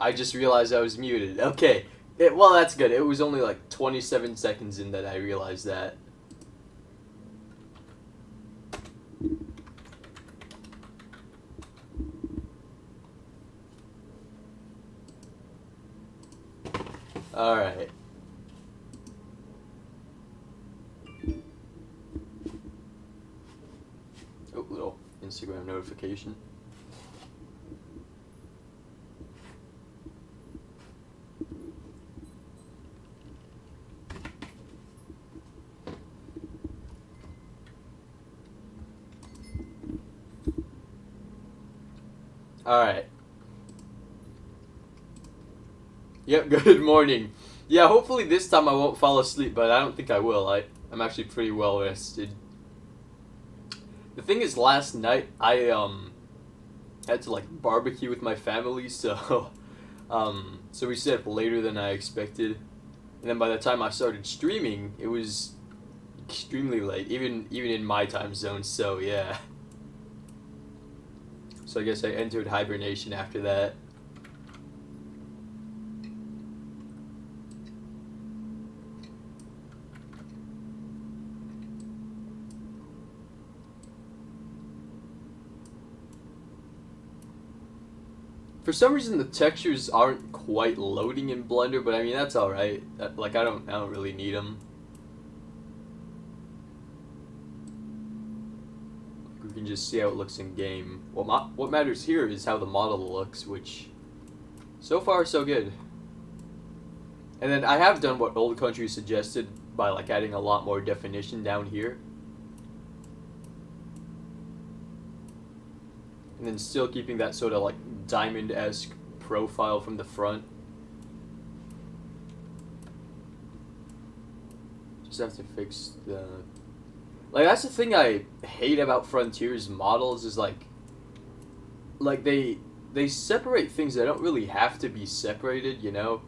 I just realized I was muted. Okay. Well, that's good. It was only like 27 seconds in that I realized that. Alright. Oh, little Instagram notification. Alright. Yep, good morning. Yeah, hopefully this time I won't fall asleep, but I don't think I will. I'm actually pretty well rested. The thing is, last night I had to like barbecue with my family, so so we stayed up later than I expected. And then by the time I started streaming, it was extremely late, even in my time zone. So yeah. So I guess I entered hibernation after that. For some reason, the textures aren't quite loading in Blender, but I mean that's all right. Like I don't really need them. We can just see how it looks in game. What matters here is how the model looks, which so far so good. And then I have done what Old Country suggested by like adding a lot more definition down here. And then still keeping that sort of like diamond-esque profile from the front. Just have to fix the... Like, that's the thing I hate about Frontier's models is like they separate things that don't really have to be separated, you know?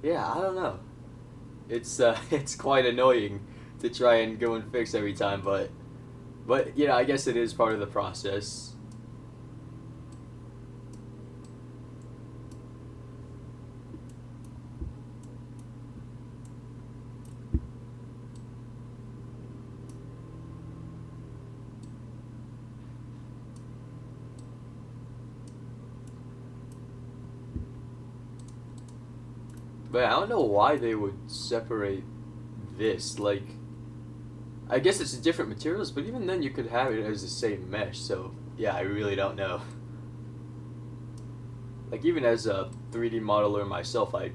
Yeah, I don't know. It's it's quite annoying to try and go and fix every time, but you know, I guess it is part of the process. But I don't know why they would separate this. Like, I guess it's different materials, but even then you could have it as the same mesh. So yeah, I really don't know. Like even as a 3D modeler myself, I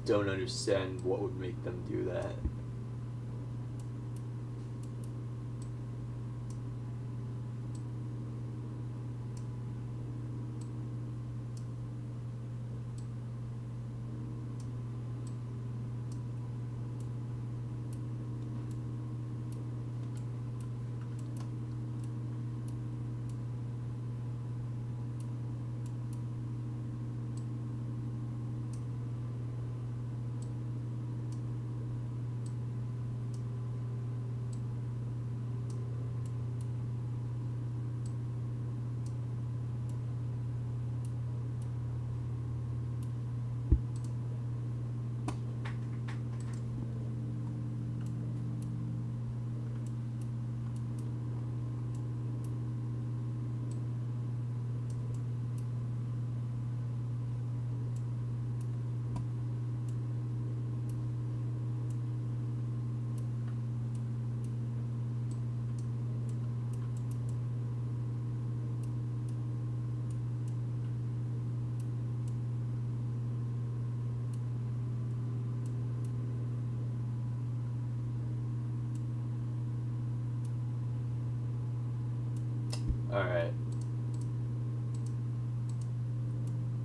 don't understand what would make them do that. All right.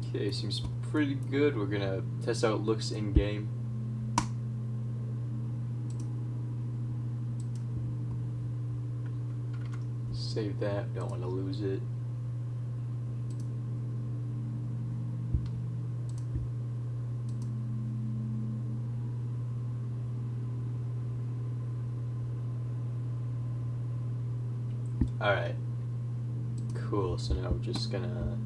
Okay, seems pretty good. We're gonna test how it looks in game. Save that. Don't want to lose it. All right. Cool, so now we're just gonna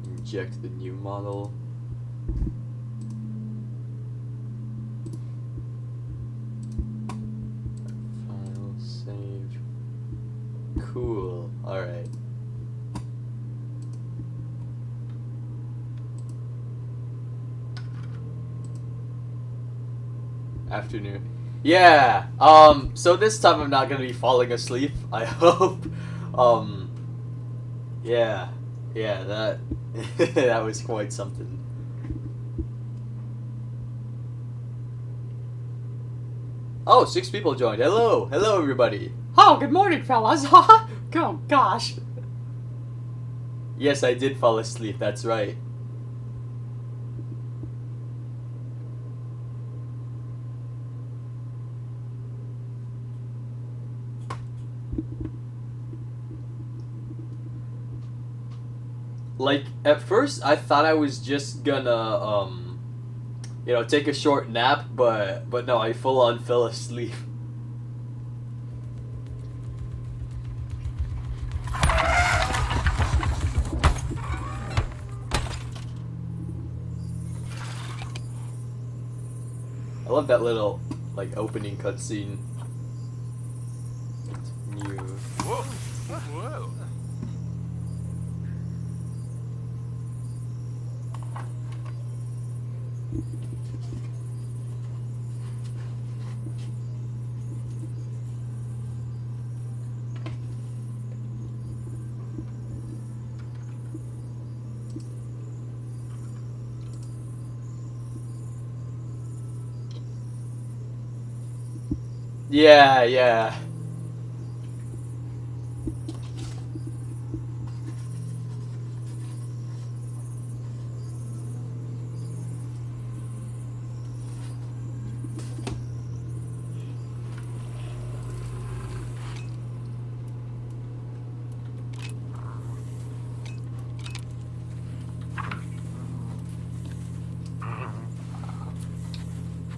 inject the new model. File, save. Cool, alright. Afternoon. Yeah, so this time I'm not gonna be falling asleep, I hope. Yeah, that, that was quite something. Oh, 6 people joined. Hello, everybody. Oh, good morning, fellas. Oh, gosh. Yes, I did fall asleep, that's right. Like, at first, I thought I was just gonna, you know, take a short nap, but no, I full on fell asleep. I love that little, like, opening cutscene. It's new. Whoa! Whoa! Yeah.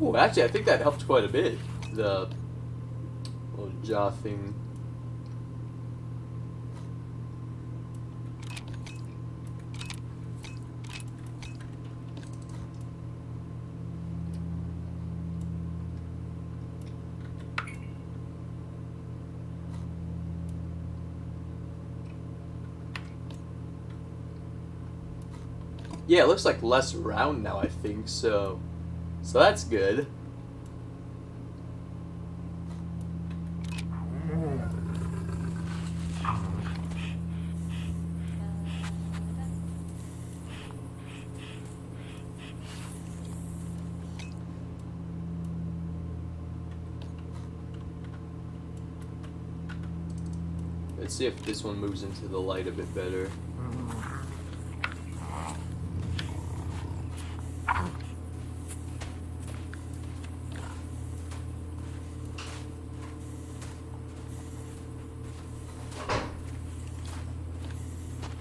Oh, actually, I think that helped quite a bit. The little jaw thing. Yeah, it looks like less round now, I think, so that's good. Let's see if this one moves into the light a bit better.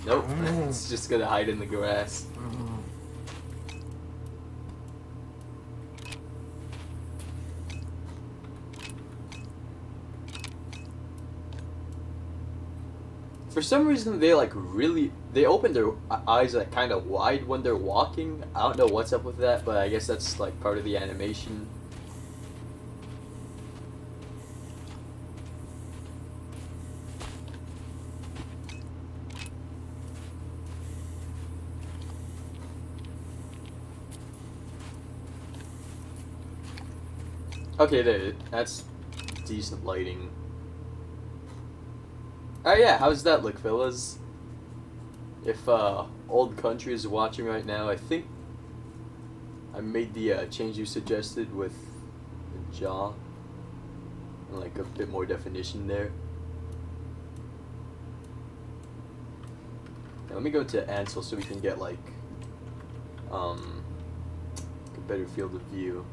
Nope, it's just gonna hide in the grass. For some reason, they they open their eyes like kind of wide when they're walking. I don't know what's up with that, but I guess that's like part of the animation. Okay, there. That's decent lighting. Oh yeah, how's that look, fellas? If Old Country is watching right now, I think I made the change you suggested with the jaw and like a bit more definition there. Now, let me go to Ansel so we can get like a better field of view.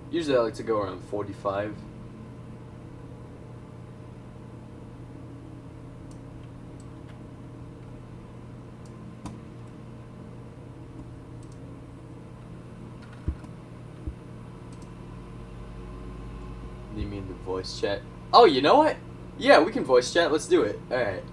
Usually I like to go around 45. You mean the voice chat? Oh, you know what? Yeah, we can voice chat. Let's do it. All right.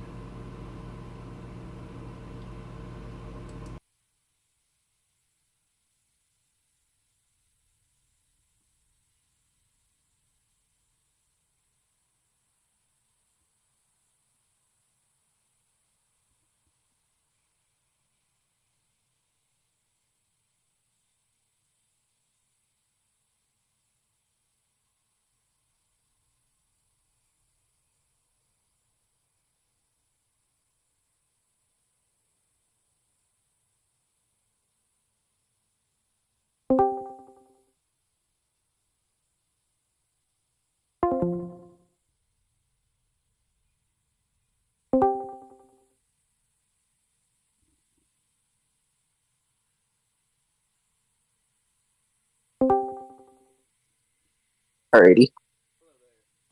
Alrighty.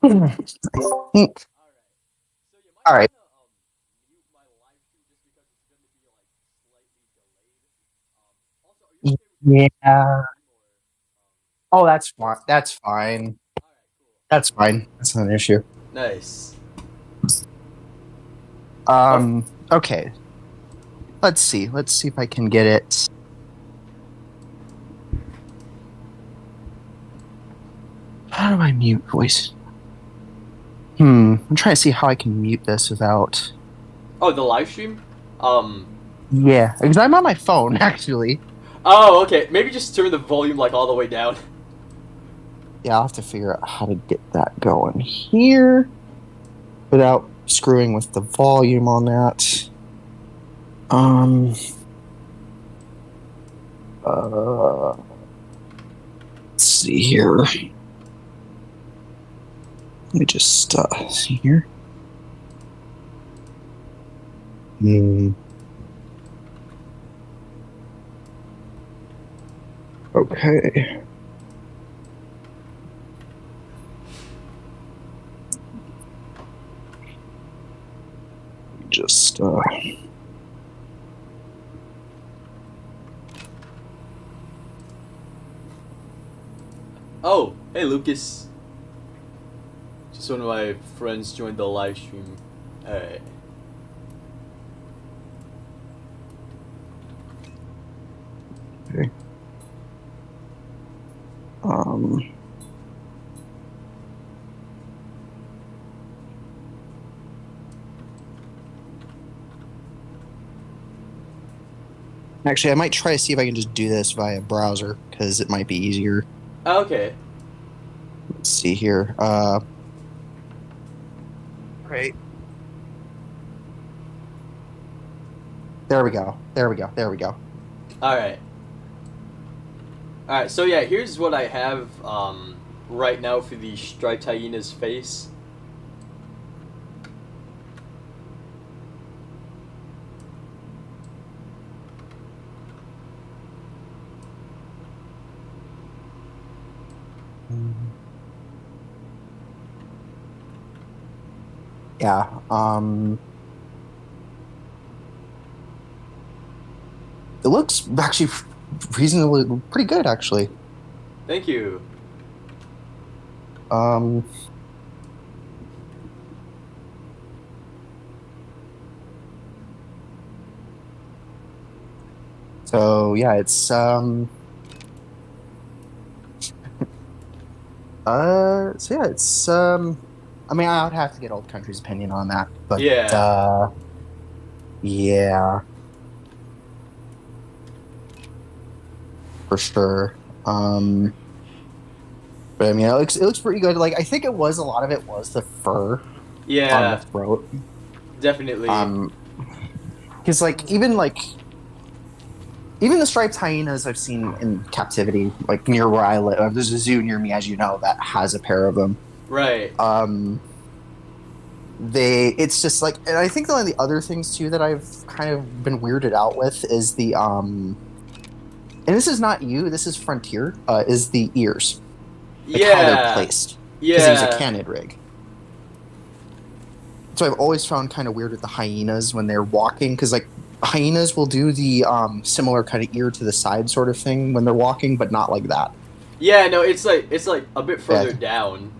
I think. So you might All right. want to mute my live stream just because it's going to be like slightly delayed. Also, are you okay with me Yeah. stream or Oh, that's fine. That's fine. all right, cool. That's fine. That's not an issue. Nice. Okay. Let's see. Let's see if I can get it. How do I mute voice? I'm trying to see how I can mute this without. Oh, the live stream? Yeah, because I'm on my phone actually. Oh, okay. Maybe just turn the volume like all the way down. Yeah, I'll have to figure out how to get that going here without screwing with the volume on that. Let's see here. Let me just see here. Okay. Just Oh, hey Lucas. Just one of my friends joined the live stream. Alright. okay. Actually, I might try to see if I can just do this via browser because it might be easier. Okay. Let's see here. Right. There we go. There we go. There we go. Alright. Alright, so yeah, here's what I have right now for the striped hyena's face. Yeah. It looks actually reasonably pretty good, actually. Thank you. So yeah, it's so yeah, it's I mean, I would have to get Old Country's opinion on that, but Yeah. yeah, for sure. But I mean, it looks pretty good. Like, I think a lot of it was the fur on Yeah, the throat. definitely. Because even the striped hyenas I've seen in captivity, like near where I live, there's a zoo near me, as you know, that has a pair of them. Right. It's just like, and I think one of the other things too that I've kind of been weirded out with is the and this is not you, this is Frontier, is the ears, like how they're Yeah. placed, because he's a Yeah. canid rig. So I've always found kind of weird with the hyenas when they're walking, because like hyenas will do the similar kind of ear to the side sort of thing when they're walking, but not like that. Yeah, no, it's like a bit further down.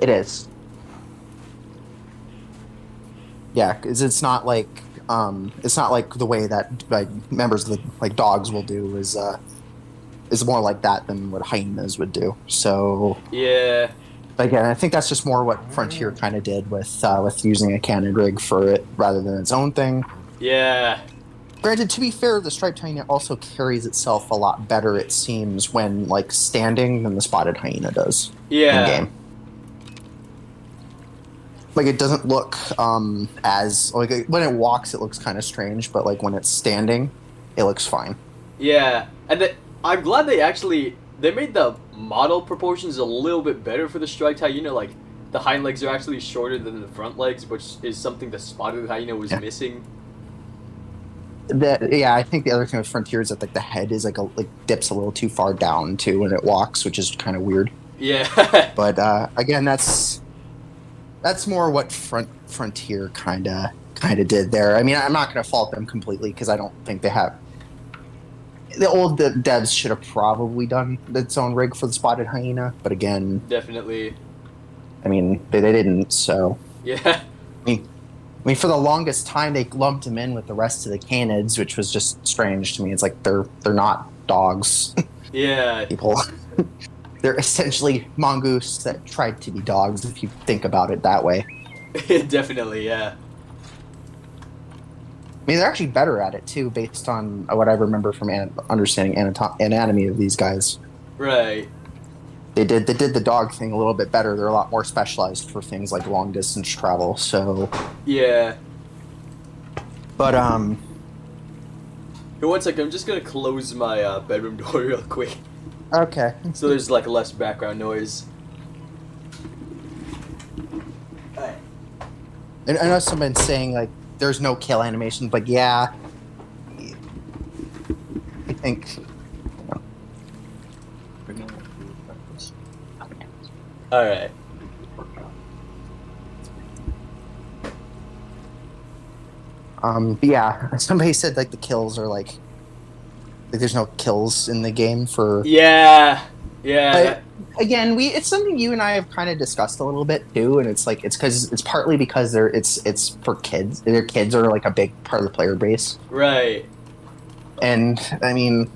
It is. Yeah, because it's not like the way that like members of the like dogs will do is more like that than what hyenas would do. So Yeah. again, I think that's just more what Frontier kind of did with using a cannon rig for it rather than its own thing. Yeah. Granted, to be fair, the striped hyena also carries itself a lot better, it seems, when like standing than the spotted hyena does in Yeah. game. Like it doesn't look as like when it walks, it looks kind of strange, but like when it's standing, it looks fine. Yeah. And I'm glad they made the model proportions a little bit better for the striped hyena. Like the hind legs are actually shorter than the front legs, which is something the spotted hyena was missing. Yeah, I think the other thing with Frontier is that like the head is like dips a little too far down too when it walks, which is kind of weird. Yeah. But again, that's more what Frontier kind of did there. I mean, I'm not going to fault them completely because I don't think they have. The old devs should have probably done its own rig for the spotted hyena, but again, Definitely. I mean, they didn't. So Yeah. I mean, for the longest time, they lumped them in with the rest of the canids, which was just strange to me. It's like they're not dogs, Yeah. people. They're essentially mongoose that tried to be dogs, if you think about it that way. Definitely, yeah. I mean, they're actually better at it too, based on what I remember from understanding anatomy of these guys. Right. They did the dog thing a little bit better. They're a lot more specialized for things like long distance travel. So, Yeah. but Here, one second. I'm just gonna close my bedroom door real quick, okay. so there's like less background noise. Alright. And I know someone's saying like there's no kill animation, but yeah, I think. All right. But yeah, somebody said like the kills are like there's no kills in the game for. Yeah. Yeah. But again, it's something you and I have kind of discussed a little bit too, and it's like it's partly because it's for kids. Their kids are like a big part of the player base, Right. and I mean,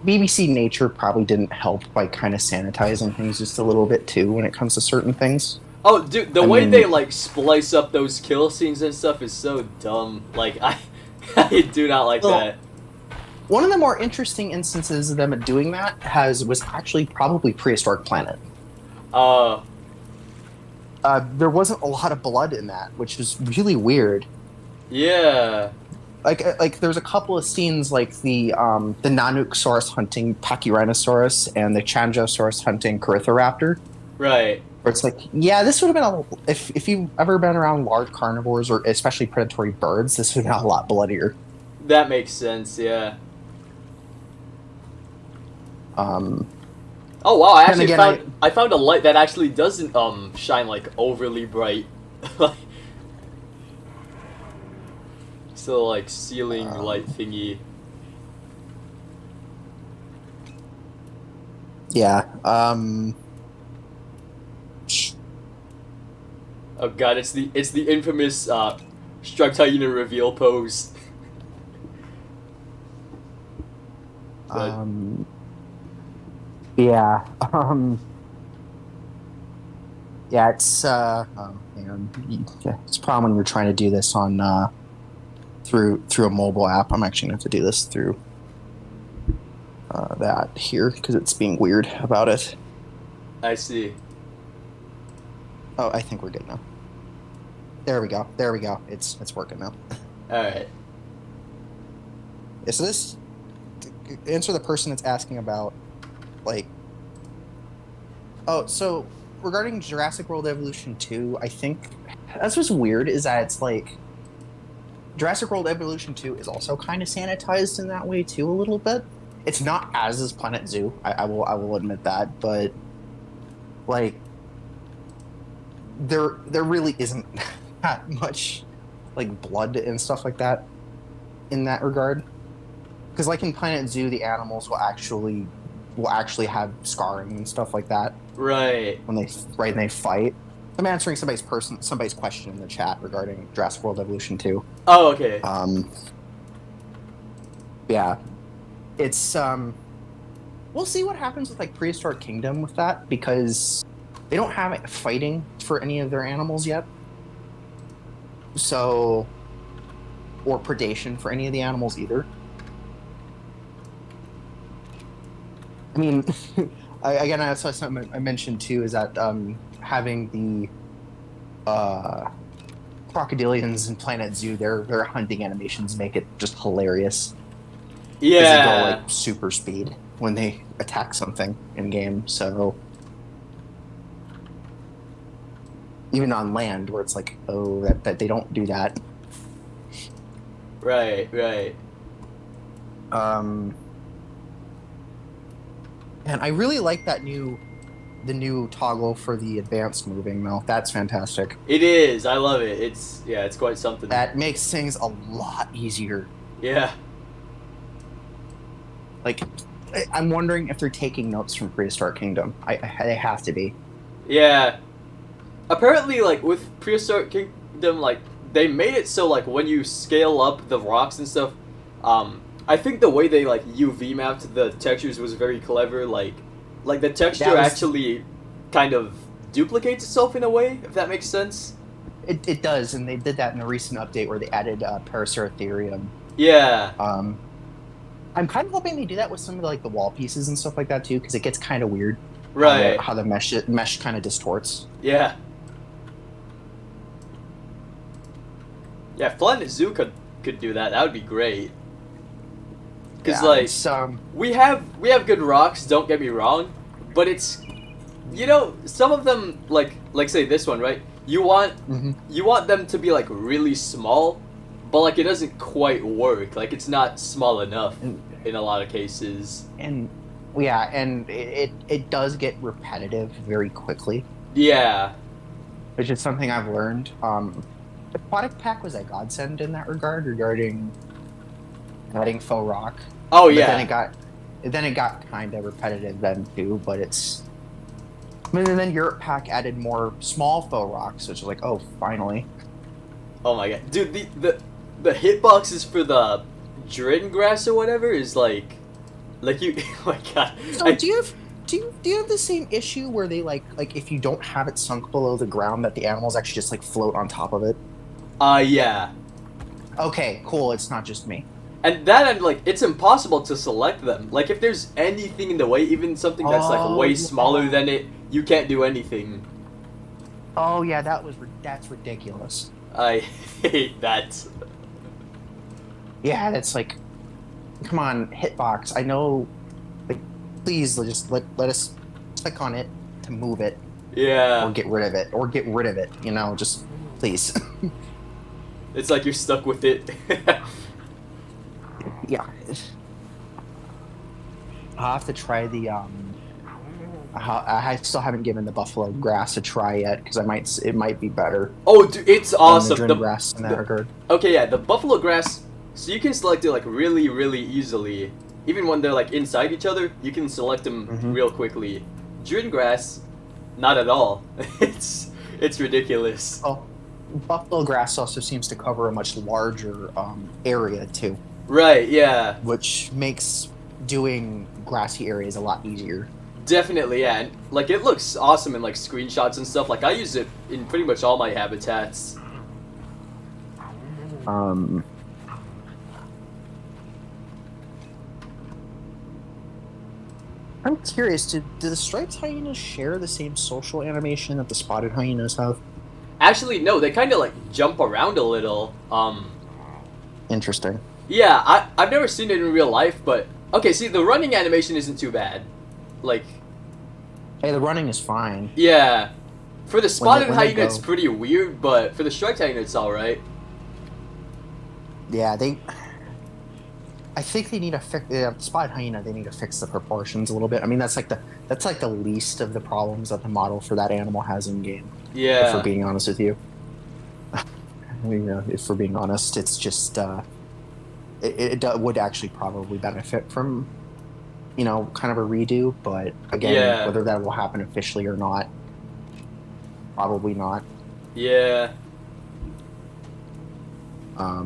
BBC Nature probably didn't help by kind of sanitizing things just a little bit too when it comes to certain things. Oh, dude, the I way mean- they like splice up those kill scenes and stuff is so dumb. Like I do not like Well, that. One of the more interesting instances of them doing that was actually probably Prehistoric Planet. There wasn't a lot of blood in that, which was really weird. Yeah. Like there's a couple of scenes like the Nanuqsaurus hunting Pachyrhinosaurus and the Changosaurus hunting Corythoraptor, Right. where it's like, yeah, this would have been if you've ever been around large carnivores or especially predatory birds, this would have been a lot bloodier. That makes sense. Yeah. Oh wow! I actually again, I found a light that actually doesn't shine like overly bright. Still like ceiling light thingy. Yeah. Oh god, it's the infamous striped hyena reveal pose. But- Yeah. Yeah, it's man, it's a problem when you're trying to do this on through a mobile app. I'm actually gonna have to do this through that here because it's being weird about it. I see. Oh, I think we're good now. There we go. There we go. It's working now. All right. Yeah, so this to answer the person that's asking about like so regarding Jurassic World Evolution 2, I think that's what's weird is that it's like Jurassic World Evolution 2 is also kind of sanitized in that way too a little bit. It's not as is Planet Zoo. I will admit that, but like there really isn't that much like blood and stuff like that in that regard. Because like in Planet Zoo, the animals will actually have scarring and stuff like that Right. when they fight. I'm answering somebody's question in the chat regarding Jurassic World Evolution 2. Oh, okay. Yeah, it's we'll see what happens with like Prehistoric Kingdom with that, because they don't have it fighting for any of their animals yet. So, or predation for any of the animals either. I mean, again, that's something I mentioned too, is that having the crocodilians in Planet Zoo, their hunting animations make it just hilarious. Yeah. Because they go like super speed when they attack something in game. So even on land, where it's like, oh, that they don't do that. Right. And I really like the new toggle for the advanced moving though. That's fantastic. It is. I love it. It's quite something. That makes things a lot easier. Yeah. Like, I'm wondering if they're taking notes from Prehistoric Kingdom. They have to be. Yeah. Apparently, like, with Prehistoric Kingdom, like, they made it so, like, when you scale up the rocks and stuff, I think the way they, like, UV mapped the textures was very clever. Like the texture actually kind of duplicates itself in a way, if that makes sense. It does, and they did that in a recent update where they added Paraceratherium. Yeah. I'm kind of hoping they do that with some of like the wall pieces and stuff like that too, because it gets kind of weird. Right. How the mesh kind of distorts. Yeah. Yeah, Planet Zoo could do that. That would be great. Because we have good rocks. Don't get me wrong, but it's, you know, some of them like say this one, right? You want them to be like really small, but like it doesn't quite work. Like it's not small enough in a lot of cases. And yeah, and it does get repetitive very quickly. Yeah. Which is something I've learned. Aquatic Pack was a godsend in that regard, regarding adding faux rock. Oh but yeah. Then it got kind of repetitive then too. But it's. I mean, and then Europe Pack added more small faux rocks, which is like, oh, finally. Oh my god, dude! The hitboxes for the Drin grass or whatever is like you. Oh my god. So do you have the same issue where they like if you don't have it sunk below the ground, that the animals actually just like float on top of it? Yeah. Okay, cool. It's not just me. And like it's impossible to select them. Like if there's anything in the way, even something that's like way smaller than it, you can't do anything. Oh yeah, that's ridiculous. I hate that. Yeah, that's like, come on, hitbox. I know, like, please just let us click on it to move it. Yeah. Or get rid of it. You know, just please. It's like you're stuck with it. Yeah. I'll have to try the I still haven't given the buffalo grass a try yet, because it might be better. Oh, dude, it's awesome. The grass in that regard. Okay, yeah, the buffalo grass. So you can select it like really, really easily. Even when they're like inside each other, you can select them real quickly. Drin grass, not at all. It's ridiculous. Oh, buffalo grass also seems to cover a much larger area too. Right. Yeah. Which makes doing grassy areas a lot easier. Definitely, yeah. And, like, it looks awesome in, like, screenshots and stuff. Like, I use it in pretty much all my habitats. I'm curious, do the striped hyenas share the same social animation that the spotted hyenas have? Actually, no. They kind of, like, jump around a little. Interesting. Yeah, I've never seen it in real life, but... Okay, see, the running animation isn't too bad. Like... Hey, the running is fine. Yeah. For the spotted hyena, it's go. pretty weird, but for the striped hyena, it's alright. Yeah, I think they need to fix spotted hyena. They need to fix the proportions a little bit. I mean, that's like the least of the problems that the model for that animal has in game. Yeah. If we're being honest with you. If we're being honest, it's just it would actually probably benefit from, kind of a redo. But again, whether that will happen officially or not, probably not. Yeah. I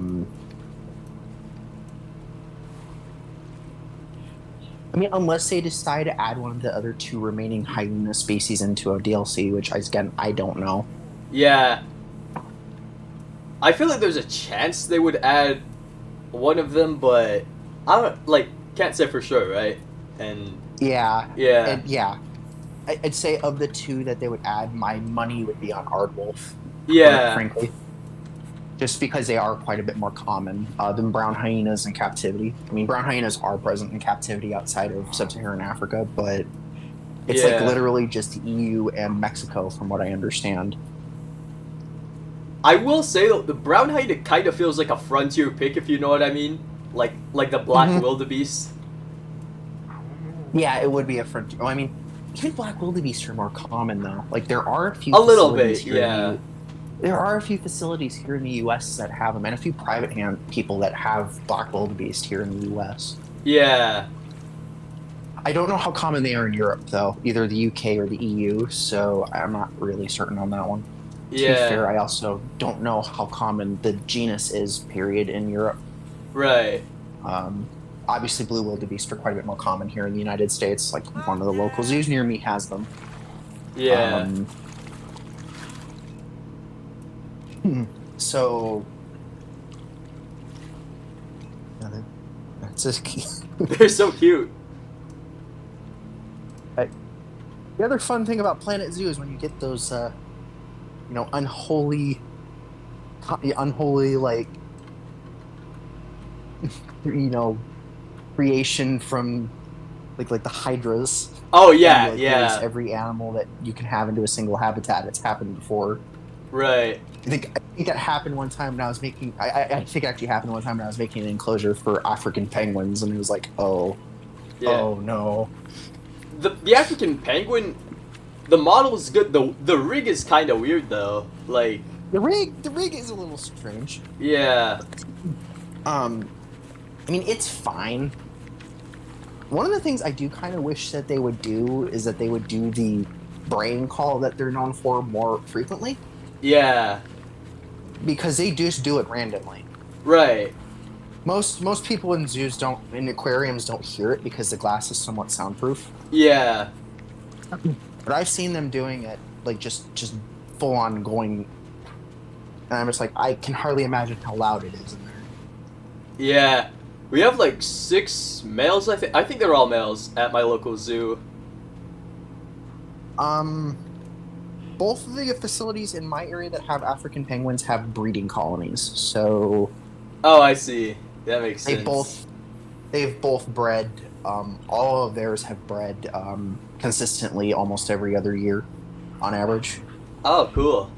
mean, unless they decide to add one of the other two remaining hyena species into a DLC, which again I don't know. Yeah. I feel like there's a chance they would add one of them, but I don't can't say for sure, right? And Yeah, yeah. and yeah, I'd say of the two that they would add, my money would be on Aardwolf. Yeah. Frankly, just because they are quite a bit more common than brown hyenas in captivity. I mean, brown hyenas are present in captivity outside of sub-Saharan Africa, but it's like Yeah. literally just the EU and Mexico, from what I understand. I will say though, the brown hyena kind of feels like a frontier pick, if you know what I mean. Like the black Mhm. wildebeest. Yeah, it would be a frontier. Well, I mean, even black wildebeest are more common though. Like there are a few. A little facilities bit, here in yeah. there are a few facilities here in the U.S. that have them, and a few private people that have black wildebeest here in the U.S. Yeah. I don't know how common they are in Europe, though, either the UK or the EU, so I'm not really certain on that one. To be Yeah. fair, I also don't know how common the genus is, period, in Europe. Right. Obviously, blue wildebeest are quite a bit more common here in the United States. Like, one of the local zoos near me has them. Yeah. So... That's just key. They're so cute. The other fun thing about Planet Zoo is when you get those, unholy, like, creation from, like the hydras. Oh yeah, And, yeah. release every animal that you can have into a single habitat. It's happened before. Right. I think that happened one time when I was making. I think it actually happened one time when I was making an enclosure for African penguins, and it was like, oh no. The African penguin, the model is good. The rig is kind of weird though. Like The rig is a little strange. yeah. I mean, it's fine. One of the things I do kind of wish that they would do is that they would do the brain call that they're known for more frequently, Yeah. because they just do it randomly. Right. Most people in aquariums don't hear it because the glass is somewhat soundproof. Yeah. But I've seen them doing it, like just full on going, and I'm just like, I can hardly imagine how loud it is in there. Yeah. We have like 6 males. I think they're all males at my local zoo. Both of the facilities in my area that have African penguins have breeding colonies, so Oh, I see. That makes sense. they've both bred. All of theirs have bred consistently almost every other year, on average. Oh, cool.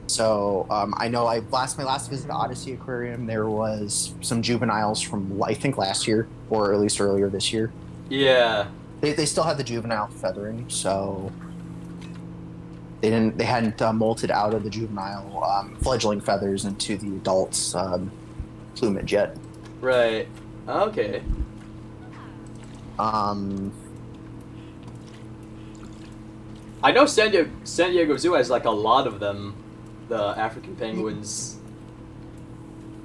So I know my last visit to Odyssey Aquarium, there was some juveniles from I think last year, or at least earlier this year. Yeah. They still had the juvenile feathering, so they hadn't molted out of the juvenile fledgling feathers into the adults plumage yet. Right. Okay. I know San Diego Zoo has like a lot of them, the African penguins.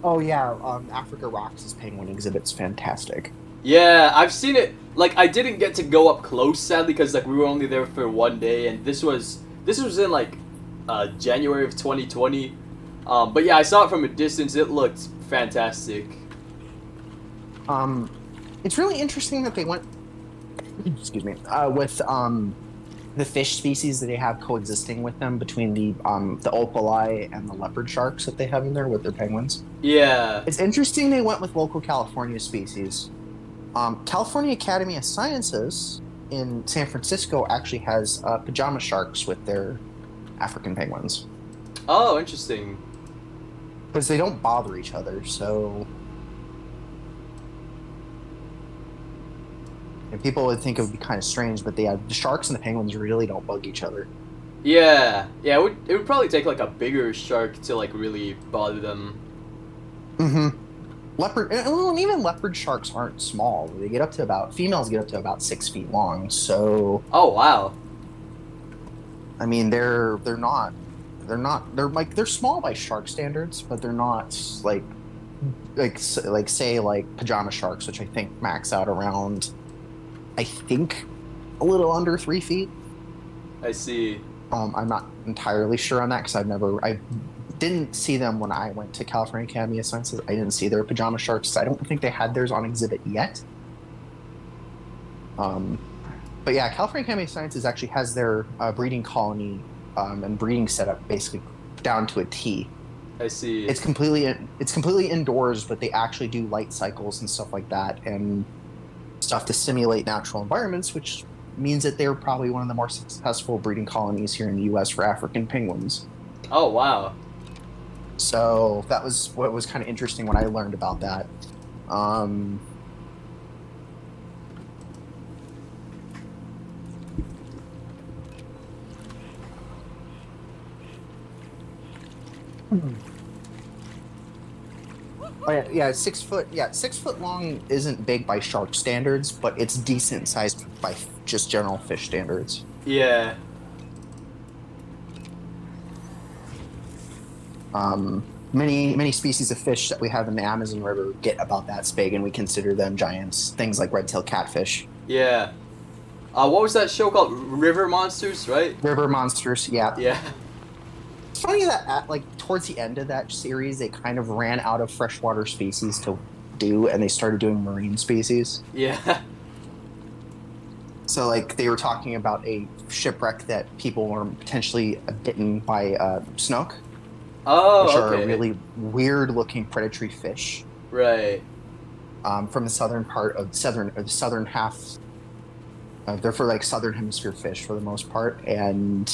Oh yeah, Africa Rocks' penguin exhibit's fantastic. Yeah, I've seen it. Like I didn't get to go up close sadly because like we were only there for one day, and this was in like January of 2020. But yeah, I saw it from a distance. It looked fantastic. It's really interesting that they went, excuse me, with the fish species that they have coexisting with them between the opali and the leopard sharks that they have in there with their penguins. Yeah. It's interesting they went with local California species. California Academy of Sciences in San Francisco actually has pajama sharks with their African penguins. Oh, interesting. Because they don't bother each other, so... And people would think it would be kind of strange, but the sharks and the penguins really don't bug each other. Yeah. Yeah, it would probably take like a bigger shark to like really bother them. Mm-hmm. And even leopard sharks aren't small. They get up to females get up to about 6 feet long, so... Oh, wow. I mean, they're small by shark standards, but they're not say like pajama sharks, which I think max out around, I think, a little under 3 feet. I see. I'm not entirely sure on that because I didn't see them when I went to California Academy of Sciences. I didn't see their pajama sharks. I don't think they had theirs on exhibit yet. But yeah, California Academy of Sciences actually has their breeding colony and breeding setup basically down to a T. I see. It's completely indoors, but they actually do light cycles and stuff like that and stuff to simulate natural environments, which means that they're probably one of the more successful breeding colonies here in the U.S. for African penguins. Oh, wow. So that was what was kind of interesting when I learned about that. Oh yeah, 6 foot. Yeah, 6 foot long isn't big by shark standards, but it's decent sized by just general fish standards. Yeah. Many species of fish that we have in the Amazon River get about that big, and we consider them giants. Things like red-tailed catfish. Yeah. What was that show called? River Monsters, right? River monsters. Yeah. Yeah. It's funny that towards the end of that series, they kind of ran out of freshwater species to do, and they started doing marine species. Yeah. So like they were talking about a shipwreck that people were potentially bitten by snook, Oh, which okay. are really weird-looking predatory fish Right. from the southern part of the southern half. They're for like southern hemisphere fish for the most part, and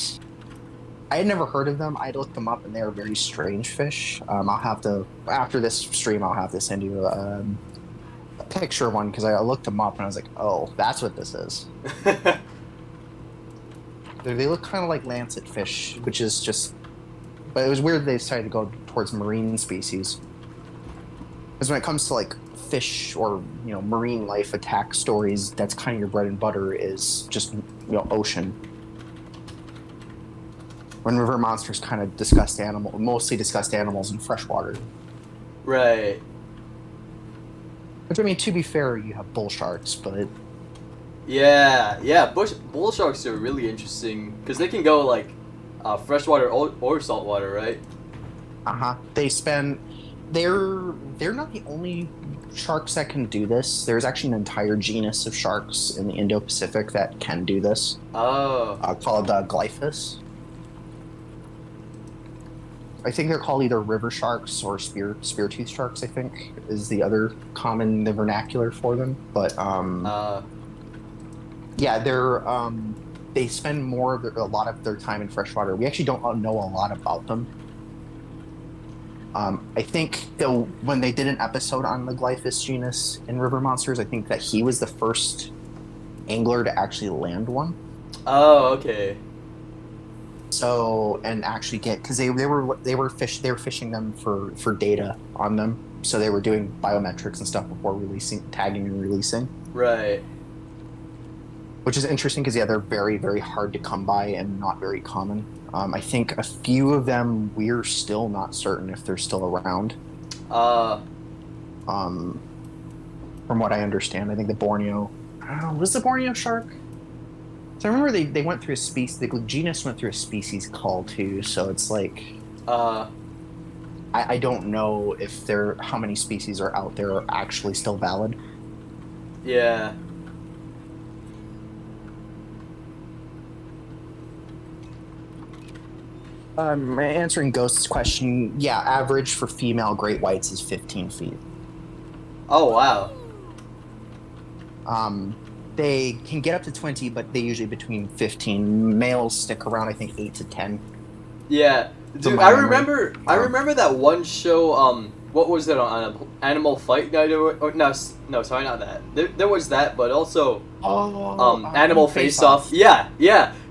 I had never heard of them. I looked them up, and they are very strange fish. I'll have to, after this stream, I'll have to send you a picture of one because I looked them up and I was like, oh, that's what this is. They look kind of like lancet fish, which is just. But it was weird they decided to go towards marine species. Because when it comes to like fish or marine life attack stories, that's kind of your bread and butter is just ocean. When river monsters kind of mostly discussed animals in freshwater. Right. Which, I mean, to be fair, you have bull sharks, but... Yeah. Bull sharks are really interesting because they can go like freshwater or saltwater, right? Uh-huh. They're not the only sharks that can do this. There's actually an entire genus of sharks in the Indo-Pacific that can do this. Oh. Called glyphus. I think they're called either river sharks or spear-tooth sharks, I think, is the other common vernacular for them. But, yeah, they spend a lot of their time in freshwater. We actually don't know a lot about them. I think, though, when they did an episode on the glyphus genus in River Monsters, I think that he was the first angler to actually land one. Oh, okay. So, and actually because they were fishing them for data on them. So they were doing biometrics and stuff before tagging and releasing. Right. Which is interesting because, yeah, they're very, very hard to come by and not very common. I think a few of them, we're still not certain if they're still around. From what I understand, I think the Borneo... was the Borneo shark? So I remember they went through a species... The genus went through a species call, too, so it's like... I don't know if how many species are out there are actually still valid. Yeah. Answering Ghost's question, yeah, average for female great whites is 15 feet. Oh, wow. They can get up to 20, but they usually between 15. Males stick around, I think, 8 to 10. Yeah. Dude, I remember that one show, what was it on Animal Fight Night? No, sorry, not that. There was that, but also Animal Face Off. Yeah.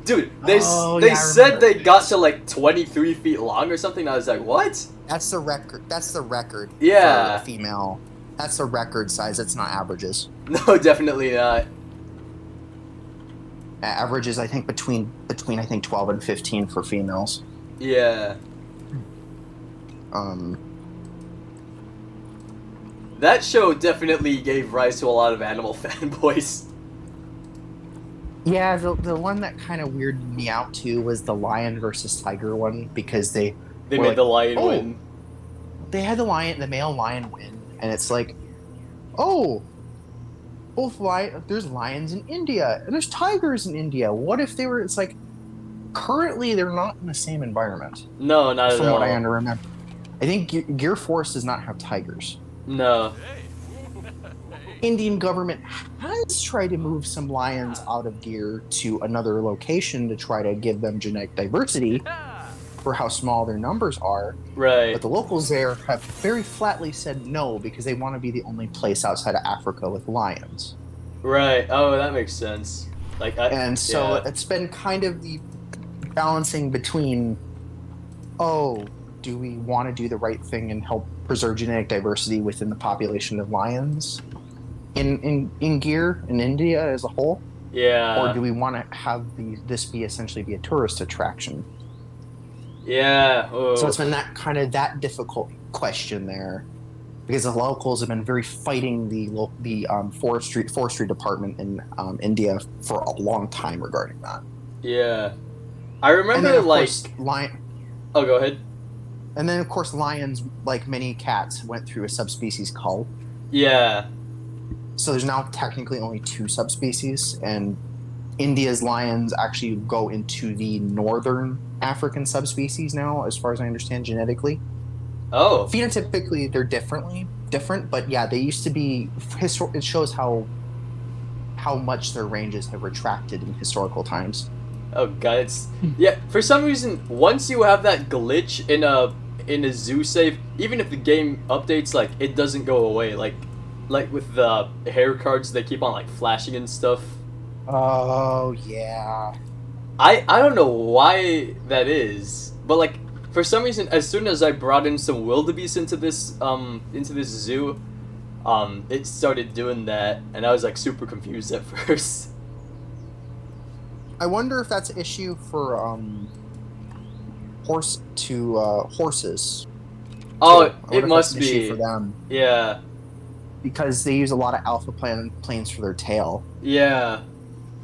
Dude, they said they got to like 23 feet long or something. I was like, what? That's the record. Yeah. For a female. That's the record size. That's not averages. No, definitely not. Averages, I think, between I think 12 and 15 for females. Yeah. Um, That show definitely gave rise to a lot of animal fanboys. yeah, the one that kind of weirded me out too was the lion versus tiger one because they They were made like, the lion "Oh." win. They had the male lion win, and it's like, oh, there's lions in India and there's tigers in India. What if they were? It's like currently they're not in the same environment. No, not at From all. what I remember, I think Gear Force does not have tigers. No. Indian government has tried to move some lions out of Gear to another location to try to give them genetic diversity for how small their numbers are. Right. But the locals there have very flatly said no because they want to be the only place outside of Africa with lions. Right. Oh, that makes sense. Like, And so yeah. it's been kind of the balancing between, oh, do we want to do the right thing and help preserve genetic diversity within the population of lions in Gear in India as a whole, Yeah. or do we want to have this be essentially be a tourist attraction? Yeah. Oh. So it's been that difficult question there, because the locals have been very fighting the forestry department in India for a long time regarding that. Yeah. I And remember, then, of like. course, Oh, go ahead. and then of course lions, like many cats, went through a subspecies cull. Yeah. So there's now technically only 2 subspecies, and India's lions actually go into the northern African subspecies now, as far as I understand genetically. Oh. Phenotypically, they're different, but yeah, they used to be. It shows how much their ranges have retracted in historical times. Oh god, it's yeah. For some reason, once you have that glitch in a zoo save, even if the game updates, like it doesn't go away. Like with the hair cards, they keep on like flashing and stuff. Oh yeah. I don't know why that is, but like for some reason, as soon as I brought in some wildebeest into this zoo, it started doing that, and I was like super confused at first. I wonder if that's an issue for horses. Oh, I wonder it if must that's an issue be. for them, Yeah, because they use a lot of alpha planes for their tail. yeah.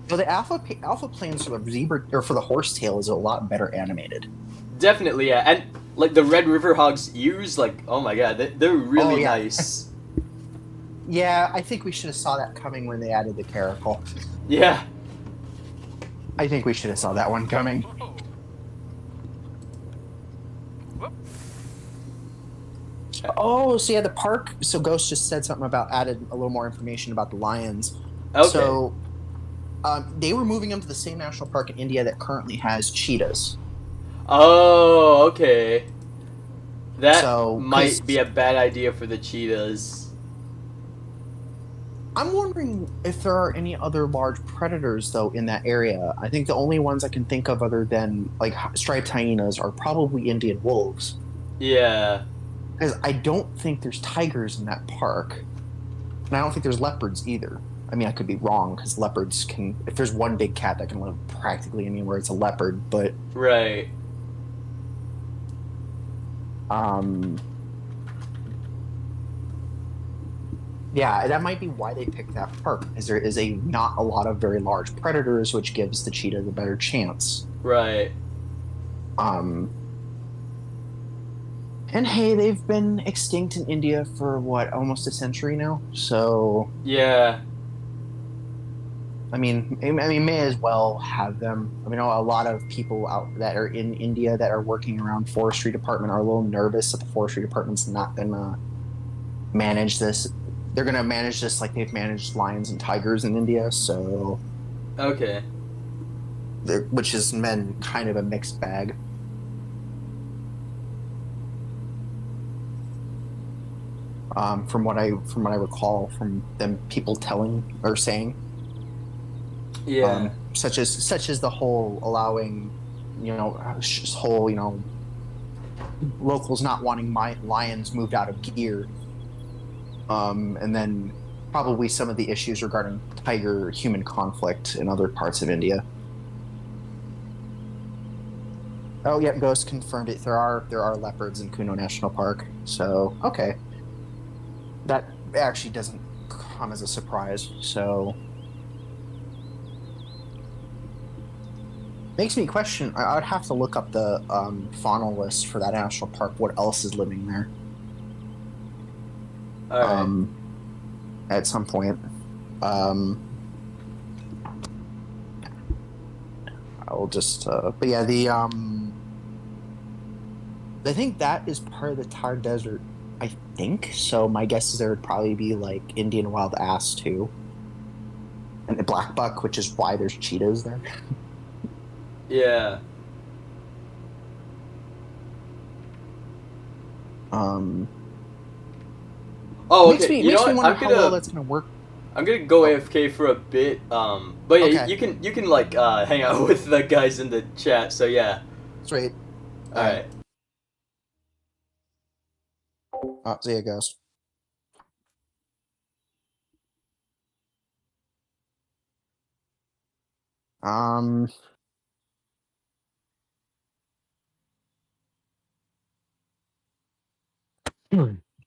So the alpha planes for the zebra or for the horsetail is a lot better animated. Definitely, yeah. And like the Red River Hog's ears, like oh my god, they're really Oh, yeah. nice. Yeah, I think we should have saw that coming when they added the caracal. Yeah. I think we should have saw that one coming. Whoa. Whoop. Oh, so yeah, the park. So Ghost just said something about added a little more information about the lions. Okay. So they were moving them to the same national park in India that currently has cheetahs. Oh, okay. That So, might 'cause- be a bad idea for the cheetahs. I'm wondering if there are any other large predators though in that area. I think the only ones I can think of other than like striped hyenas are probably Indian wolves. Yeah. Because I don't think there's tigers in that park. And I don't think there's leopards either. I mean, I could be wrong, because leopards can... If there's one big cat that can live practically anywhere, it's a leopard, but... Right. Yeah, that might be why they picked that park, because there is not a lot of very large predators, which gives the cheetah the better chance. Right. And hey, they've been extinct in India for what, almost a century now. So Yeah. I mean, may as well have them. I mean, a lot of people out that are in India that are working around forestry department are a little nervous that the forestry department's not gonna manage this. They're gonna manage this like they've managed lions and tigers in India. So, Okay. which has been kind of a mixed bag. From what I recall from them, people telling or saying, Yeah. such as the whole allowing, whole locals not wanting my lions moved out of Gear, and then probably some of the issues regarding tiger-human conflict in other parts of India. Oh, yeah, Ghost confirmed it. There are leopards in Kuno National Park. So, okay. That actually doesn't come as a surprise. So, makes me question. I'd have to look up the fauna list for that national park. What else is living there? All right. At some point. I'll just. But yeah, I think that is part of the Thar Desert. I think so. My guess is there would probably be like Indian wild ass too, and the black buck, which is why there's cheetahs there. Yeah. Um, Oh, makes okay. me You know makes me what? wonder how well that's gonna work. I'm gonna go Oh, AFK for a bit. But yeah, okay, you can like hang out with the guys in the chat. So yeah. sweet. All right. Oh, see you guys. Um,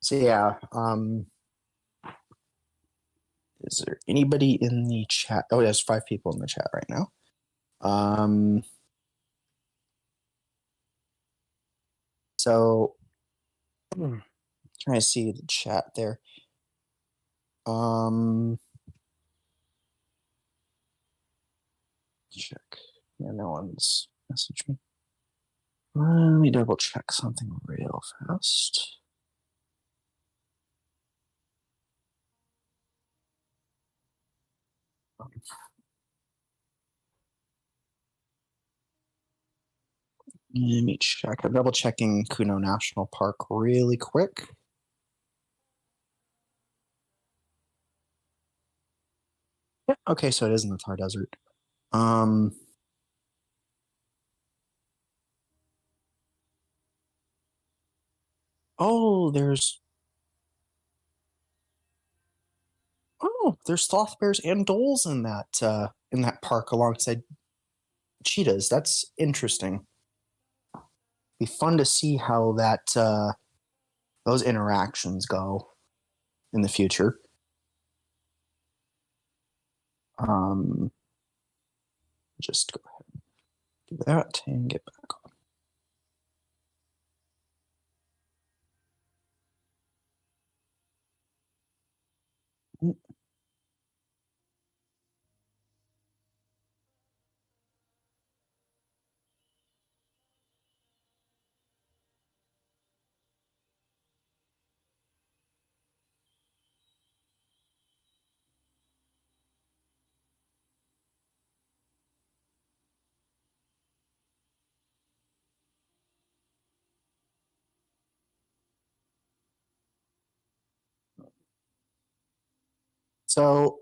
so yeah. Is there anybody in the chat? Oh, there's 5 people in the chat right now. So trying to see the chat there. Check. Yeah, no one's messaged me. Let me double check something real fast. Let me check. I'm double checking Kuno National Park really quick. Yeah, okay, so it is in the Thar Desert. Oh, there's sloth bears and dholes in that park alongside cheetahs. That's interesting. Be fun to see how those interactions go in the future. Just go ahead and do that and get back on. So,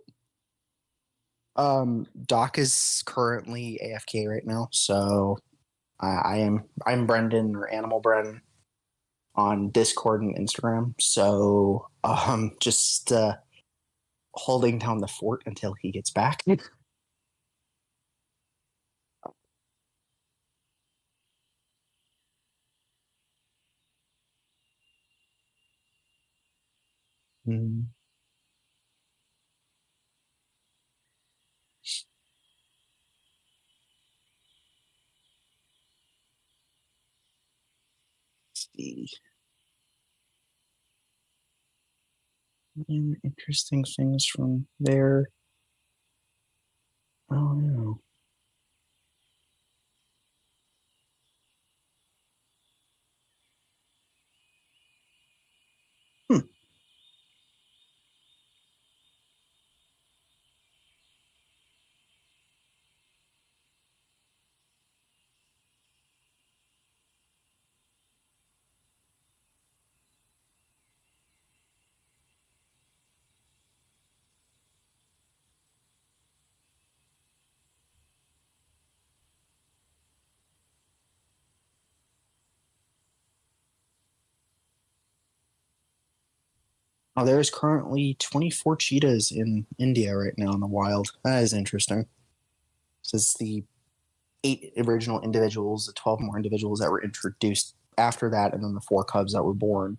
Doc is currently AFK right now, so I'm Brendan or Animal Bren on Discord and Instagram. So, just holding down the fort until he gets back. Hmm. See. Interesting things from there. Oh no. Hmm. Oh, there's currently 24 cheetahs in India right now in the wild. That is interesting. So it's the 8 original individuals, the 12 more individuals that were introduced after that, and then the 4 cubs that were born.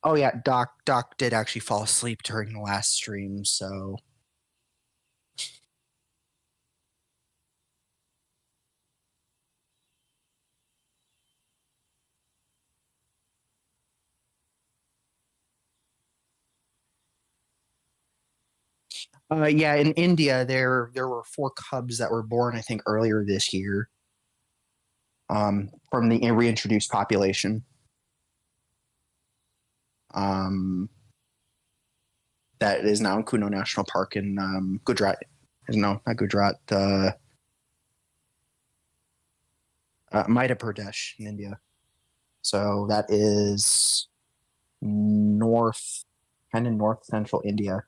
Oh yeah, Doc did actually fall asleep during the last stream, so yeah, in India there were 4 cubs that were born, I think, earlier this year. From the reintroduced population. That is now in Kuno National Park in Gujarat. No, not Gujarat. Madhya Pradesh in India. So that is north, kind of north central India.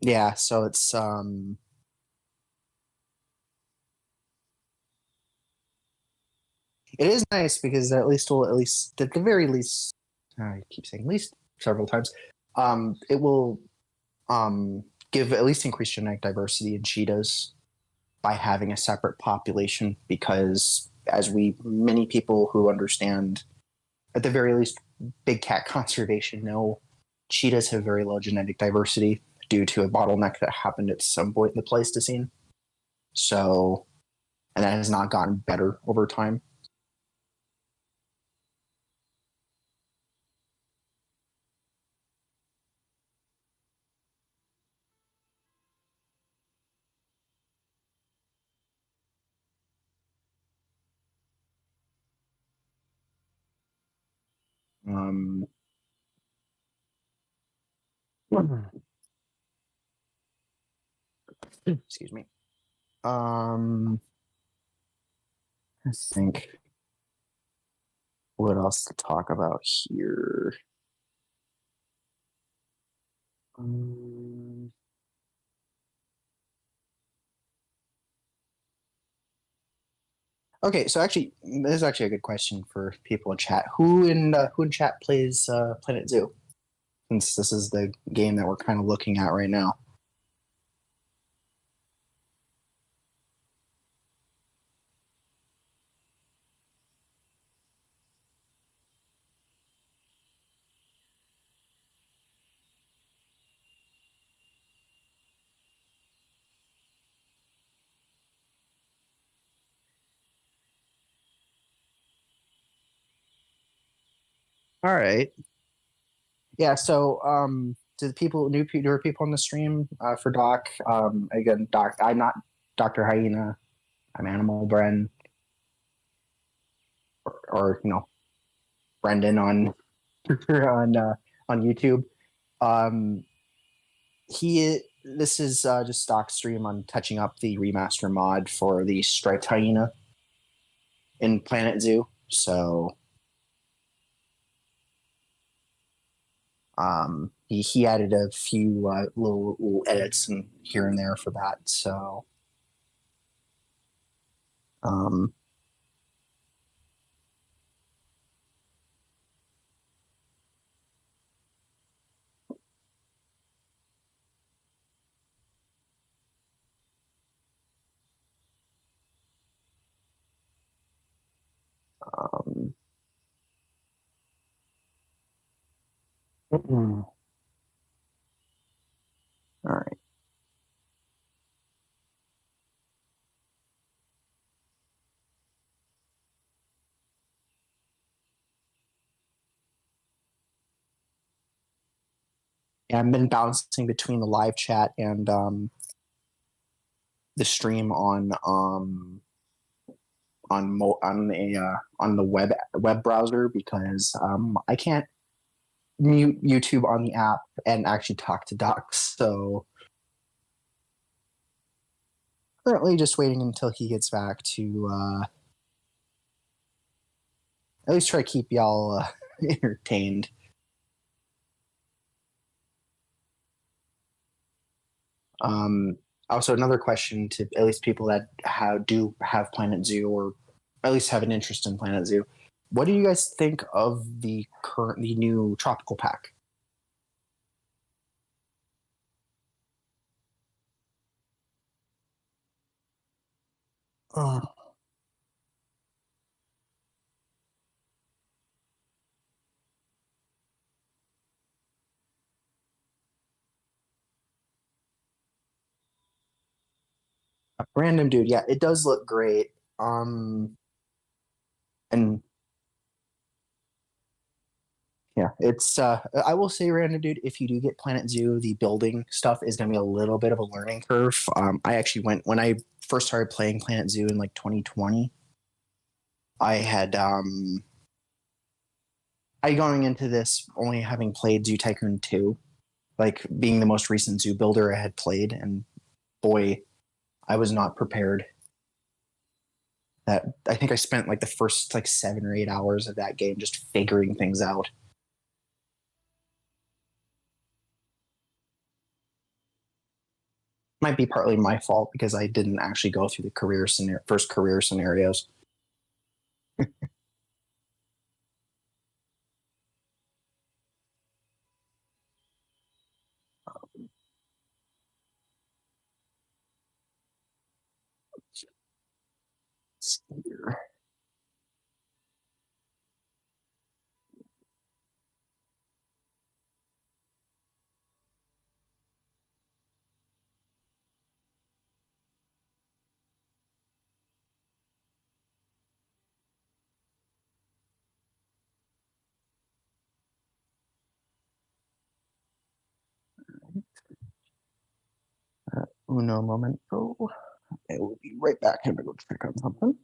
Yeah, so it's it is nice because at least at the very least, I keep saying least several times, it will give at least increased genetic diversity in cheetahs by having a separate population, because as many people who understand at the very least big cat conservation know, cheetahs have very low genetic diversity due to a bottleneck that happened at some point in the Pleistocene. So, and that has not gotten better over time. Excuse me. I think what else to talk about here. Okay, so actually, this is actually a good question for people in chat. Who in chat plays Planet Zoo? Since this is the game that we're kind of looking at right now. All right. Yeah. So, to the people, newer people on the stream, for Doc, again, Doc, I'm not Dr. Hyena. I'm Animal Bren, or Brendan on on YouTube. This is just Doc's stream on touching up the remaster mod for the striped hyena in Planet Zoo. So, he added a few little edits and here and there for that. So, all right. Yeah, I've been bouncing between the live chat and the stream on the web browser, because I can't mute YouTube on the app and actually talk to Docs. So currently just waiting until he gets back to at least try to keep y'all entertained. Um, Also, another question to at least people that do have Planet Zoo or at least have an interest in Planet Zoo. What do you guys think of the new tropical pack? Uh, Random dude, yeah, it does look great. And yeah, it's I will say, random dude, if you do get Planet Zoo, the building stuff is going to be a little bit of a learning curve. I actually went when I first started playing Planet Zoo in like 2020. I had I going into this only having played Zoo Tycoon 2, like being the most recent zoo builder I had played, and boy, I was not prepared. That I think I spent like the first like 7 or 8 hours of that game just figuring things out. Might be partly my fault because I didn't actually go through the first career scenarios. Let's see here. Uno momento. I will be right back. I'm gonna go check on something.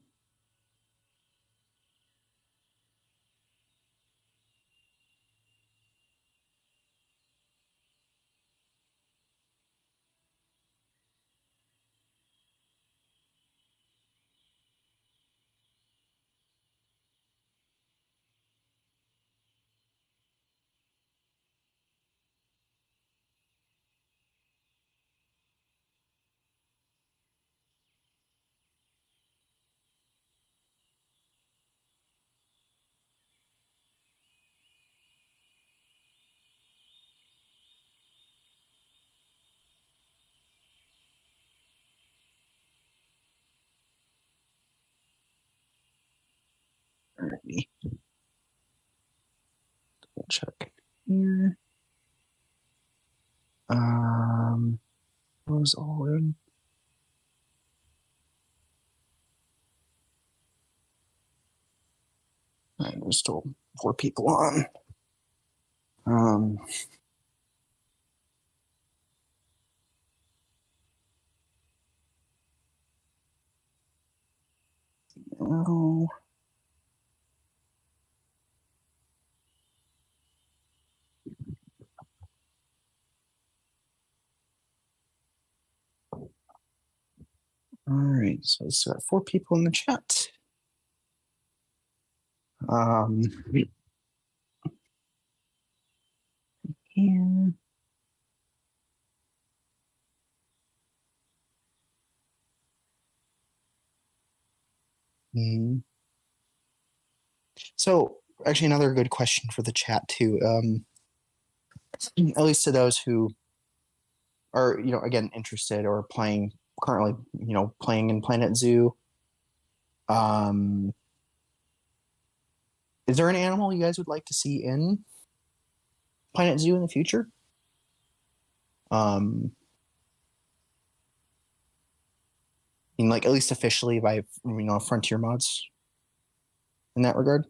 Alrighty. We'll check here. Those all in. And there's still 4 people on. Um, oh, all right. So it's got 4 people in the chat. Um, here. Hmm. So, actually, another good question for the chat too. At least to those who are, again, interested or playing currently, playing in Planet Zoo. Um, is there an animal you guys would like to see in Planet Zoo in the future? Like at least officially by Frontier Mods in that regard.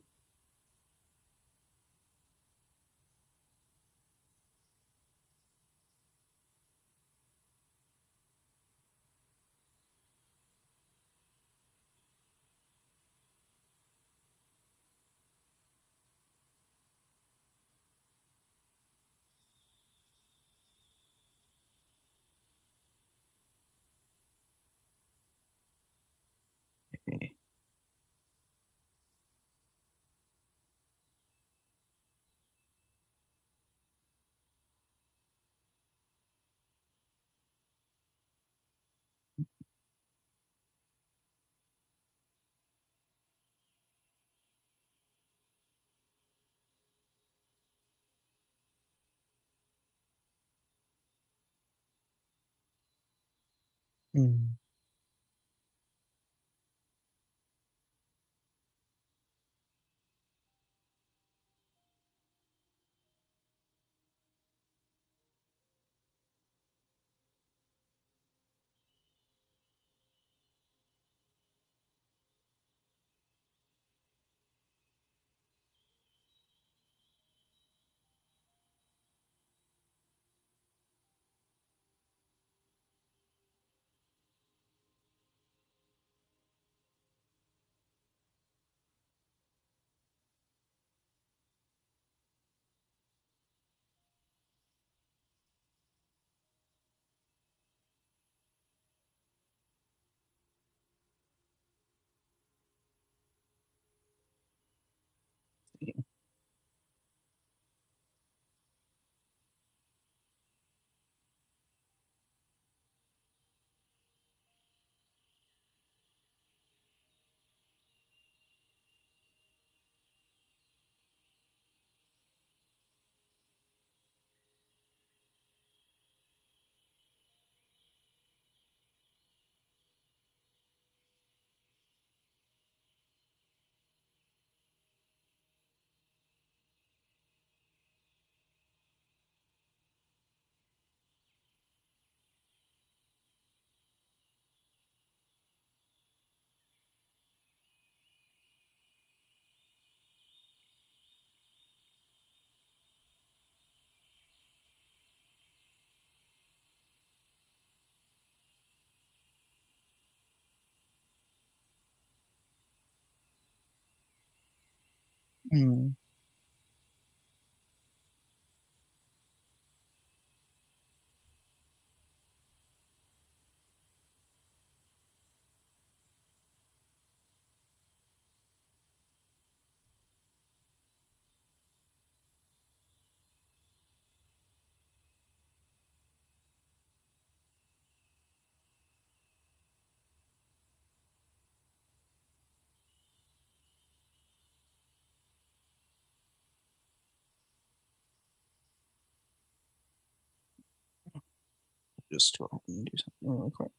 Mm. Mm. Just go ahead and do something real quick.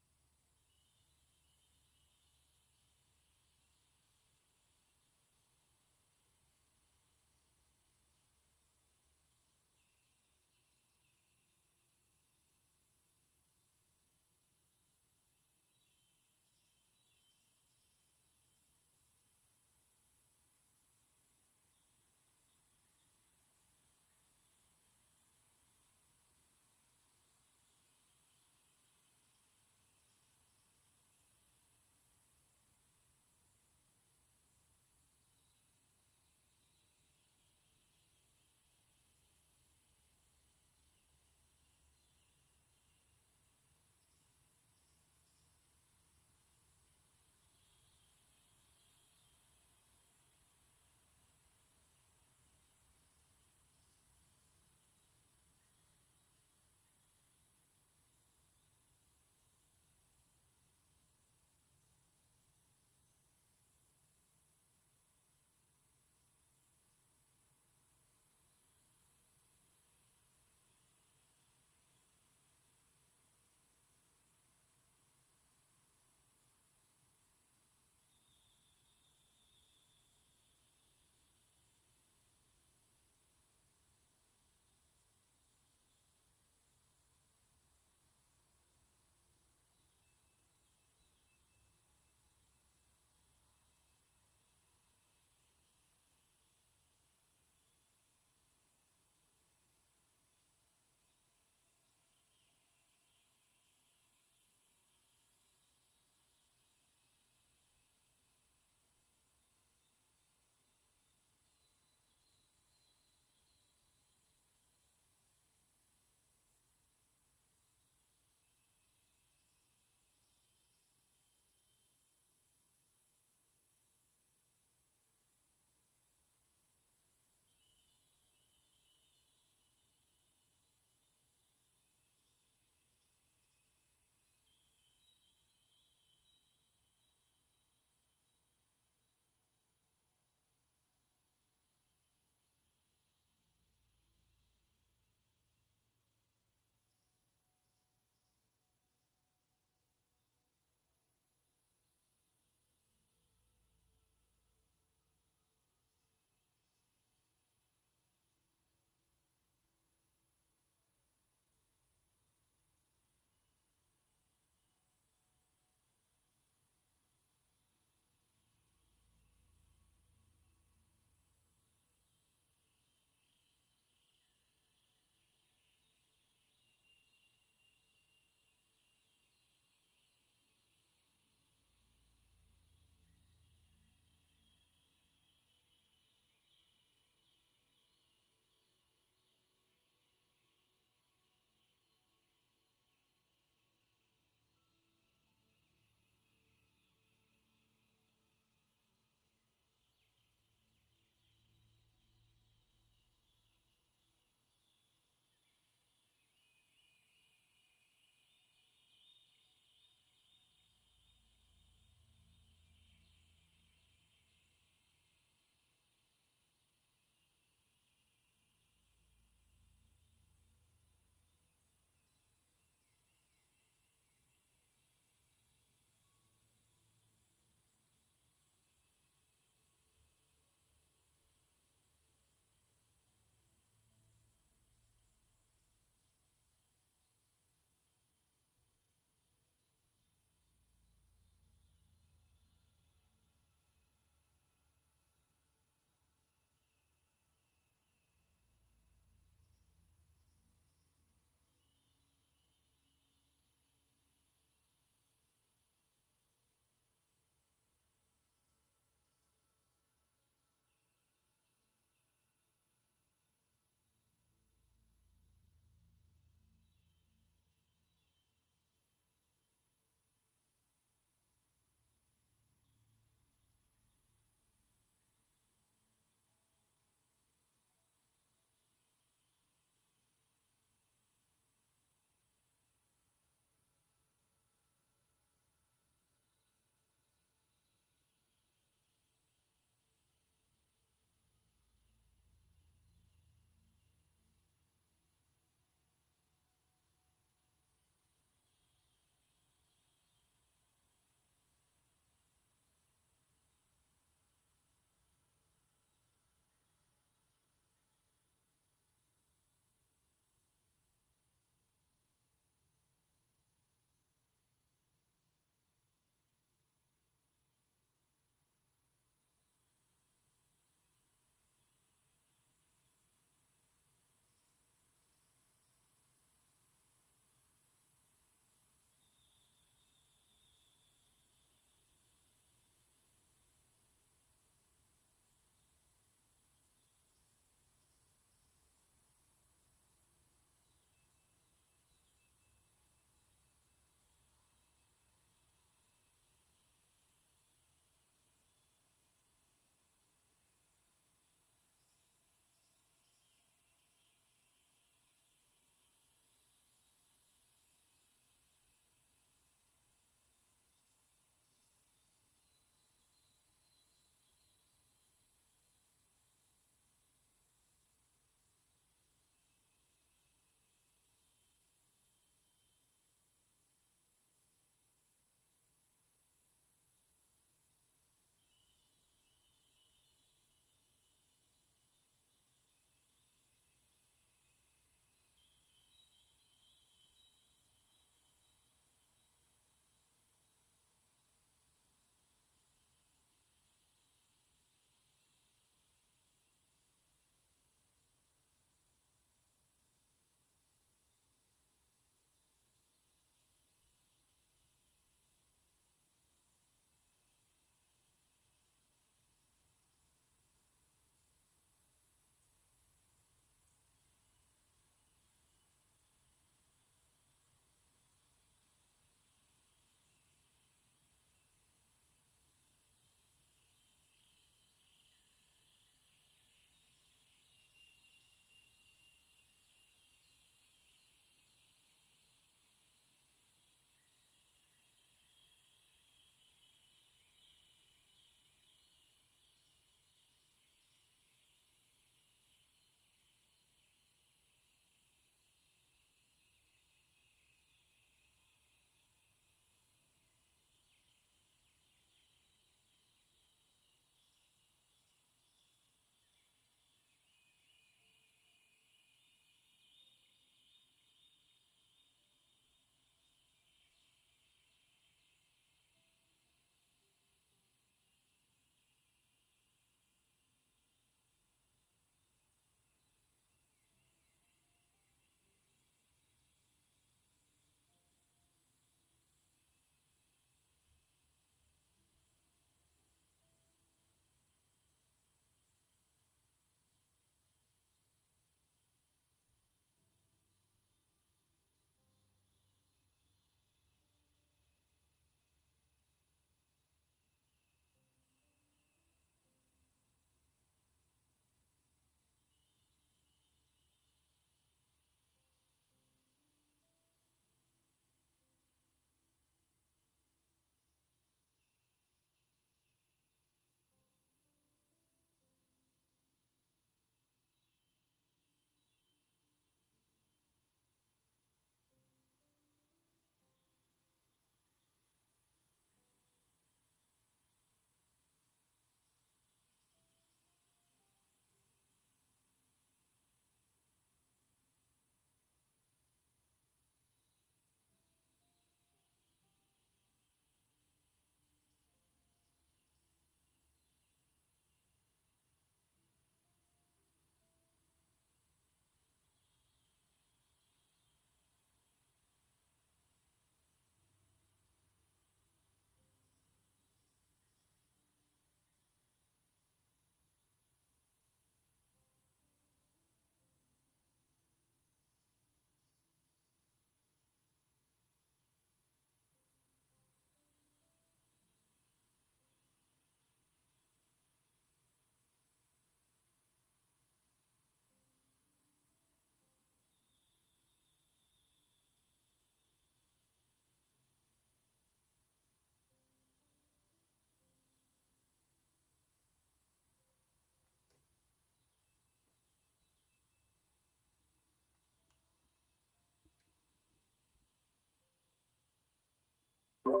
Alright,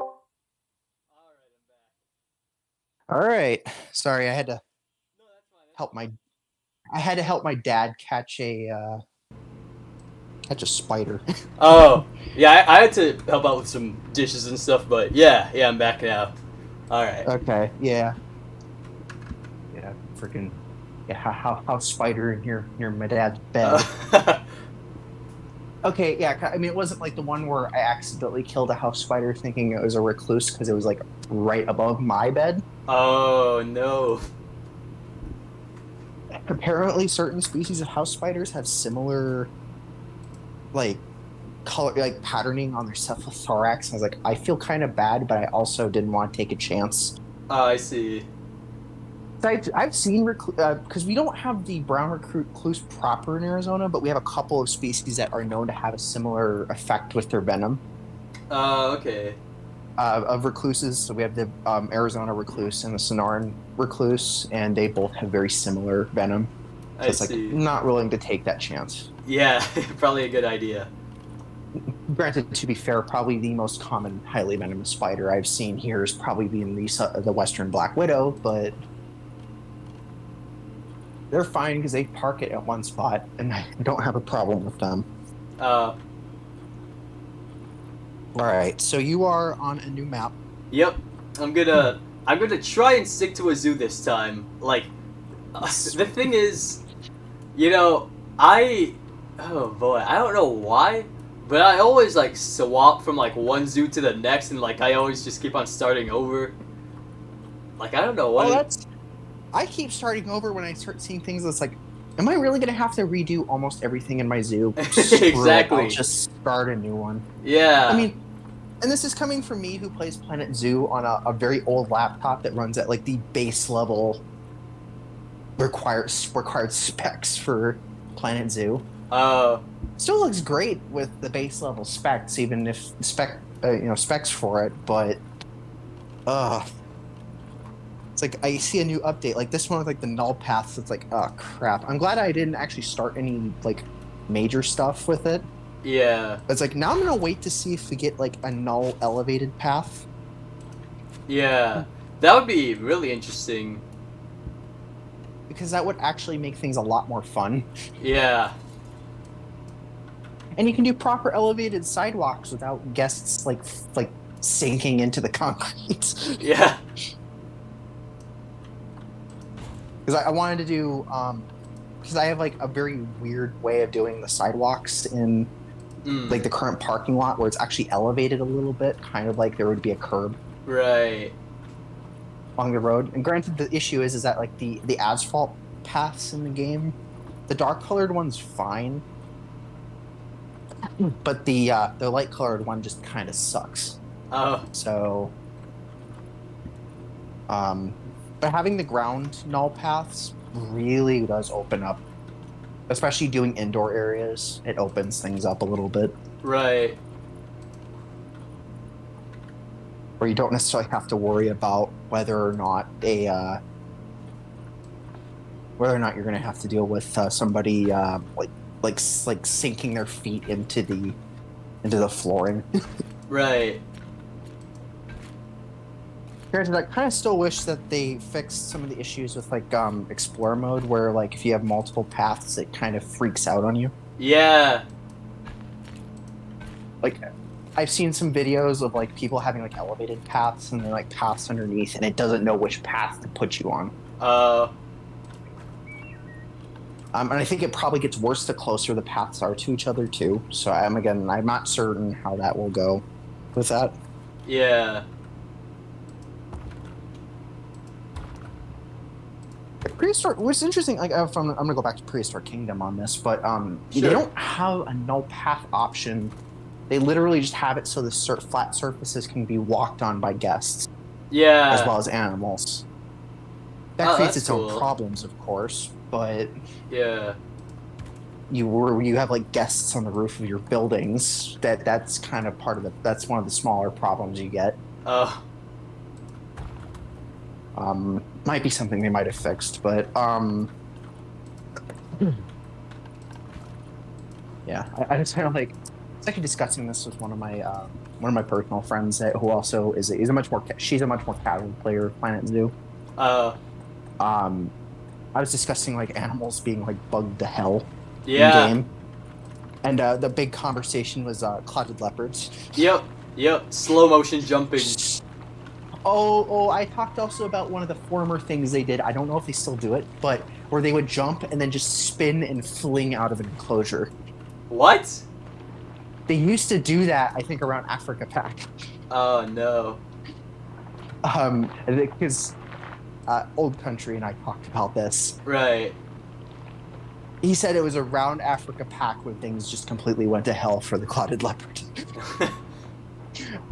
I'm back. All right. Sorry, I had to No, that's fine. help my. I had to help my dad catch a spider. Oh, yeah, I had to help out with some dishes and stuff, but yeah, I'm back now. Alright. Okay. Yeah. Yeah. Freaking. Yeah. House spider in here near my dad's bed. Okay. Yeah. I mean, it wasn't like the one where I accidentally killed a house spider thinking it was a recluse because it was like right above my bed. Oh, no. Apparently, certain species of house spiders have similar, like, color, like patterning on their cephalothorax. I was like, I feel kind of bad, but I also didn't want to take a chance. Oh, I see. I've seen because we don't have the brown recluse proper in Arizona, but we have a couple of species that are known to have a similar effect with their venom Okay. of recluses. So we have the Arizona recluse and the Sonoran recluse, and they both have very similar venom. So I it's like see. not willing to take that chance. Yeah, probably a good idea. Granted, to be fair, probably the most common highly venomous spider I've seen here is probably being the western black widow, but they're fine because they park it at one spot, and I don't have a problem with them. Uh, All right, so you are on a new map. yep. I'm gonna try and stick to a zoo this time. Like, the thing is, oh boy, I don't know why, but I always like swap from like one zoo to the next, and like I always just keep on starting over. Like, I don't know what. I keep starting over when I start seeing things that's like, am I really gonna have to redo almost everything in my zoo? Screw it, Exactly. I'll just start a new one. Yeah. I mean, and this is coming from me who plays Planet Zoo on a very old laptop that runs at like the base level required specs for Planet Zoo. Still looks great with the base level specs, even if specs for it. But, it's like I see a new update like this one with like the null paths. It's like, oh crap! I'm glad I didn't actually start any like major stuff with it. Yeah. It's like now I'm gonna wait to see if we get like a null elevated path. Yeah. That would be really interesting. Because that would actually make things a lot more fun. Yeah. And you can do proper elevated sidewalks without guests like sinking into the concrete. Yeah. Because I wanted to do because I have like a very weird way of doing the sidewalks in like the current parking lot where it's actually elevated a little bit, kind of like there would be a curb Right. along the road. And granted, the issue is that like the asphalt paths in the game, the dark colored one's fine, but the light colored one just kind of sucks. Oh. So, but having the ground null paths really does open up, especially doing indoor areas. It opens things up a little bit, Right. where you don't necessarily have to worry about whether or not you're going to have to deal with somebody like sinking their feet into the flooring. Right. Granted, I kind of still wish that they fixed some of the issues with like Explorer mode, where like if you have multiple paths, it kind of freaks out on you. Yeah. Like, I've seen some videos of like people having like elevated paths and then like paths underneath, and it doesn't know which path to put you on. And I think it probably gets worse the closer the paths are to each other too. So I'm not certain how that will go with that. Yeah. Prehistoric. What's interesting, like I'm gonna go back to Prehistoric Kingdom on this, but Sure. they don't have a no path option. They literally just have it so the flat surfaces can be walked on by guests Yeah. as well as animals. That Oh, creates that's its own cool. problems, of course, but Yeah. you have like guests on the roof of your buildings. That's kind of that's one of the smaller problems you get. Might be something they might have fixed, but yeah, I just kind of like was actually discussing this with one of my personal friends who also is a much more she's a much more casual player of Planet Zoo. Uh, I was discussing like animals being like bugged to hell yeah. in game, and the big conversation was clouded leopards. Yep. Slow motion jumping. Oh, I talked also about one of the former things they did. I don't know if they still do it, but where they would jump and then just spin and fling out of an enclosure. What? They used to do that, I think, around Africa Pack. Oh no. Because Old Country and I talked about this. Right. He said it was around Africa Pack when things just completely went to hell for the clouded leopard.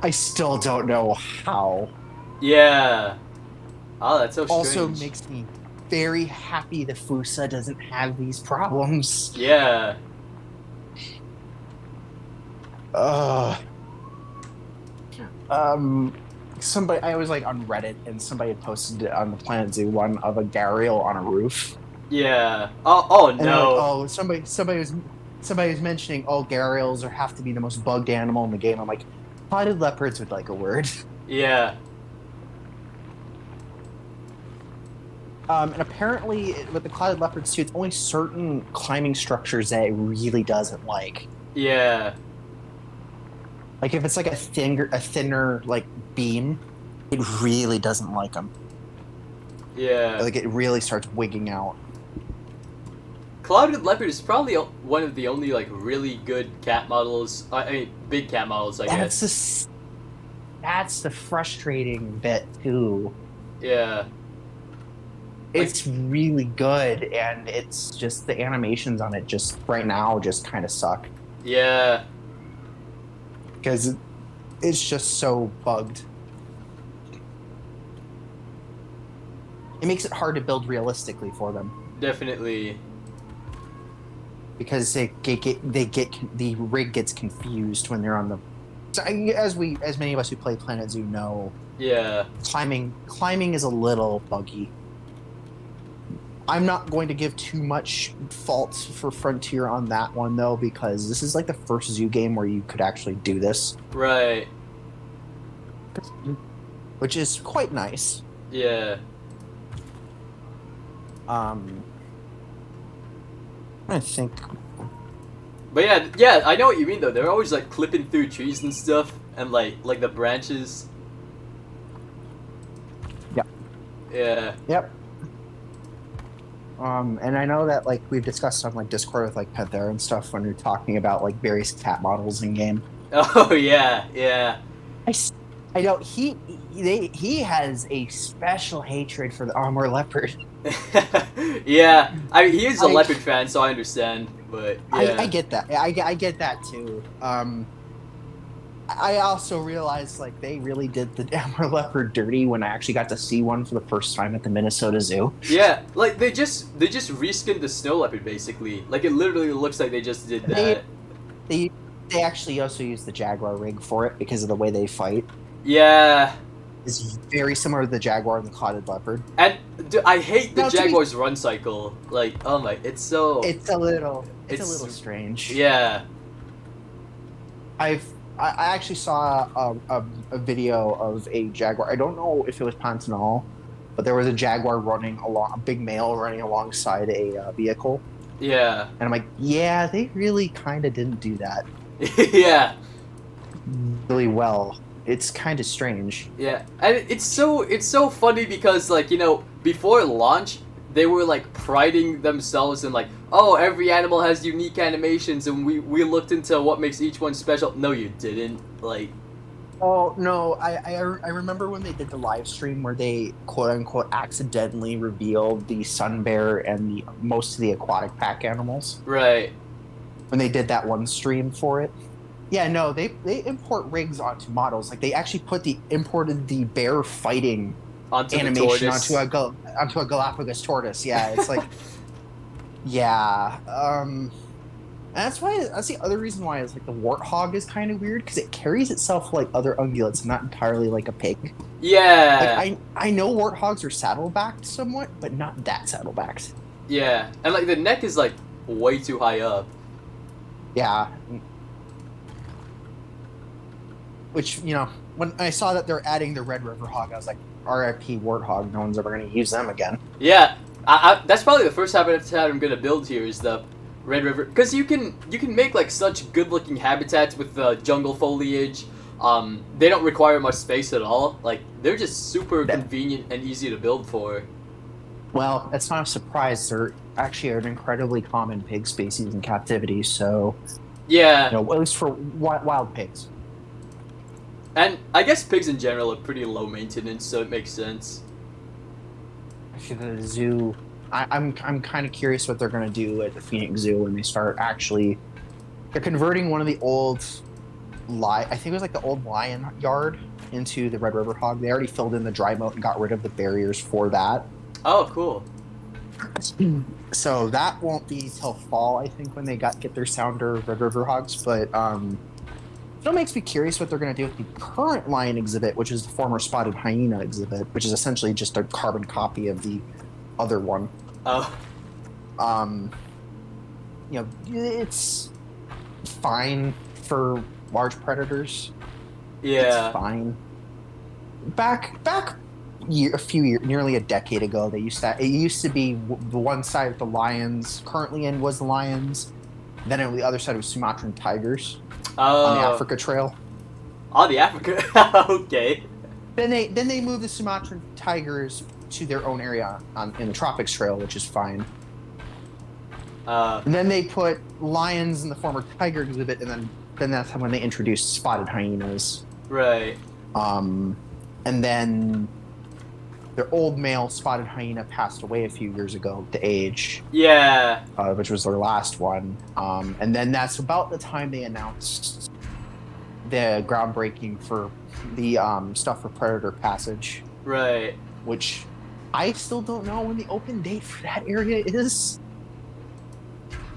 I still don't know how. Yeah. Oh, that's so strange. Also makes me very happy the Fusa doesn't have these problems. Yeah. Somebody, I was like on Reddit, and somebody had posted it on the Planet Zoo one of a gharial on a roof. Yeah. Oh And no. like, somebody was mentioning, gharials have to be the most bugged animal in the game. I'm like, spotted leopards would like a word. Yeah. And apparently, with the clouded leopards too, it's only certain climbing structures that it really doesn't like. Yeah. Like if it's like a thinner like beam, it really doesn't like them. Yeah. Like it really starts wigging out. Clouded leopard is probably one of the only like really good cat models. I mean, big cat models, I guess. That's the frustrating bit too. Yeah. It's really good, and it's just the animations on it just right now just kind of suck Yeah. because it's just so bugged. It makes it hard to build realistically for them Definitely. because the rig gets confused when they're on the. So as many of us who play Planet Zoo know, Yeah. climbing is a little buggy. I'm not going to give too much fault for Frontier on that one though, because this is like the first zoo game where you could actually do this, Right. which is quite nice. Yeah. I think. But yeah, I know what you mean though. They're always like clipping through trees and stuff, and like the branches. Yeah. Yeah. Yep. And I know that like we've discussed on like Discord with like Panthera and stuff when we're talking about like various cat models in game. Oh yeah, yeah. I know he has a special hatred for the armor leopard. Yeah. I mean, he is a leopard fan, so I understand. But yeah. I get that. I get that too. I also realized like they really did the armor leopard dirty when I actually got to see one for the first time at the Minnesota Zoo. Yeah, like they just reskinned the snow leopard basically. Like it literally looks like they just did that. They actually also used the Jaguar rig for it because of the way they fight. Yeah. It's very similar to the Jaguar and the clouded leopard. And I hate the No, Jaguar's run cycle. Like, oh my, it's so. It's a little strange. Yeah. I actually saw a video of a Jaguar. I don't know if it was Pantanal, but there was a Jaguar a big male running alongside a vehicle. Yeah. And I'm like, yeah, they really kind of didn't do that Yeah. really well. It's kind of strange. Yeah, and it's so funny because like before launch they were like priding themselves in like, oh, every animal has unique animations and we looked into what makes each one special. No, you didn't. Like. Oh no, I remember when they did the live stream where they quote unquote accidentally revealed the sun bear and most of the aquatic pack animals. Right. When they did that one stream for it. Yeah, no, they import rigs onto models. Like they actually imported the bear fighting onto animation onto a Galapagos tortoise. Yeah, it's like, yeah. And that's the other reason why is like the warthog is kind of weird because it carries itself like other ungulates, and not entirely like a pig. Yeah. Like I know warthogs are saddle-backed somewhat, but not that saddle-backed. Yeah, and like the neck is like way too high up. Yeah. which, you know, when I saw that they're adding the Red River Hog, I was like, RIP Warthog, no one's ever going to use them again. Yeah, that's probably the first habitat I'm gonna build here is the Red River, because you can make like such good looking habitats with the jungle foliage. They don't require much space at all. Like they're just super convenient and easy to build for. Well, it's not a surprise. They're actually an incredibly common pig species in captivity, so, Yeah, you know, at least for wild pigs. and I guess pigs in general are pretty low maintenance, so it makes sense. Actually, the zoo, I'm kind of curious what they're going to do at the Phoenix Zoo when they start actually. They're converting one of the old, I think it was like the old lion yard into the Red River Hog. They already filled in the dry moat and got rid of the barriers for that. Oh, cool. So that won't be till fall, I think, when they get their sounder Red River Hogs. But it makes me curious what they're going to do with the current lion exhibit, which is the former spotted hyena exhibit, which is essentially just a carbon copy of the other one. Oh, You know, it's fine for large predators. yeah. It's fine. Back a few years, nearly a decade ago, it used to be the one side of the lions currently in was the lions, then on the other side was Sumatran tigers on the Africa Trail. Oh, the Africa. Okay. Then they moved the Sumatran tigers to their own area in the Tropics Trail, which is fine. And then they put lions in the former tiger exhibit, and then that's when they introduced spotted hyenas. Right. And then their old male spotted hyena passed away a few years ago to age, Yeah. which was their last one. And then that's about the time they announced the groundbreaking for the stuff for Predator Passage, Right. which I still don't know when the open date for that area is.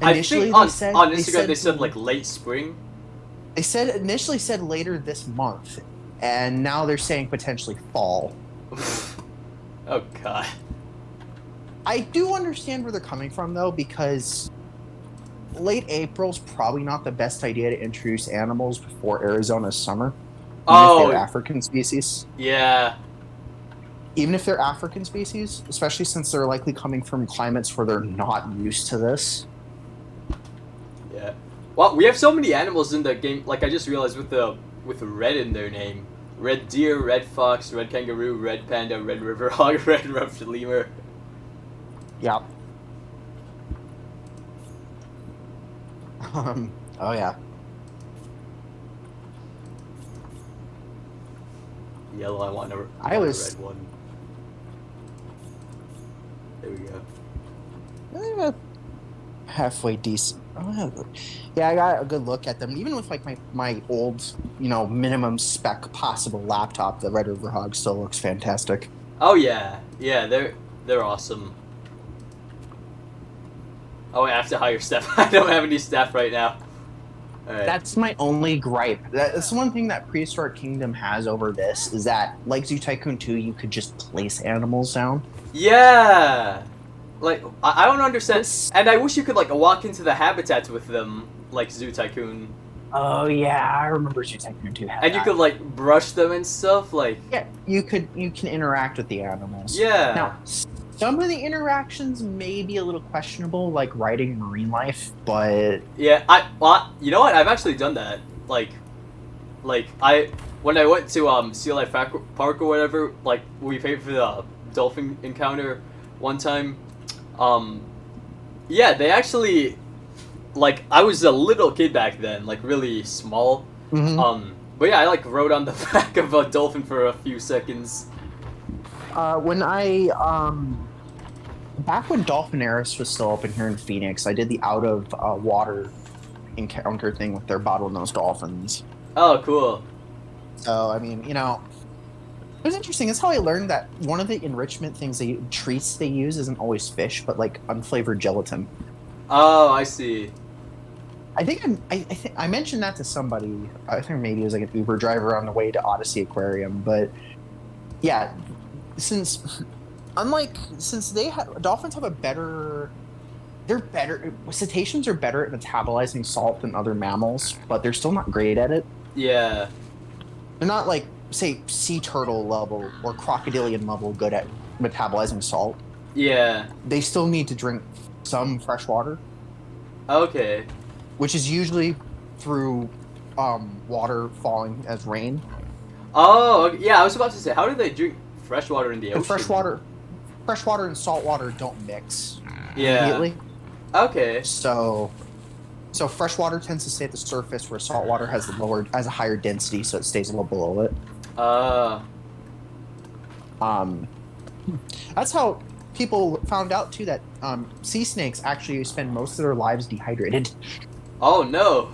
I think on Instagram they said like late spring. They initially said later this month, and now they're saying potentially fall. Oh god. I do understand where they're coming from though, because late April's probably not the best idea to introduce animals before Arizona's summer. Even if they're African species. Yeah. Even if they're African species, especially since they're likely coming from climates where they're not used to this. Yeah. Well, we have so many animals in the game. Like I just realized with red in their name: red deer, red fox, red kangaroo, red panda, red river hog, red ruffed lemur. Yep. Oh yeah. Yellow. I want a red one. There we go. Halfway decent. Yeah, I got a good look at them. Even with like my old, minimum spec possible laptop, the Red River Hog still looks fantastic. Oh yeah, yeah. They're awesome. Oh, I have to hire staff. I don't have any staff right now. All right. That's my only gripe. That's one thing that Prehistoric Kingdom has over this, is that, like Zoo Tycoon 2, you could just place animals down. Yeah. Like, I don't understand. And I wish you could, like, walk into the habitats with them, like Zoo Tycoon. Oh, yeah, I remember Zoo Tycoon 2 had And you could, like, brush them and stuff, like... Yeah, you can interact with the animals. Yeah. Now, some of the interactions may be a little questionable, like riding marine life, but... Yeah, you know what? I've actually done that. Like, when I went to, Sea Life Park or whatever, like, we paid for the dolphin encounter one time. Yeah, they actually, like, I was a little kid back then, like, really small. Mm-hmm. But yeah, I, like, rode on the back of a dolphin for a few seconds. When back when Dolphinaris was still open here in Phoenix, I did the out-of-water encounter thing with their bottlenose dolphins. Oh, cool. So, I mean, it was interesting. That's how I learned that one of the enrichment treats they use isn't always fish, but like unflavored gelatin. Oh, I see. I think I mentioned that to somebody. I think maybe it was like an Uber driver on the way to Odyssey Aquarium. But yeah, since dolphins have cetaceans are better at metabolizing salt than other mammals, but they're still not great at it. Yeah. They're not like, say, sea turtle level or crocodilian level good at metabolizing salt. Yeah. They still need to drink some fresh water, Okay. which is usually through water falling as rain. Oh, okay. Yeah. I was about to say, how do they drink fresh water in the ocean? And fresh water and salt water don't mix Yeah. immediately. Okay. So fresh water tends to stay at the surface, where salt water has a higher density, so it stays a little below it. That's how people found out too that sea snakes actually spend most of their lives dehydrated Oh no.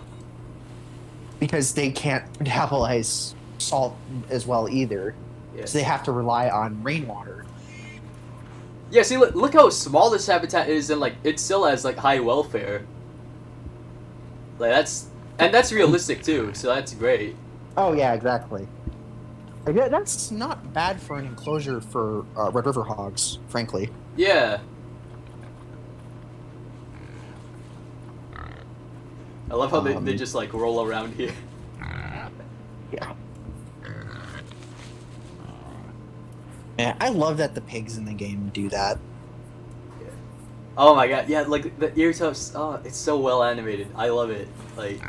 because they can't metabolize salt as well either. Yeah. So they have to rely on rainwater. Yeah. See, look how small this habitat is, and like it still has like high welfare. Like that's realistic too. So that's great. Oh yeah, exactly. Like, that's not bad for an enclosure for Red River hogs, frankly. Yeah. I love how they just like roll around here. Yeah. Yeah, I love that the pigs in the game do that. Oh my god, yeah, like the ear tufts, oh, it's so well animated. I love it. Like,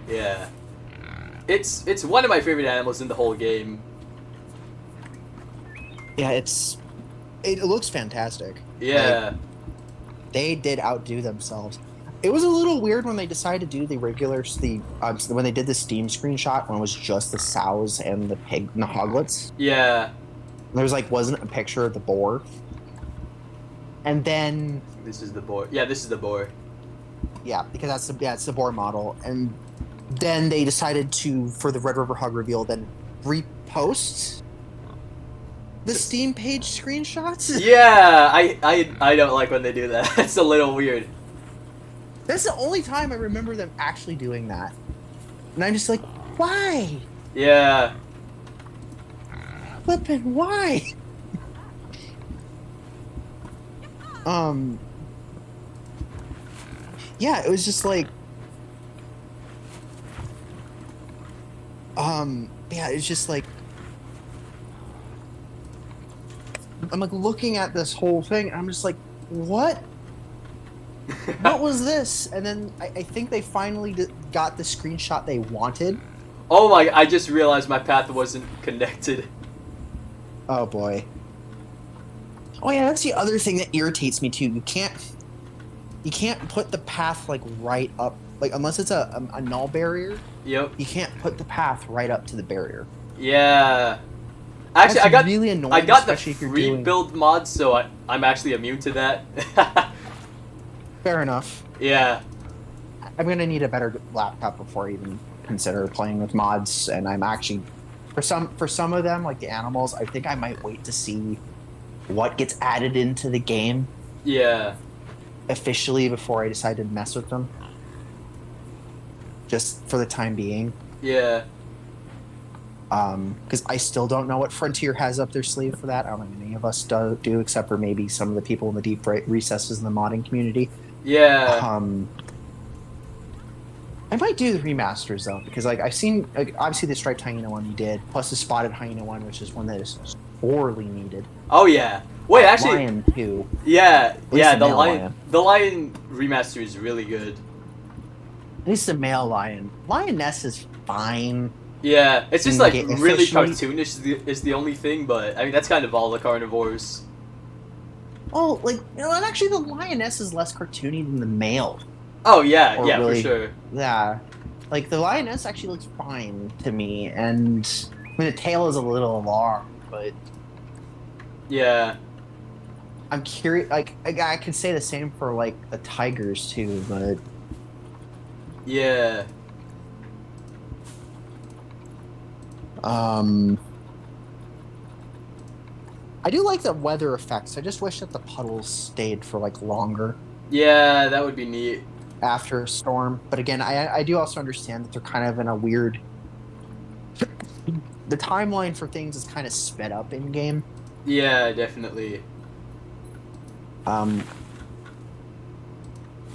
yeah. It's one of my favorite animals in the whole game. Yeah, it looks fantastic. Yeah. They did outdo themselves. It was a little weird when they decided to do when they did the Steam screenshot when it was just the sows and the pig and the hoglets. Yeah. There wasn't a picture of the boar. And then This is the boar. Yeah, this is the boar. yeah, because it's the boar model. And then they decided to, for the Red River Hog reveal, then repost the Steam page screenshots. Yeah, I don't like when they do that. It's a little weird. That's the only time I remember them actually doing that. And I'm just like, why? Yeah. Flippin', why? Yeah, it was just like, yeah, it's just like, I'm like looking at this whole thing, and I'm just like, what? What was this? And then I think they finally got the screenshot they wanted. Oh my, I just realized my path wasn't connected. Oh boy. Oh yeah, that's the other thing that irritates me too. You can't put the path like right up, like unless it's a null barrier. Yep. You can't put the path right up to the barrier. Yeah. Actually, That's I got really annoying, I got the especially if you're free doing- build mod, so I'm actually immune to that. Fair enough. Yeah. I'm gonna need a better laptop before I even consider playing with mods, and I'm actually for some of them, like the animals, I think I might wait to see what gets added into the game Yeah. officially before I decide to mess with them. Just for the time being. Yeah. Because I still don't know what Frontier has up their sleeve for that. I don't think any of us do, except for maybe some of the people in the deep recesses in the modding community. Yeah. I might do the remasters though, because like I've seen, like, obviously the striped hyena one you did, plus the spotted hyena one, which is one that is sorely needed. Oh yeah. Wait, actually. Lion too. Yeah. least Yeah. the The male lion. lion. The lion remaster is really good. At least the male lion. Lioness is fine. Yeah. It's just Okay, like really officially- cartoonish is the only thing, but I mean that's kind of all the carnivores. Oh, like, you know, and actually the lioness is less cartoony than the male. Oh yeah. Or Yeah. really- For sure. Yeah. Like, the lioness actually looks fine to me, and I mean, the tail is a little long, but Yeah. I'm curious. Like, I could say the same for like the tigers too, but Yeah. I do like the weather effects. I just wish that the puddles stayed for like longer Yeah. That would be neat. after a storm. But again, I do also understand that they're kind of in a weird. The timeline for things is kind of sped up in game. Yeah. Definitely.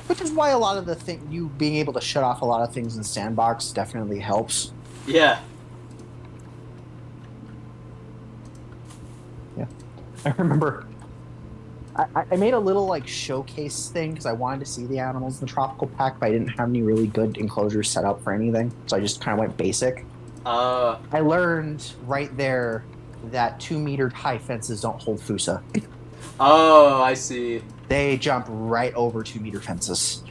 Which is why a lot of the you being able to shut off a lot of things in Sandbox definitely helps. Yeah. I remember I made a little like showcase thing because I wanted to see the animals in the tropical pack, but I didn't have any really good enclosures set up for anything, so I just kind of went basic. I learned right there that 2-meter high fences don't hold Fusa. Oh, I see. They jump right over 2-meter fences.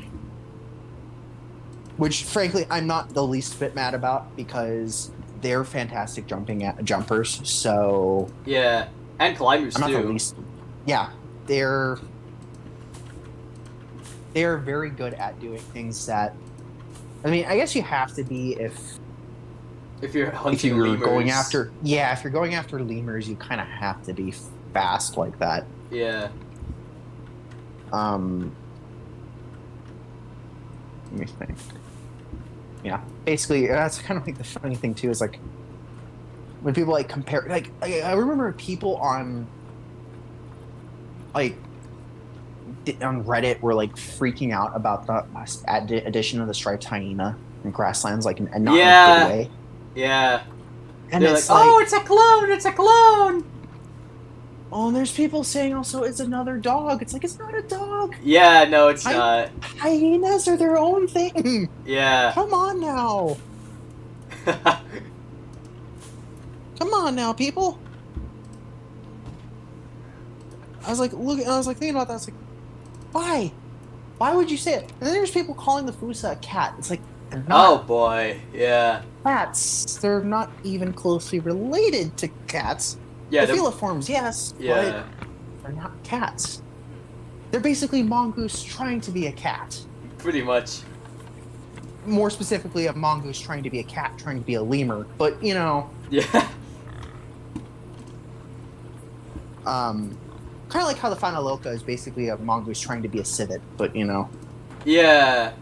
Which, frankly, I'm not the least bit mad about because they're fantastic jumpers. So Yeah, and climbers I'm not the too. least. Yeah, they're very good at doing things that. I mean, I guess you have to be If you're hunting if you're lemurs. going after if you're going after lemurs, you kind of have to be fast like that. Yeah. Let me think. Yeah, basically, that's kind of like the funny thing too is like when people like compare. Like I remember people on like on Reddit were like freaking out about the addition of the striped hyena in grasslands, like and not Yeah. in a good way. Yeah. And They're it's like, like, oh, it's a clone! It's a clone! oh, and there's people saying also it's another dog. It's like it's not a dog. Yeah, no, it's not. Hyenas are their own thing. Yeah. Come on now. Come on now, people. I was like, thinking about that. I was like, why? Why would you say it? And then there's people calling the Fusa a cat. It's like, they're Oh not boy, yeah. cats. They're not even closely related to cats. Yeah, the they're- feliforms, yes, yeah. but they're not cats. They're basically mongoose trying to be a cat. Pretty much. More specifically, a mongoose trying to be a cat, trying to be a lemur. But, you know, Yeah. kind of like how the Phanoloka is basically a mongoose trying to be a civet, but, you know. Yeah.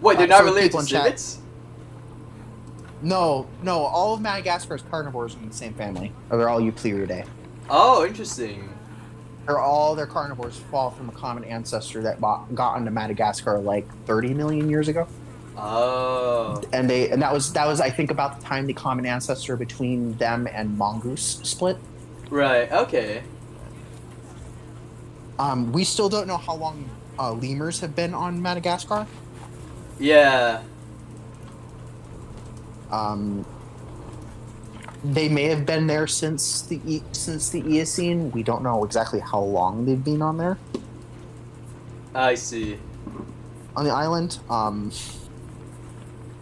Wait, they're not so related to people in chat- civets? No, all of Madagascar's carnivores are in the same family. Or they're all Eupleridae. Oh, interesting. Their carnivores fall from a common ancestor that got onto Madagascar like 30 million years ago. Oh. And that was I think about the time the common ancestor between them and mongoose split. Right, okay. We still don't know how long lemurs have been on Madagascar. Yeah. They may have been there since the Eocene. We don't know exactly how long they've been on there I see. on the island.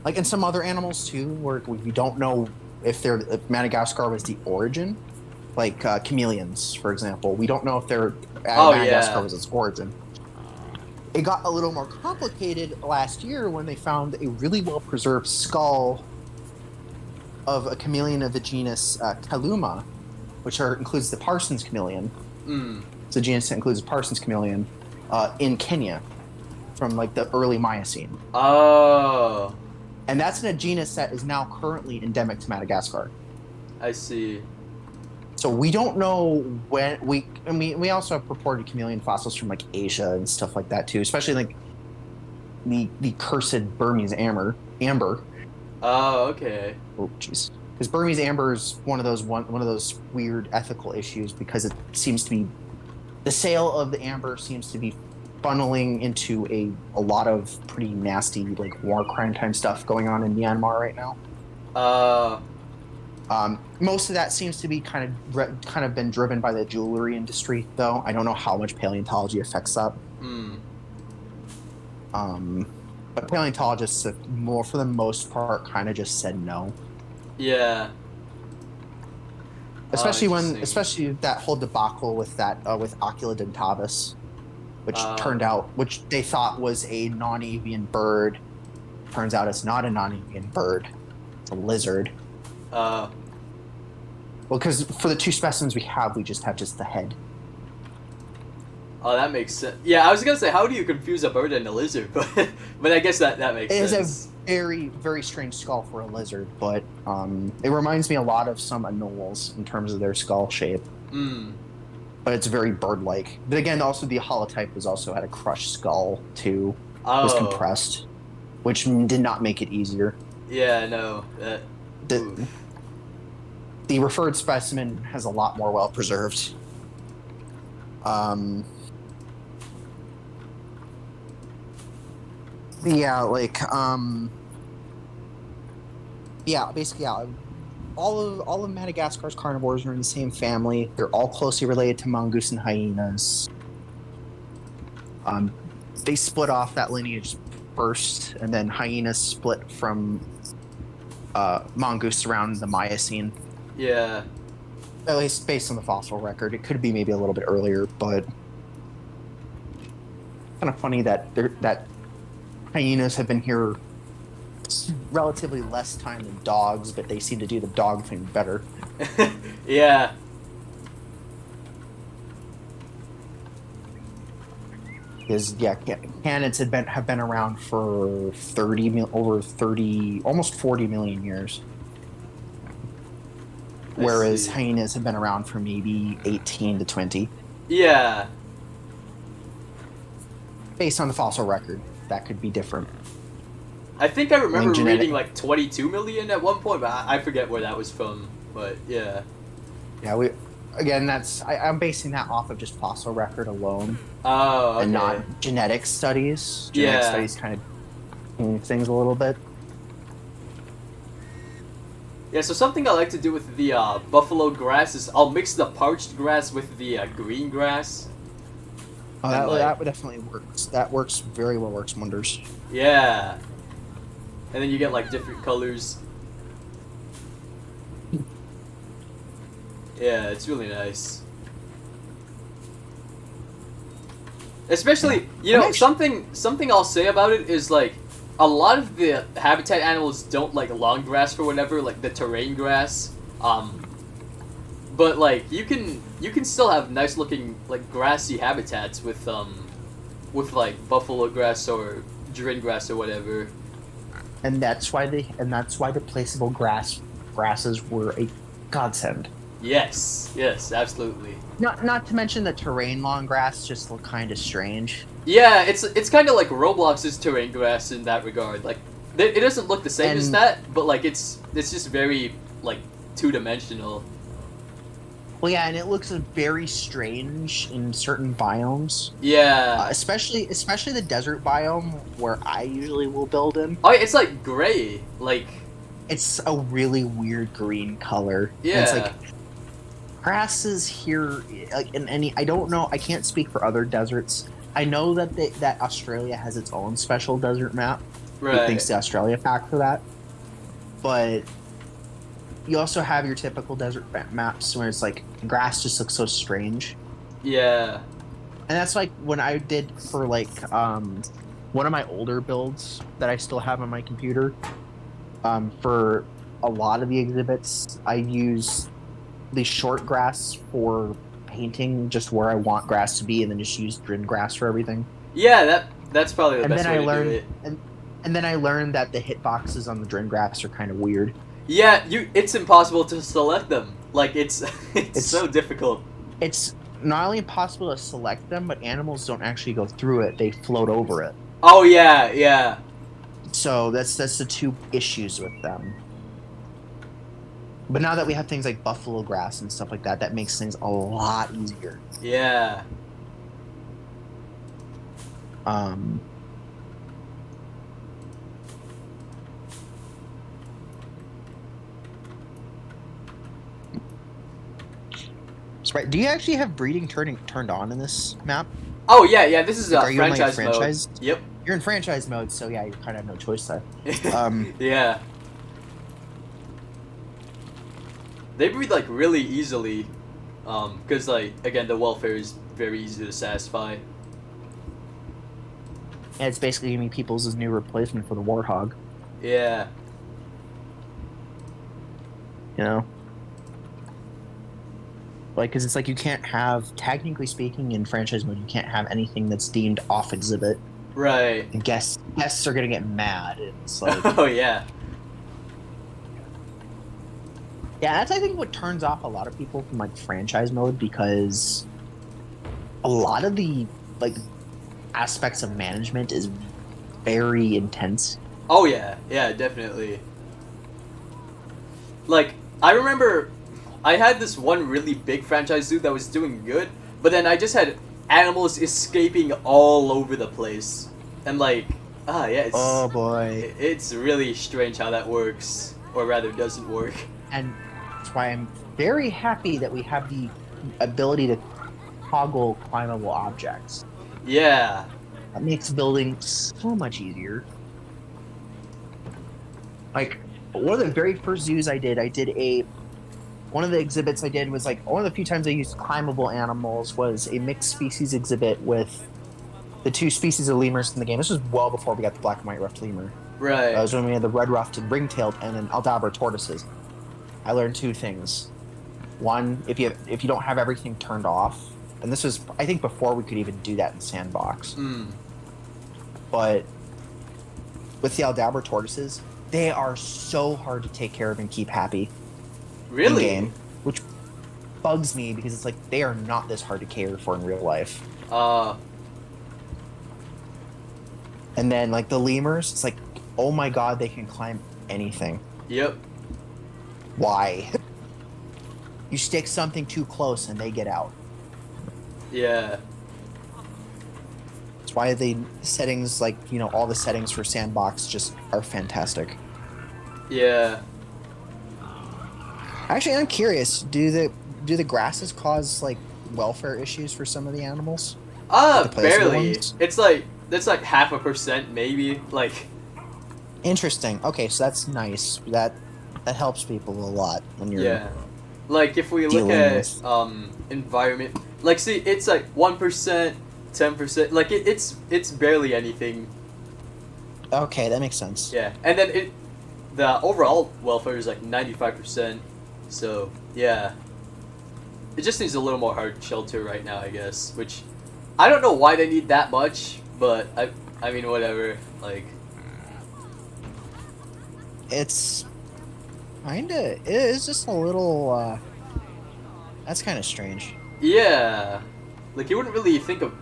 Like in some other animals too, where we don't know if Madagascar was the origin. Like chameleons, for example, we don't know if Madagascar yeah. was its origin. It got a little more complicated last year when they found a really well preserved skull of a chameleon of the genus Kaluma, which includes the Parsons chameleon. Mm. It's a genus that includes the Parsons chameleon in Kenya from like the early Miocene. Oh. And that's in a genus that is now currently endemic to Madagascar. I see. So we don't know when we also have purported chameleon fossils from like Asia and stuff like that too, especially like the cursed Burmese amber. Oh, okay. Oh, jeez. Because Burmese amber is one of those weird ethical issues because it seems to be the sale of the amber seems to be funneling into a lot of pretty nasty like war crime time stuff going on in Myanmar right now. Most of that seems to be kind of been driven by the jewelry industry, though. I don't know how much paleontology affects that. Hmm. But paleontologists, for the most part, kind of just said no. Yeah. Especially that whole debacle with with Ocula dentavis, which they thought was a non-avian bird. Turns out it's not a non-avian bird. It's a lizard. Well, because for the two specimens we just have the head. Oh, that makes sense. Yeah, I was gonna say, how do you confuse a bird and a lizard? But I guess that makes sense. It is a very, very strange skull for a lizard, but it reminds me a lot of some anoles in terms of their skull shape. Mm. But it's very bird-like. But again, also the holotype was also had a crushed skull too. Oh. It was compressed, which did not make it easier. Yeah, no. The the referred specimen has a lot more well preserved. Yeah, like yeah, basically, yeah. All of Madagascar's carnivores are in the same family. They're all closely related to mongoose and hyenas. They split off that lineage first, and then hyenas split from mongoose around the Miocene. Yeah. At least based on the fossil record. It could be maybe a little bit earlier, but kind of funny that that hyenas have been here relatively less time than dogs, but they seem to do the dog thing better. Yeah. Because yeah, canids have been around for almost 40 million years, whereas hyenas have been around for maybe 18 to 20. Yeah. Based on the fossil record, that could be different. I think I remember genetic- reading like 22 million at one point, but I forget where that was from. But yeah. Yeah, I'm basing that off of just fossil record alone. Oh, okay. And not genetic studies. Genetic studies kind of change things a little bit. Yeah, so something I like to do with the buffalo grass is I'll mix the parched grass with the green grass. Oh, And, that would definitely works. That works very well. Works wonders. Yeah. And then you get like different colors. Yeah, it's really nice. Especially, you know, something I'll say about it is like a lot of the habitat animals don't like long grass for whatever, like the terrain grass. But like you can still have nice looking like grassy habitats with like buffalo grass or drin grass or whatever. And that's why the placeable grasses were a godsend. Yes, absolutely. Not to mention the terrain long grass just look kind of strange. Yeah, it's kind of like Roblox's terrain grass in that regard. Like, it doesn't look the same as that, but like it's just very like 2-dimensional. Well, yeah, and it looks very strange in certain biomes. Yeah, especially the desert biome where I usually will build in. oh, it's like gray, like it's a really weird green color. Yeah, and it's like grasses here, like in any. I don't know. I can't speak for other deserts. I know that that Australia has its own special desert map. right. Thanks to Australia Pack for that. But you also have your typical desert maps where it's like grass just looks so strange. Yeah, And that's like when I did for like one of my older builds that I still have on my computer. For a lot of the exhibits, I use the short grass for painting just where I want grass to be, and then just use drin grass for everything. yeah. That's probably the And best then way I to learned, do it. and then I learned that the hitboxes on the drin grass are kind of weird. Yeah, it's impossible to select them. Like it's so difficult. It's not only impossible to select them, but animals don't actually go through it; they float over it. Oh yeah. So that's the two issues with them. But now that we have things like buffalo grass and stuff like that, that makes things a lot easier. Yeah. Right. Do you actually have breeding turned on in this map? Oh yeah. This is a Are you in, like, franchise franchise? mode. Yep. You're in franchise mode, so yeah, you kind of have no choice there. Yeah. They breed like really easily, because like again the welfare is very easy to satisfy. And it's basically gonna be people's new replacement for the warthog. Yeah. You know. Like, because it's like you can't have, technically speaking, in franchise mode, you can't have anything that's deemed off exhibit. Right. And guests are gonna get mad. It's like, Oh yeah. yeah, that's I think what turns off a lot of people from like franchise mode, because a lot of the like aspects of management is very intense. Oh yeah. Yeah, definitely. Like I remember I had this one really big franchise zoo that was doing good, but then I just had animals escaping all over the place, and like, yeah, it's Oh boy. it's really strange how that works, or rather doesn't work. And that's why I'm very happy that we have the ability to toggle climbable objects. Yeah, That makes building so much easier. Like, one of the very first zoos I did one of the exhibits I did was like, one of the few times I used climbable animals was a mixed species exhibit with the two species of lemurs in the game. This was well before we got the black and white ruffed lemur. right. That was when we had the red ruffed and ring-tailed and then Aldabra tortoises. I learned two things. One, if you don't have everything turned off, and this was, I think, before we could even do that in Sandbox. But with the Aldabra tortoises, they are so hard to take care of and keep happy Really? in game, which bugs me because it's like they are not this hard to care for in real life. And then like the lemurs, it's like, oh my god, they can climb anything. Yep. Why? You stick something too close and they get out. Yeah. That's why the settings, like, you know, all the settings for Sandbox just are fantastic. Yeah. Actually, I'm curious, do the grasses cause like welfare issues for some of the animals? The placeable Barely. ones? It's like that's like 0.5% maybe. Like, Interesting. Okay, so that's nice. That helps people a lot when you're yeah. Like if we look dealing at with- environment, like see, it's like 1%, 10%. Like it's barely anything. Okay, that makes sense. Yeah, and then the overall welfare is like 95%. So yeah, it just needs a little more hard shelter right now, I guess. Which I don't know why they need that much, but I mean whatever. Like It's it is just a little that's kind of strange. yeah, like you wouldn't really think of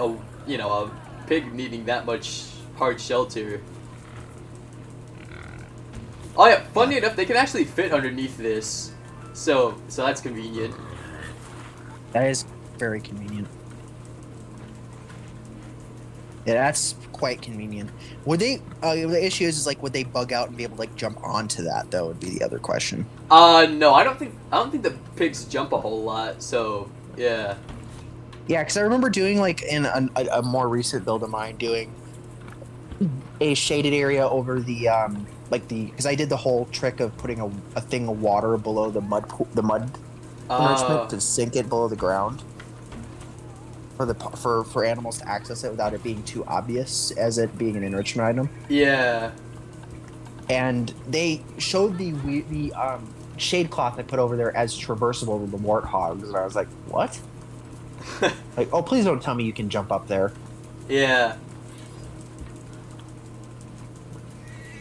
a pig needing that much hard shelter. Oh yeah, funny enough, they can actually fit underneath this, so that's convenient. That is very convenient. Yeah, that's quite convenient. Would they? The issue is like, would they bug out and be able to like jump onto that? Though would be the other question. No, I don't think the pigs jump a whole lot. So yeah. Yeah, because I remember doing like in a more recent build of mine, doing a shaded area over the because I did the whole trick of putting a thing of water below the mud enrichment to sink it below the ground for animals to access it without it being too obvious as it being an enrichment item. Yeah. And they showed the shade cloth I put over there as traversable with the warthogs, and I was like, what? Like, oh, please don't tell me you can jump up there. Yeah.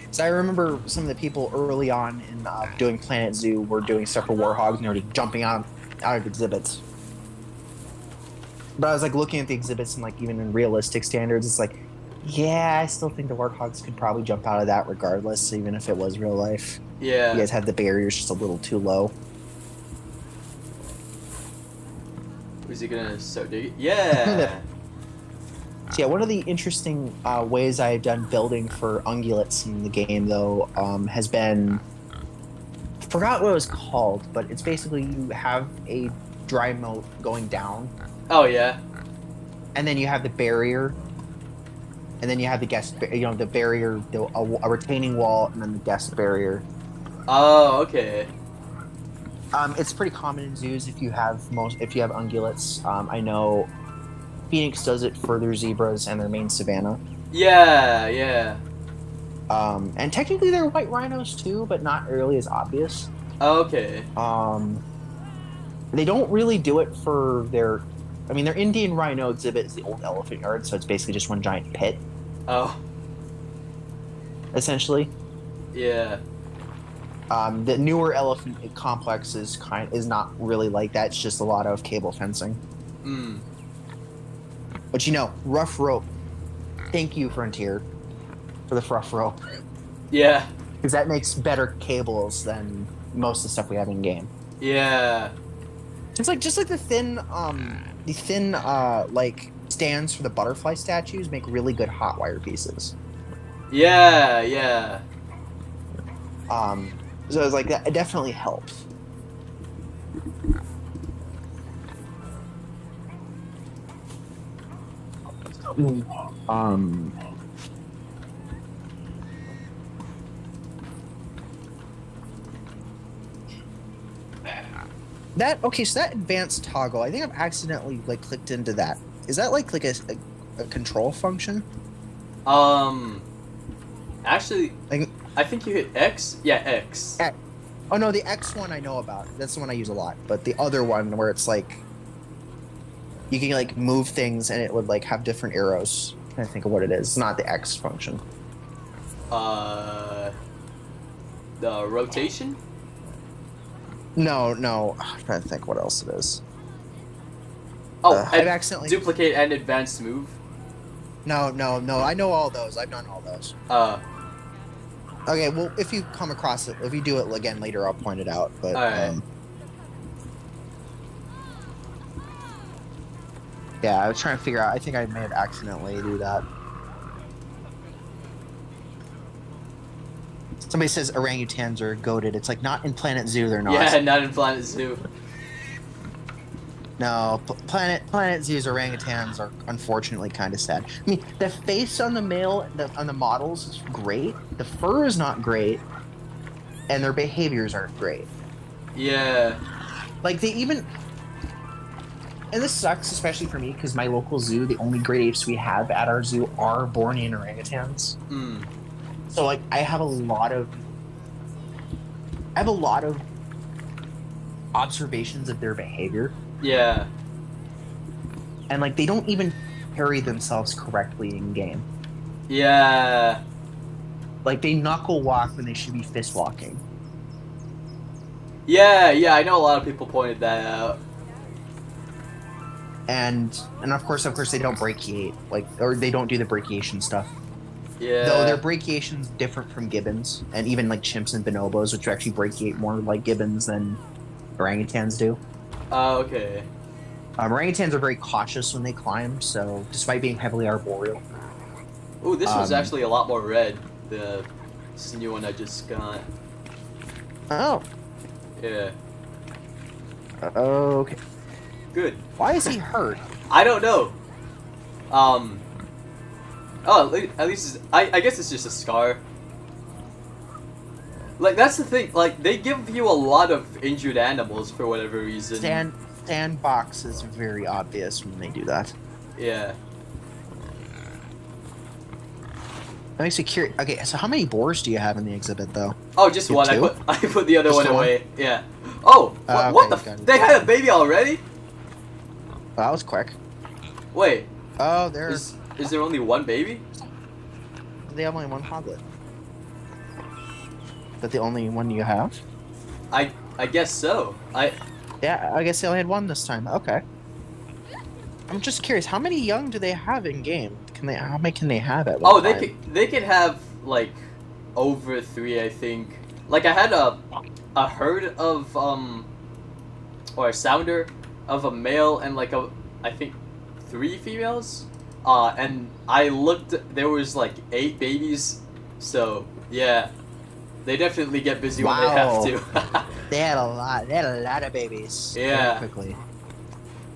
So I remember some of the people early on in doing Planet Zoo were doing stuff for warthogs, and they were just jumping out of exhibits. But I was like looking at the exhibits and like even in realistic standards, it's like, yeah, I still think the warthogs could probably jump out of that regardless, even if it was real life. Yeah. You guys had the barriers just a little too low. Is he gonna start digging? Yeah. So yeah, one of the interesting ways I've done building for ungulates in the game, though, has been... I forgot what it was called, but it's basically you have a dry moat going down, Oh yeah. and then you have the barrier, and then you have the the barrier, a retaining wall, and then the guest barrier. Oh okay. It's pretty common in zoos if you have ungulates. I know Phoenix does it for their zebras and their main savanna. Yeah, yeah. And technically they're white rhinos too, but not really as obvious. Okay. They don't really do it for their... I mean, their Indian rhino exhibit is the old elephant yard, so it's basically just one giant pit, Oh. essentially. Yeah. The newer elephant complex is not really like that. It's just a lot of cable fencing. Hmm. But rough rope. Thank you, Frontier, for the rough rope. Yeah. Because that makes better cables than most of the stuff we have in game. Yeah. It's like just like the thin like stands for the butterfly statues make really good hot wire pieces. Yeah, yeah. So it's like that. It definitely helps. Um. That okay? So that advanced toggle, I think I've accidentally like clicked into that. Is that like a control function? Actually, Like, I think you hit X. Yeah, X. oh no, the X one I know about. That's the one I use a lot. But the other one where it's like you can like move things and it would like have different arrows. I'm trying to think of what it is. It's not the X function. The rotation. No. I'm trying to think what else it is. Oh, I've accidentally duplicate and advanced move. No. I know all those. I've done all those. Okay, well, if you come across it, if you do it again later, I'll point it out. But Alright. yeah, I was trying to figure out. I think I may have accidentally do that. Somebody says orangutans are goated. It's like not in Planet Zoo. They're not. Yeah, not in Planet Zoo. No, Planet Zoo's orangutans are unfortunately kind of sad. I mean, the face on the male, on the models is great. The fur is not great, and their behaviors aren't great. Yeah. Like they even, and this sucks especially for me because my local zoo, the only great apes we have at our zoo are Bornean orangutans. Hmm. So like I have a lot of observations of their behavior. Yeah. And like they don't even carry themselves correctly in game. Yeah. Like they knuckle walk when they should be fist walking. Yeah, I know a lot of people pointed that out. And of course they don't brachiate, like, or they don't do the brachiation stuff. Yeah. Though their brachiation's different from gibbons, and even like chimps and bonobos, which actually brachiate more like gibbons than orangutans do. Oh, okay. Orangutans are very cautious when they climb, so despite being heavily arboreal. Ooh, this one's actually a lot more red. This new one I just got. Oh. Yeah. Okay. Good. Why is he hurt? I don't know. Oh, at least I guess it's just a scar. Like that's the thing. Like they give you a lot of injured animals for whatever reason. Sandbox is very obvious when they do that. Yeah. That makes me curious. Okay, so how many boars do you have in the exhibit, though? Oh, just You one. have I put the other Just one the one? away. Yeah. Oh, what okay, the? got it. They had a baby already? That was quick. Wait. Oh, there's. Is there only one baby? They have only one hoglet. But the only one you have? I guess so. Yeah, I guess they only had one this time. Okay. I'm just curious, how many young do they have in game? How many can they have at one time? they could have like over 3, I think. Like I had a herd of or a sounder of a male and like I think 3 females. And I looked, there was like 8 babies. So yeah, they definitely get busy when they have to. They had a lot of babies. Yeah. Very quickly.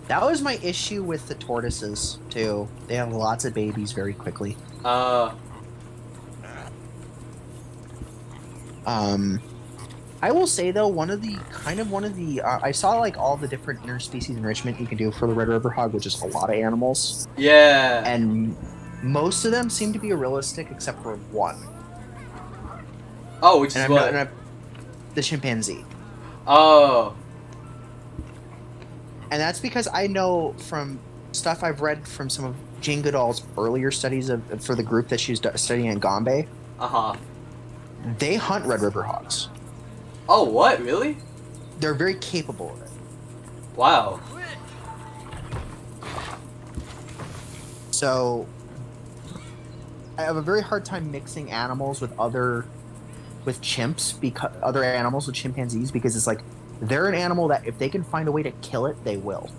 That was my issue with the tortoises too. They have lots of babies very quickly. I will say though, one of the I saw like all the different interspecies enrichment you can do for the Red River Hog, which is a lot of animals. Yeah. And most of them seem to be realistic except for one. Oh, which is what? The chimpanzee. Oh. And that's because I know from stuff I've read from some of Jane Goodall's earlier studies for the group that she's studying at Gombe. Uh-huh. They hunt Red River Hogs. Oh, what? Really? They're very capable of it. Wow. So I have a very hard time mixing animals with chimps, because other animals with chimpanzees, because it's like They're an animal that if they can find a way to kill it, they will.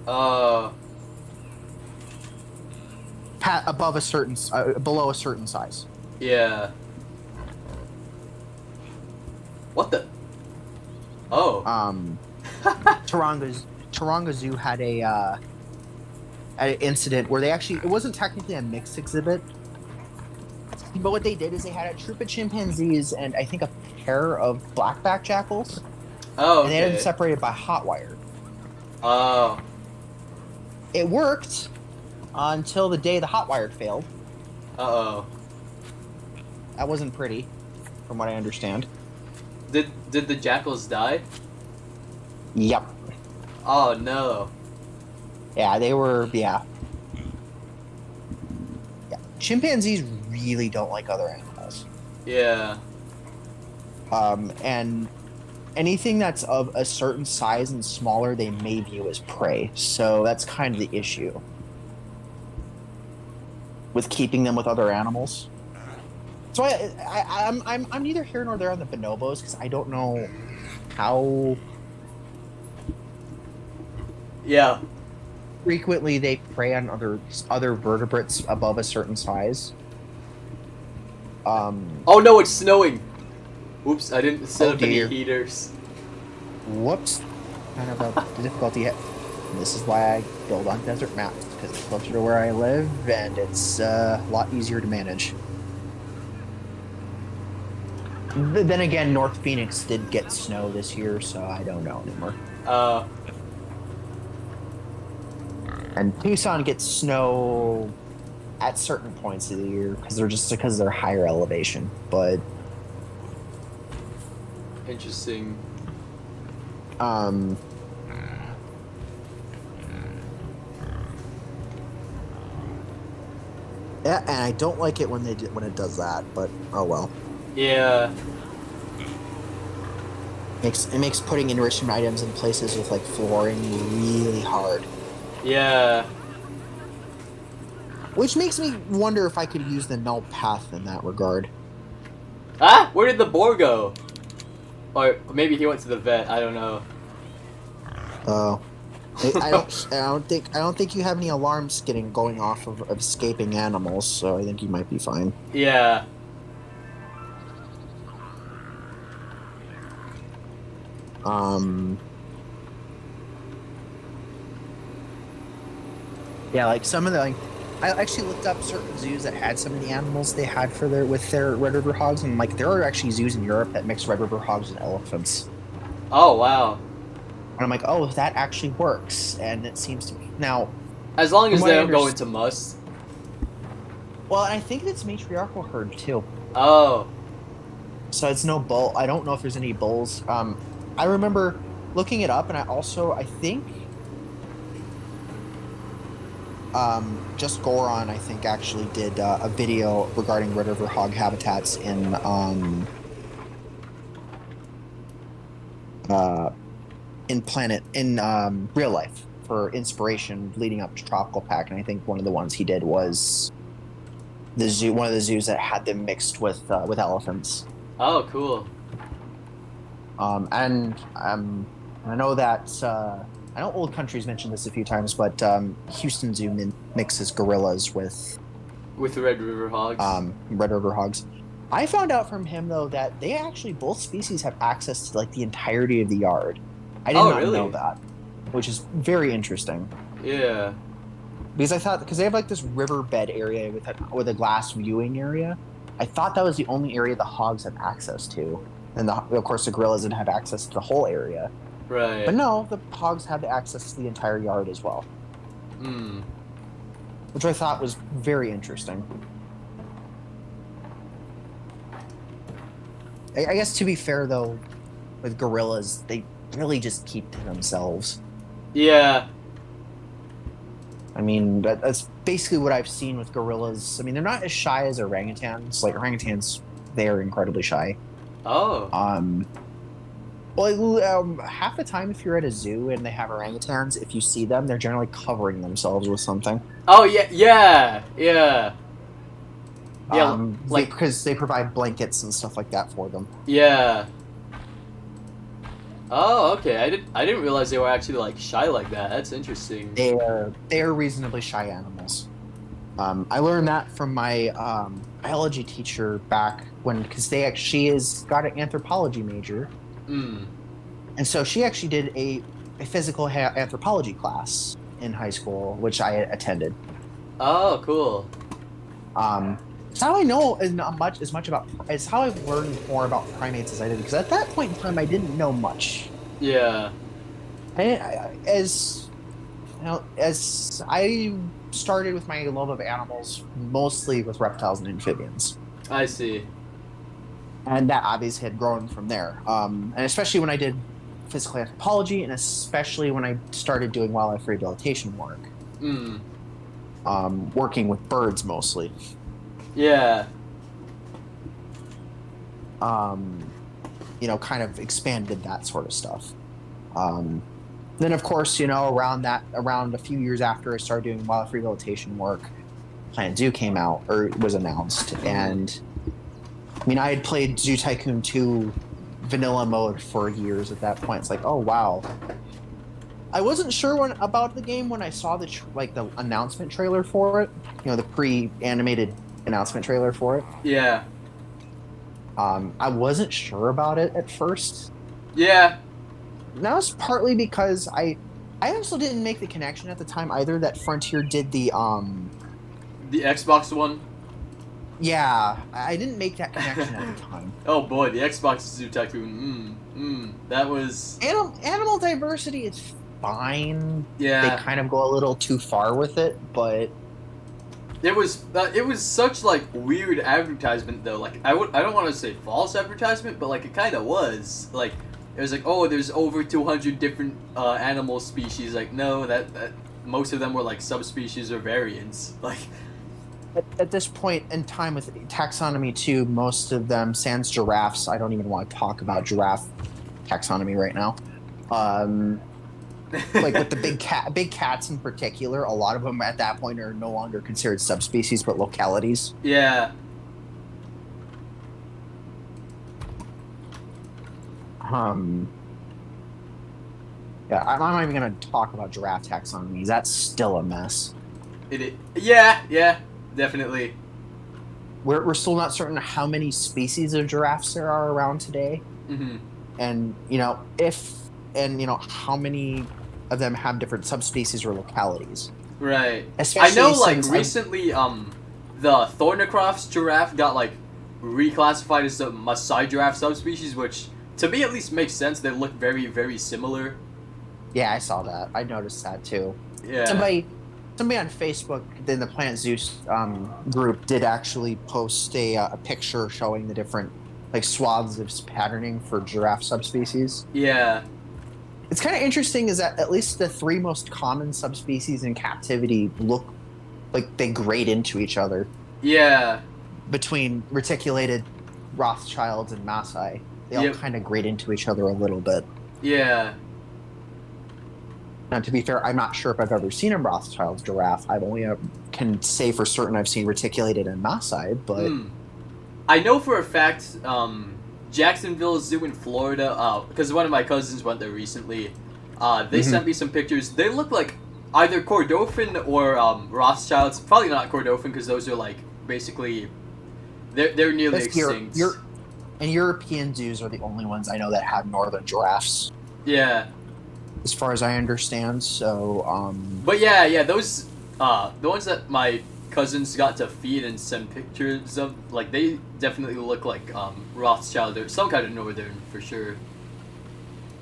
Above a certain, below a certain size. Yeah. What the? Oh. Taronga Zoo had an incident where it wasn't technically a mixed exhibit, but what they did is they had a troop of chimpanzees and I think a pair of blackback jackals. Oh, okay. And they had them separated by hot wire. Oh. It worked until the day the hot wire failed. Uh-oh. That wasn't pretty, from what I understand. Did the jackals die? Yep. Oh, no. Yeah, they were, yeah. Chimpanzees really don't like other animals. Yeah. And anything that's of a certain size and smaller, they may view as prey. So that's kind of the issue with keeping them with other animals. So I'm neither here nor there on the bonobos because I don't know how frequently they prey on other vertebrates above a certain size. Oh no, it's snowing. Oops, I didn't set up any heaters. Whoops. Kind of a difficulty. This is why I build on desert maps, because it's closer to where I live, and it's a lot easier to manage. Then again, North Phoenix did get snow this year, so I don't know anymore. And Tucson gets snow at certain points of the year, because they're higher elevation, but... Interesting. Yeah, and I don't like it when it does that, but oh well. Yeah. It makes putting enrichment items in places with like flooring really hard. Yeah. Which makes me wonder if I could use the null path in that regard. Ah, where did the boar go? Or maybe he went to the vet. I don't know. Oh. I don't think you have any alarms going off of escaping animals, so I think you might be fine. Yeah. Yeah, like some of the I actually looked up certain zoos that had some of the animals they had with their Red River hogs, and like there are actually zoos in Europe that mix Red River hogs with elephants. Oh wow. And I'm like, oh, that actually works, and it seems to be now. As long as they don't go into must. Well, I think it's matriarchal herd too. Oh. So it's no bull. I don't know if there's any bulls. I remember looking it up, and I think Just Goron, I think, actually did a video regarding Red River hog habitats in real life for inspiration leading up to Tropical Pack, and I think one of the ones he did was one of the zoos that had them mixed with elephants. Oh, cool. And I know that I know Old Country's mentioned this a few times, but Houston Zoo mixes gorillas with Red River hogs. Red River hogs. I found out from him though that they actually both species have access to like the entirety of the yard. I did not know that, which is very interesting. Yeah. Because they have like this riverbed area with a glass viewing area. I thought that was the only area the hogs have access to, and of course the gorillas didn't have access to the whole area. Right. But no, the hogs have access to the entire yard as well. Hmm. Which I thought was very interesting. I guess to be fair though, with gorillas, they really just keep to themselves. Yeah. I mean, that's basically what I've seen with gorillas. I mean, they're not as shy as orangutans. Like, orangutans, they are incredibly shy. Oh. Well, half the time if you're at a zoo and they have orangutans, if you see them, they're generally covering themselves with something. Oh, yeah. Yeah, because they provide blankets and stuff like that for them. Yeah. Oh, okay. I didn't realize they were actually like shy like that. That's interesting. They are reasonably shy animals. I learned that from my biology teacher back when, because she has got an anthropology major, Mm. and so she actually did a physical anthropology class in high school, which I attended. Oh, cool. It's how I know as much about. It's how I've learned more about primates as I did, because at that point in time I didn't know much. Yeah. As I started with my love of animals mostly with reptiles and amphibians, I see. and that obviously had grown from there. And especially when I did physical anthropology, and especially when I started doing wildlife rehabilitation work, Mm. working with birds mostly. Yeah. Kind of expanded that sort of stuff. Then, of course, around a few years after I started doing wildlife rehabilitation work, Planet Zoo came out, or was announced, and I mean, I had played Zoo Tycoon 2 vanilla mode for years at that point. It's like, oh wow. I wasn't sure about the game when I saw the announcement trailer for it. The pre-animated announcement trailer for it. Yeah. I wasn't sure about it at first. Yeah. And that was partly because I also didn't make the connection at the time either that Frontier did the The Xbox one. Yeah, I didn't make that connection at the time. Oh boy, the Xbox Zoo Tycoon. That was. Animal diversity is fine. Yeah. They kind of go a little too far with it, but It was such like weird advertisement though. Like I don't want to say false advertisement, but like it kind of was. Like it was like, oh, there's over 200 different animal species. Like no, that most of them were like subspecies or variants. Like at this point in time with taxonomy 2, most of them, sans giraffes, I don't even want to talk about giraffe taxonomy right now. Like with the big cats in particular, a lot of them at that point are no longer considered subspecies but localities. yeah. Yeah, I'm not even going to talk about giraffe taxonomies. That's still a mess. Yeah, definitely. We're still not certain how many species of giraffes there are around today, Mm-hmm. and how many of them have different subspecies or localities. Right. Especially I know, like since recently, the Thornycroft's giraffe got like reclassified as the Maasai giraffe subspecies, which to me at least makes sense. They look very, very similar. Yeah, I saw that. I noticed that too. Yeah. Somebody on Facebook in the Planet Zeus group did actually post a picture showing the different like swaths of patterning for giraffe subspecies. Yeah. It's kind of interesting is that at least the 3 most common subspecies in captivity look like they grade into each other. Yeah. Between reticulated Rothschilds and Maasai, they all kind of grade into each other a little bit. Yeah. Now, to be fair, I'm not sure if I've ever seen a Rothschild's giraffe. I've only can say for certain I've seen reticulated and Maasai, but I know for a fact, Jacksonville Zoo in Florida, because one of my cousins went there recently. They sent me some pictures. They look like either Kordofan or Rothschilds. Probably not Kordofan because those are like basically they're nearly extinct. And European zoos are the only ones I know that have northern giraffes. Yeah. As far as I understand, so But yeah, those the ones that my cousins got to feed and send pictures of, like they definitely look like Rothschild or some kind of northern for sure.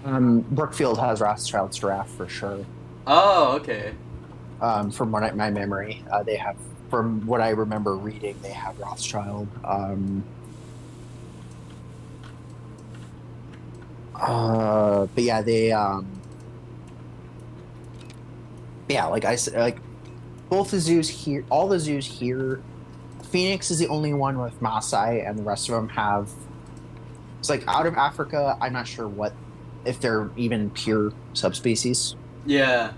Brookfield has Rothschild's giraffe for sure. Oh, okay. From what my memory, they have. From what I remember reading, they have Rothschild. But yeah, they yeah, like I said, like both the zoos here, all the zoos here, Phoenix is the only one with Maasai, and the rest of them have. It's like out of Africa. I'm not sure if they're even pure subspecies. Yeah.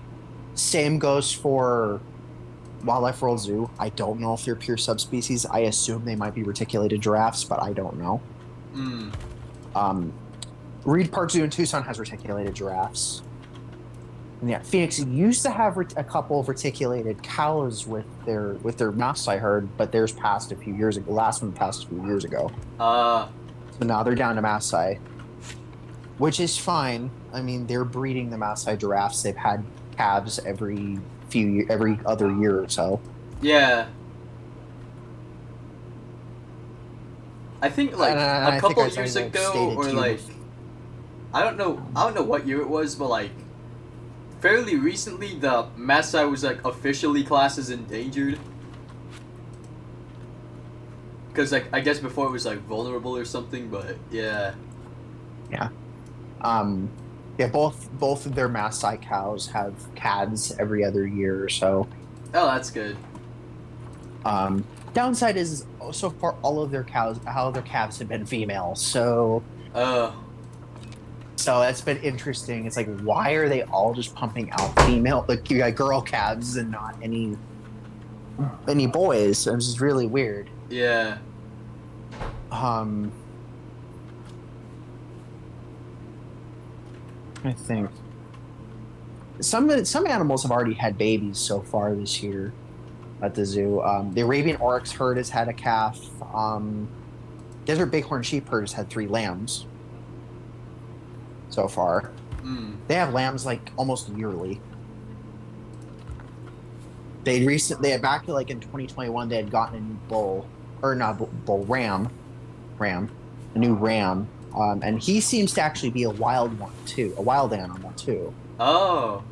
Same goes for Wildlife World Zoo. I don't know if they're pure subspecies. I assume they might be reticulated giraffes, but I don't know. Reed Park Zoo in Tucson has reticulated giraffes. And yeah, Phoenix used to have a couple of reticulated cows with their mouse, I heard, but theirs passed a few years ago. The last one passed a few years ago. Uh, So now they're down to Maasai, which is fine. I mean, they're breeding the Maasai giraffes. They've had calves every other year or so. yeah. I think like And a I couple think I years stated ago, or to you like I don't know what year it was, but like fairly recently, the Maasai was like officially classed as endangered. Because like I guess before it was like vulnerable or something, but yeah. Yeah, both of their Maasai cows have calves every other year or so. Oh, that's good. Downside is so far all of their calves have been females. So Uh, that's been interesting. It's like, why are they all just pumping out female, like you got girl calves and not any boys? It's just really weird. yeah. I think some animals have already had babies so far this year at the zoo. The Arabian oryx herd has had a calf. Desert bighorn sheep herd has had 3 lambs so far. Mm. They have lambs like almost yearly. They had back to like in 2021 they had gotten a new ram, a new ram. And he seems to actually be a wild animal too. Oh.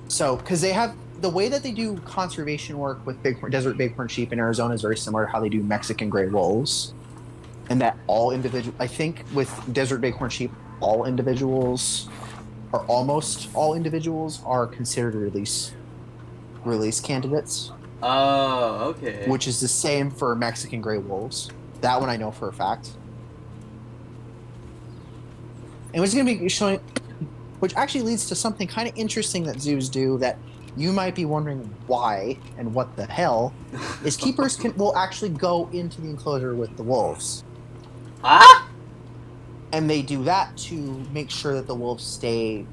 So, because they have the way that they do conservation work with desert bighorn sheep in Arizona is very similar to how they do Mexican gray wolves, and that I think with desert bighorn sheep, almost all individuals are considered release candidates. Oh, okay. Which is the same for Mexican gray wolves. That one I know for a fact. And what's going to be showing, which actually leads to something kind of interesting that zoos do that you might be wondering why and what the hell, is keepers will actually go into the enclosure with the wolves. Ah? And they do that to make sure that the wolves stay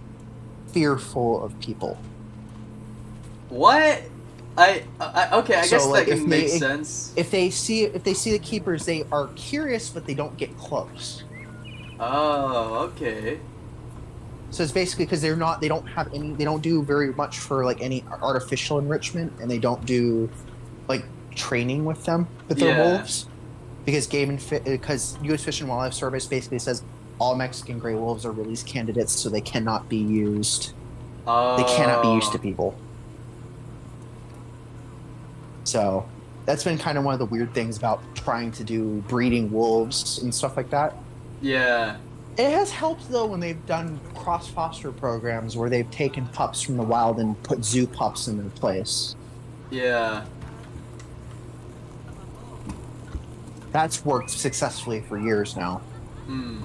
fearful of people. What? Okay, I So, guess like, that can make sense. If they see the keepers, they are curious, but they don't get close. Oh, okay. So it's basically because they don't do very much for like any artificial enrichment, and they don't do like training with them with their wolves, because because U.S. Fish and Wildlife Service basically says all Mexican gray wolves are release candidates, so they cannot be used. They cannot be used to people. So that's been kind of one of the weird things about trying to do breeding wolves and stuff like that. Yeah. It has helped though when they've done cross foster programs where they've taken pups from the wild and put zoo pups in their place. Yeah. That's worked successfully for years now. Hmm.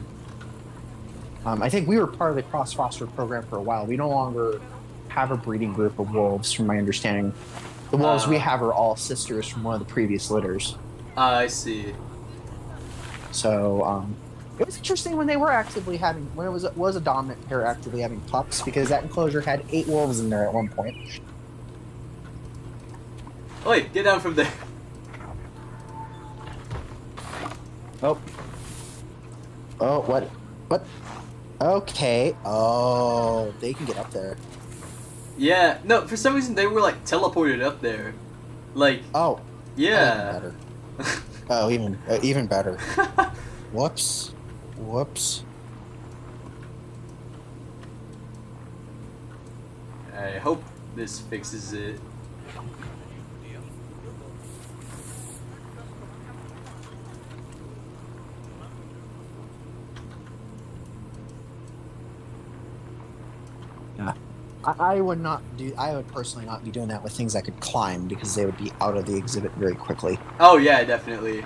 I think we were part of the cross foster program for a while. We no longer have a breeding group of wolves, from my understanding. The wolves we have are all sisters from one of the previous litters. I see. So, it was interesting when they were actively having, when it was a dominant pair actively having pups, because that enclosure had 8 wolves in there at one point. Wait, get down from there. Oh, what? Okay. Oh, they can get up there. Yeah, no, for some reason they were like teleported up there. Like, Oh. yeah. Even better. Whoops. I hope this fixes it. Yeah. I would personally not be doing that with things I could climb, because they would be out of the exhibit very quickly. Oh yeah, definitely.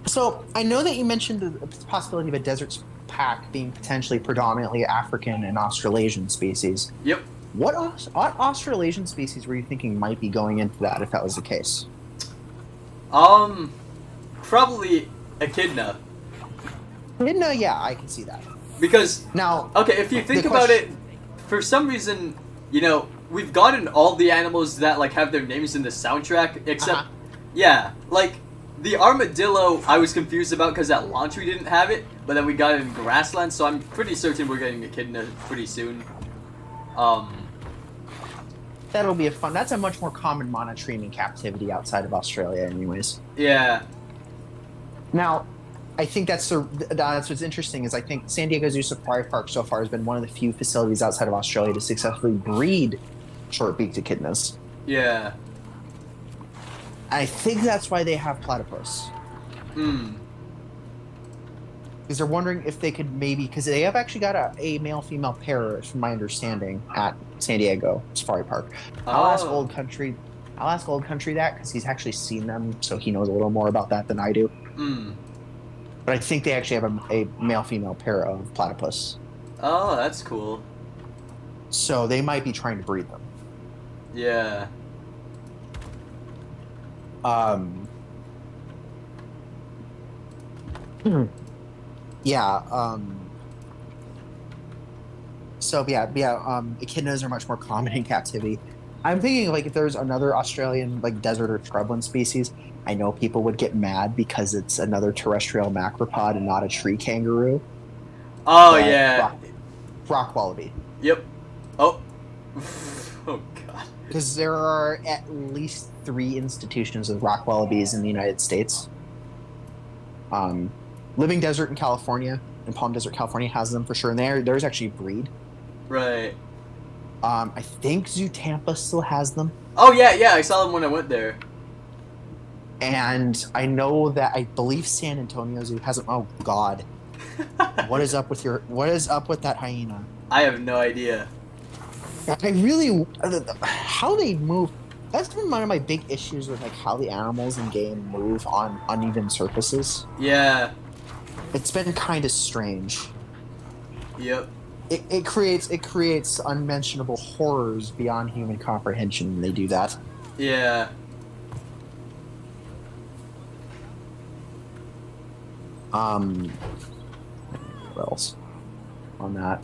So, I know that you mentioned the possibility of a desert pack being potentially predominantly African and Australasian species. Yep. What Australasian species were you thinking might be going into that if that was the case? Probably echidna. No, yeah, I can see that. Because, Now, okay, if you think The about it, question- for some reason, you know, we've gotten all the animals that, like, have their names in the soundtrack, except, yeah, like, the armadillo I was confused about because that launch we didn't have it, but then we got it in Grassland, so I'm pretty certain we're getting echidna pretty soon. that'll be that's a much more common monotreme in captivity outside of Australia anyways. Yeah. Now, I think that's what's interesting is I think San Diego Zoo Safari Park so far has been one of the few facilities outside of Australia to successfully breed short-beaked echidnas. Yeah. I think that's why they have platypus. Hmm. Because they're wondering if they could maybe, because they have actually got a male-female pair, from my understanding, at San Diego Safari Park. I'll ask Oh. Old Country that because he's actually seen them, so he knows a little more about that than I do. Hmm. But I think they actually have a male-female pair of platypus, Oh, that's cool. so they might be trying to breed them. Yeah. Yeah. So echidnas are much more common in captivity. I'm thinking like if there's another Australian like desert or scrubland species, I know people would get mad because it's another terrestrial macropod and not a tree kangaroo. Oh, But yeah. rock wallaby. Yep. Oh. Oh, God. Because there are at least 3 institutions of rock wallabies in the United States. Living Desert in California and Palm Desert, California has them for sure, and there's actually a breed. Right. I think Zoo Tampa still has them, Oh, yeah, yeah, I saw them when I went there. and I know that I believe San Antonio Zoo has them. Oh God, what is up with that hyena? I have no idea. I really how they move. That's been one of my big issues with like how the animals in game move on uneven surfaces. Yeah. It's been kind of strange. Yep. It creates unmentionable horrors beyond human comprehension when they do that. Yeah. What else on that?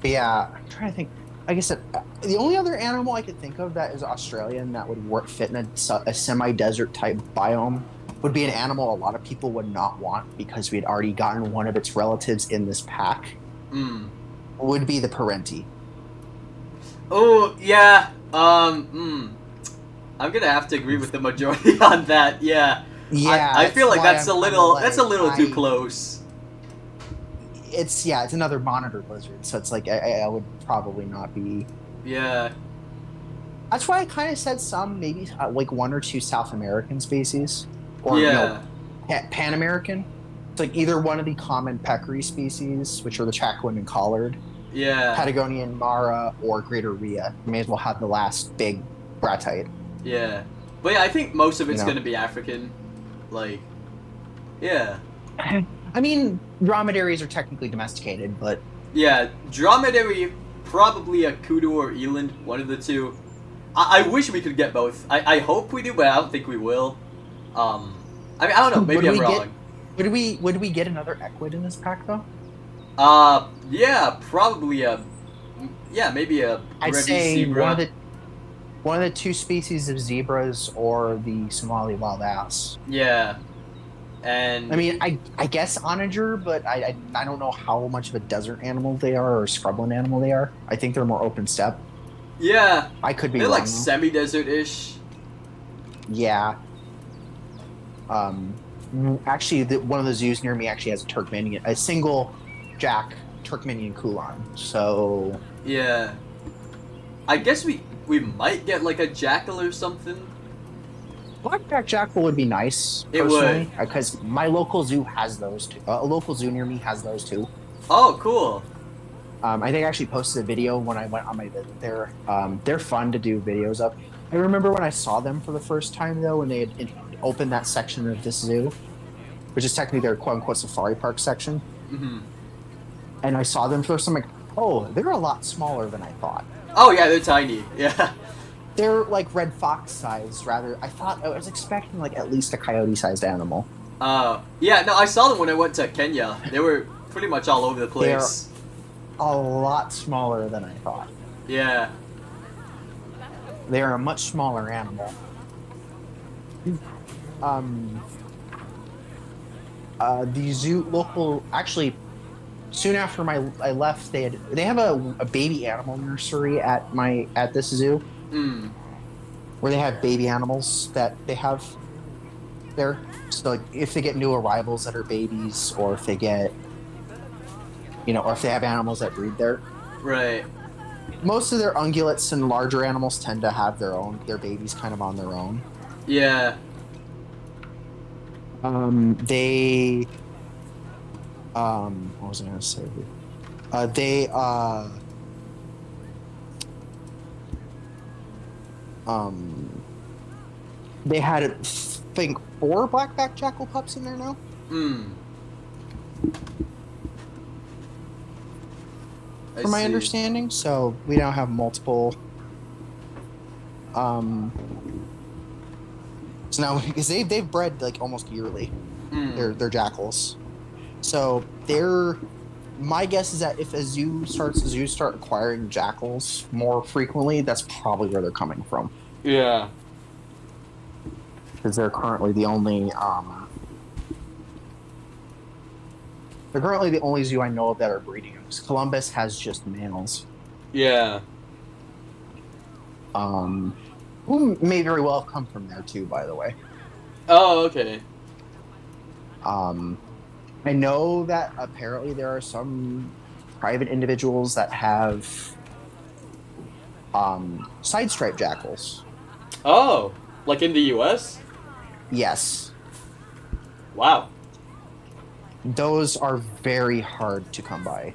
But yeah, I'm trying to think. Like I said, the only other animal I could think of that is Australian that would fit in a semi-desert type biome would be an animal a lot of people would not want because we had already gotten one of its relatives in this pack. Mm. Would be the Parenti. Oh, yeah. I'm gonna have to agree with the majority on that. Yeah. Yeah, I feel like that's a I'm little like, too close. It's another monitored lizard, so it's like I would probably not be. Yeah. That's why I kind of said some, maybe like 1 or 2 South American species, or Yeah. Pan American. It's like either one of the common peccary species, which are the Chacoan and Collard, Yeah. Patagonian Mara, or Greater Rhea. You may as well have the last big Bratite. Yeah. But yeah, I think most of it's You know. gonna be African. Like, yeah. I mean, dromedaries are technically domesticated, but Yeah, dromedary, probably a kudu or eland, one of the two. I wish we could get both. I hope we do, but I don't think we will. I mean, I don't know, maybe I'm wrong. would we get another equid in this pack though? Yeah, probably maybe a I'd Brevi say zebra. one of the 2 species of zebras or the Somali wild ass. Yeah. And I mean, I guess onager, but I don't know how much of a desert animal they are or a scrubland animal they are. I think they're more open steppe. yeah, I could be they're wrong. like semi-desert-ish. Yeah. Actually, one of the zoos near me actually has a single jack Turkmenian Kulan. So Yeah. I guess we might get like a jackal or something. blackback jackal would be nice. It would. Personally, because my local zoo has those too. A local zoo near me has those too. Oh, cool. I think I actually posted a video when I went on my visit there. They're fun to do videos of. I remember when I saw them for the first time though, when they had opened that section of this zoo, which is technically their quote-unquote safari park section. Hmm. And I saw them first. I'm like, oh, they're a lot smaller than I thought. Oh yeah, they're tiny. Yeah. They're like red fox size, rather. I was expecting like at least a coyote sized animal. Yeah, no, I saw them when I went to Kenya. They were pretty much all over the place. A lot smaller than I thought. Yeah. They're a much smaller animal. The zoo local actually soon after I left they have a baby animal nursery at this zoo where they have baby animals that they have there. So like, if they get new arrivals that are babies, or if they get or if they have animals that breed there. Right. Most of their ungulates and larger animals tend to have their babies kind of on their own. Yeah. They what was I gonna say? They had I think 4 blackback jackal pups in there now. From my understanding, so we now have multiple. So now because they've bred like almost yearly, they're jackals. So my guess is that if zoos start acquiring jackals more frequently, that's probably where they're coming from. Yeah. Because they're currently the only zoo I know of that are breeding them. Columbus has just males. Yeah. Who may very well have come from there too, by the way. Oh, okay. I know that apparently there are some private individuals that have side-striped jackals. Oh, like in the U.S.? Yes. Wow. Those are very hard to come by.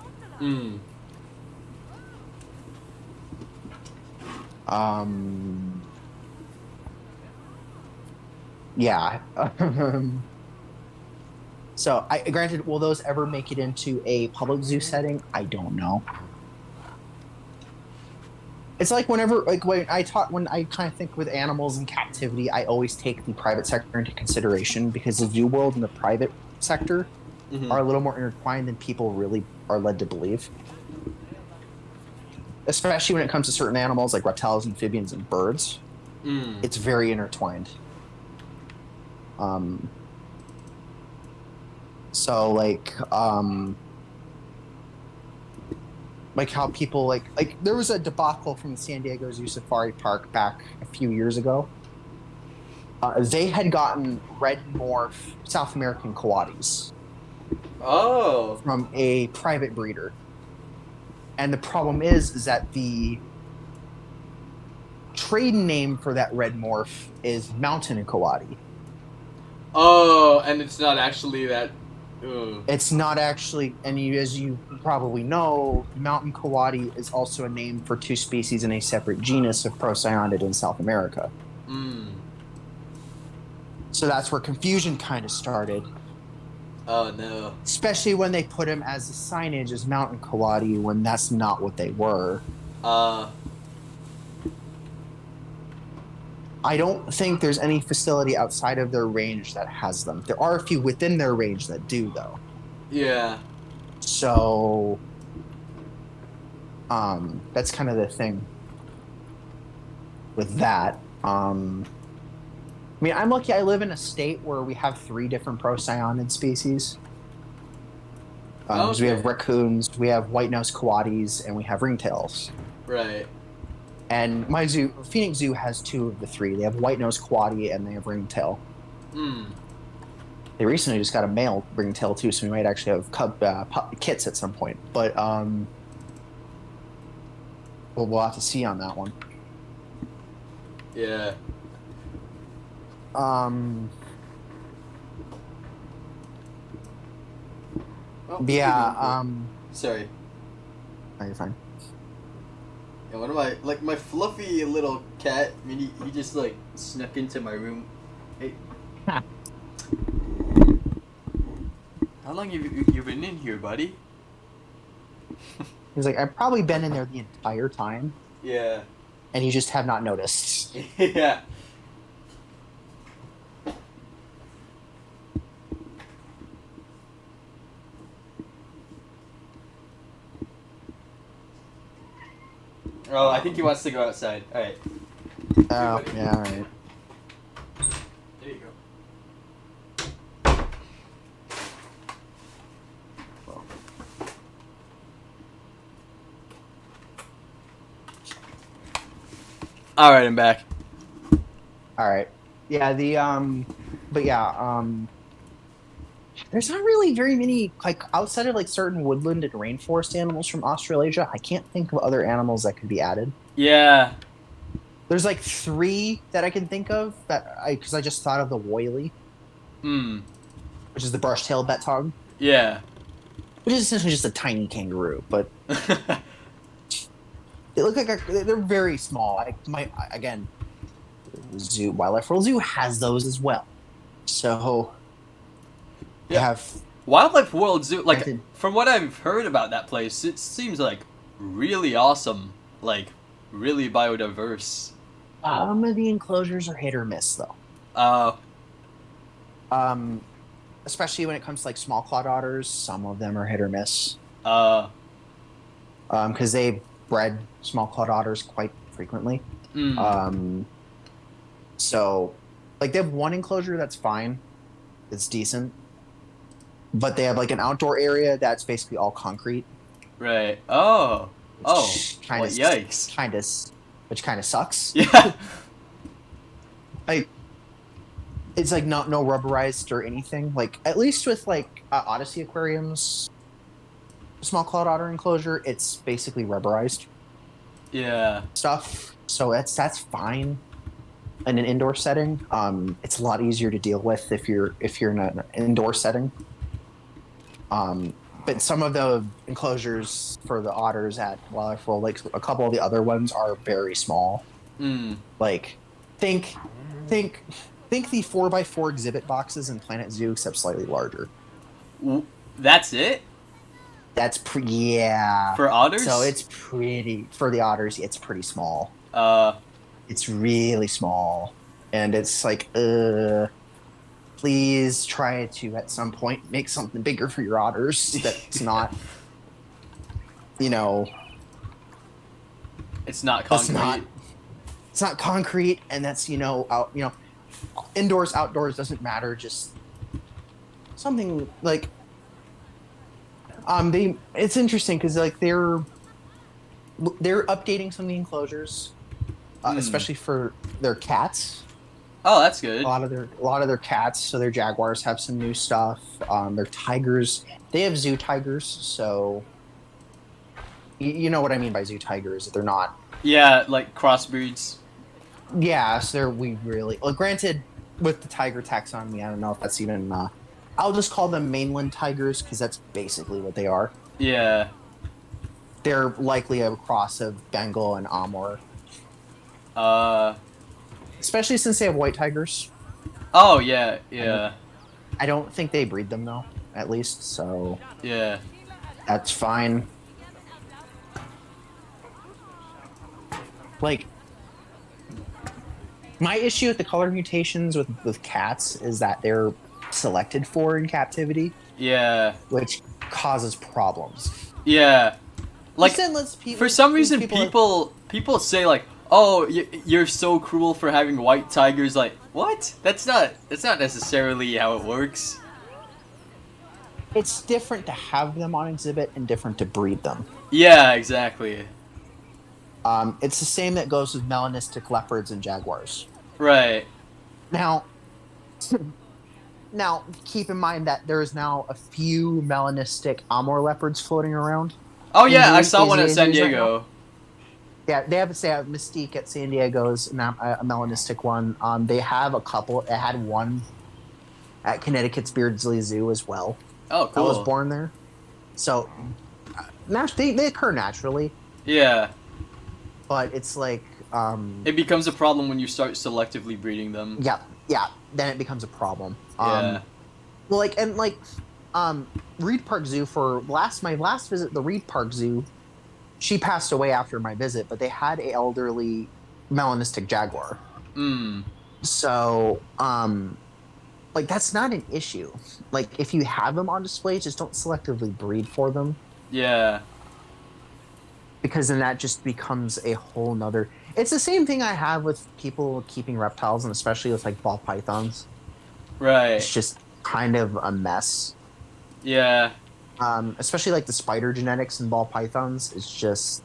Yeah. So, granted, will those ever make it into a public zoo setting? I don't know. It's like when I kind of think with animals in captivity, I always take the private sector into consideration because the zoo world and the private sector are a little more intertwined than people really are led to believe. Especially when it comes to certain animals like reptiles, amphibians, and birds. It's very intertwined. So like how people like there was a debacle from the San Diego Zoo Safari Park back a few years ago. They had gotten red morph South American coatis. Oh. From a private breeder. And the problem is that the trade name for that red morph is mountain coati. Oh, and it's not actually that. It's not actually, and as you probably know, mountain coati is also a name for 2 species in a separate genus of Procyanid in South America. So that's where confusion kind of started. Oh no! Especially when they put him as the signage as mountain coati when that's not what they were. I don't think there's any facility outside of their range that has them. There are a few within their range that do, though. Yeah. So, that's kind of the thing with that. I mean, I'm lucky I live in a state where we have 3 different procyanid species. We have raccoons, we have white-nosed coatis, and we have ringtails. Right. And my zoo, Phoenix Zoo, has 2 of the 3. They have white-nosed coati and they have ringtail. They recently just got a male ringtail too, so we might actually have kits at some point. But we'll have to see on that one. Yeah. Sorry. No, you're fine. Yeah, one of my fluffy little cat. I mean, he just like snuck into my room. Hey. How long have you been in here, buddy? He's like, I've probably been in there the entire time. Yeah. and you just have not noticed. Yeah. Oh, I think he wants to go outside. All right. Oh, yeah, all right. There you go. All right, I'm back. All right. Yeah, but yeah, there's not really very many, like, outside of, like, certain woodland and rainforest animals from Australasia, I can't think of other animals that could be added. Yeah. There's, like, 3 that I can think of, because I just thought of the woylie, Hmm. which is the brush-tailed bettong, Yeah. which is essentially just a tiny kangaroo, but they look like they're very small. Again, Wildlife World Zoo has those as well. So they Yeah. have Wildlife World Zoo, like, Granted- from what I've heard about that place, it seems like really awesome, like really biodiverse. some of the enclosures are hit or miss though. Especially when it comes to like small clawed otters, some of them are hit or miss. Because they bred small clawed otters quite frequently. Mm. So, like, they have one enclosure that's fine, it's decent, but they have like an outdoor area that's basically all concrete. Right. Oh. Oh. Kind Well, of, yikes. which kind of sucks. Yeah. Like, it's like no rubberized or anything. Like, at least with like Odyssey Aquarium's small clawed otter enclosure, it's basically rubberized Yeah. stuff, so that's fine in an indoor setting. It's a lot easier to deal with if you're in an indoor setting. But some of the enclosures for the otters at Wildlife World, like a couple of the other ones, are very small. Mm. Like, think the 4x4 exhibit boxes in Planet Zoo, except slightly larger. That's it That's yeah. for otters. So it's pretty for the otters. It's pretty small. It's really small, and it's like, please try to at some point make something bigger for your otters. That's not, It's not concrete. it's not concrete, and that's indoors, outdoors doesn't matter. Just something like it's interesting because like they're updating some of the enclosures, especially for their cats. Oh, that's good. A lot of their cats, so their jaguars have some new stuff. Their tigers, they have zoo tigers, so you know what I mean by zoo tigers. They're not. Yeah, like crossbreeds. Yeah, so we really well. Granted, with the tiger taxonomy, I don't know if that's even. I'll just call them mainland tigers because that's basically what they are. Yeah. They're likely a cross of Bengal and Amur, especially since they have white tigers. Oh yeah, yeah, I don't think they breed them though, at least, so yeah. that's fine. Like, my issue with the color mutations with cats is that they're selected for in captivity, Yeah. which causes problems. Yeah. Like, for some reason, people say like, "Oh, you're so cruel for having white tigers." Like, what? That's not necessarily how it works. It's different to have them on exhibit and different to breed them. Yeah, exactly. It's the same that goes with melanistic leopards and jaguars. Right. Now, keep in mind that there is now a few melanistic Amur leopards floating around. Oh yeah, I Is saw one it at San right now? Diego. Yeah, they have a Mystique at San Diego's, a melanistic one. They have a couple. It had one at Connecticut's Beardsley Zoo as well. Oh, I cool. was born there. So, they occur naturally, Yeah. but it's like, It becomes a problem when you start selectively breeding them. yeah, then it becomes a problem. Yeah. Well, Reed Park Zoo my last visit, the Reed Park Zoo, she passed away after my visit, but they had a elderly melanistic jaguar. Mm. So, like, that's not an issue. Like, if you have them on display, just don't selectively breed for them. Yeah. Because then that just becomes a whole nother... It's the same thing I have with people keeping reptiles, and especially with, like, ball pythons. Right. It's just kind of a mess. Yeah. Especially, like, the spider genetics in ball pythons. It's just...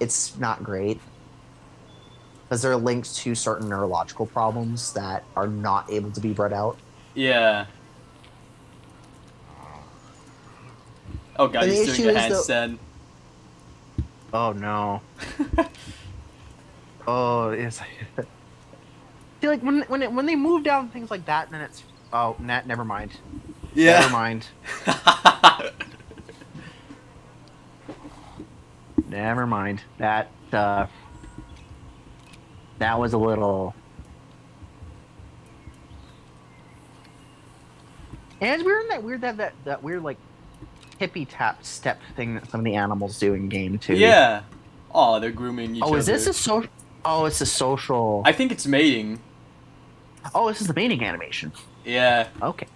It's not great. Because they're linked to certain neurological problems that are not able to be bred out. Yeah. Oh god, And the he's issue doing a is handstand. Oh no. Oh, it's. I feel like when they move down things like that, then it's never mind. Yeah. Never mind. Never mind. That was a little. And it's weird that weird like hippie tap step thing that some of the animals do in game too. Yeah. Oh, they're grooming each other. Oh, is this a social? Oh, it's a social. I think it's mating. Oh, this is the mating animation. Yeah. Okay.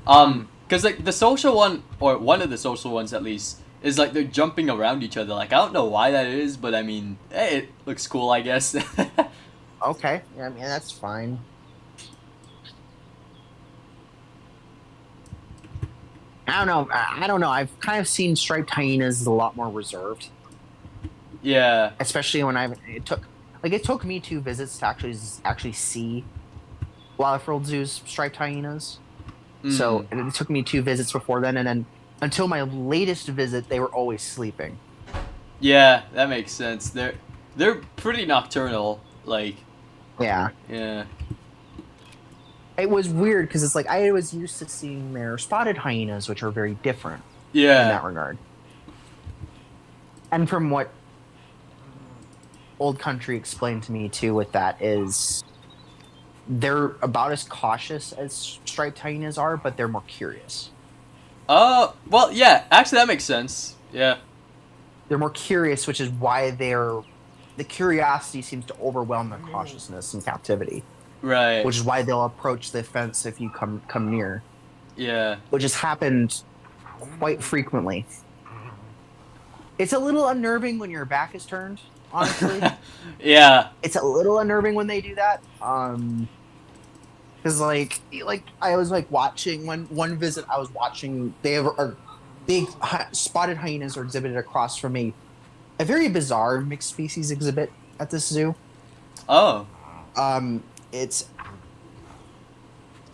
Because like the social one, or one of the social ones at least, is like they're jumping around each other. Like I don't know why that is, but I mean, hey, it looks cool, I guess. Okay. Yeah, I mean that's fine. I don't know. I've kind of seen striped hyenas as a lot more reserved, Yeah. especially when it took me 2 visits to actually see Wildlife World Zoo's striped hyenas. So Mm. it took me 2 visits before then, and then until my latest visit, they were always sleeping. Yeah, that makes sense. They're pretty nocturnal. Like, Yeah. yeah. It was weird because it's like I was used to seeing their spotted hyenas, which are very different in Yeah. that regard. And from what Old Country explained to me too, with that is they're about as cautious as striped hyenas are, but they're more curious. Well, yeah. Actually, that makes sense. Yeah. They're more curious, which is why the curiosity seems to overwhelm their cautiousness in captivity. Right. Which is why they'll approach the fence if you come near, Yeah. which has happened quite frequently. It's a little unnerving when your back is turned, honestly. Yeah. It's a little unnerving when they do that. Because like I was like watching one visit I was watching. They are big spotted hyenas are exhibited across from a very bizarre mixed species exhibit at this zoo. Oh. It's.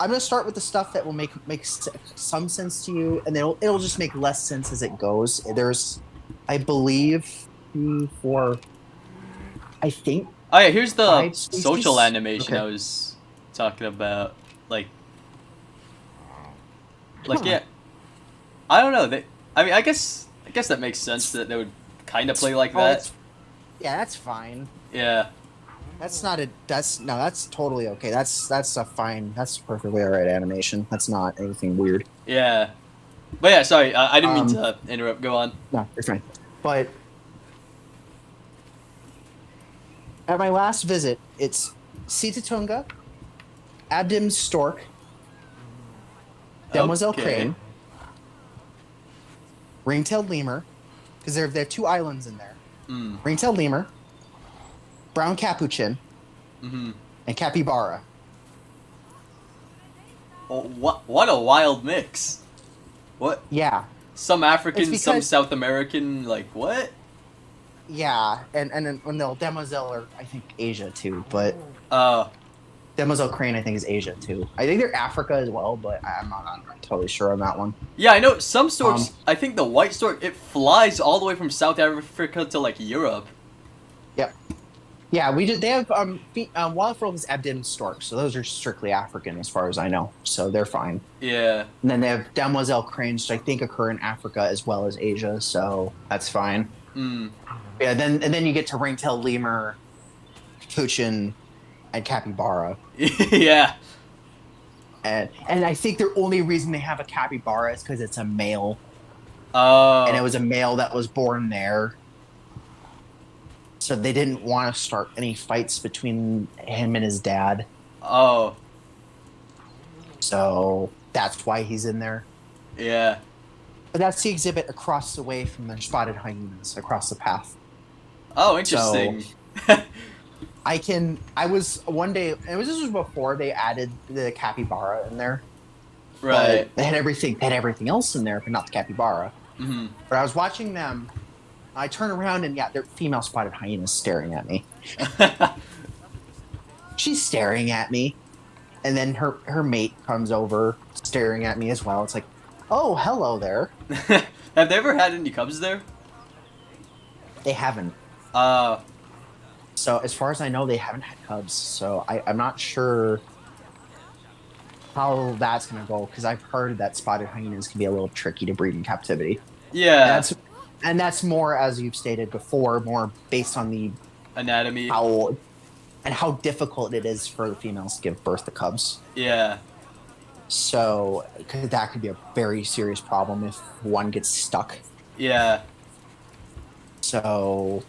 I'm gonna start with the stuff that will make some sense to you, and then it'll just make less sense as it goes. There's, I believe, 3, 4. I think. Oh yeah. Here's the 5 species? social animation Okay. I was talking about. Like Huh. yeah. I don't know. I guess that makes sense that they would kind of play like that. Yeah, that's fine. Yeah. That's totally okay. That's a fine. That's perfectly alright animation. That's not anything weird. Yeah. But yeah, sorry. I didn't mean to interrupt. Go on. No, it's fine. But at my last visit, it's Sitatunga, Abdim stork, Demoiselle Okay. crane, ring-tailed lemur, because there are 2 islands in there. Mm. Ring-tailed lemur, brown capuchin, Mm-hmm. and capybara. Oh, what a wild mix. What? Yeah, Some African, It's some because- South American. Like what? yeah, and then Demoiselle are I think Asia too, but Demoiselle crane I think is Asia too. I think they're Africa as well, but I'm not totally sure on that one. Yeah, I know some storks. I think the white stork it flies all the way from South Africa to like Europe. Yeah, we did. They have Wildlife World is Abdim storks, so those are strictly African as far as I know, so they're fine. Yeah. And then they have Demoiselle cranes, which I think occur in Africa as well as Asia, so that's fine. Mm. Yeah, then you get to ring-tailed lemur, capuchin, and capybara, Yeah. and I think the only reason they have a capybara is because it's a male, Oh. and it was a male that was born there. so they didn't want to start any fights between him and his dad. Oh, So that's why he's in there. yeah. But that's the exhibit across the way from the spotted hyenas, across the path. Oh, interesting. I was one day, this was before they added the capybara in there. Right. But they had everything else in there, but not the capybara. Hmm. But I was watching them. I turn around and they're female spotted hyenas staring at me. She's staring at me, and then her mate comes over, staring at me as well. It's like, oh, hello there. Have they ever had any cubs there? They haven't. So as far as I know, they haven't had cubs. So I'm not sure how that's gonna go, because I've heard that spotted hyenas can be a little tricky to breed in captivity. Yeah. And that's more, as you've stated before, more based on the Anatomy. how difficult it is for the females to give birth to cubs. Yeah. So that could be a very serious problem if one gets stuck. Yeah. So,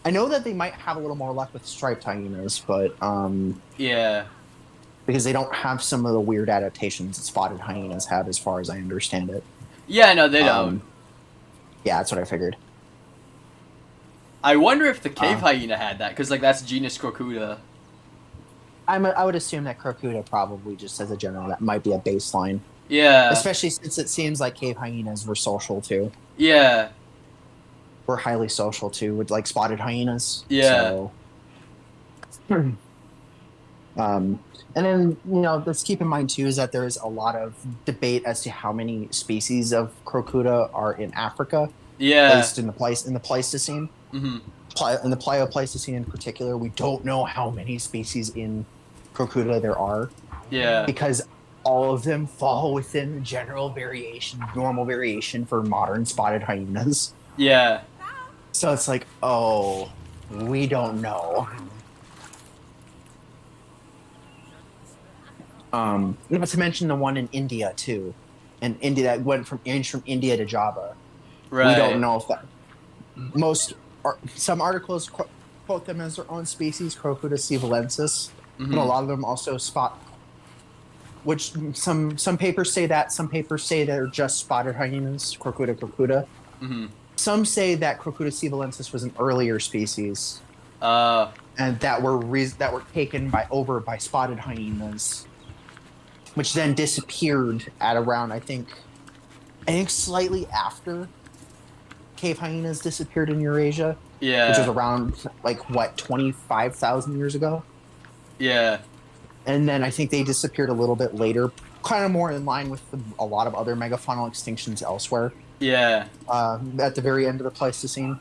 I know that they might have a little more luck with striped hyenas, but Yeah. because they don't have some of the weird adaptations that spotted hyenas have, as far as I understand it. Yeah, no, they don't. Yeah, that's what I figured. I wonder if the cave hyena had that, because, like, that's genus Crocuta. I would assume that Crocuta probably, just as a general, that might be a baseline. Yeah. Especially since it seems like cave hyenas were social too. Yeah. Were highly social too, with like spotted hyenas. Yeah. So, and then let's keep in mind too is that there is a lot of debate as to how many species of Crocuta are in Africa, Yeah. based in the Pleistocene. Hmm. In the Pleistocene in particular, we don't know how many species in Crocuta there are, Yeah. because all of them fall within general variation, normal variation for modern spotted hyenas. Yeah. So it's like, oh, we don't know. Not to mention the one in India too, and India that went from India to Java. Right. We don't know if that. Some articles quote them as their own species, Crocuta sivalensis, Mhm. and a lot of them also spot. Which some papers say that, some papers say they're just spotted hyenas, Crocuta. Hmm. Some say that Crocuta sivalensis was an earlier species, Uh. and that were taken over by spotted hyenas, which then disappeared at around I think slightly after cave hyenas disappeared in Eurasia, Yeah. which was around 25,000 years ago. Yeah. And then I think they disappeared a little bit later, kind of more in line with a lot of other megafaunal extinctions elsewhere. Yeah. At the very end of the Pleistocene,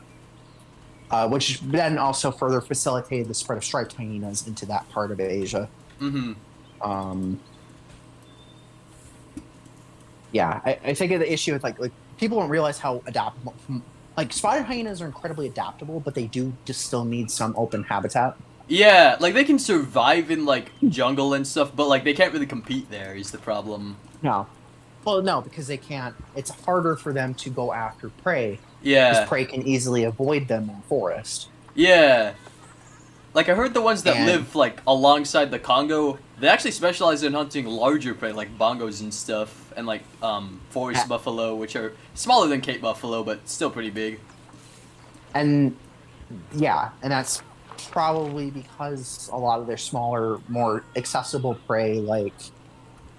which then also further facilitated the spread of striped hyenas into that part of Asia. Hmm. Yeah, I think the issue with like people don't realize how adaptable. Like spotted hyenas are incredibly adaptable, but they do just still need some open habitat. Yeah, like, they can survive in, like, jungle and stuff, but, like, they can't really compete there, is the problem. No, well, no, because they can't. It's harder for them to go after prey. Yeah. Because prey can easily avoid them in forest. Yeah. Like, I heard the ones that And- live, like, alongside the Congo, they actually specialize in hunting larger prey, like bongos and stuff, and, like, forest Ah. buffalo, which are smaller than Cape buffalo, but still pretty big. And yeah, and that's probably because a lot of their smaller, more accessible prey like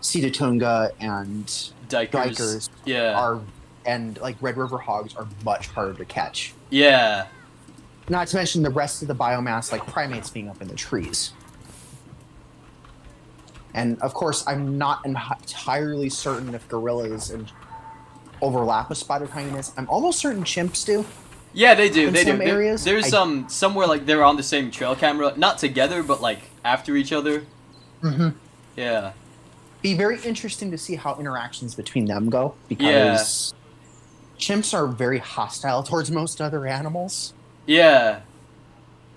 Sitatunga and Dikers. Yeah. and like Red River hogs are much harder to catch. Yeah. Not to mention the rest of the biomass, like primates being up in the trees. And of course, I'm not entirely certain if gorillas overlap with spotted hyenas. I'm almost certain chimps do. Yeah, they do. In They some do. areas, There's somewhere, like, they're on the same trail camera, not together, but, like, after each other. Mm-hmm. Yeah. Be very interesting to see how interactions between them go, because chimps are very hostile towards most other animals, Yeah.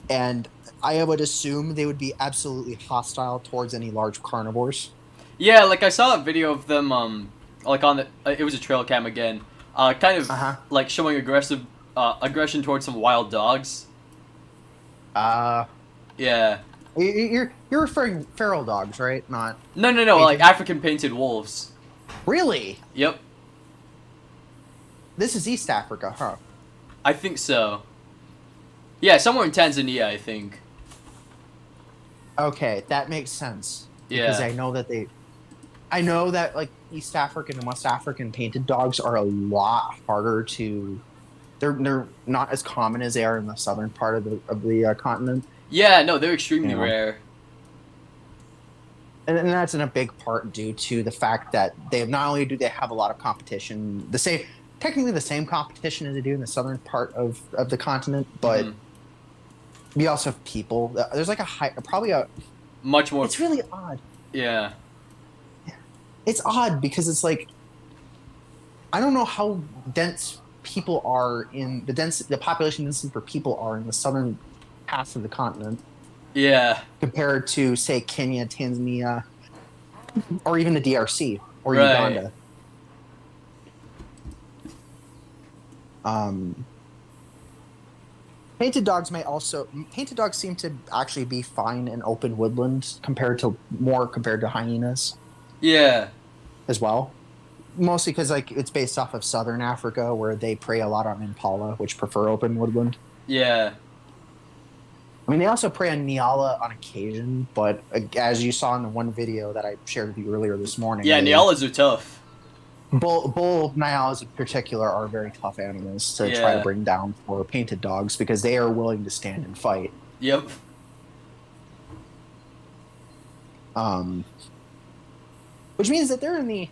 and I would assume they would be absolutely hostile towards any large carnivores. Yeah, like, I saw a video of them, like on the it was a trail cam again, kind of Uh-huh. like showing aggression towards some wild dogs. Uh, Yeah. you're referring feral dogs, right? Not No, Painted? like African painted wolves. really. Yep, This is East Africa, huh? I think so. Yeah, somewhere in Tanzania, I think. Okay, that makes sense. Because Yeah. I know that like East African and West African painted dogs are a lot harder to. They're not as common as they are in the southern part of the continent, Yeah, no, they're extremely Yeah. rare. and that's in a big part due to the fact that they not only do they have a lot of competition, technically the same competition as they do in the southern part of the continent, but Mhm. we also have people. There's like probably a. Much more. It's really odd. Yeah. It's odd because it's like I don't know how dense people are in the population density for people are in the southern half of the continent Yeah. compared to say Kenya, Tanzania, or even the DRC or Right. Uganda. Painted dogs seem to actually be fine in open woodland compared to hyenas Yeah. as well. Mostly because like it's based off of southern Africa where they prey a lot on impala, which prefer open woodland. Yeah. I mean, they also prey on Nyala on occasion, but as you saw in the one video that I shared with you earlier this morning, Yeah, Nyalas are tough. bull Nyalas in particular are very tough animals to try Yeah. to bring down for painted dogs because they are willing to stand and fight. Yep. Which means that they're in the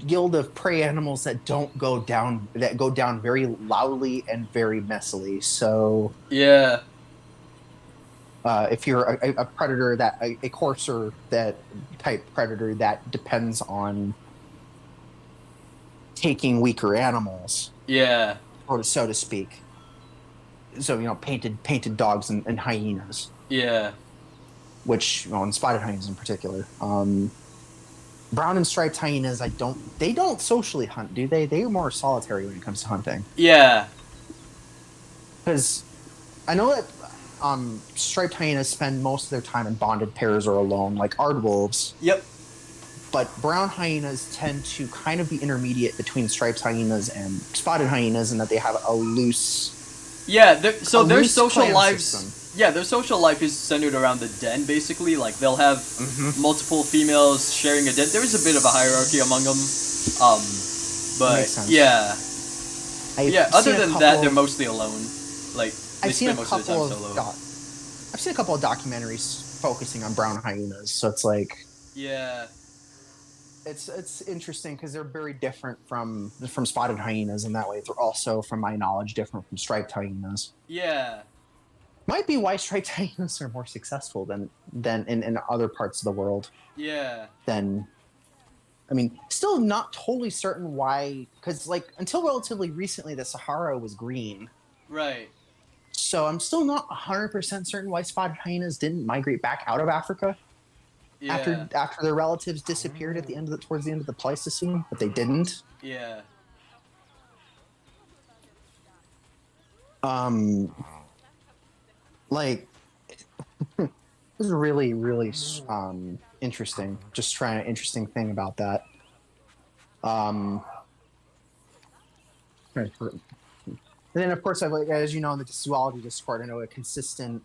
guild of prey animals that go down very loudly and very messily. So Yeah. if you're a predator a coarser that type predator that depends on taking weaker animals, Yeah. or so to speak. So painted dogs and hyenas, Yeah. which and spotted hyenas in particular. Brown and striped hyenas, they don't socially hunt, do they? They're more solitary when it comes to hunting. Yeah. Because I know that striped hyenas spend most of their time in bonded pairs or alone, like aardwolves. Yep. But brown hyenas tend to kind of be intermediate between striped hyenas and spotted hyenas in that they have a loose. Yeah, their loose social clan lives. system. Yeah, their social life is centered around the den, basically. Like they'll have Mm-hmm. multiple females sharing a den. There is a bit of a hierarchy among them, but Makes sense. yeah, yeah. Other than that, couple- they're mostly alone. Like they I've seen a spend most of the couple time of solo. I've seen a couple of documentaries focusing on brown hyenas, so it's like Yeah, it's interesting because they're very different from spotted hyenas in that way. They're also, from my knowledge, different from striped hyenas. yeah, Might be why striped hyenas are more successful than in other parts of the world. yeah, I mean, still not totally certain why, because like until relatively recently, the Sahara was green. right. So I'm still not 100% certain why spotted hyenas didn't migrate back out of Africa Yeah, after their relatives disappeared towards the end of the Pleistocene, but they didn't. yeah, Like this is really really interesting. Just trying an interesting thing about that. And then of course as you know, in the zoology Discord, I know a consistent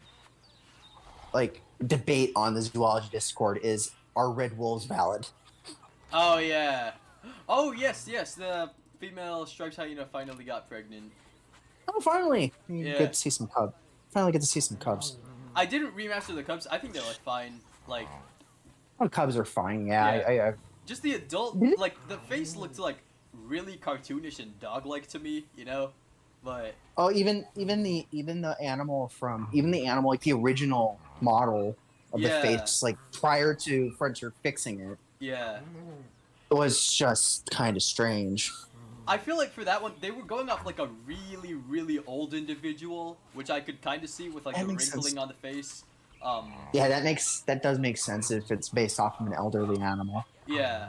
debate on the zoology Discord is, are red wolves valid? Oh yeah. Oh yes, yes. The female striped hyena finally got pregnant. Oh, finally! You Yeah. get to see some cubs. Finally get to see some cubs. I didn't remaster the cubs. I think they're like fine. Like Oh, cubs are fine. Yeah, Yeah. I just the adult, Mhm. like the face looked like really cartoonish and dog-like to me, you know. But oh, even the animal like the original model of Yeah. the face, like prior to Frontier fixing it, yeah, it was just kind of strange. I feel like for that one they were going off like a really, really old individual, which I could kind of see with like That the makes sense. wrinkling on the face. Yeah, that does make sense if it's based off of an elderly animal. Yeah,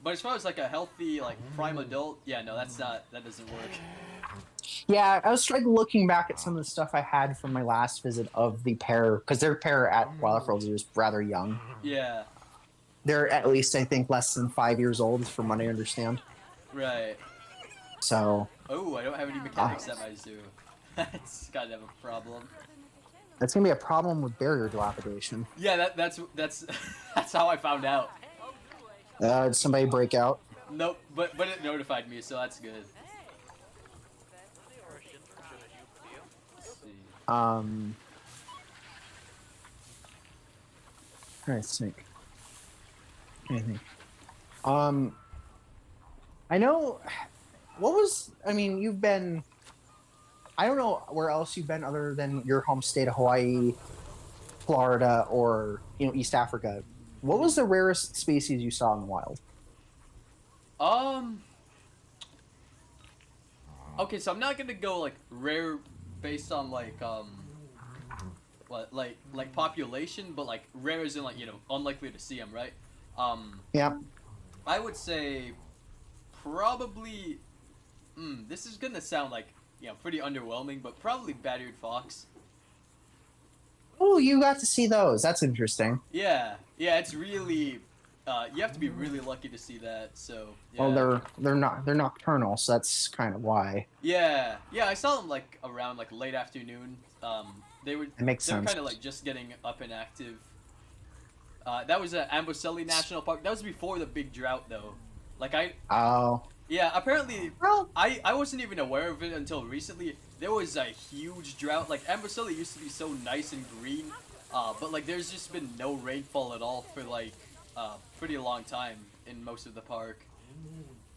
But as far as like a healthy like prime adult, yeah, no, that doesn't work. Yeah, I was trying looking back at some of the stuff I had from my last visit of the pair, because their pair at Wildlife World is rather young. Yeah. They're at least, I think, less than 5 years old, from what I understand. Right. So Oh, I don't have any mechanics at my zoo. That's kind of a problem. that's gonna be a problem with barrier dilapidation. Yeah, that's that's how I found out. Did somebody break out? Nope, but it notified me, so that's good. Let's see. Trying to think. Anything. I know. What was? I mean, you've been. I don't know where else you've been other than your home state of Hawaii, Florida, or East Africa. What was the rarest species you saw in the wild? Okay, so I'm not gonna go like rare based on like what like population, but like rare as in like unlikely to see them, right? Yeah. I would say probably. This is gonna sound like pretty underwhelming, but probably bat-eared fox. Oh, you got to see those. That's interesting. Yeah, it's really. You have to be really lucky to see that. So. Yeah. Well, they're nocturnal, so that's kind of why. Yeah, I saw them like around like late afternoon. They were. It makes they were sense. kind of like just getting up and active. That was at Amboseli National Park. That was before the big drought, though. Like Oh. Yeah, apparently. Well. I wasn't even aware of it until recently. There was a huge drought. Like Amboseli used to be so nice and green, but like there's just been no rainfall at all for like pretty long time in most of the park.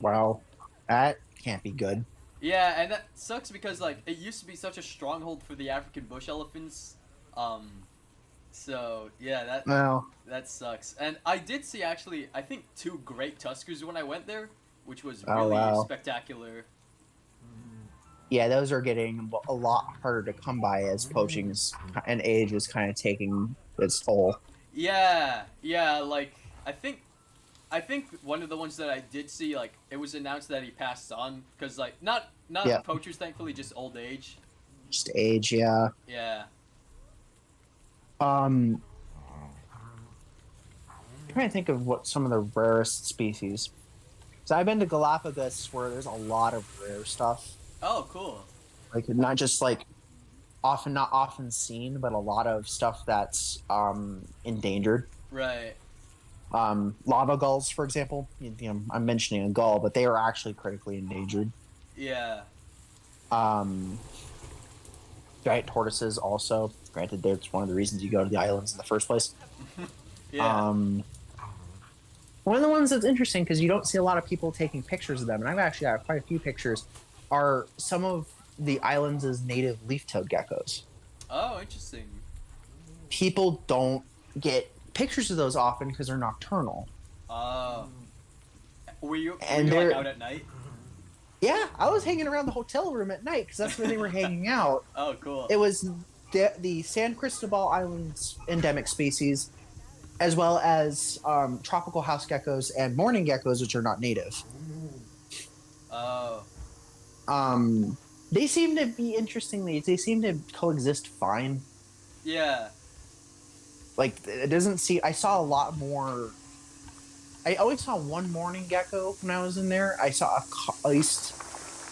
Wow. That can't be good. Yeah, and that sucks because like it used to be such a stronghold for the African bush elephants. So yeah, Well. that sucks. And I did see actually I think 2 great tuskers when I went there, which was Oh, really wow. spectacular. Yeah, those are getting a lot harder to come by as poaching and age is kind of taking its toll. Yeah, like I think one of the ones that I did see, like it was announced that he passed on because like not Yeah. poachers, thankfully, just old age. Just age, yeah. Yeah. I'm trying to think of what some of the rarest species. So I've been to Galapagos, where there's a lot of rare stuff. Oh, cool. Like not just like not often seen, but a lot of stuff that's endangered. Right. Lava gulls, for example. I'm mentioning a gull, but they are actually critically endangered. Yeah. Giant tortoises, also. Granted, that's one of the reasons you go to the islands in the first place. Yeah. One of the ones that's interesting because you don't see a lot of people taking pictures of them, and I've actually got quite a few pictures, are some of the islands' native leaf-toed geckos. Oh, interesting. People don't get pictures of those often because they're nocturnal. Were you And like they're- out at night? Yeah, I was hanging around the hotel room at night because that's where they were hanging out. Oh, cool. It was the San Cristobal Islands endemic species, as well as tropical house geckos and mourning geckos, which are not native. Oh. They seem to be interestingly. They seem to coexist fine. Yeah. Like it doesn't see. I saw a lot more. I always saw one mourning gecko when I was in there. I saw at least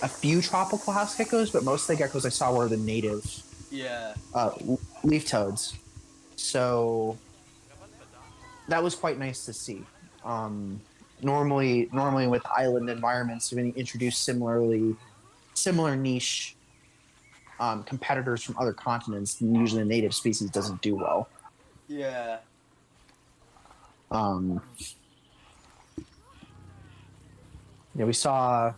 a few tropical house geckos, but most of the geckos I saw were the native Yeah. leaf toads. So that was quite nice to see. Normally with island environments, when you introduce similar niche competitors from other continents, usually the native species doesn't do well. Yeah. Yeah, we saw,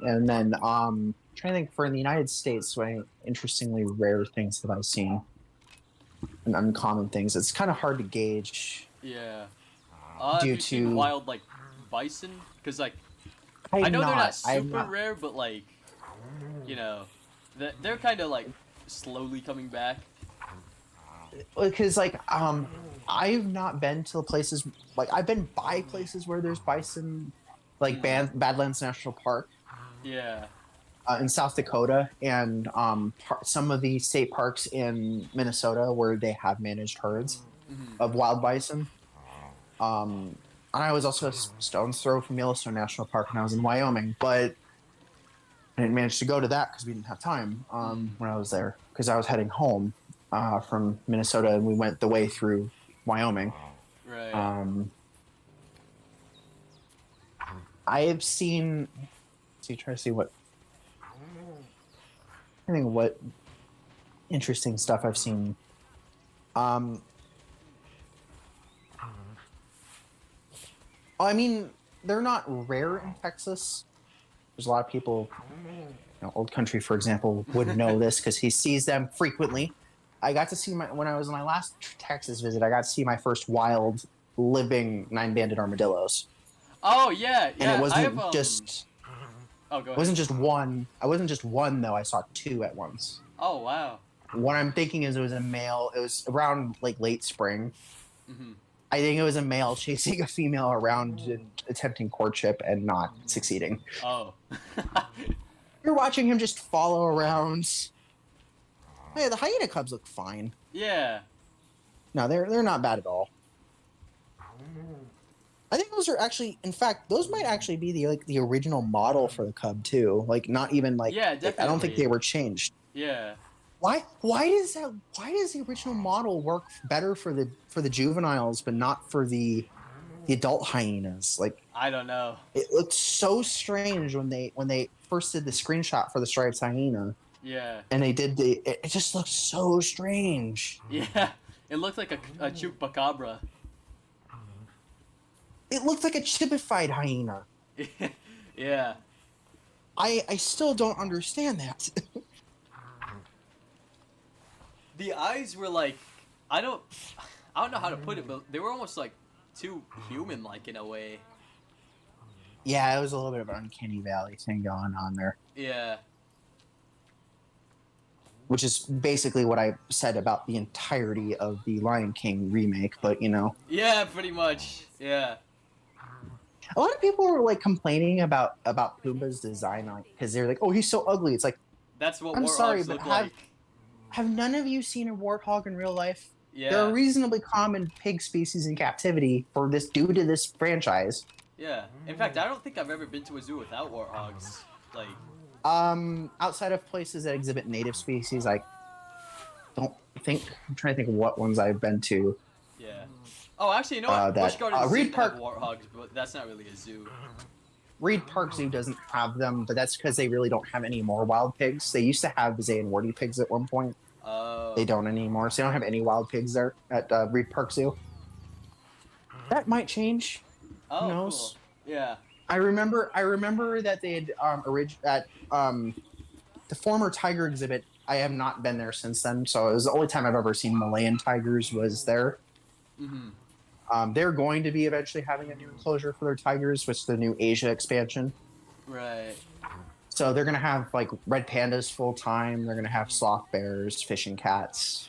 and then trying to think for in the United States, what interestingly rare things have I seen and uncommon things. It's kind of hard to gauge. Yeah. Have Due you seen to- wild like bison? Because like I know they're not I'm super rare, but like they're kind of like slowly coming back. because I've not been to places like I've been by places where there's bison, like Badlands National Park Yeah. in South Dakota, and some of the state parks in Minnesota where they have managed herds of wild bison. And I was also a stone's throw from Yellowstone National Park when I was in Wyoming, but I didn't manage to go to that because we didn't have time when I was there because I was heading home from Minnesota, and we went the way through Wyoming. Right. I have seen. See, try to see what. I think what interesting stuff I've seen. I mean, they're not rare in Texas. There's a lot of people, Old Country, for example, would know this because he sees them frequently. I got to see when I was on my last Texas visit, I got to see my first wild living 9-banded armadillos. Oh yeah, yeah. And it wasn't I've, just. Oh, go ahead. It wasn't just one. I wasn't just one though. I saw two at once. Oh wow. What I'm thinking is it was a male. It was around like late spring. I think it was a male chasing a female around and attempting courtship and not succeeding. Oh. You're watching him just follow around. Hey, the hyena cubs look fine. Yeah. No, they're not bad at all. I think those are actually, in fact, those might actually be the original model for the cub too. Like not even like. Yeah, definitely. I don't think they were changed. Yeah. Why does the original model work better for the juveniles but not for the adult hyenas? Like I don't know. it looked so strange when they first did the screenshot for the striped hyena. Yeah. And they did it just looked so strange. Yeah. It looked like a chupacabra. It looked like a chibified hyena. Yeah. I still don't understand that. The eyes were like, I don't know how to put it, but they were almost like too human-like in a way. Yeah, it was a little bit of an uncanny valley thing going on there. Yeah. Which is basically what I said about the entirety of the Lion King remake, but Yeah, pretty much. Yeah. a lot of people were like complaining about Pumbaa's design, because they're like, "Oh, he's so ugly." It's like, That's what I'm warthogs sorry, but look like. have none of you seen a warthog in real life? Yeah. They're a reasonably common pig species in captivity due to this franchise. Yeah. In fact, I don't think I've ever been to a zoo without warthogs. Like. Outside of places that exhibit native species, I don't think. I'm trying to think of what ones I've been to. Yeah. Oh, actually, you know what? Busch Gardens Reed seem to Park- have warthogs, but that's not really a zoo. Reed Park Zoo doesn't have them, but that's because they really don't have any more wild pigs. They used to have Zay and Warty pigs at one point. Oh. They don't anymore, so they don't have any wild pigs there at Reed Park Zoo. That might change. Oh, Who knows? cool. Yeah. I remember that they had the former tiger exhibit. I have not been there since then, so it was the only time I've ever seen Malayan tigers was there. Mm-hmm. They're going to be eventually having a new enclosure for their tigers, which is the new Asia expansion. Right. So they're going to have like red pandas full time. They're going to have sloth bears, fishing cats,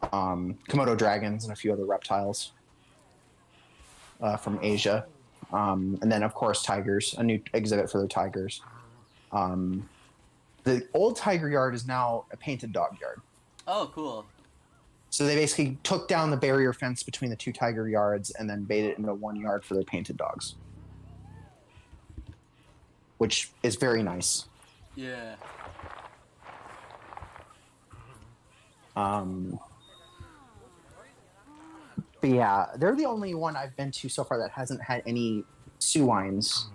Komodo dragons, and a few other reptiles from Asia. And then, of course, tigers, a new exhibit for their tigers. The old tiger yard is now a painted dog yard. Oh, cool. So they basically took down the barrier fence between the two tiger yards and then made it into one yard for their painted dogs. Which is very nice. Yeah. But yeah, they're the only one I've been to so far that hasn't had any suines.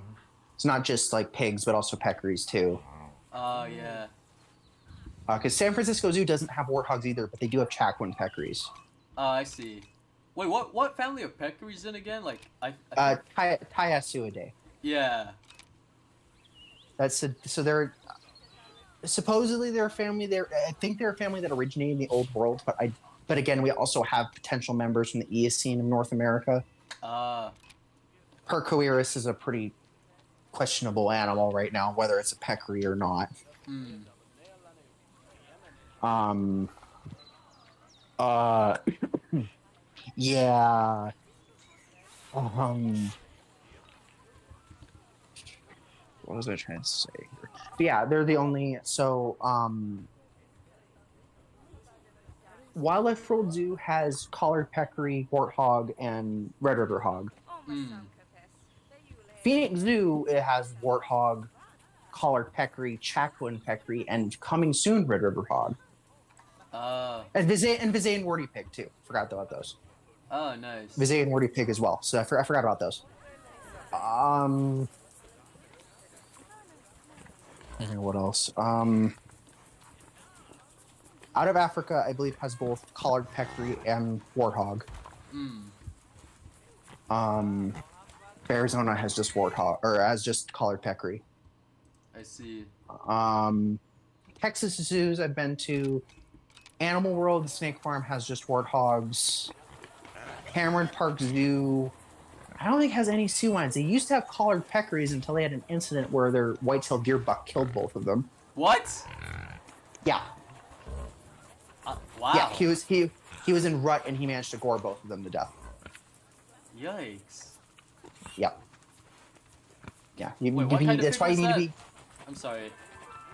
It's not just like pigs, but also peccaries too. Oh, yeah. Because San Francisco Zoo doesn't have warthogs either, but they do have Chacuan peccaries. Oh, I see. Wait, what family of peccaries in again? Like, Tayasuidae. Yeah. So they're supposedly they're a family. I think they're a family that originated in the Old World, but again, we also have potential members from the Eocene of North America. Percoeris is a pretty questionable animal right now, whether it's a peccary or not. Uh, yeah. Um, what was I trying to say here? But yeah, they're the only. So, Wildlife World Zoo has collared peccary, warthog, and red river hog. Mm. Phoenix Zoo, it has warthog, collared peccary, Chacoan peccary, and coming soon red river hog. And Visayan warty pig too. Forgot about those. Oh, nice. Visayan warty pig as well. So I forgot about those. And what else? Out of Africa, I believe has both collared peccary and warthog. Mm. Arizona has just warthog or has just collared peccary. I see. Texas zoos I've been to. Animal World and Snake Farm has just warthogs. Cameron Park Zoo, I don't think has any sea lions. They used to have collared peccaries until they had an incident where their white-tailed deer buck killed both of them. What? Yeah, Wow. yeah. He was in rut and he managed to gore both of them to death. Yikes. Yep. Yeah. Wait, what kind of that's pig why you was need that? to be. I'm sorry.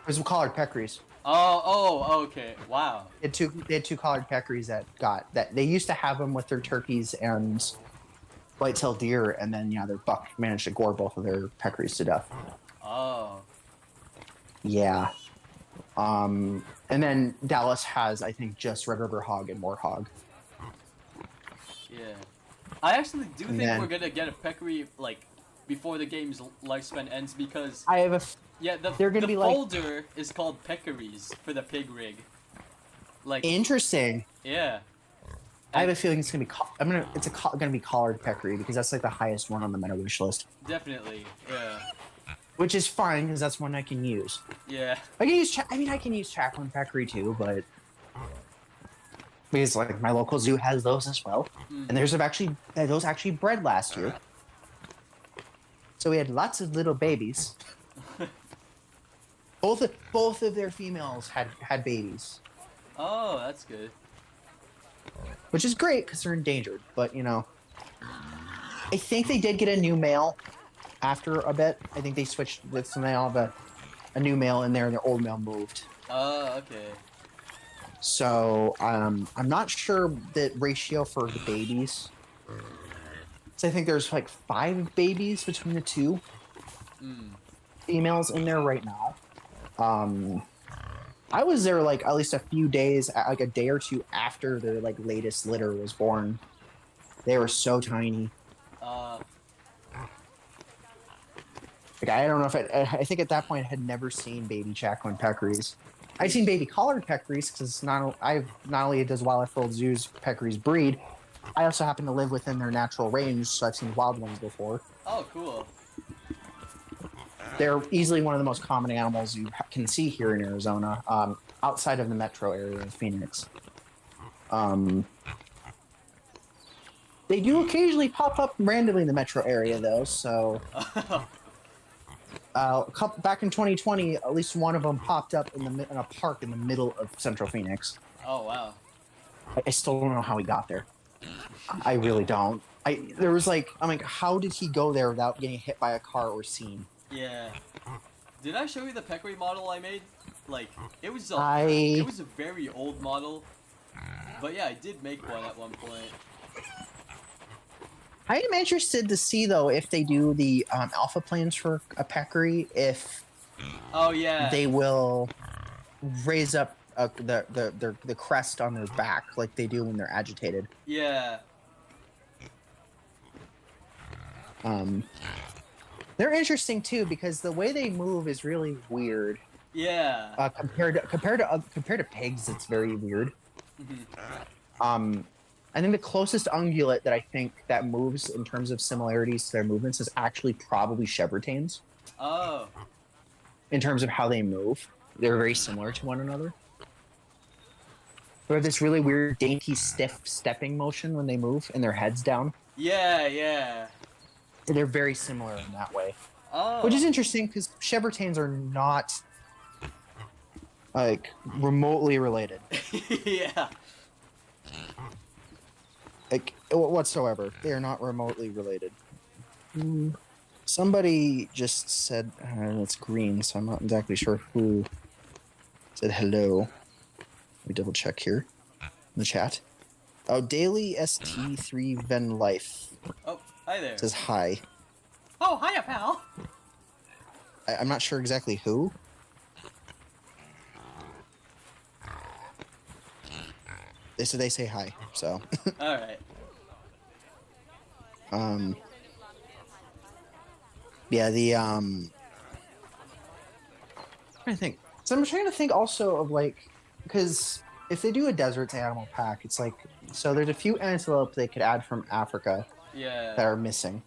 There's collared peccaries. Oh, okay. Wow. They had two collared peccaries that they used to have them with their turkeys and white-tailed deer, and then their buck managed to gore both of their peccaries to death. Oh. Yeah. And then Dallas has, I think, just red river hog and warthog. Yeah. I actually do think then- we're gonna get a peccary, like, before the game's lifespan ends because, I have a. yeah, they're gonna the be like- folder is called peccaries for the pig rig. Like, Interesting. yeah. I have a feeling it's gonna be. Gonna be collared peccary because that's like the highest one on the meta wish list, Definitely, yeah. which is fine because that's one I can use. Yeah. I can use. I can use Chaplain peccary too, but because like my local zoo has those as well, and those actually bred last year. So we had lots of little babies. Both of their females had babies, Oh, that's good. which is great because they're endangered. But I think they did get a new male after a bit. I think they switched with some male, but a new male in there, and their old male moved. Oh, okay. So I'm not sure the ratio for the babies. So I think there's like 5 babies between the two females in there right now. I was there like at least a few days, like a day or two after their like latest litter was born. They were so tiny. Uh, Like I don't know if I think at that point I had never seen baby Chacoan peccaries. I've seen baby collared peccaries because not only does Wildlife World Zoo's peccaries breed, I also happen to live within their natural range, so I've seen wild ones before. oh, cool. They're easily one of the most common animals you can see here in Arizona, outside of the metro area of Phoenix. They do occasionally pop up randomly in the metro area, though. So, back in 2020, at least one of them popped up in a park in the middle of Central Phoenix. Oh, wow. I still don't know how he got there. I really don't. I'm like, how did he go there without getting hit by a car or seen? Yeah. Did I show you the peccary model I made? Like, it was a very old model. But yeah, I did make one at one point. I am interested to see though if they do the alpha plans for a peccary, if Oh, yeah. they will raise up the crest on their back like they do when they're agitated. Yeah. They're interesting too because the way they move is really weird. Yeah. Compared to pigs, it's very weird. I think the closest ungulate that I think that moves in terms of similarities to their movements is actually probably Chevrotains. Oh. In terms of how they move, they're very similar to one another. They have this really weird, dainty, stiff stepping motion when they move, and their heads down. Yeah, yeah. They're very similar in that way, Oh. which is interesting because Chevrotains are not like remotely related. yeah. like whatsoever. They are not remotely related. Somebody just said it's green, so I'm not exactly sure who said hello. Let me double check here in the chat. Oh, Daily ST3 Ven Life Oh, hi there. says hi. Oh, hiya, pal. I'm not sure exactly who. They say hi. So All right. yeah, trying to think. So I'm trying to think also of like, because if they do a deserts animal pack, it's like, so there's a few antelope they could add from Africa that Yeah. are missing.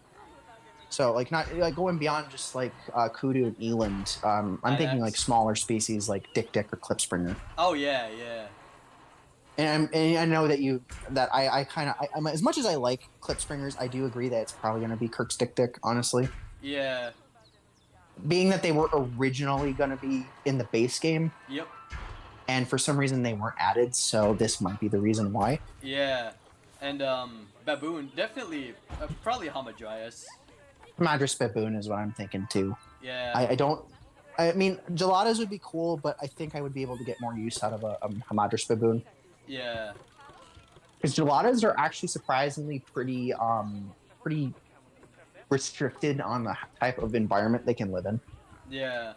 So like not like going beyond just like kudu and eland. I'm thinking like Ibex. smaller species like dick or klipspringer. Oh yeah, yeah. And I know that I kind of I'm as much as I like klipspringers, I do agree that it's probably going to be Kirk's dick. Honestly, Yeah. being that they were originally going to be in the base game, Yep. and for some reason they weren't added, so this might be the reason why. Yeah. And baboon definitely probably Hamadryas. Madras baboon is what I'm thinking too. Yeah. I don't. I mean, geladas would be cool, but I think I would be able to get more use out of a Hamadras baboon. Yeah. Because geladas are actually surprisingly pretty restricted on the type of environment they can live in. Yeah.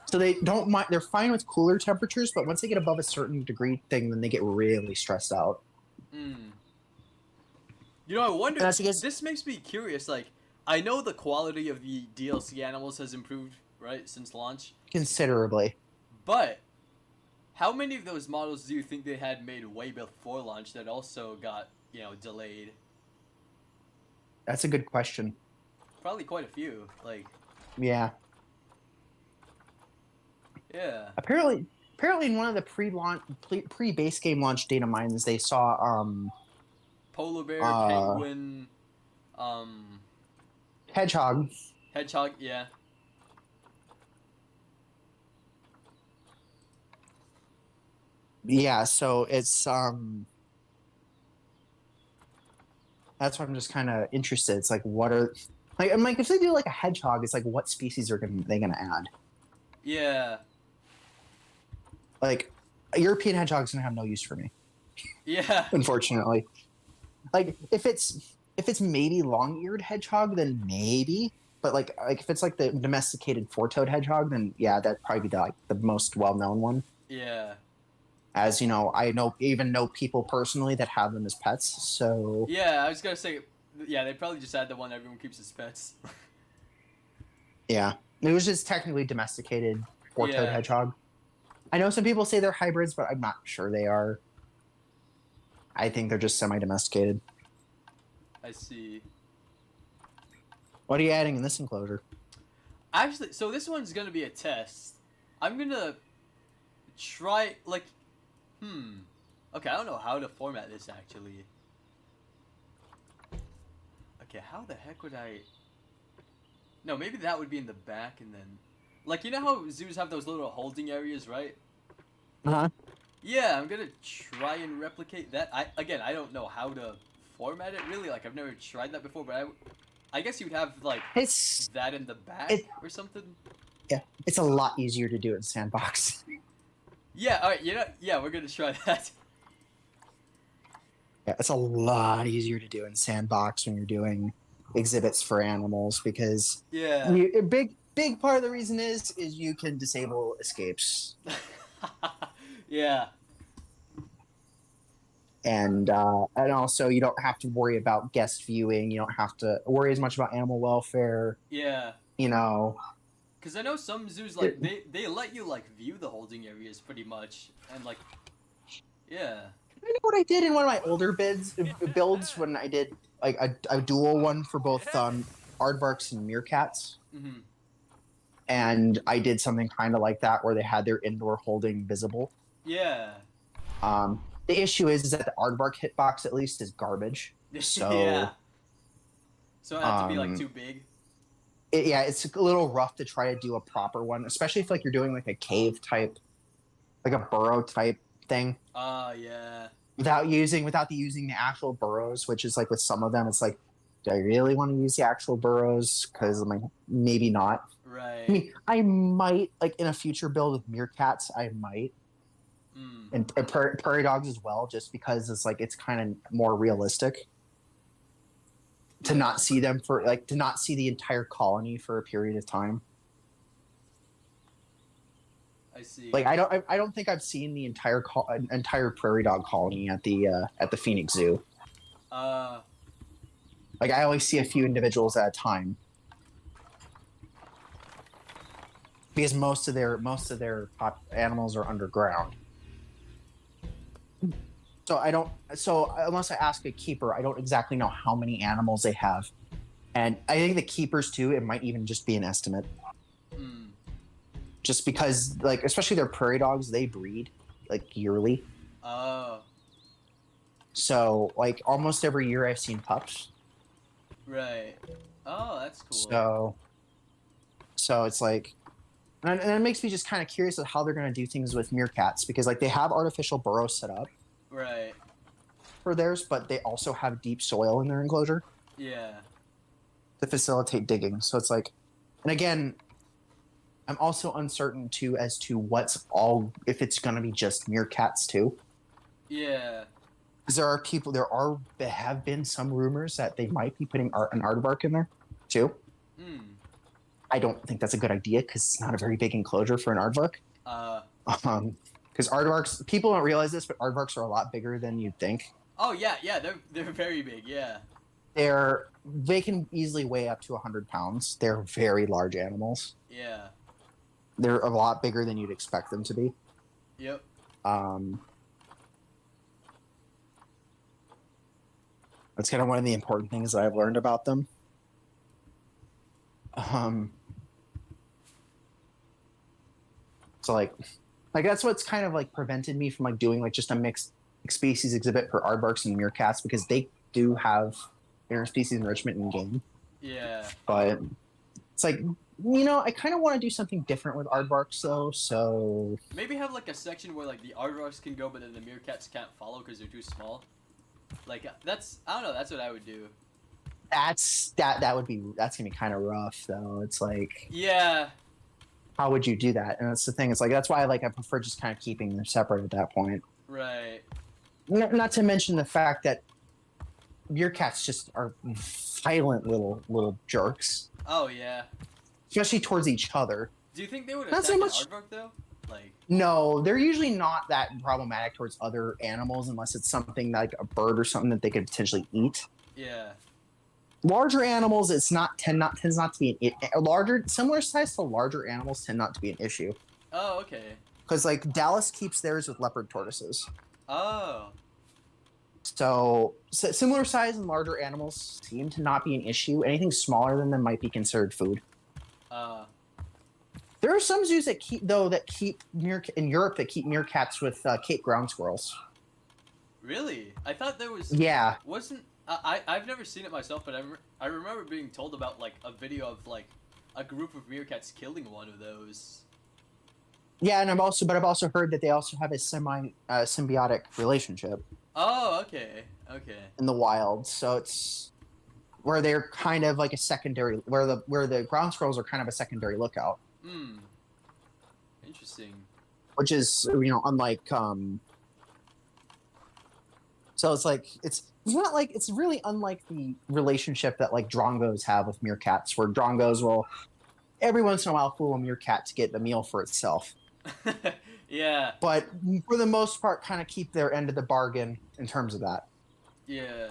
So they don't mind. They're fine with cooler temperatures, but once they get above a certain degree thing, then they get really stressed out. Hmm. You know, I wonder. That's because- This makes me curious. Like, I know the quality of the DLC animals has improved, right, since launch. Considerably. But how many of those models do you think they had made way before launch that also got, delayed? That's a good question. Probably quite a few. Like, Yeah. yeah. Apparently in one of the pre-base game launch data mines, they saw Polar bear, Uh, penguin, hedgehog. hedgehog, yeah. Yeah, so it's that's why I'm just kind of interested. It's like what are like I'm like if they do like a hedgehog, it's like what species are they gonna add? Yeah. Like a European hedgehog's gonna have no use for me, Yeah. unfortunately. Like if it's maybe long-eared hedgehog, then maybe. But like if it's like the domesticated four-toed hedgehog, then yeah, that'd probably be the most well-known one. Yeah. As you know, I know people personally that have them as pets. So Yeah, I was gonna say, yeah, they probably just had the one everyone keeps as pets. yeah, it was just technically domesticated four-toed Yeah. hedgehog. I know some people say they're hybrids, but I'm not sure they are. I think they're just semi-domesticated. I see. What are you adding in this enclosure? Actually, so this one's gonna be a test. I'm gonna try, like, okay, I don't know how to format this, actually. Okay, how the heck would I... No, maybe that would be in the back, and then... Like, you know how zoos have those little holding areas, right? Uh-huh. Yeah, I'm gonna try and replicate that. I don't know how to format it, really. Like, I've never tried that before, but I guess you'd have, like, It's that in the back or something. yeah, it's a lot easier to do in Sandbox. Yeah, alright, yeah, we're gonna try that. Yeah, it's a lot easier to do in Sandbox when you're doing exhibits for animals because Yeah. a big part of the reason is you can disable escapes. Yeah. And also you don't have to worry about guest viewing. You don't have to worry as much about animal welfare. Yeah. You know, Because I know some zoos, like, they let you, like, view the holding areas pretty much. And, like, yeah. I know what I did in one of my older builds when I did like a dual one for both aardvarks and meerkats. Mm-hmm. And I did something kind of like that where they had their indoor holding visible. Yeah. The issue is that the aardvark hitbox at least is garbage. So yeah. So it had to be, like, um, too big. It's a little rough to try to do a proper one, especially if like you're doing like a cave type, like a burrow type thing. Yeah. without using the actual burrows, which is like with some of them, it's like, do I really want to use the actual burrows? Because I'm like, maybe not. Right. I mean, I might like in a future build with meerkats. I might, Mm. and prairie dogs as well, just because it's like it's kind of more realistic to not see them for like to not see the entire colony for a period of time. I see. Like I don't think I've seen the entire prairie dog colony at the Phoenix Zoo. Like I always see a few individuals at a time because most of their animals are underground. So I don't. So unless I ask a keeper, I don't exactly know how many animals they have, and I think the keepers too. It might even just be an estimate, Mm. just because like especially their prairie dogs, they breed like yearly. Oh. So like almost every year, I've seen pups. Right. Oh, that's cool. So it's like, and it makes me just kind of curious of how they're going to do things with meerkats because like they have artificial burrows set up Right. for theirs, but they also have deep soil in their enclosure Yeah. to facilitate digging. So it's like, and again, I'm also uncertain too as to if it's going to be just meerkats too. Yeah. Because there have been some rumors that they might be putting an aardvark in there too. Hmm. I don't think that's a good idea because it's not a very big enclosure for an aardvark. Because aardvarks, people don't realize this, but aardvarks are a lot bigger than you'd think. Oh yeah, they're very big. Yeah. They can easily weigh up to 100 pounds. They're very large animals. Yeah. They're a lot bigger than you'd expect them to be. Yep. That's kind of one of the important things that I've learned about them. So like that's what's kind of like prevented me from like doing like just a mixed species exhibit for aardvarks and meerkats because they do have interspecies enrichment in game. Yeah. But it's like I kind of want to do something different with aardvarks though. So Maybe have like a section where like the aardvarks can go, but then the meerkats can't follow because they're too small. Like I don't know. That's what I would do. that's gonna be kind of rough though. It's like Yeah. how would you do that? And that's the thing. It's like that's why I prefer just kind of keeping them separate at that point. Right. Not to mention the fact that meerkats just are violent little jerks, Oh yeah. especially towards each other. Do you think they would Not attack so much- an aardvark though? Like. No, they're usually not that problematic towards other animals unless it's something like a bird or something that they could potentially eat. Yeah. Larger animals, tends not to be similar size to larger animals tend not to be an issue Oh, okay. because like Dallas keeps theirs with leopard tortoises. Oh. So similar size and larger animals seem to not be an issue. Anything smaller than them might be considered food. There are some zoos that keep in Europe that keep meerkats with Cape ground squirrels. Really? I thought there was. Yeah, Wasn't I've never seen it myself, but I remember being told about like a video of like a group of meerkats killing one of those. yeah, and I've also heard that they also have a symbiotic relationship Oh, okay. Okay. in the wild. So it's where they're kind of like a secondary, where the ground squirrels are kind of a secondary lookout, Hmm. Interesting. which is unlike. So it's like it's really unlike the relationship that like drongos have with meerkats, where drongos will every once in a while fool a meerkat to get the meal for itself. Yeah. But for the most part, kind of keep their end of the bargain in terms of that. Yeah.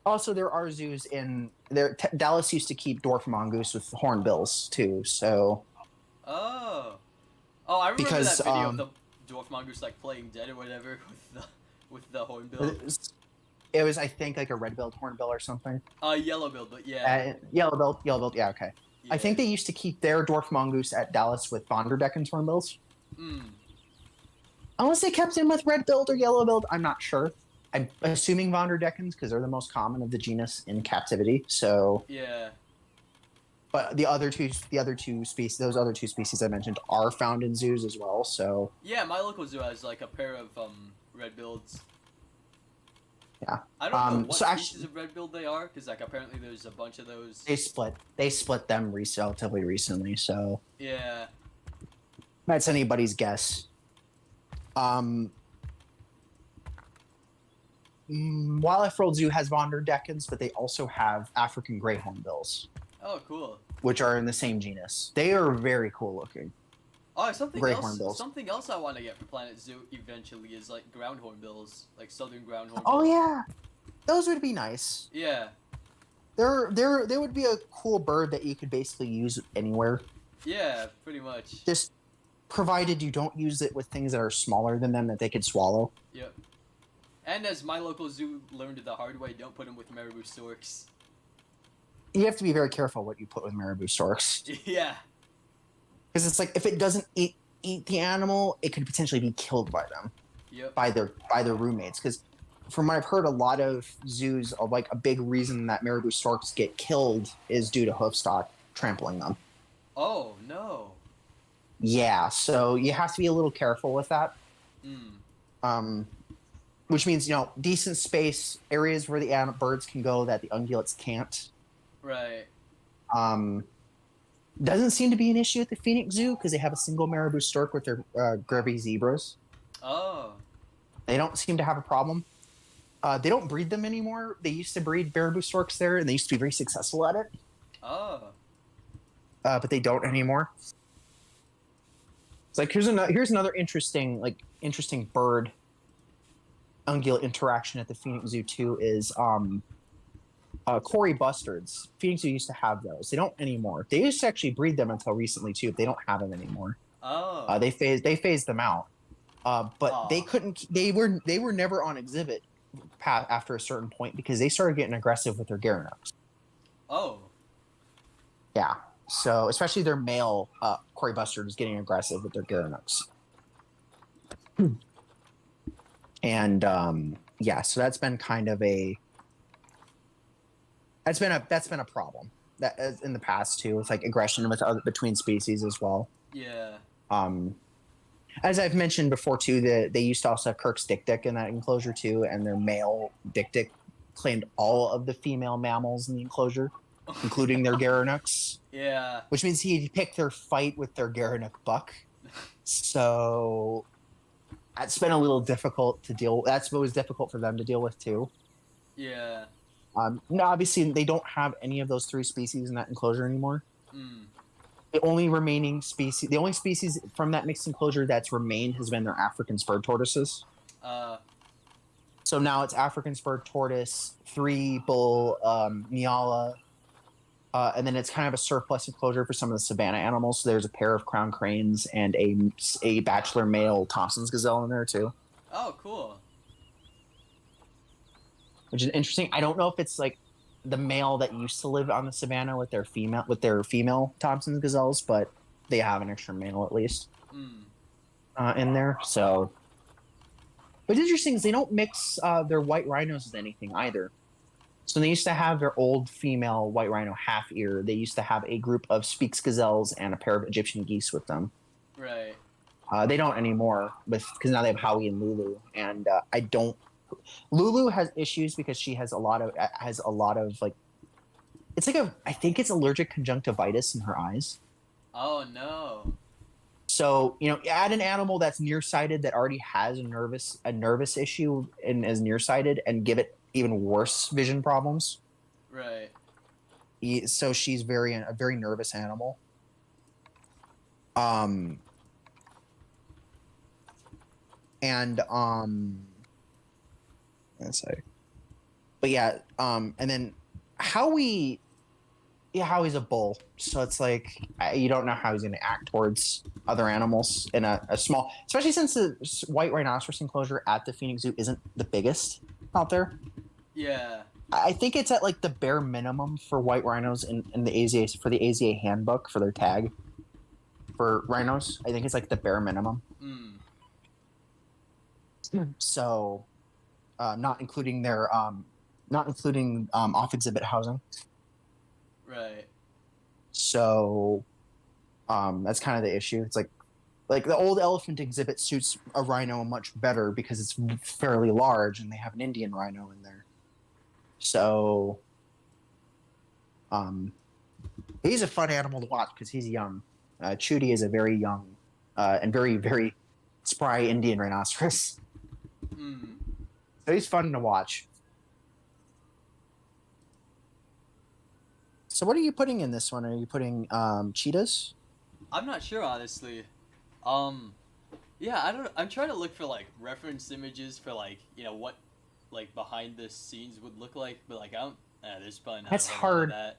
Also, there are zoos in there. Dallas used to keep dwarf mongoose with hornbills too. So Oh. Oh, I remember Because, that video of the dwarf mongoose like playing dead or whatever with the hornbill. it was, I think, like a red-billed hornbill or something. Yellow bill, but yeah. Yellow-billed. Yeah, okay. Yeah. I think they used to keep their dwarf mongoose at Dallas with Vonderdeckens hornbills. Hmm. Unless they kept him with red-billed or yellow-billed, I'm not sure. I'm assuming Vonderdeckens because they're the most common of the genus in captivity. So, Yeah. but those other two species I mentioned are found in zoos as well. So, Yeah, my local zoo has like a pair of red bills. Yeah. I don't know what So species actually, of red-billed they are, because like apparently there's a bunch of those. they split them relatively recently, so Yeah. that's anybody's guess. Um, Wildlife World Zoo has Von der Deckens, but they also have African gray hornbills, Oh, cool. which are in the same genus. They are very cool looking. Oh, something Gray else. hornbills. Something else I want to get for Planet Zoo eventually is like ground hornbills, like southern ground hornbills. Oh yeah, those would be nice. Yeah. They would be a cool bird that you could basically use anywhere, Yeah, pretty much. just provided you don't use it with things that are smaller than them that they could swallow. Yep. And as my local zoo learned the hard way, don't put them with marabou storks. You have to be very careful what you put with marabou storks, Yeah. because it's like if it doesn't eat the animal, it could potentially be killed by them, Yep. by their roommates. Because from what I've heard, a lot of zoos are like a big reason that marabou storks get killed is due to hoofstock trampling them. Oh no. Yeah, so you have to be a little careful with that. Hmm. Which means, decent space, areas where the birds can go that the ungulates can't. Right. Doesn't seem to be an issue at the Phoenix Zoo because they have a single marabou stork with their grubby zebras. Oh. They don't seem to have a problem. They don't breed them anymore. They used to breed marabou storks there, and they used to be very successful at it. Oh. But they don't anymore. It's like here's another interesting bird ungulate interaction at the Phoenix Zoo too is Cory bustards. Phoenix Zoo used to have those. They don't anymore. They used to actually breed them until recently too. But they don't have them anymore. Oh. They phased them out. But Aw. they couldn't. They were never on exhibit after a certain point because they started getting aggressive with their Garanucks. Oh. Yeah. So especially their male Cory bustards getting aggressive with their Garanucks. And so that's been kind of that's been a problem that in the past too, with like aggression between species as well. Yeah. As I've mentioned before too, they used to also have Kirk's dik-dik in that enclosure too, and their male dik-dik claimed all of the female mammals in the enclosure, including their Garanucks. Yeah. Which means he'd pick their fight with their Garanuck buck. So that's been a little difficult to deal with. That's what was difficult for them to deal with too. Yeah. No, obviously, they don't have any of those three species in that enclosure anymore. Hmm. The only species from that mixed enclosure that's remained has been their African spurred tortoises. So now it's African spurred tortoise, 3 bull Nyala, and then it's kind of a surplus enclosure for some of the savanna animals. So there's a pair of crown cranes and a bachelor male Thompson's gazelle in there too, Oh, cool. which is interesting. I don't know if it's like the male that used to live on the savanna with their female Thompson's gazelles, but they have an extra male at least Hmm. in there. So, what's interesting is they don't mix their white rhinos with anything either. So they used to have their old female white rhino half ear. They used to have a group of Speaks gazelles and a pair of Egyptian geese with them. Right. They don't anymore because now they have Howie and Lulu, and I don't. Lulu has issues because she has a lot of like, it's like I think it's allergic conjunctivitis in her eyes. Oh no. So add an animal that's nearsighted that already has a nervous issue and is nearsighted, and give it even worse vision problems. Right. So she's a very nervous animal. Let's say, but yeah, and then Howie's a bull, so it's like you don't know how he's going to act towards other animals in a small, especially since the white rhinoceros enclosure at the Phoenix Zoo isn't the biggest out there. Yeah. I think it's at like the bare minimum for white rhinos in the AZA for the AZA handbook for their tag for rhinos. I think it's like the bare minimum. Hmm. So, not including their off exhibit housing. Right. So, that's kind of the issue. It's like Like the old elephant exhibit suits a rhino much better because it's fairly large and they have an Indian rhino in there. So, he's a fun animal to watch because he's young. Chudy is a very young and very, very spry Indian rhinoceros. Hmm. So he's fun to watch. So what are you putting in this one? Are you putting cheetahs? I'm not sure, honestly. Yeah, I don't. I'm trying to look for like reference images for like what like behind the scenes would look like, but like I don't. There's probably not. That's a whole lot of hard. That.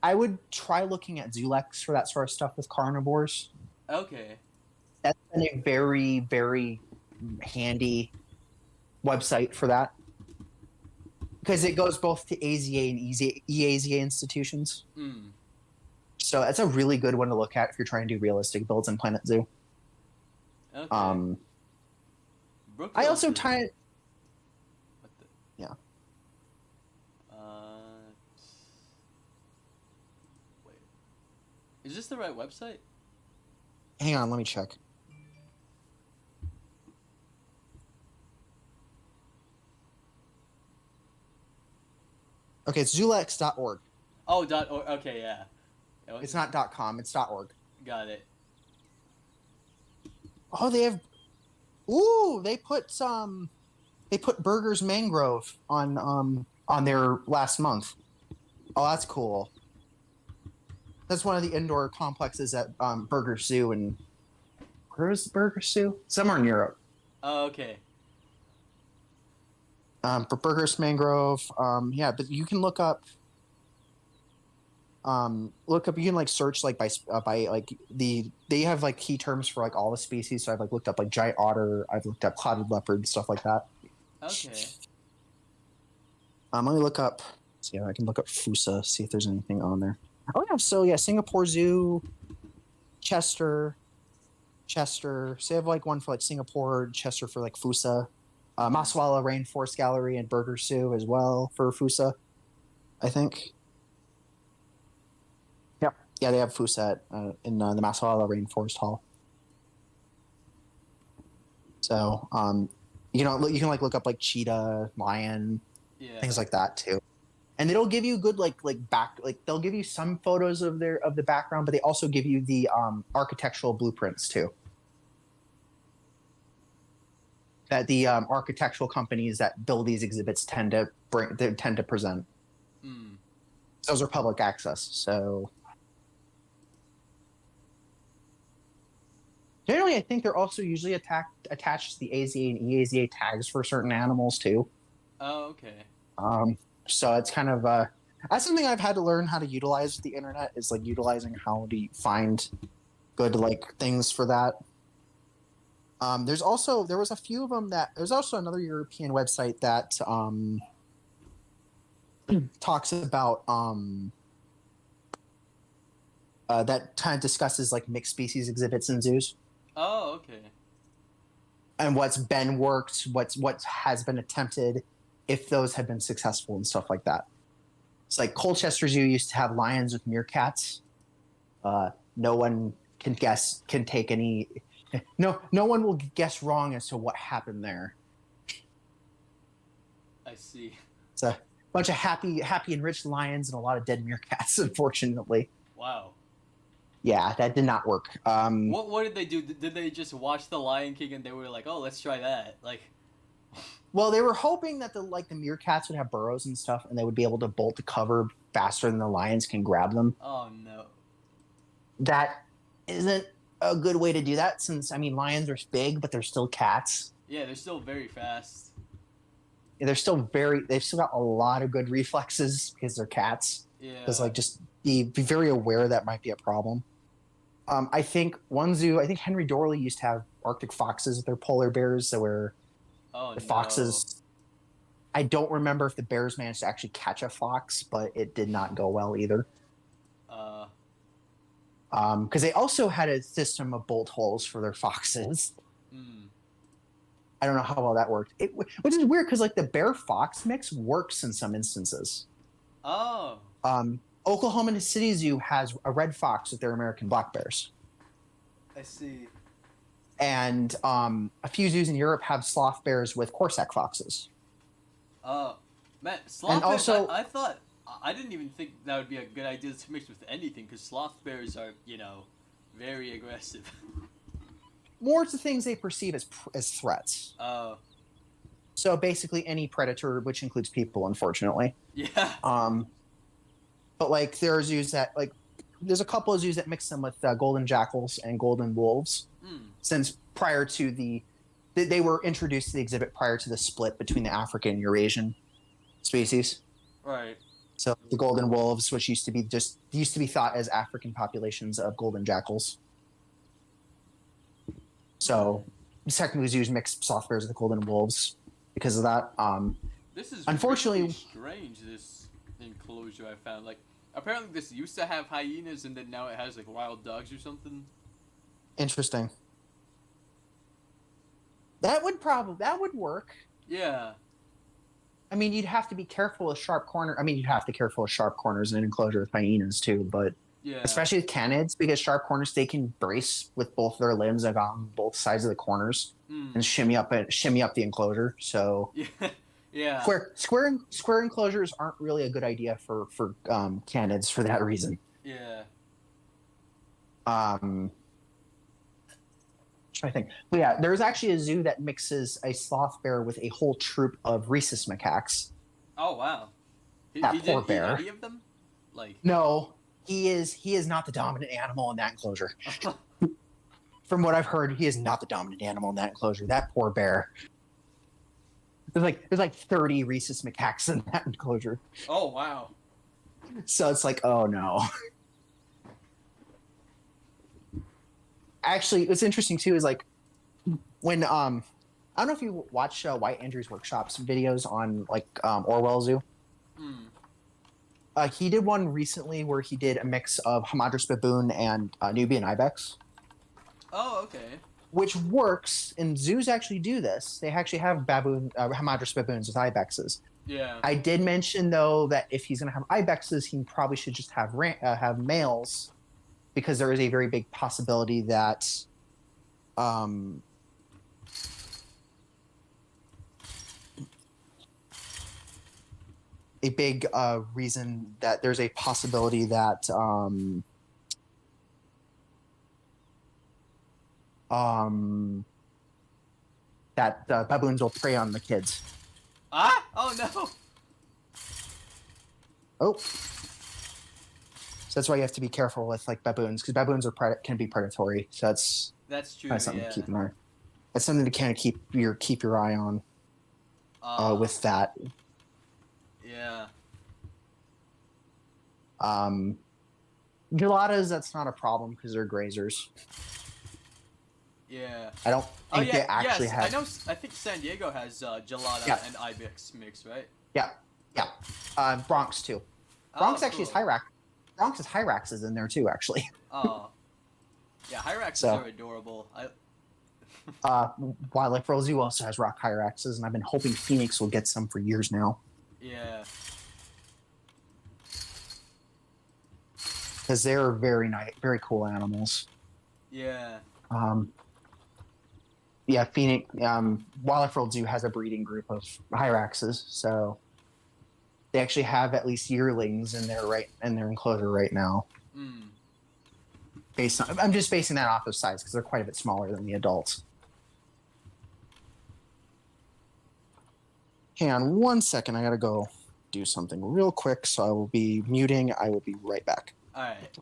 I would try looking at Zulex for that sort of stuff with carnivores. Okay. That's been a very, very handy website for that. Because it goes both to AZA and EAZA institutions. Hmm. So that's a really good one to look at if you're trying to do realistic builds in Planet Zoo. Okay. I also Brookfield is- tie... What the? Yeah. Wait. Is this the right website? Hang on, let me check. Okay, it's zulex.org. Oh, okay, yeah. It's not .com, it's .org. Got it. Oh, they have... Ooh, they put Burger's Mangrove on their last month. Oh, that's cool. That's one of the indoor complexes at Burger Zoo and where's Burger Zoo? Somewhere in Europe. Oh, okay. For Burgers Mangrove, yeah, but you can look up. You can like search like by like they have like key terms for like all the species. So I've like looked up like giant otter. I've looked up clouded leopard, stuff like that. Okay. Let me look up. See, I can look up Fusa, see if there's anything on there. Oh yeah, so yeah, Singapore Zoo, Chester. So they have like one for like Singapore, Chester for like Fusa. Maswala Rainforest Gallery and Burger Zoo as well for Fusa, I think. Yep. Yeah, they have Fusa in the Maswala Rainforest Hall. So, you can like look up like cheetah, lion, Yeah. things like that too. And it'll give you good they'll give you some photos of the background, but they also give you the architectural blueprints too. That the architectural companies that build these exhibits tend to present. Hmm. Those are public access, so generally, I think they're also usually attached to the AZA and EAZA tags for certain animals too. Oh, okay. So it's kind of that's something I've had to learn how to utilize with the internet is like utilizing how to find good like things for that. There was a few of them there's also another European website that talks about that kind of discusses like mixed species exhibits in zoos Oh, okay. and what's been worked, what has been attempted, if those have been successful and stuff like that. It's like Colchester Zoo used to have lions with meerkats. No one can take any. No one will guess wrong as to what happened there. I see. It's a bunch of happy and rich lions and a lot of dead meerkats, unfortunately. Wow. Yeah, that did not work. What did they do? Did they just watch The Lion King and they were like, oh, let's try that? Like. Well, they were hoping that the meerkats would have burrows and stuff, and they would be able to bolt the cover faster than the lions can grab them. Oh no. That isn't a good way to do that, since lions are big, but they're still cats. Yeah, they're still very fast. They've still got a lot of good reflexes because they're cats. Yeah. Because just be very aware that might be a problem. I think one zoo, Henry Dorley used to have Arctic foxes with their polar bears, so where Oh, the foxes. I don't remember if the bears managed to actually catch a fox, but it did not go well either. Because they also had a system of bolt holes for their foxes. Hmm. I don't know how well that worked. Which is weird because the bear fox mix works in some instances. Oh. Oklahoma City Zoo has a red fox with their American black bears. I see. And a few zoos in Europe have sloth bears with Corsac foxes. Man, sloth And bears, also- I thought, I didn't even think that would be a good idea to mix with anything, because sloth bears are, very aggressive. More to things they perceive as threats. Oh, So basically, any predator, which includes people, unfortunately. yeah. But like there are zoos that like there's a couple of zoos that mix them with golden jackals and golden wolves. Since prior to they were introduced to the exhibit prior to the split between the African and Eurasian species. Right. So the golden wolves, which used to be thought as African populations of golden jackals. So technically, zoos mix soft bears with the golden wolves because of that. This is Unfortunately- really strange, this enclosure I found. Like, apparently this used to have hyenas, and then now it has, like, wild dogs or something. Interesting. That would work. Yeah. I mean, you'd have to be careful with sharp corner. I mean, you'd have to be careful with sharp corners in an enclosure with hyenas too, but Yeah. especially with canids, because sharp corners they can brace with both their limbs like on both sides of the corners and shimmy up the enclosure. So Yeah. Yeah. square enclosures aren't really a good idea for canids for that reason. Yeah. I think, but yeah, there's actually a zoo that mixes a sloth bear with a whole troop of rhesus macaques. Oh, wow. That He poor didn't eat bear. any of them? Like... No, he is not the dominant animal in that enclosure. From what I've heard, he is not the dominant animal in that enclosure. That poor bear. There's like 30 rhesus macaques in that enclosure. Oh, wow. So it's like, oh no. Actually, what's interesting too is like when I don't know if you watch White Andrews Workshop's videos on like Orwell Zoo. He did one recently where he did a mix of Hamadryas baboon and Nubian ibex, Oh, okay. which works. And zoos actually do this. They actually have Hamadryas baboons with ibexes. Yeah. I did mention though that if he's going to have ibexes, he probably should just have males, because there is a very big possibility that a big reason that there's a possibility that baboons will prey on the kids. Ah! Oh, no! Oh. So that's why you have to be careful with like baboons, because baboons can be predatory. So That's true, kind of something yeah. to keep an eye. That's something to kind of keep your eye on with that. Yeah. Geladas, that's not a problem because they're grazers. Yeah. I don't Oh, think yeah, they actually yes, have. I think San Diego has gelada Yeah. and ibex mix, right? Yeah. Bronx too. Bronx actually cool. has Hyrax. Bronx has Hyraxes in there too, actually. Oh. Yeah, Hyraxes So- are adorable. Wildlife World Zoo also has rock Hyraxes, and I've been hoping Phoenix will get some for years now. Yeah. Because they're very nice, very cool animals. Yeah. Yeah, Phoenix Wildlife World Zoo has a breeding group of Hyraxes, so they actually have at least yearlings in their enclosure right now. I'm just basing that off of size because they're quite a bit smaller than the adults. Hang on 1 second, I gotta go do something real quick, so I will be muting. I will be right back. Alright.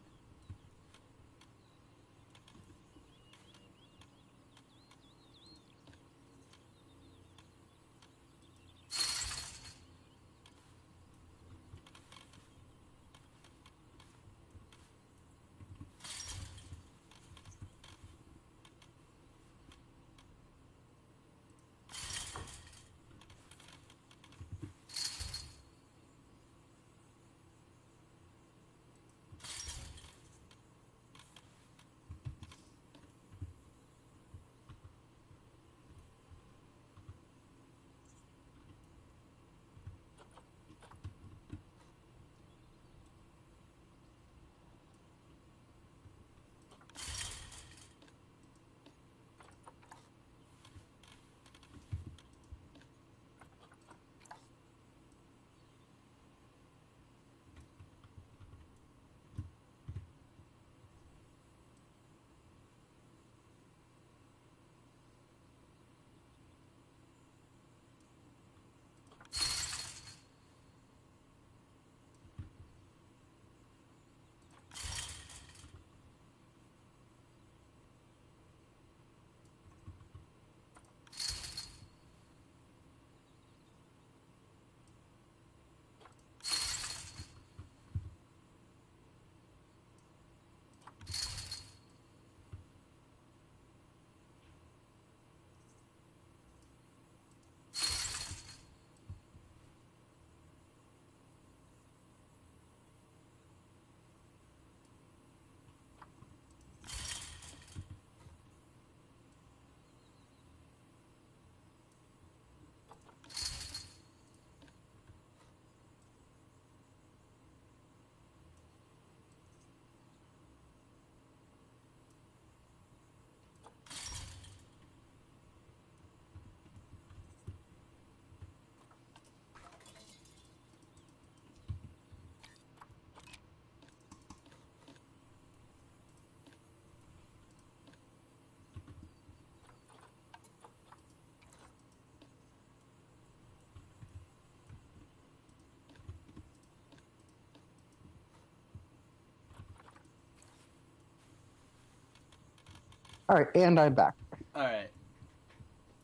All right, and I'm back. All right.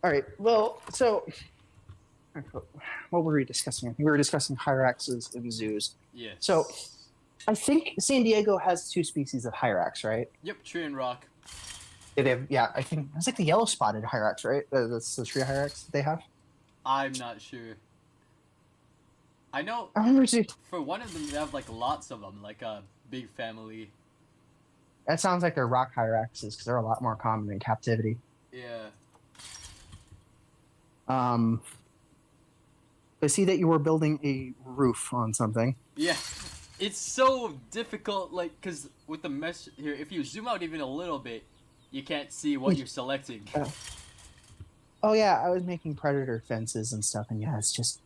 All right. Well, so what were we discussing? I think we were discussing hyraxes and zoos. Yes. So I think San Diego has 2 species of hyrax, right? Yep, tree and rock. Yeah, I think it's like the yellow spotted hyrax, right? That's the tree hyrax that they have. I'm not sure. I know I remember seeing. for one of them they have like lots of them, like a big family. That sounds like they're rock hyraxes because they're a lot more common in captivity. Yeah. I see that you were building a roof on something. Yeah. It's so difficult, like, because with the mesh here, if you zoom out even a little bit, you can't see what you're selecting. Oh yeah, I was making predator fences and stuff, and yeah, it's just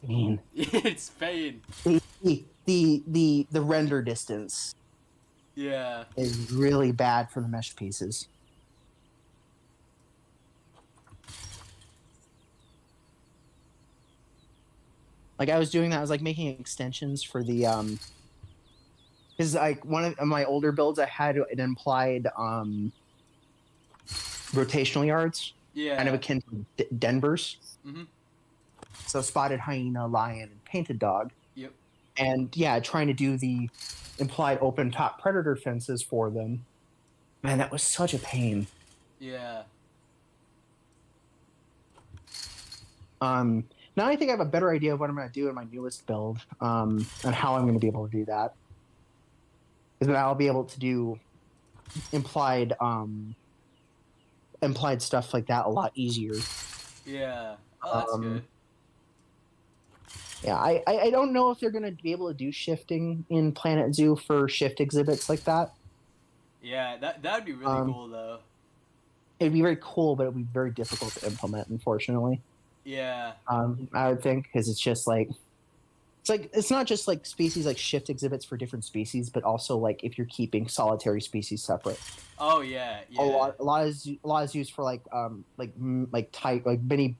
pain. It's pain. The render distance Yeah. is really bad for the mesh pieces. Like I was doing that, I was like making extensions for the because like one of my older builds, I had an implied rotational yards, Yeah. kind of akin to Denver's. Mm-hmm. So spotted hyena, lion, and painted dog. Yep. And yeah, trying to do the implied open top predator fences for them. Man, that was such a pain. Yeah. Now I think I have a better idea of what I'm going to do in my newest build, and how I'm going to be able to do that. Is that I'll be able to do implied stuff like that a lot easier. Yeah. Oh, that's good. Yeah, I don't know if they're going to be able to do shifting in Planet Zoo for shift exhibits like that. Yeah, that'd be really cool though. It'd be very cool, but it'd be very difficult to implement, unfortunately. Yeah. I would think, because it's just like it's not just like species like shift exhibits for different species, but also like if you're keeping solitary species separate. Oh yeah. Yeah. A lot is used for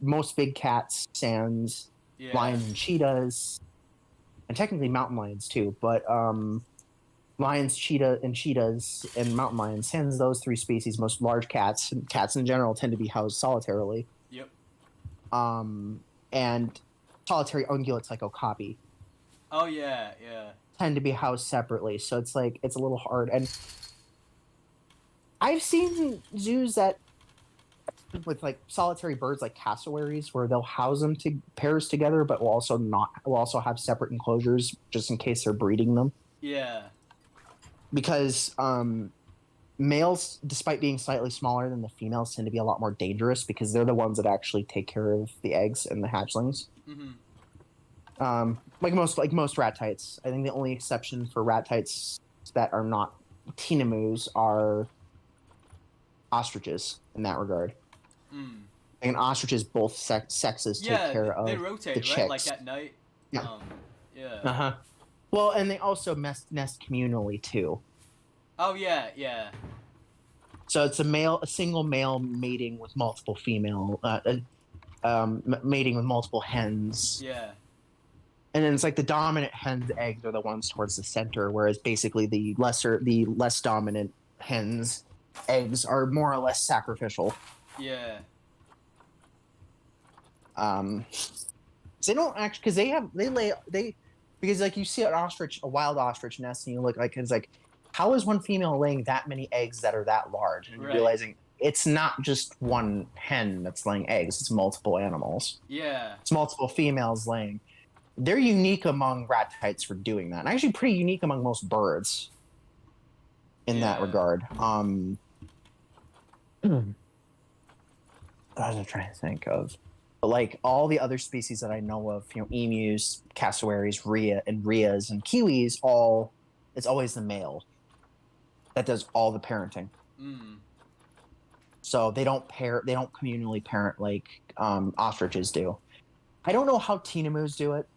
most big cats, sands, Yeah. lions, and cheetahs, and technically mountain lions too. But lions, cheetahs, and mountain lions, sands, those 3 species, most large cats, and cats in general tend to be housed solitarily. Yep. And solitary ungulates like okapi Oh yeah. Yeah. tend to be housed separately, so it's like it's a little hard. And I've seen zoos that with like solitary birds like cassowaries where they'll house them to pairs together, but will also have separate enclosures just in case they're breeding them. Yeah. Because males, despite being slightly smaller than the females, tend to be a lot more dangerous because they're the ones that actually take care of the eggs and the hatchlings. Mm-hmm. Like most rat tights. I think the only exception for rat tights that are not tinamus are ostriches in that regard. Mm. And ostriches, both sexes take care of they rotate, the right? chicks. Like at night. Yeah. Yeah. Uh-huh. Well, and they also nest communally too. Oh yeah, yeah. So it's a single male mating with multiple female, mating with multiple hens. Yeah. And then it's like the dominant hen's eggs are the ones towards the center, whereas basically the less dominant hen's eggs are more or less sacrificial. Yeah. They don't actually, because because like you see a wild ostrich nest, and you look like it's like, how is one female laying that many eggs that are that large? And Right. realizing it's not just one hen that's laying eggs; it's multiple animals. Yeah. It's multiple females laying. They're unique among rat tights for doing that, and actually pretty unique among most birds in that Yeah. regard. What was I trying to think of? But like all the other species that I know of, emus, cassowaries, rheas, and kiwis, it's always the male that does all the parenting. Mm. So they don't communally parent like ostriches do. I don't know how tinamus do it.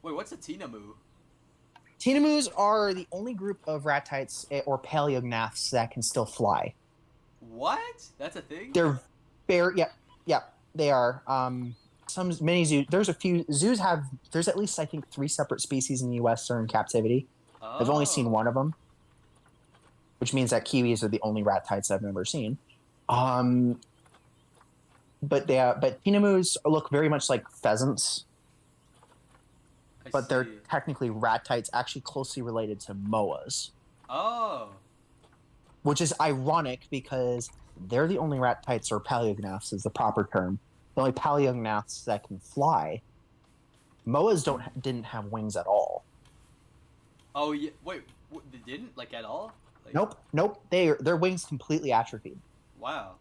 Wait, what's a tinamu? Tinamus are the only group of ratites or paleognaths that can still fly. What? That's a thing? They're very they are. Many zoos. There's a few zoos have. There's at least I think 3 separate species in the U.S. that are in captivity. I've only seen one of them. which means that kiwis are the only rat types I've ever seen. But tinamus look very much like pheasants, I but they're see. technically rat types, actually closely related to moas, Oh. which is ironic because they're the only rat types, or paleognaths is the proper term. The only paleognaths that can fly. Moas didn't have wings at all. Oh yeah. Wait. They didn't like at all. Like, Nope. Their wings completely atrophied. Wow.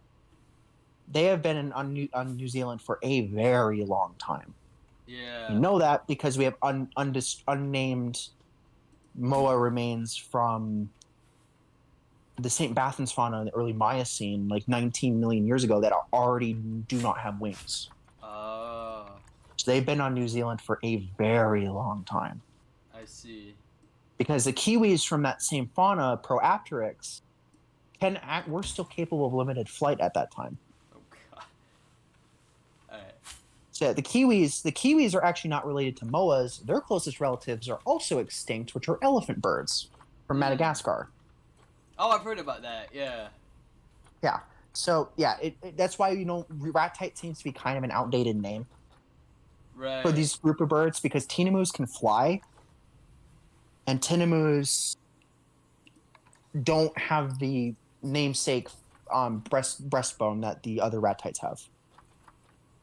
They have been on New Zealand for a very long time. Yeah. You know that because we have unnamed moa remains from the St. Bathans fauna in the early Miocene, like 19 million years ago, that already do not have wings. Oh. So they've been on New Zealand for a very long time. I see. Because the kiwis from that same fauna, Proapteryx, were still capable of limited flight at that time. Oh god. Alright. So the kiwis are actually not related to moas. Their closest relatives are also extinct, which are elephant birds from Madagascar. Oh, I've heard about that. Yeah. Yeah. So yeah, that's why rat type seems to be kind of an outdated name Right. for these group of birds because tinamus can fly, and tinamus don't have the namesake breastbone that the other rat types have.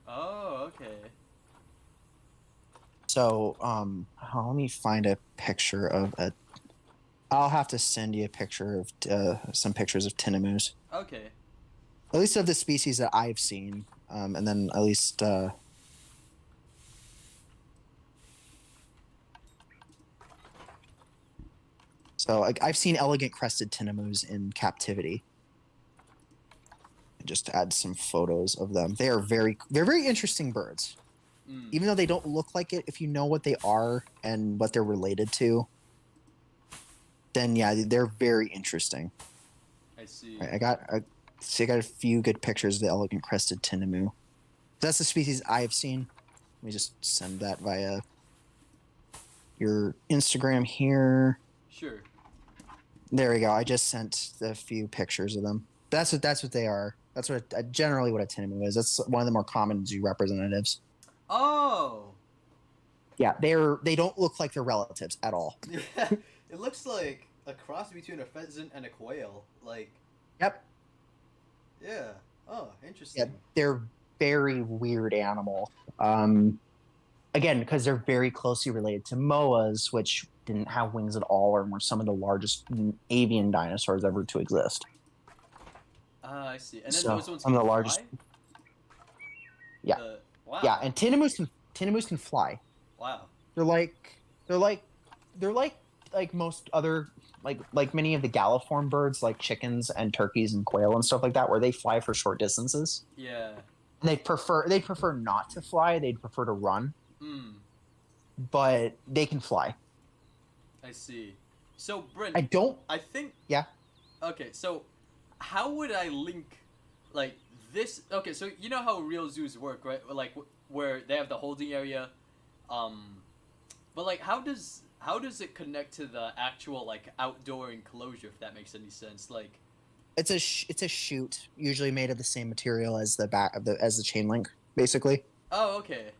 Oh, okay. So, let me find a picture of a. I'll have to send you a picture of some pictures of tinamus, Okay. at least of the species that I've seen, and then at least. So I've seen elegant crested tinamus in captivity. Just to add some photos of them. They're very interesting birds. Mm. Even though they don't look like it, if you know what they are and what they're related to, then yeah, they're very interesting. I see. I got a few good pictures of the elegant crested tinamu. That's the species I've seen. Let me just send that via your Instagram here. Sure. There we go. I just sent a few pictures of them. That's what they are. That's generally what a tinamu is. That's one of the more common zoo representatives. Oh. Yeah, they don't look like their relatives at all. Yeah. It looks like a cross between a pheasant and a quail. Like. Yep. Yeah. Oh, interesting. Yeah, they're very weird animal. Again, because they're very closely related to moas, which didn't have wings at all, and were some of the largest avian dinosaurs ever to exist. I see. And then So, those ones some can of the largest. fly? Yeah. Wow. Yeah, and tinamus can fly. Wow. They're like most other like many of the galliform birds, like chickens and turkeys and quail and stuff like that, where they fly for short distances. Yeah. And they'd prefer not to fly. They'd prefer to run, Hmm. but they can fly. I see. So, Brent, I I think. Yeah. Okay, so how would I link, like, this? Okay, so you know how real zoos work, right? Like, where they have the holding area, but like, how does it connect to the actual like outdoor enclosure? If that makes any sense, like. It's a chute, usually made of the same material as the back of as the chain link, basically. Oh, okay.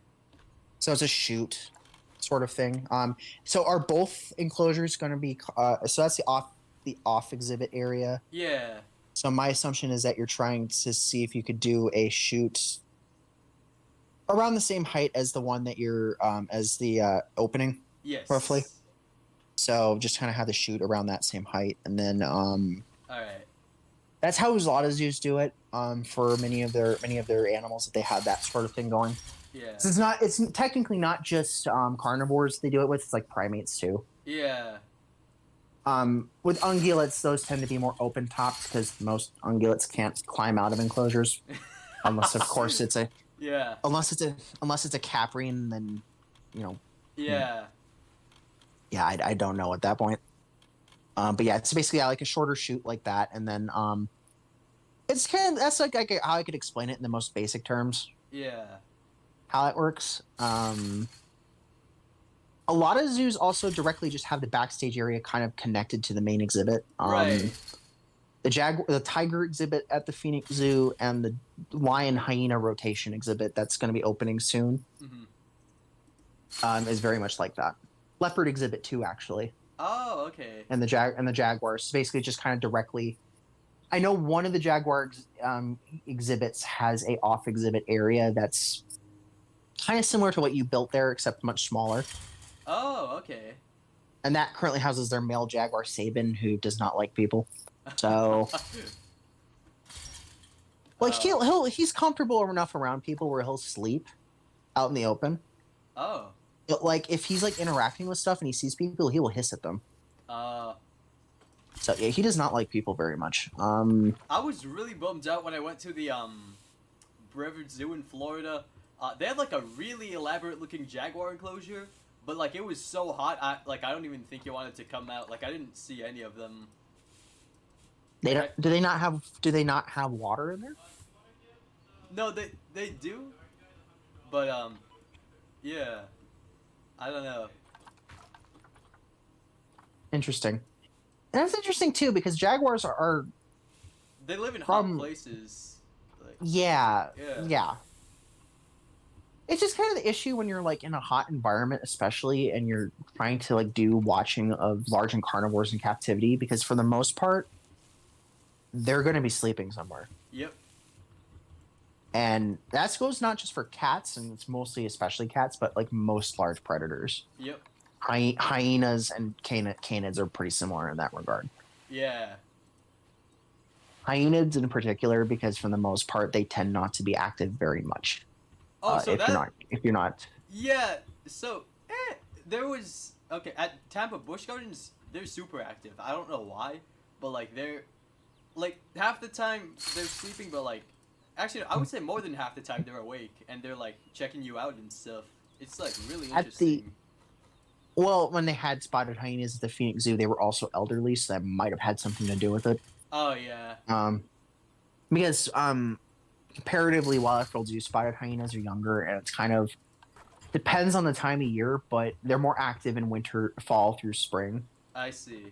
So it's a chute sort of thing. So are both enclosures going to be? So that's the off exhibit area. Yeah. So my assumption is that you're trying to see if you could do a chute around the same height as the one that you're as the opening, Yes. roughly. So just kind of have the chute around that same height, and then All right. that's how a lot of zoos do it. For many of their animals, that they have that sort of thing going. Yeah. So it's technically not just carnivores they do it with. It's like primates too. Yeah. With ungulates, those tend to be more open topped because most ungulates can't climb out of enclosures, unless of course it's a Yeah. unless it's a caprine. Then Yeah. yeah, I don't know at that point. But yeah, it's basically like a shorter chute like that, and then it's that's like how I could explain it in the most basic terms. Yeah. How it works. A lot of zoos also directly just have the backstage area kind of connected to the main exhibit. Right. the tiger exhibit at the Phoenix Zoo, and the lion hyena rotation exhibit that's going to be opening soon Hmm. is very much like that. Leopard exhibit too, actually, Oh, okay. and the jaguars basically just kind of directly. I know one of the jaguar exhibits has a off exhibit area that's kind of similar to what you built there, except much smaller. Oh, okay. And that currently houses their male jaguar Sabin, who does not like people. So, like he's comfortable enough around people where he'll sleep out in the open. Oh. But like if he's like interacting with stuff and he sees people, he will hiss at them. Uh, So yeah, he does not like people very much. I was really bummed out when I went to the Brevard Zoo in Florida. They had like a really elaborate looking jaguar enclosure, but like it was so hot. I don't even think you wanted to come out. Like I didn't see any of them. They don't. Do they not have water in there? No, they do, but yeah, I don't know. Interesting. And that's interesting too because jaguars are They live in From- hot places. Like, yeah. Yeah. It's just kind of the issue when you're like in a hot environment, especially, and you're trying to like do watching of large and carnivores in captivity because for the most part, they're going to be sleeping somewhere. Yep. And that goes not just for cats, and it's mostly especially cats, but like most large predators. Yep. Hyenas and canids are pretty similar in that regard. Yeah. Hyenids in particular, because for the most part, they tend not to be active very much. Oh, so if you're not, Yeah, so there was at Tampa Busch Gardens. They're super active. I don't know why, but like they're like half the time they're sleeping, but like actually I would say more than half the time they're awake and they're like checking you out and stuff. It's like really At the- interesting. well, when they had spotted hyenas at the Phoenix Zoo, they were also elderly, so that might have had something to do with it. Oh yeah. Because comparatively, Wildlife Zoo spotted hyenas are younger, and it's kind of depends on the time of year, but they're more active in winter, fall through spring, I see.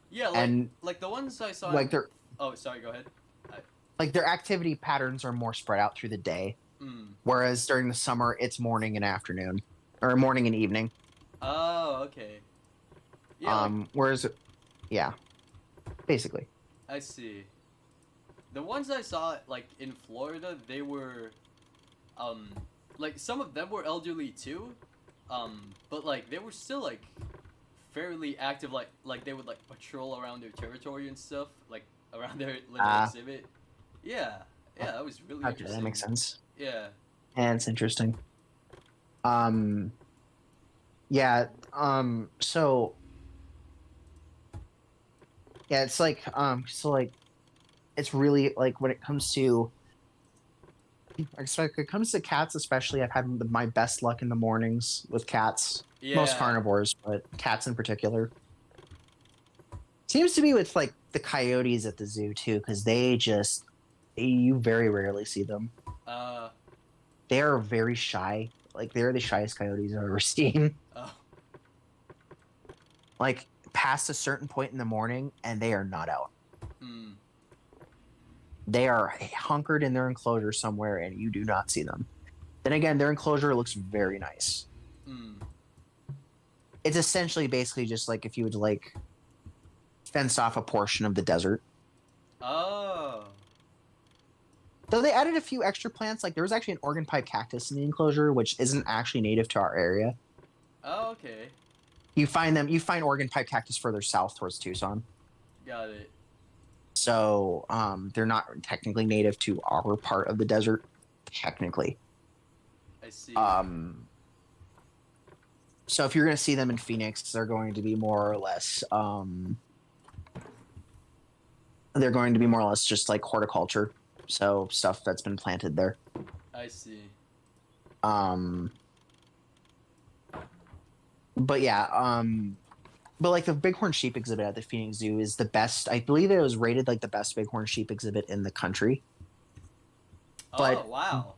Yeah, and like the ones I saw. like their Oh, sorry. Go ahead. their activity patterns are more spread out through the day, Mm. whereas during the summer it's morning and afternoon, or morning and evening. Oh, okay. Yeah. Whereas, yeah, basically. I see. The ones I saw, like, in Florida, they were, like, some of them were elderly too, but, like, they were still, like, fairly active, like, they would, like, patrol around their territory and stuff, like, around their little exhibit. Yeah, that was really Okay, interesting. that makes sense. Yeah. And it's interesting. Yeah, so yeah, it's like so like it's really like when it comes to it comes to cats especially, I've had my best luck in the mornings with cats. Yeah. Most carnivores, but cats in particular. Seems to be with like the coyotes at the zoo too, because you very rarely see them. They are very shy. Like they're the shyest coyotes I've ever seen. Oh. Like past a certain point in the morning, and they are not out. Hmm. They are hunkered in their enclosure somewhere, and you do not see them. Then again, their enclosure looks very nice. Hmm. It's essentially basically just like if you would like fenced off a portion of the desert. Oh. Though they added a few extra plants, like there was actually an organ pipe cactus in the enclosure, which isn't actually native to our area. Oh, okay. You find organ pipe cactus further south towards Tucson. Got it. So they're not technically native to our part of the desert, technically. I see. So if you're going to see them in Phoenix, they're going to be more or less just like horticulture. So stuff that's been planted there. I see. But yeah, but like the bighorn sheep exhibit at the Phoenix Zoo is the best. I believe it was rated like the best bighorn sheep exhibit in the country. But- Oh, wow.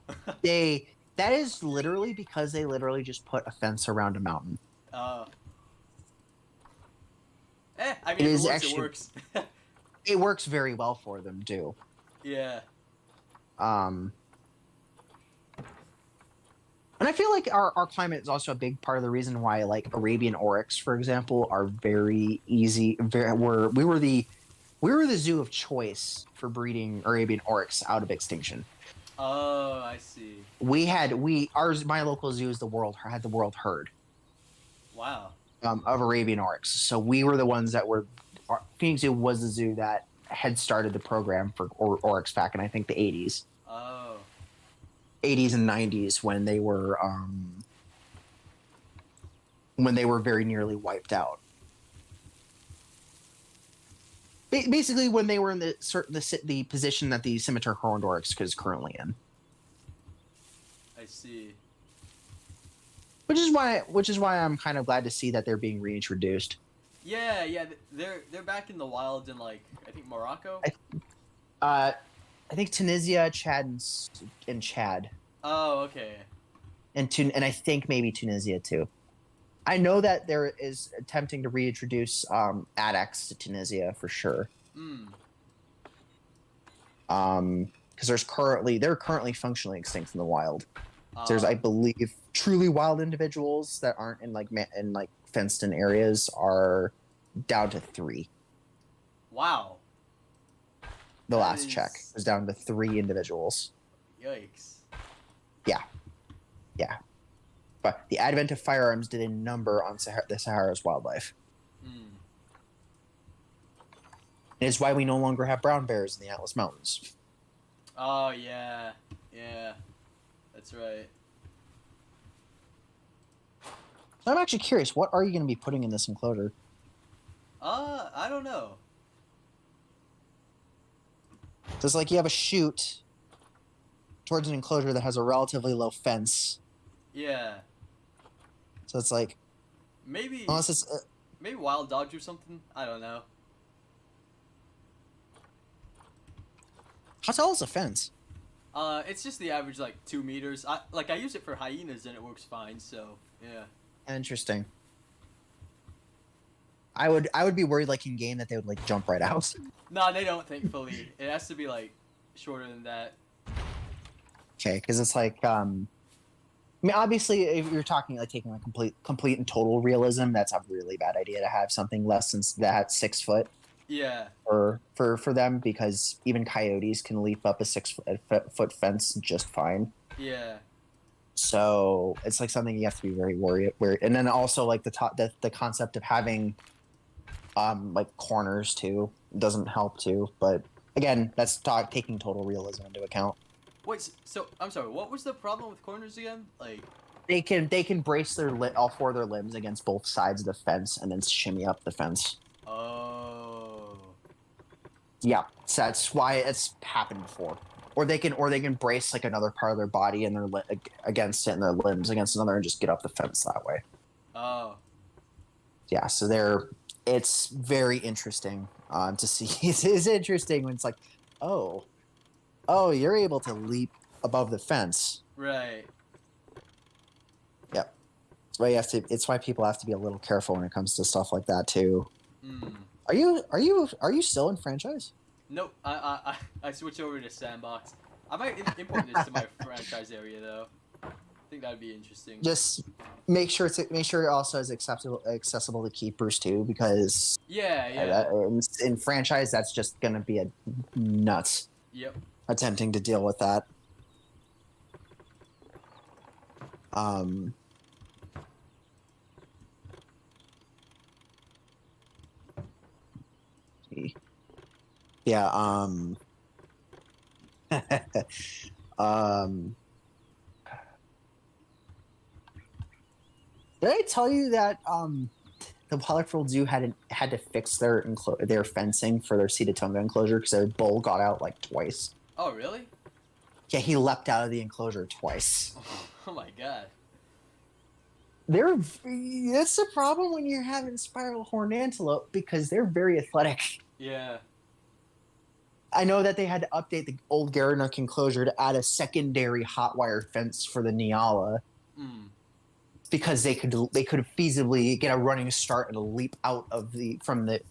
That is literally because they literally just put a fence around a mountain. I mean, It if is it works, actually- it works. it works very well for them too. Yeah. And I feel like our climate is also a big part of the reason why, like, Arabian oryx, for example, are very easy. We were the zoo of choice for breeding Arabian oryx out of extinction. Oh, I see. My local zoo is had the world herd Wow. of Arabian oryx. So we were the ones that were. Phoenix Zoo was the zoo that had started the program for oryx back in, I think, the 80s. Oh. 80s and 90s when they were very nearly wiped out. Basically, when they were in the position that the scimitar horned oryx is currently in. I see. Which is why I'm kind of glad to see that they're being reintroduced. Yeah. They're back in the wild in, like, I think Morocco. I think Tunisia, Chad, and Chad. Oh, okay. And I think maybe Tunisia too. I know that there is attempting to reintroduce Adex to Tunisia for sure. Because they're currently functionally extinct in the wild. There's, I believe, truly wild individuals that aren't in fenced in areas are down to 3. Wow. The last check was down to 3 individuals. Yikes. Yeah. But the advent of firearms did a number on the Sahara's wildlife. It is why we no longer have brown bears in the Atlas Mountains. Oh, yeah. Yeah. That's right. So I'm actually curious, what are you going to be putting in this enclosure? I don't know. So it's like you have a chute towards an enclosure that has a relatively low fence. Yeah. So it's like... Maybe... Unless it's... maybe wild dogs or something? I don't know. How tall is a fence? It's just the average, like, 2 meters. I use it for hyenas and it works fine, so, yeah. Interesting. I would be worried, like, in game that they would, like, jump right out. No, they don't, thankfully. It has to be, like, shorter than that. Okay, because it's like, I mean, obviously, if you're talking, like, taking, like, complete and total realism, that's a really bad idea to have something less than that 6 foot. Yeah. For them, because even coyotes can leap up a 6-foot fence just fine. Yeah. So it's like something you have to be very worried. And then also, like, the concept of having like corners too doesn't help too. But again, that's taking total realism into account. Wait, so I'm sorry. What was the problem with corners again? Like, they can brace all 4 of their limbs against both sides of the fence and then shimmy up the fence. Oh. Yeah, so that's why it's happened before. Or they can brace, like, another part of their body and their against it and their limbs against another and just get up the fence that way. Oh. Yeah, so it's very interesting to see. It's interesting when it's like, oh, you're able to leap above the fence. Right. Yep. It's why people have to be a little careful when it comes to stuff like that too. Are you still in franchise? Nope. I switched over to Sandbox. I might import this to my franchise area though. I think that'd be interesting. Just make sure it also is accessible to keepers too, because yeah. In franchise that's just gonna be a nuts. Yep. Attempting to deal with that. Yeah, did I tell you that the Wallackfield Zoo had to fix their fencing for their Sitatunga enclosure because their bull got out like twice? Oh, really? Yeah, he leapt out of the enclosure twice. Oh my god. It's a problem when you're having spiral horned antelope because they're very athletic. Yeah. I know that they had to update the old Garanuk enclosure to add a secondary hot wire fence for the Nyala. Because they could feasibly get a running start and a leap out of from the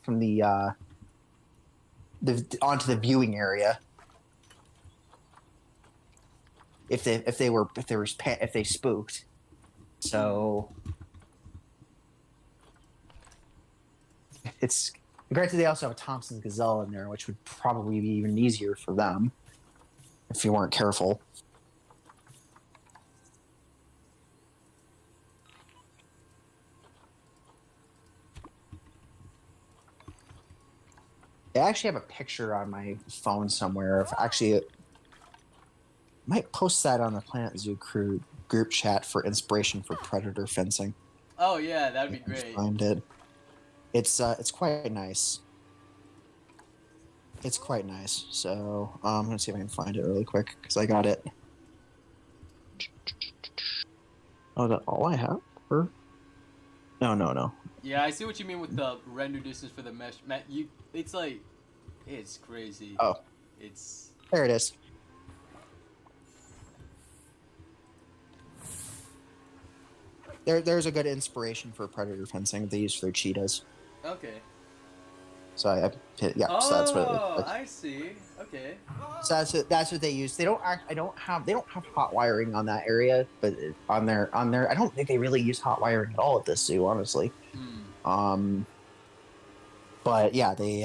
onto the viewing area. If they spooked. So it's granted they also have a Thompson Gazelle in there, which would probably be even easier for them if you weren't careful. I actually have a picture on my phone somewhere of actually. Might post that on the Planet Zoo crew group chat for inspiration for predator fencing. Oh yeah, that'd be great. Find it. It's quite nice. It's quite nice. So I'm gonna see if I can find it really quick because I got it. Oh, is that all I have? Or... No. Yeah, I see what you mean with the render distance for the mesh. It's like, it's crazy. Oh, It's. there it is. There's a good inspiration for predator fencing they use for their cheetahs. Okay. So so that's what it looks like. I see. Okay. So that's what they use. They don't have hot wiring on that area, but on their I don't think they really use hot wiring at all at this zoo, honestly. But yeah, they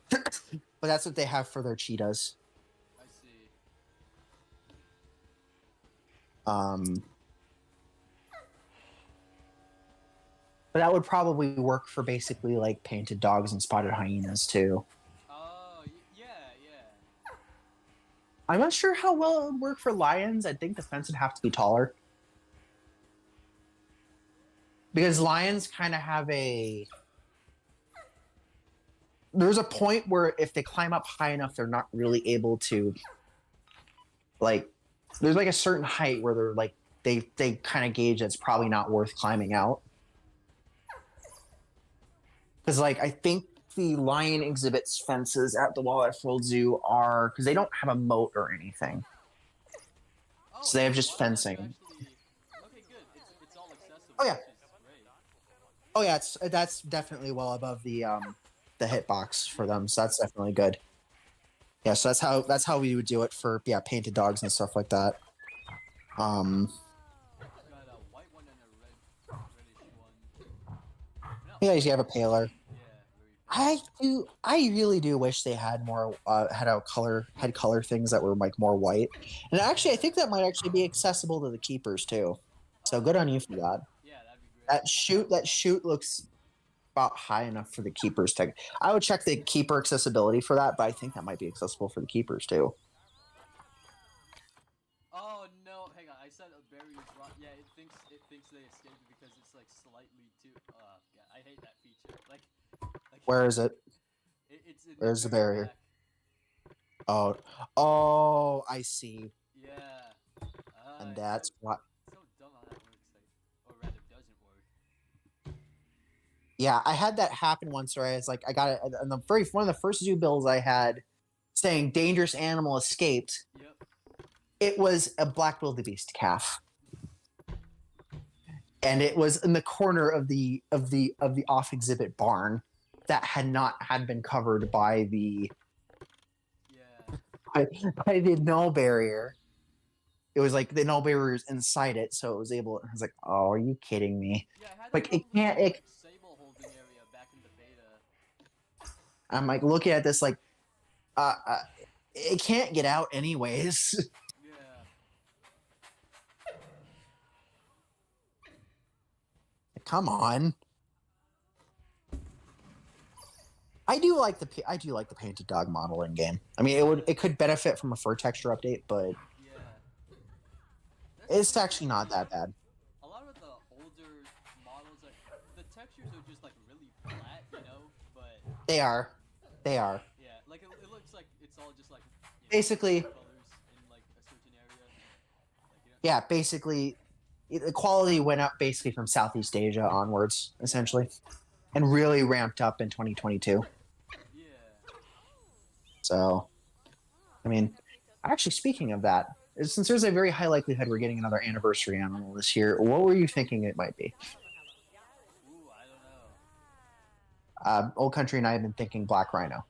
but that's what they have for their cheetahs. I see. But that would probably work for basically like painted dogs and spotted hyenas too. Oh, yeah. I'm not sure how well it would work for lions. I think the fence would have to be taller. Because lions kind of have there's a point where if they climb up high enough, they're not really able to, like, there's like a certain height where they're like, they kind of gauge it's probably not worth climbing out. Because, like, I think the lion exhibits fences at the Wildlife World Zoo are, because they don't have a moat or anything. Oh, So they have just wow, fencing. Okay, good. It's all accessible. Oh, yeah. Which is great. Oh yeah, that's definitely well above the hitbox for them, so that's definitely good. Yeah, so that's how we would do it for painted dogs and stuff like that. Got a white one and a reddish one. No. Yeah, you have a paler. Yeah, very cool. I really do wish they had more had color things that were like more white. And actually, I think that might actually be accessible to the keepers too. So good on you for that. Yeah, that'd be great. That chute looks about high enough for the keepers to. I would check the keeper accessibility for that, but I think that might be accessible for the keepers too. Oh no, hang on. I said a barrier's wrong. Yeah, it thinks they escaped it because it's like slightly too. God, I hate that feature. Like Where is it? It's in Where's the very barrier? back. Oh, I see. Yeah. And that's what. It's so dumb how that works. Like, or rather, doesn't work. Yeah, I had that happen once where I was like, I got it on one of the first zoo bills I had saying dangerous animal escaped. Yep. It was a black wildebeest calf, and it was in the corner of the off exhibit barn that had been covered by the by the null barrier. It was like the null barrier is inside it, so it was able. I was like, "Oh, are you kidding me?" Yeah, I had Like it can't. Sable holding area back in the beta. I'm like looking at this like, it can't get out anyways. Yeah. Come on. I do like the painted dog model in game. I mean, it could benefit from a fur texture update, but Yeah. it's actually not that bad. A lot of the older models, like the textures are just like really flat, you know. But They are. yeah, like it looks like it's all just like Basically- colors in like a certain area. Like, you know? Yeah, basically, the quality went up basically from Southeast Asia onwards, essentially, and really ramped up in 2022. Yeah. So, I mean, actually, speaking of that, since there's a very high likelihood we're getting another anniversary animal this year, what were you thinking it might be? Ooh, I don't know. Old Country and I have been thinking black rhino.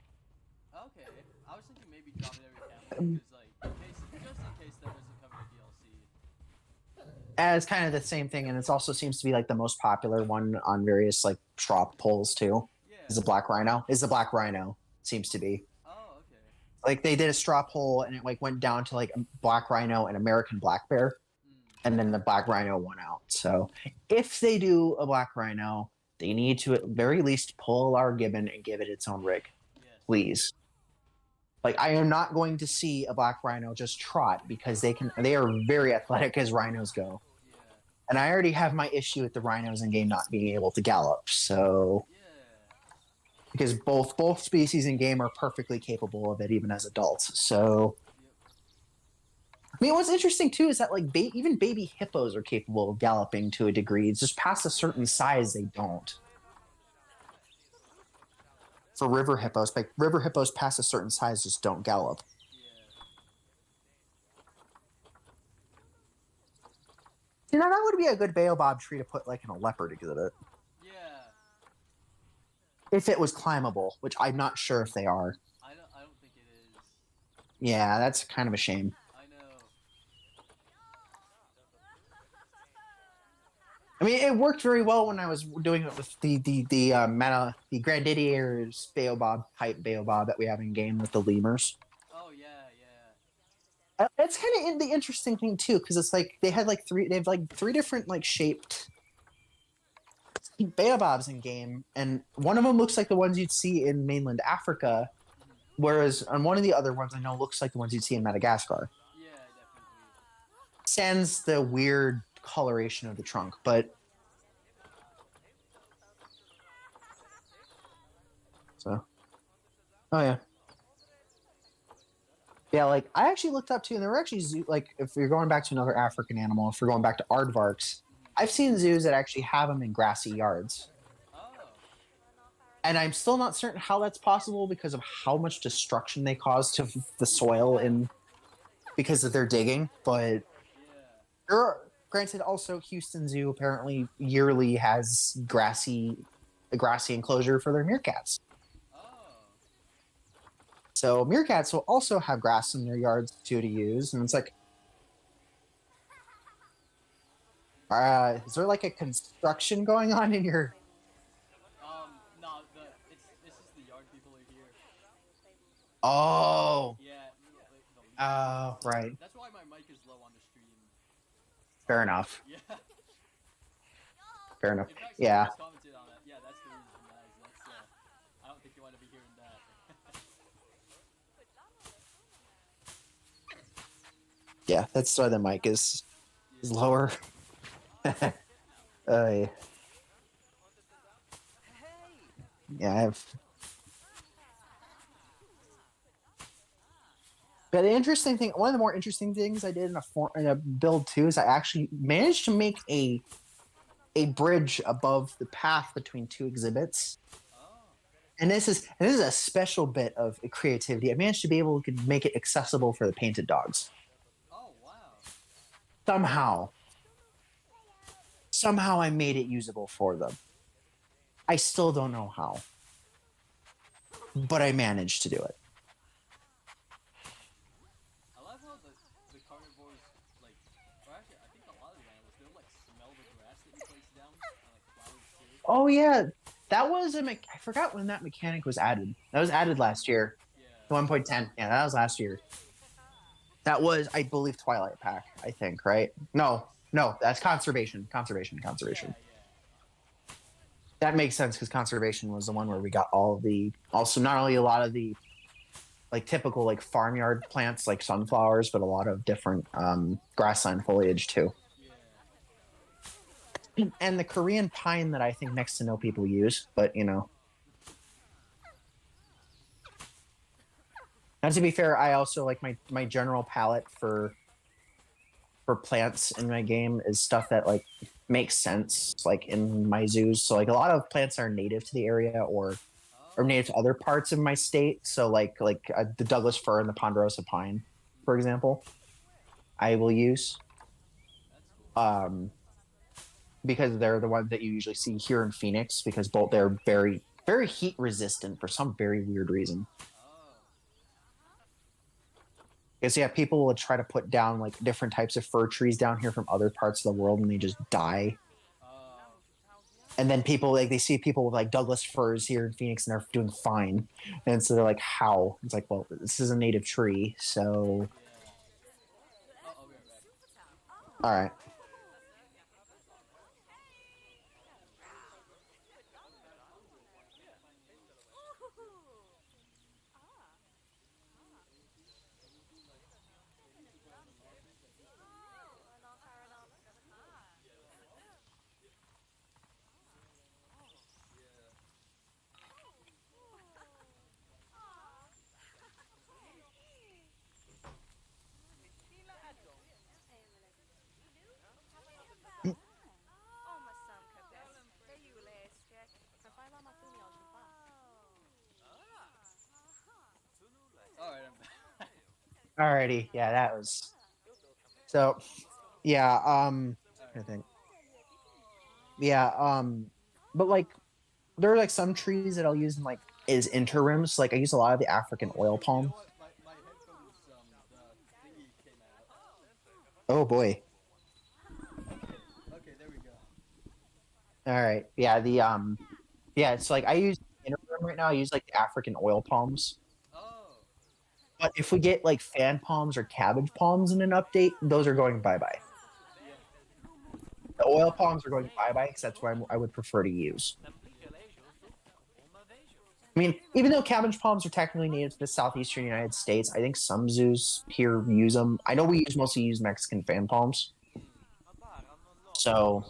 Okay, I was thinking maybe dromedary camel because like just in case that doesn't come to DLC. As kind of the same thing, and it also seems to be like the most popular one on various like straw polls too. Yeah. Is the black rhino? Is the black rhino seems to be Oh, okay. like they did a straw poll and it like went down to like a black rhino and American black bear, and then the black rhino won out. So if they do a black rhino, they need to at very least pull our gibbon and give it its own rig, Yes. please. Like I am not going to see a black rhino just trot because they are very athletic as rhinos go. Yeah. And I already have my issue with the rhinos in game not being able to gallop. So Yeah. because both species in game are perfectly capable of it even as adults. So Yep. I mean what's interesting too is that like even baby hippos are capable of galloping to a degree. It's just past a certain size they don't. For river hippos, like river hippos past a certain size just don't gallop. Yeah. You know, that would be a good baobab tree to put like in a leopard exhibit. Yeah. If it was climbable, which I'm not sure if they are. I don't think it is. Yeah, that's kind of a shame. I know. I mean, it worked very well when I was doing it with the Grandidier's baobab type baobab that we have in game with the lemurs. Oh yeah, yeah. It's kind of the interesting thing too, because it's like they have like three different like shaped baobabs in game, and one of them looks like the ones you'd see in mainland Africa, whereas on one of the other ones I know looks like the ones you'd see in Madagascar. Yeah, definitely. Sans the weird coloration of the trunk, but so oh yeah, like I actually looked up too, and there were actually like if you're going back to another African animal, if we're going back to aardvarks, I've seen zoos that actually have them in grassy yards, Oh. and I'm still not certain how that's possible because of how much destruction they cause to the soil and because of their digging, but. Yeah. Granted, also Houston Zoo apparently yearly has a grassy enclosure for their meerkats. Oh. So meerkats will also have grass in their yards too to use, and it's like, is there like a construction going on in your? No, this is the yard people are here. Oh, Yeah. right, That's why my mic is low on the stream. fair enough. Yeah. Fair enough. In fact, Yeah. someone just commented on that. Yeah, that's the reason, guys. That's I don't think you want to be hearing that. Yeah, that's why the mic is lower. Yeah. Yeah, I have. But the interesting thing, one of the more interesting things I did in a build too, is I actually managed to make a bridge above the path between two exhibits. Oh. And this is a special bit of creativity. I managed to be able to make it accessible for the painted dogs. Oh wow. Somehow I made it usable for them. I still don't know how. But I managed to do it. I love how the carnivores like, or actually I think a lot of the animals they'll like smell the grass that you place down on like flowers too. Oh yeah, that was I forgot when that mechanic was added. That was added last year. Yeah. 1.10. Yeah, that was last year. That was, I believe, Twilight Pack. I think, right? No, that's conservation. Yeah. That makes sense because conservation was the one where we got all of the. Also, not only a lot of the, like typical like farmyard plants like sunflowers, but a lot of different grassland foliage too. Yeah. And the Korean pine that I think next to no people use, but you know. And to be fair, I also like my general palette for plants in my game is stuff that like makes sense like in my zoos. So like a lot of plants are native to the area or native to other parts of my state. So like the Douglas fir and the ponderosa pine, for example, I will use. That's cool. Because they're the ones that you usually see here in Phoenix because both they're very Very heat resistant for some very weird reason. Because yeah, people will try to put down like different types of fir trees down here from other parts of the world, and they just die. And then people like they see people with like Douglas firs here in Phoenix, and they're doing fine. And so they're like, "How?" It's like, well, this is a native tree, so I'll be right back. all right. Alright, I'm back. Alrighty, yeah, that was so. Yeah, I think. Yeah, but like there are like some trees that I'll use in like as interims. Like I use a lot of the African oil You palm. know what? My headphones, the thingy came out. Oh boy. Okay, there we go. All right. Yeah, yeah, it's like I use interim right now. I use like the African oil palms. Oh. But if we get like fan palms or cabbage palms in an update, those are going bye bye. Yeah. The oil palms are going bye bye because that's what I would prefer to use. I mean, even though cabbage palms are technically native to the southeastern United States, I think some zoos here use them. I know we mostly use Mexican fan palms. So,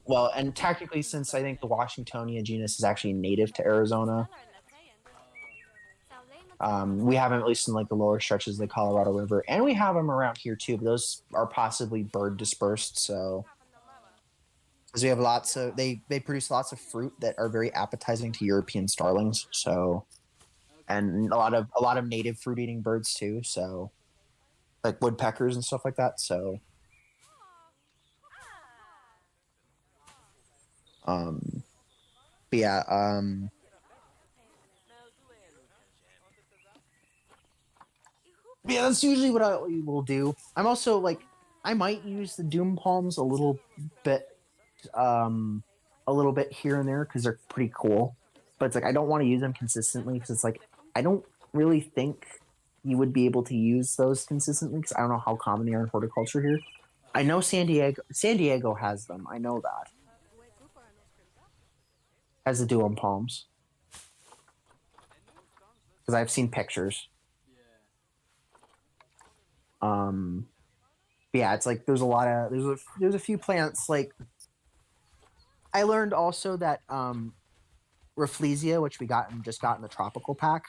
well, and technically, since I think the Washingtonia genus is actually native to Arizona, we have them at least in like the lower stretches of the Colorado River, and we have them around here too. But those are possibly bird dispersed, so because we have lots of they produce lots of fruit that are very appetizing to European starlings. So, and a lot of native fruit eating birds too. So, like woodpeckers and stuff like that. So, but yeah, yeah, that's usually what I will do. I'm also like, I might use the doom palms bit, a little bit here and there because they're pretty cool. But it's like I don't want to use them consistently because it's like I don't really think you would be able to use those consistently because I don't know how common they are in horticulture here. I know San Diego has them. I know that has the doom palms because I've seen pictures. Yeah. Yeah, it's like there's a lot of there's a few plants like I learned also that Rafflesia, which we just got in the tropical pack,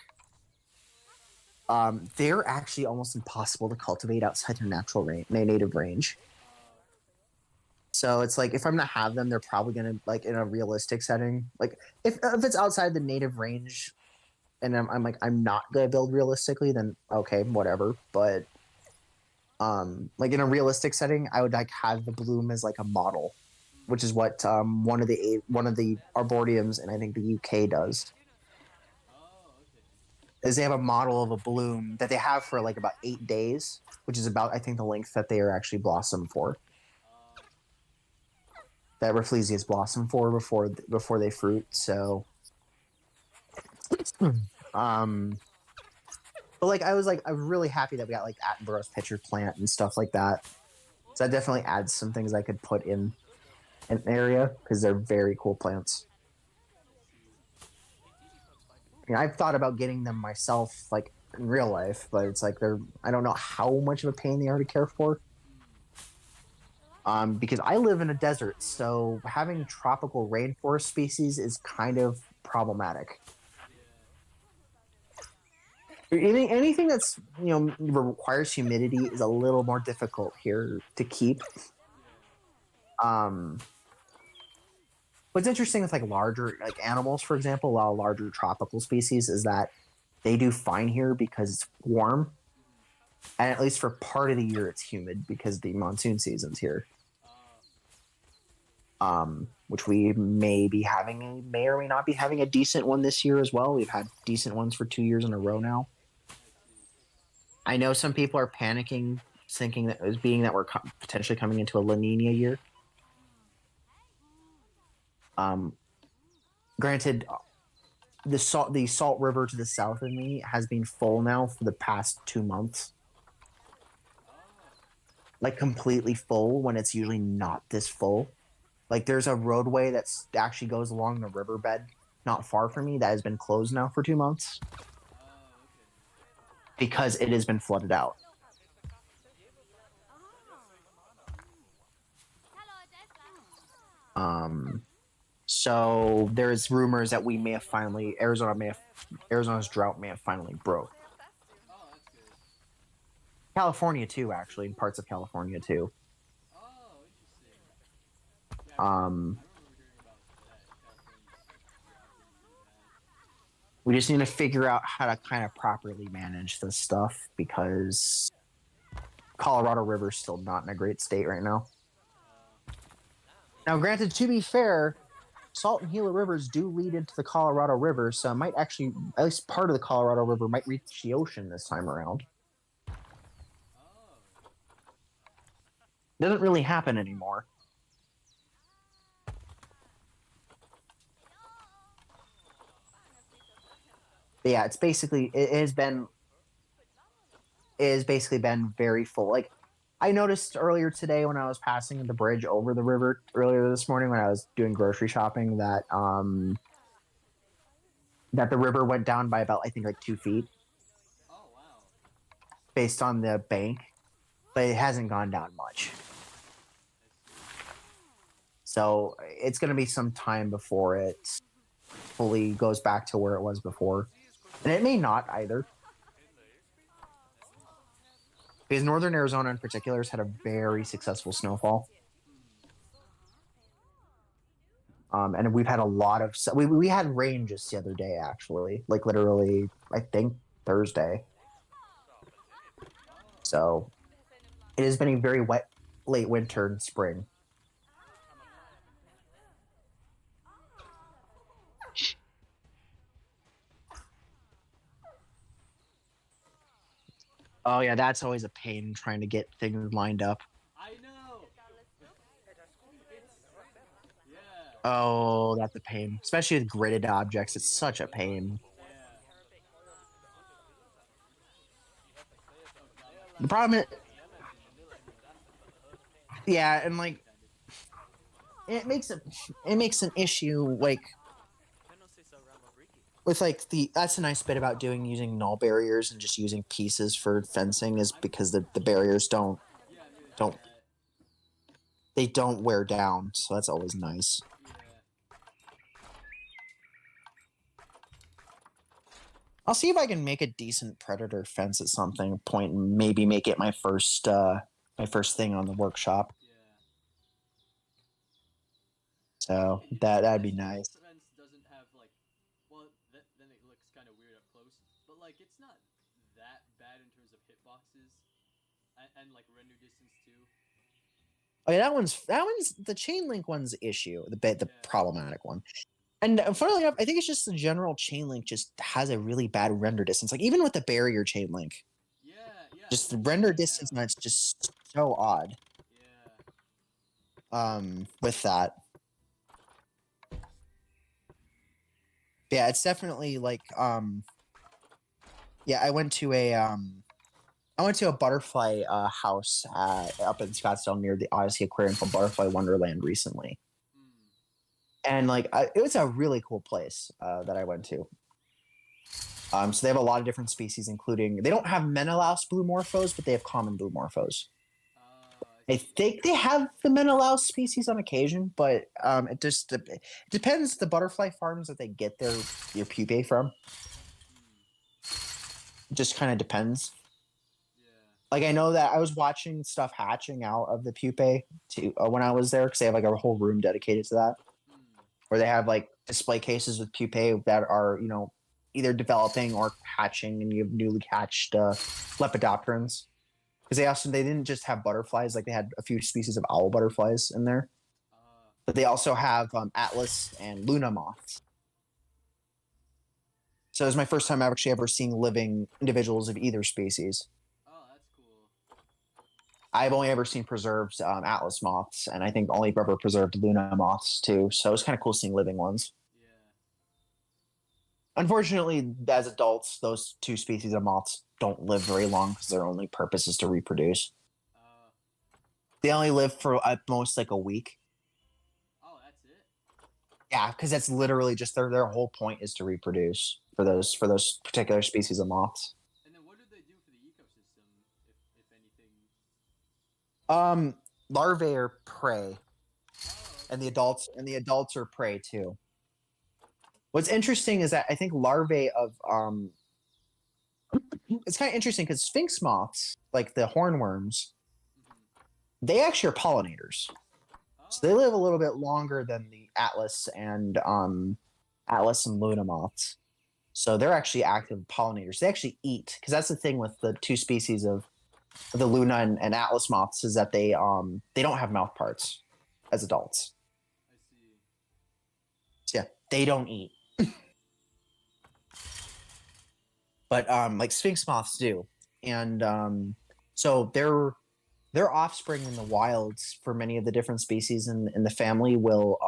they're actually almost impossible to cultivate outside their native range. So it's like if I'm gonna have them, they're probably gonna like in a realistic setting. Like if it's outside the native range, and I'm like I'm not gonna build realistically, then okay, whatever. But like in a realistic setting, I would like have the bloom as like a model, which is what one of the arboreums and I think the UK does. Oh, okay. Is they have a model of a bloom that they have for like about 8 days, which is about I think the length that they are actually blossom for. That Rafflesias blossom for before they fruit. So, but like I was really happy that we got like Attenborough's pitcher plant and stuff like that. So that definitely adds some things I could put in an area because they're very cool plants. I've thought about getting them myself, like in real life, but it's like I don't know how much of a pain they are to care for. Because I live in a desert, so having tropical rainforest species is kind of problematic. Anything that's requires humidity is a little more difficult here to keep. What's interesting with like larger like animals, for example, a lot of larger tropical species is that they do fine here because it's warm, and at least for part of the year it's humid because the monsoon season's here. which we may or may not be having a decent one this year as well. We've had decent ones for 2 years in a row now. I know some people are panicking, thinking that as being that we're potentially coming into a La Nina year. Granted, the Salt River to the south of me has been full now for the past 2 months. Like completely full when it's usually not this full. Like there's a roadway that actually goes along the riverbed not far from me that has been closed now for 2 months because it has been flooded out. So there's rumors that we may have finally Arizona's drought may have finally broke. California too, actually, in parts of California too. We just need to figure out how to kind of properly manage this stuff because Colorado River's still not in a great state right now. Now, granted, to be fair, Salt and Gila rivers do lead into the Colorado River, so it might actually, at least part of the Colorado River might reach the ocean this time around. Doesn't really happen anymore. But yeah, it has basically been very full. Like I noticed earlier today when I was passing the bridge over the river earlier this morning when I was doing grocery shopping that that the river went down by about I think like 2 feet. Oh wow! Based on the bank, but it hasn't gone down much. So it's going to be some time before it fully goes back to where it was before. And it may not either. Because northern Arizona in particular has had a very successful snowfall. And we've had a lot of... We had rain just the other day, actually. Like literally, I think, Thursday. So it has been a very wet late winter and spring. Oh yeah, that's always a pain trying to get things lined up. I know. Yeah. Oh, that's a pain. Especially with gridded objects, it's such a pain. Yeah. The problem is, yeah, and like it makes an issue like with like that's a nice bit about using null barriers and just using pieces for fencing is because the barriers don't wear down, so that's always nice. I'll see if I can make a decent predator fence at something point and maybe make it my first thing on the workshop. So that'd be nice. Fence doesn't have like, well, then it looks kind of weird up close, but like it's not that bad in terms of hitboxes and like render distance too. Oh yeah, that one's the chain link one's issue, the problematic one. And funnily enough, I think it's just the general chain link just has a really bad render distance. Like even with the barrier chain link, just the render distance on it's just so odd. With that. Yeah, it's definitely like yeah, I went to a butterfly house up in Scottsdale near the Odyssey Aquarium called Butterfly Wonderland recently. And like it was a really cool place that I went to. So they have a lot of different species, including they don't have Menelaus blue morphos, but they have common blue morphos. I think they have the Menelaus species on occasion, but it depends the butterfly farms that they get their pupae from. It just kind of depends. Like I know that I was watching stuff hatching out of the pupae when I was there because they have like a whole room dedicated to that, where they have like display cases with pupae that are either developing or hatching, and you have newly hatched lepidopterans. Because they didn't just have butterflies, like they had a few species of owl butterflies in there. But they also have Atlas and Luna moths. So it was my first time actually ever seeing living individuals of either species. Oh, that's cool. I've only ever seen preserved Atlas moths, and I think only ever preserved Luna moths too. So it was kind of cool seeing living ones. Yeah. Unfortunately, as adults, those two species of moths don't live very long because their only purpose is to reproduce. They only live for at most like a week. Oh, that's it? Yeah, because that's literally just their whole point is to reproduce for those particular species of moths. And then what do they do for the ecosystem, if anything? Larvae are prey, Oh, and the adults are prey too. What's interesting is that I think larvae of it's kind of interesting because sphinx moths, like the hornworms, they actually are pollinators. So they live a little bit longer than the Atlas and Luna moths. So they're actually active pollinators. They actually eat because that's the thing with the two species of the Luna and Atlas moths is that they don't have mouth parts as adults. I see. So yeah, they don't eat. But like sphinx moths do, and so their offspring in the wilds for many of the different species in the family will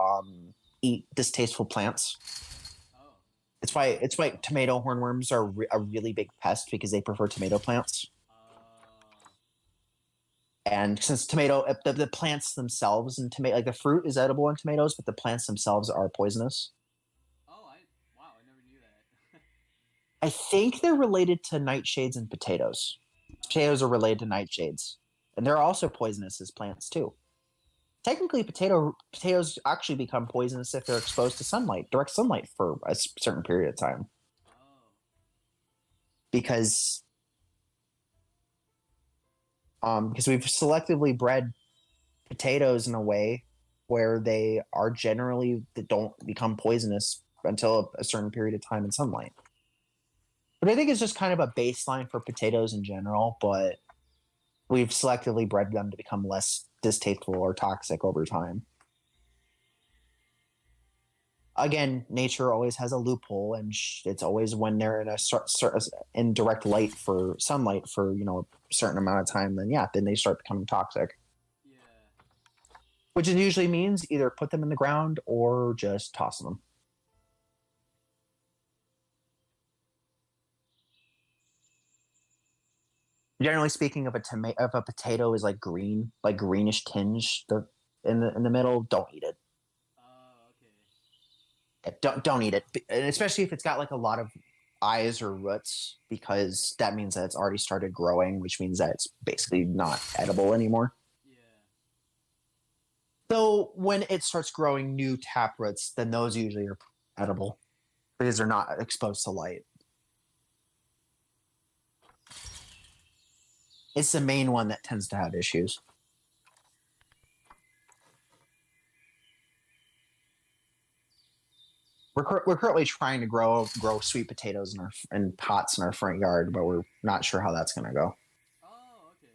eat distasteful plants. Oh. It's why tomato hornworms are a really big pest because they prefer tomato plants. And since the plants themselves and tomato like the fruit is edible in tomatoes, but the plants themselves are poisonous. Wow, I never knew that. I think they're related to nightshades and potatoes. Potatoes are related to nightshades, and they're also poisonous as plants too. Technically, potatoes actually become poisonous if they're exposed to sunlight, direct sunlight, for a certain period of time. Oh. Because we've selectively bred potatoes in a way where they don't become poisonous until a certain period of time in sunlight. But I think it's just kind of a baseline for potatoes in general, but we've selectively bred them to become less distasteful or toxic over time. Again, nature always has a loophole, and it's always when they're in direct light for sunlight for a certain amount of time. Then they start becoming toxic. Yeah. Which usually means either put them in the ground or just toss them. Generally speaking, if a potato is like green, like greenish tinge, in the middle, don't eat it. Oh, okay. Don't eat it, and especially if it's got like a lot of eyes or roots, because that means that it's already started growing, which means that it's basically not edible anymore. Yeah. Though when it starts growing new taproots, then those usually are edible because they're not exposed to light. It's the main one that tends to have issues. We're currently trying to grow sweet potatoes in pots in our front yard, but we're not sure how that's going to go. Oh, okay.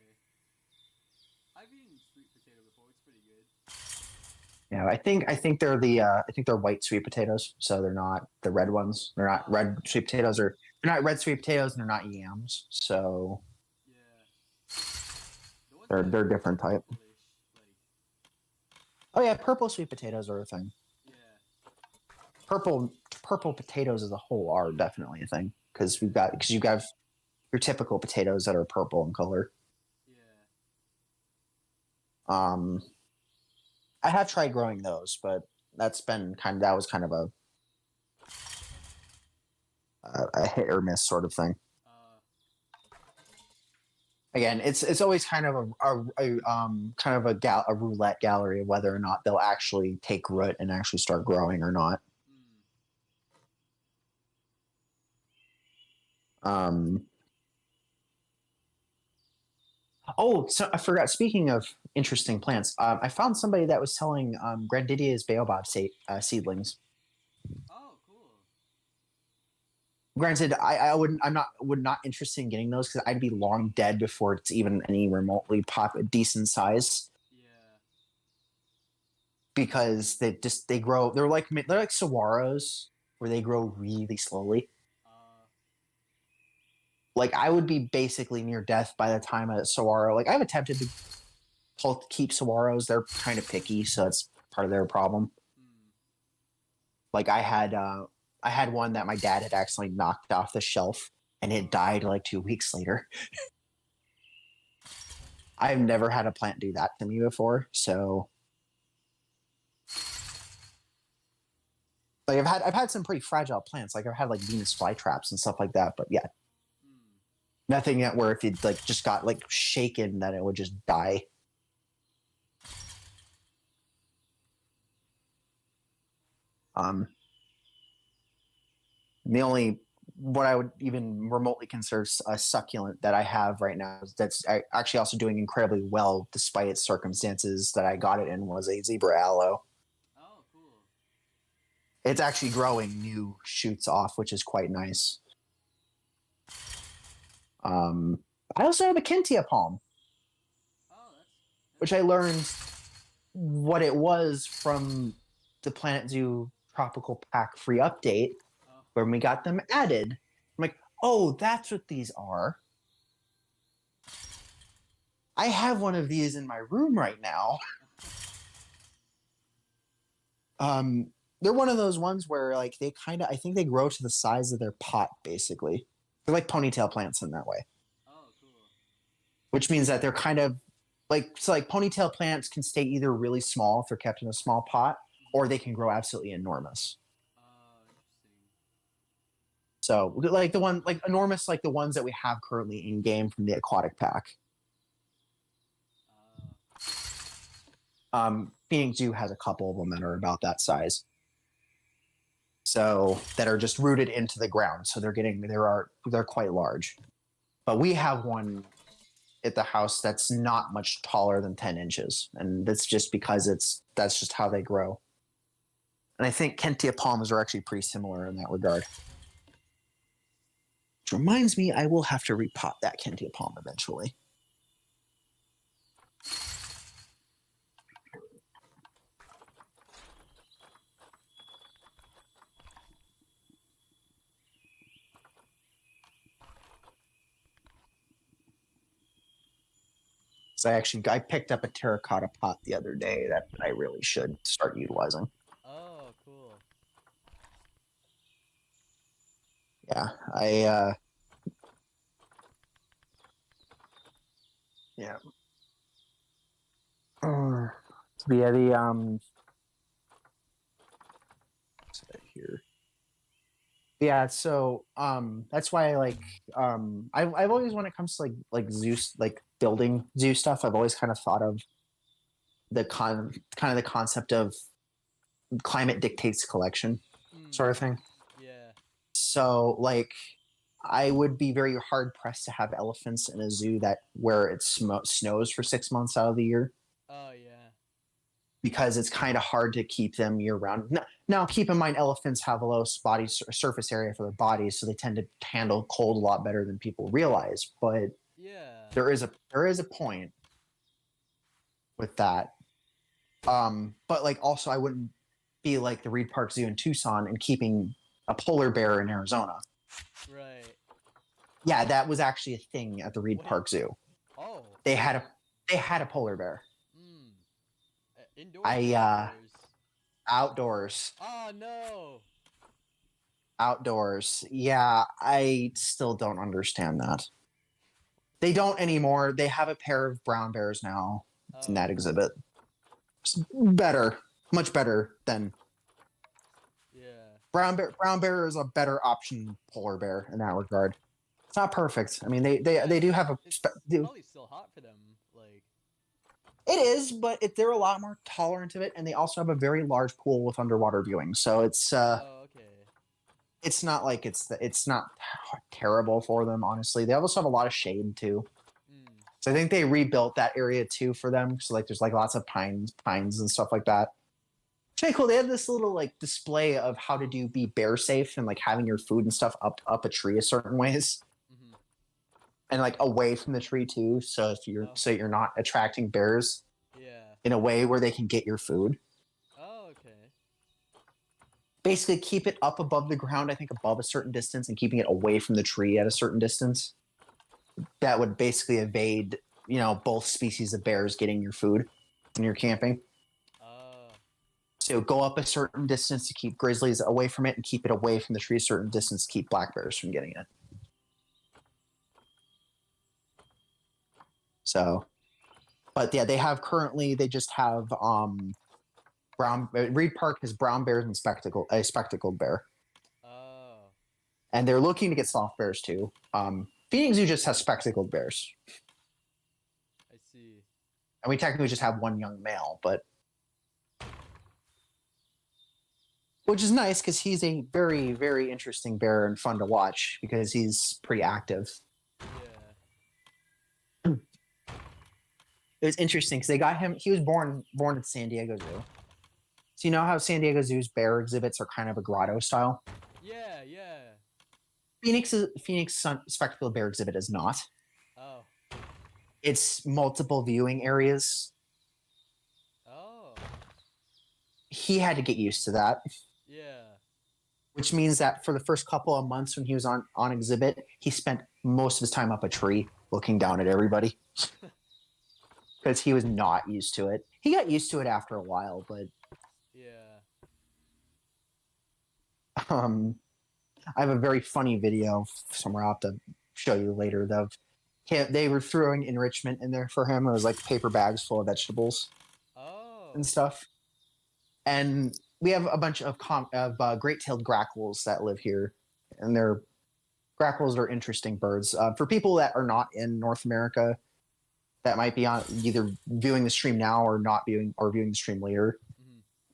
I've eaten sweet potato before. It's pretty good. Yeah, I think they're white sweet potatoes, so they're not the red ones. They're not red sweet potatoes, or they're not red sweet potatoes, and they're not yams. So Yeah. they're different type. Like, Oh yeah, purple sweet potatoes are a thing. yeah. Purple potatoes as a whole are definitely a thing because you have your typical potatoes that are purple in color. Yeah. I have tried growing those, but that was kind of a hit or miss sort of thing. Again, it's always kind of a roulette gallery of whether or not they'll actually take root and actually start growing or not. Oh, so I forgot. Speaking of interesting plants, I found somebody that was selling Grandidia's baobab seedlings. Oh, cool. Granted, I'm not interested in getting those because I'd be long dead before it's even any remotely decent size. Yeah. because they grow. They're like saguaros where they grow really slowly. Like I would be basically near death by the time a saguaro. Like I've attempted to keep saguaros. They're kind of picky, so it's part of their problem. Like I had one that my dad had accidentally knocked off the shelf, and it died like 2 weeks later. I've never had a plant do that to me before, so like I've had some pretty fragile plants. Like I've had like Venus flytraps and stuff like that, but yeah, nothing yet where if it like just got like shaken that it would just die. The only what I would even remotely consider a succulent that I have right now that's actually also doing incredibly well despite its circumstances that I got it in was a zebra aloe. Oh, cool. It's actually growing new shoots off, which is quite nice. I also have a Kentia palm, That's which I learned what it was from the Planet Zoo Tropical Pack free update when we got them added. I'm like, oh, that's what these are. I have one of these in my room right now. They're one of those ones where like they kind of, I think they grow to the size of their pot, basically. They're like ponytail plants in that way. Oh, cool. Which means that they're kind of like, so like ponytail plants can stay either really small if they're kept in a small pot, or they can grow absolutely enormous. Interesting. So like the one, like enormous, like the ones that we have currently in game from the aquatic pack. Phoenix Zoo has a couple of them that are about that size. So that are just rooted into the ground. So they're quite large. But we have one at the house that's not much taller than 10 inches. And that's just because that's just how they grow. And I think Kentia palms are actually pretty similar in that regard. Which reminds me, I will have to repot that Kentia palm eventually. So I picked up a terracotta pot the other day that I really should start utilizing. Oh, cool. Yeah, yeah. What's that here? Yeah, so that's why I like I've always when it comes to like Zeus like building zoo stuff, I've always kind of thought of the kind of the concept of climate dictates collection sort of thing. Yeah. So like I would be very hard pressed to have elephants in a zoo where it snows for 6 months out of the year. Oh, yeah. Because it's kind of hard to keep them year round. Now, keep in mind, elephants have a low body surface area for their bodies, so they tend to handle cold a lot better than people realize. But yeah, there is a point with that. But like also, I wouldn't be like the Reed Park Zoo in Tucson and keeping a polar bear in Arizona. Right. Yeah, that was actually a thing at the Reed Park Zoo. Oh. They had a polar bear. Indoors. Outdoors? Outdoors. Oh no. Outdoors. Yeah, I still don't understand that. They don't anymore. They have a pair of brown bears now in that exhibit. It's better, much better than. Yeah. Brown bear is a better option than polar bear in that regard. It's not perfect. I mean, they do have a. It's probably still hot for them, like. It is, but they're a lot more tolerant of it, and they also have a very large pool with underwater viewing. So it's okay. It's not like it's not terrible for them. Honestly, they also have a lot of shade too. So I think they rebuilt that area too for them. So like there's like lots of pines and stuff like that. It's really cool. They have this little like display of how to be bear safe and like having your food and stuff up a tree a certain ways. And like away from the tree too, so you're not attracting bears Yeah. in a way where they can get your food. basically keep it up above the ground, I think above a certain distance, and keeping it away from the tree at a certain distance. That would basically evade, both species of bears getting your food when you're camping. So go up a certain distance to keep grizzlies away from it, and keep it away from the tree a certain distance to keep black bears from getting it. So, but yeah, they just have Reed Park has brown bears and a spectacled bear. Oh. And they're looking to get soft bears too. Phoenix Zoo just has spectacled bears. I see. And we technically just have one young male, but which is nice because he's a very, very interesting bear and fun to watch because he's pretty active. Yeah. It was interesting because they got him. He was born at San Diego Zoo. So you know how San Diego Zoo's bear exhibits are kind of a grotto style. Yeah, yeah. Phoenix Spectacled Bear exhibit is not. Oh. It's multiple viewing areas. Oh. He had to get used to that. Yeah. Which means that for the first couple of months when he was on exhibit, he spent most of his time up a tree looking down at everybody. Because he was not used to it. He got used to it after a while, but yeah. I have a very funny video somewhere I'll have to show you later of him. They were throwing enrichment in there for him. It was like paper bags full of vegetables and stuff. And we have a bunch of great-tailed grackles that live here, and grackles are interesting birds. For people that are not in North America, that might be on either viewing the stream now or not viewing the stream later.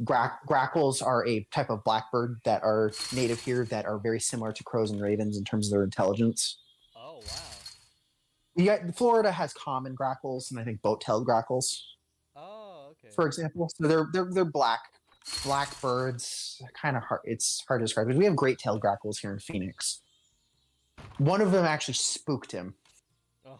Grackles are a type of blackbird that are native here that are very similar to crows and ravens in terms of their intelligence. Oh wow. Yeah, Florida has common grackles and I think boat-tailed grackles. Oh, okay. For example, so they're black birds. Kind of hard. It's hard to describe. But we have great-tailed grackles here in Phoenix. One of them actually spooked him. Oh.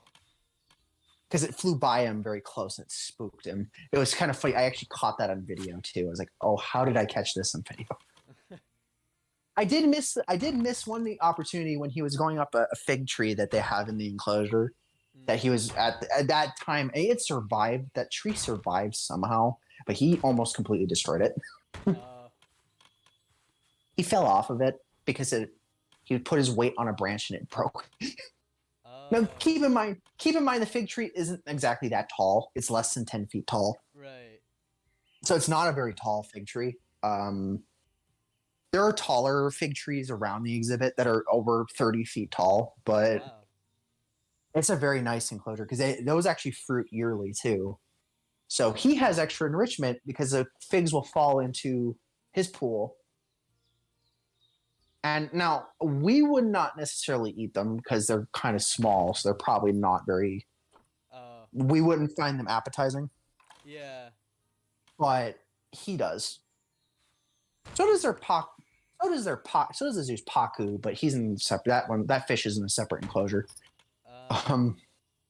Because it flew by him very close and it spooked him. It was kind of funny. I actually caught that on video too. I was like, "Oh, how did I catch this on video?" I did miss the opportunity when he was going up a fig tree that they have in the enclosure. That he was at that time. It survived. That tree survived somehow, but he almost completely destroyed it. He fell off of it because he would put his weight on a branch and it broke. Now, keep in mind, the fig tree isn't exactly that tall. It's less than 10 feet tall. Right. So it's not a very tall fig tree. There are taller fig trees around the exhibit that are over 30 feet tall, but it's a very nice enclosure because those actually fruit yearly too. So he has extra enrichment because the figs will fall into his pool. And now, we would not necessarily eat them because they're kind of small, so they're probably not very... we wouldn't find them appetizing. Yeah. But he does. So does the zoo's Pacu, but he's in separate... That fish is in a separate enclosure.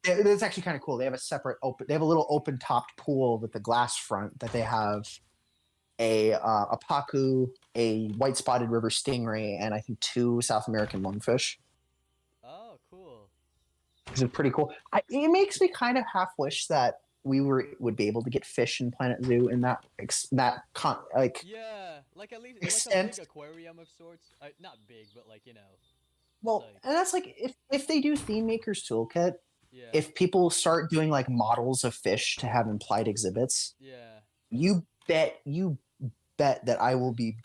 It's actually kind of cool. They have a little open-topped pool with a glass front that they have a pacu, a white-spotted river stingray, and I think 2 South American lungfish. Oh, cool. This is pretty cool. It makes me kind of half wish that we would be able to get fish in Planet Zoo in yeah, like at least extent. like a big aquarium of sorts. Not big, but Well, and that's if they do Theme Maker's Toolkit, yeah. If people start doing like models of fish to have implied exhibits, yeah. You bet that I will be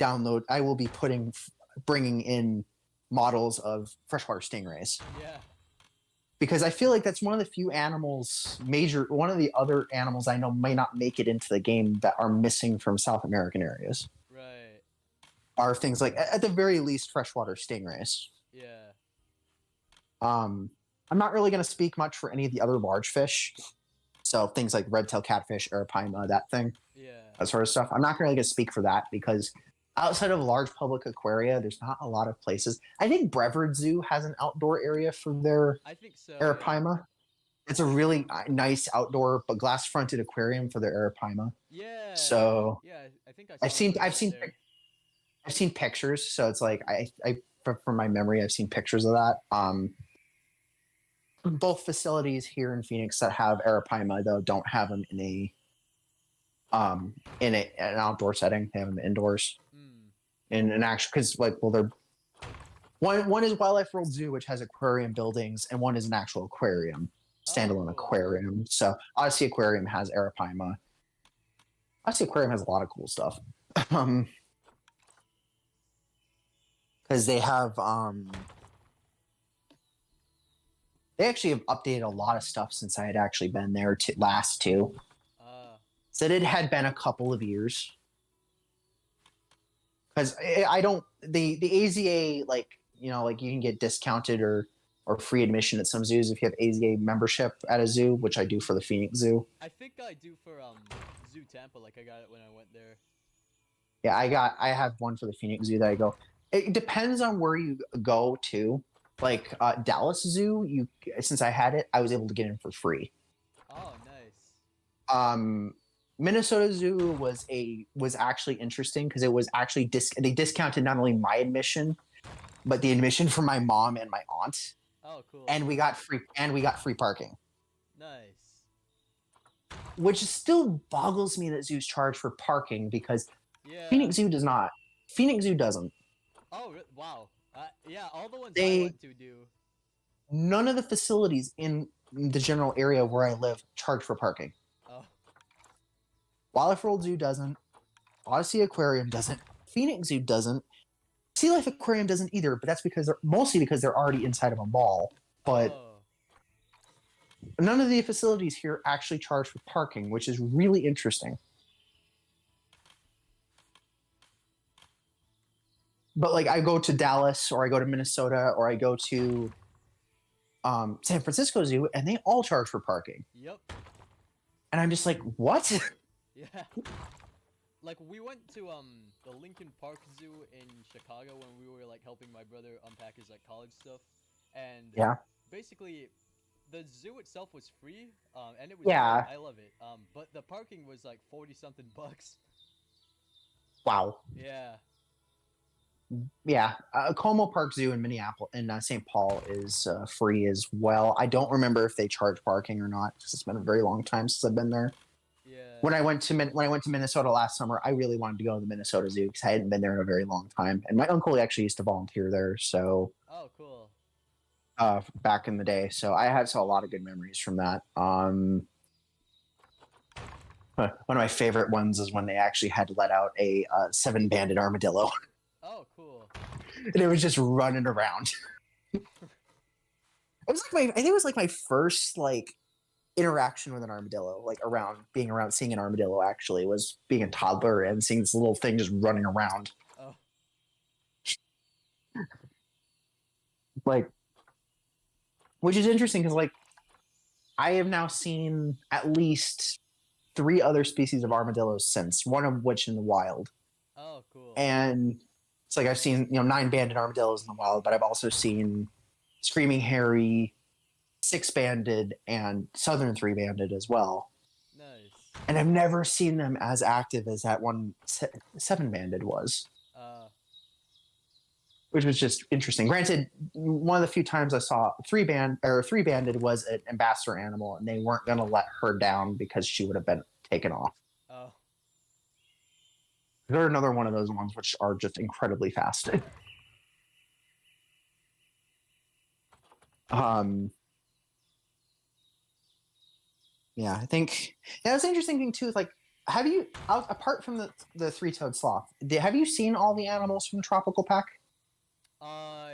bringing in models of freshwater stingrays. Yeah. Because I feel like that's one of the few animals, one of the other animals I know may not make it into the game that are missing from South American areas. Right. Are things like, at the very least, freshwater stingrays. Yeah. I'm not really going to speak much for any of the other large fish. So things like red-tailed catfish, arapaima, that thing. Yeah. That sort of stuff. I'm not really going to speak for that because outside of large public aquaria, there's not a lot of places. I think Brevard Zoo has an outdoor area for their arapaima. Yeah. It's a really nice outdoor but glass-fronted aquarium for their arapaima. Yeah. So yeah, I think I've I've seen pictures, so it's like from my memory, I've seen pictures of that. Both facilities here in Phoenix that have Arapaima though don't have them an outdoor setting. They have them indoors in an actual because they're one is Wildlife World Zoo, which has aquarium buildings, and one is an actual aquarium, standalone aquarium. So Odyssey Aquarium has Arapaima. Odyssey Aquarium has a lot of cool stuff. Because they have they actually have updated a lot of stuff since I had actually been there last too. Said it had been a couple of years. Because I don't the AZA you can get discounted or free admission at some zoos if you have AZA membership at a zoo, which I do for the Phoenix Zoo. I think I do for Zoo Tampa. Like I got it when I went there. Yeah, I have one for the Phoenix Zoo that I go. It depends on where you go to. Like Dallas Zoo, since I had it, I was able to get in for free. Oh, nice. Minnesota Zoo was actually interesting because it was actually they discounted not only my admission, but the admission for my mom and my aunt. Oh, cool. And we got free parking. Nice. Which still boggles me that zoos charge for parking because Yeah. Phoenix Zoo does not. Phoenix Zoo doesn't. Oh, wow. Yeah, all the ones They- I went to do. None of the facilities in the general area where I live charge for parking. Oh, Wildlife World Zoo doesn't. Odyssey Aquarium doesn't. Phoenix Zoo doesn't. Sea Life Aquarium doesn't either, but that's mostly because they're already inside of a mall. But oh. none of the facilities here actually charge for parking, which is really interesting. But like I go to Dallas or I go to Minnesota or I go to San Francisco Zoo and they all charge for parking. Yep. And I'm just like, what? Yeah. Like we went to the Lincoln Park Zoo in Chicago when we were like helping my brother unpack his like college stuff, and Yeah. basically the zoo itself was free, and it was Yeah. great. I love it. But the parking was like 40 something bucks. Wow. Yeah. Yeah, Como Park Zoo in Minneapolis and St. Paul is free as well. I don't remember if they charge parking or not because it's been a very long time since I've been there. Yeah. When I went to Minnesota last summer, I really wanted to go to the Minnesota Zoo because I hadn't been there in a very long time, and my uncle actually used to volunteer there. So Oh, cool. back in the day, so I saw a lot of good memories from that. One of my favorite ones is when they actually had let out a 7-banded armadillo. Oh, cool. And it was just running around. It was like I think it was like my first like interaction with an armadillo, like being around seeing an armadillo actually was being a toddler and seeing this little thing just running around. Oh. Like, which is interesting because like I have now seen at least 3 other species of armadillos since, one of which in the wild. Oh, cool. And it's like I've seen 9-banded armadillos in the wild, but I've also seen screaming hairy, 6-banded, and southern 3-banded as well. Nice. And I've never seen them as active as that one 7-banded was, which was just interesting. Granted, one of the few times I saw 3-banded was an ambassador animal, and they weren't going to let her down because she would have been taken off. Oh. They're another one of those ones which are just incredibly fast. Yeah, I think that's an interesting thing too. Is like, have you apart from the 3-toed sloth, have you seen all the animals from Tropical Pack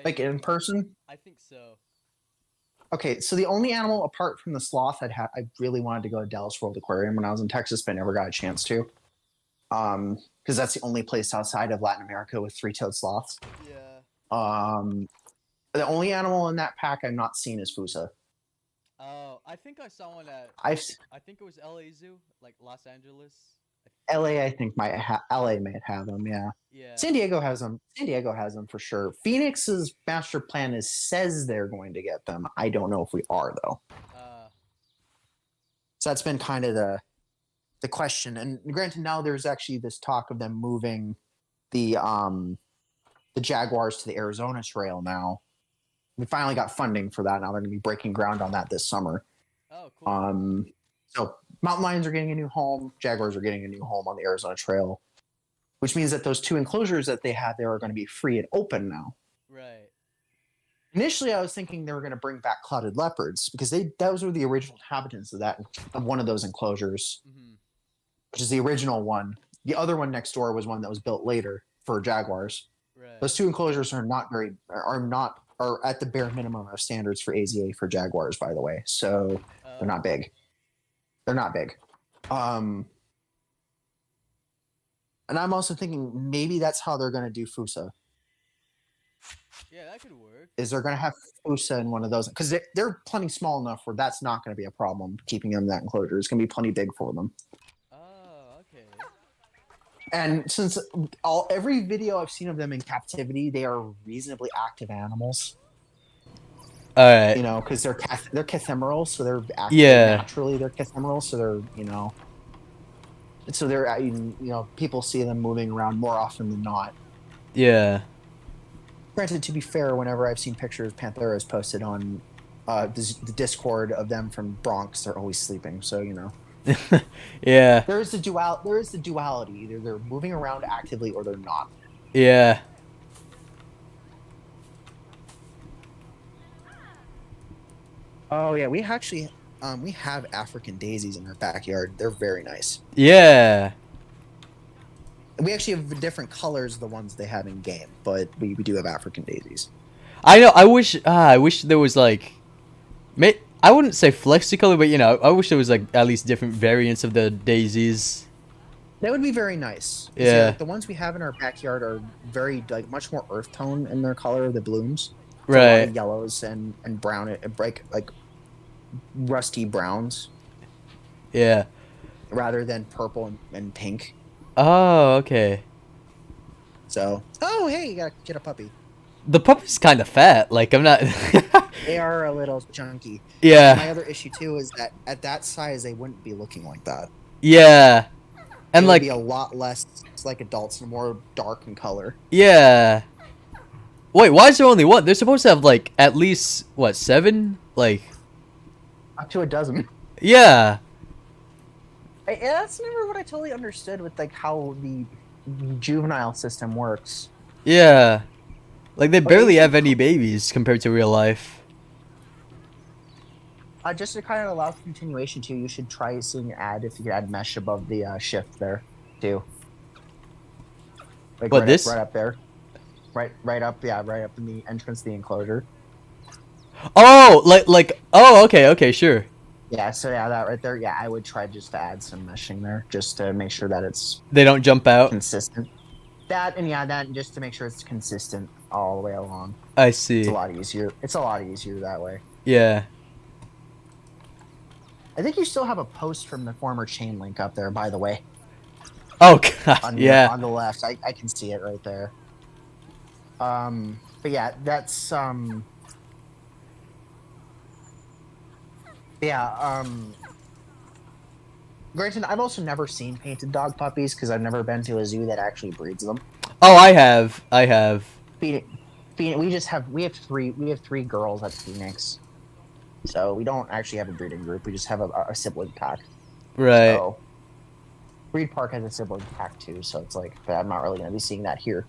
like in person? I think so. Okay, so the only animal apart from the sloth I really wanted to go to Dallas World Aquarium when I was in Texas, but never got a chance to. Because that's the only place outside of Latin America with 3-toed sloths. Yeah. The only animal in that pack I've not seen is Fusa. Oh, I think I saw one at. I think it was LA Zoo, like Los Angeles. LA, I think LA might have them. Yeah. Yeah. San Diego has them. San Diego has them for sure. Phoenix's master plan says they're going to get them. I don't know if we are though. So that's been kind of the question. And granted, now there's actually this talk of them moving the jaguars to the Arizona Trail now. We finally got funding for that. Now they're going to be breaking ground on that this summer. Oh, cool. So mountain lions are getting a new home. Jaguars are getting a new home on the Arizona Trail, which means that those 2 enclosures that they had there are going to be free and open now. Right. Initially, I was thinking they were going to bring back clouded leopards because those were the original inhabitants of one of those enclosures, which is the original one. The other one next door was one that was built later for jaguars. Right. Those 2 enclosures are at the bare minimum of standards for AZA for jaguars, by the way. So they're not big. They're not big. And I'm also thinking maybe that's how they're going to do Fusa. Yeah, that could work. Is they're going to have Fusa in one of those because they're plenty small enough where that's not going to be a problem keeping them in that enclosure. It's going to be plenty big for them. Oh, okay. And since every video I've seen of them in captivity, they are reasonably active animals. All right. You know, because they're cathemeral, so they're active naturally. They're cathemeral, so they're people see them moving around more often than not. Yeah. Granted, to be fair, whenever I've seen pictures Pantheras posted on the Discord of them from Bronx, they're always sleeping. So Yeah. There is the duality. Either they're moving around actively or they're not. Yeah. Oh yeah, we actually we have African daisies in our backyard. They're very nice. Yeah. We actually have different colors of the ones they have in game, but we do have African daisies. I know. I wish there was like, I wouldn't say flexicolor, but I wish there was like at least different variants of the daisies. That would be very nice. Yeah. The ones we have in our backyard are very much more earth tone in their color of the blooms. Right. A lot of yellows and brown, like rusty browns. Yeah. Rather than purple and pink. Oh, okay. So, hey, you gotta get a puppy. The puppy's kind of fat. Like, I'm not. They are a little chunky. Yeah. My other issue too is that at that size they wouldn't be looking like that. Yeah. And it like, would be a lot less like adults and more dark in color. Yeah. Wait, why is there only one? They're supposed to have like at least 7? Like, up to a dozen. Yeah. That's never what I totally understood with like how the juvenile system works. Yeah. Like they barely have any babies compared to real life. Just to kind of allow continuation too, you should try seeing if you could add mesh above the shift there too. Like What, this? Right up there. Right up in the entrance of the enclosure. Oh, okay, sure. Yeah, so that right there, I would try just to add some meshing there, just to make sure that it's They don't jump out. consistent. That just to make sure it's consistent all the way along. I see. It's a lot easier. It's a lot easier that way. Yeah. I think you still have a post from the former chain link up there, by the way. Oh god. On the left, I can see it right there. But yeah, that's granted, I've also never seen painted dog puppies because I've never been to a zoo that actually breeds them. Oh, I have. We have three girls at Phoenix, so we don't actually have a breeding group. We just have a sibling pack. Right. So, Breed Park has a sibling pack too, so it's like, but I'm not really going to be seeing that here.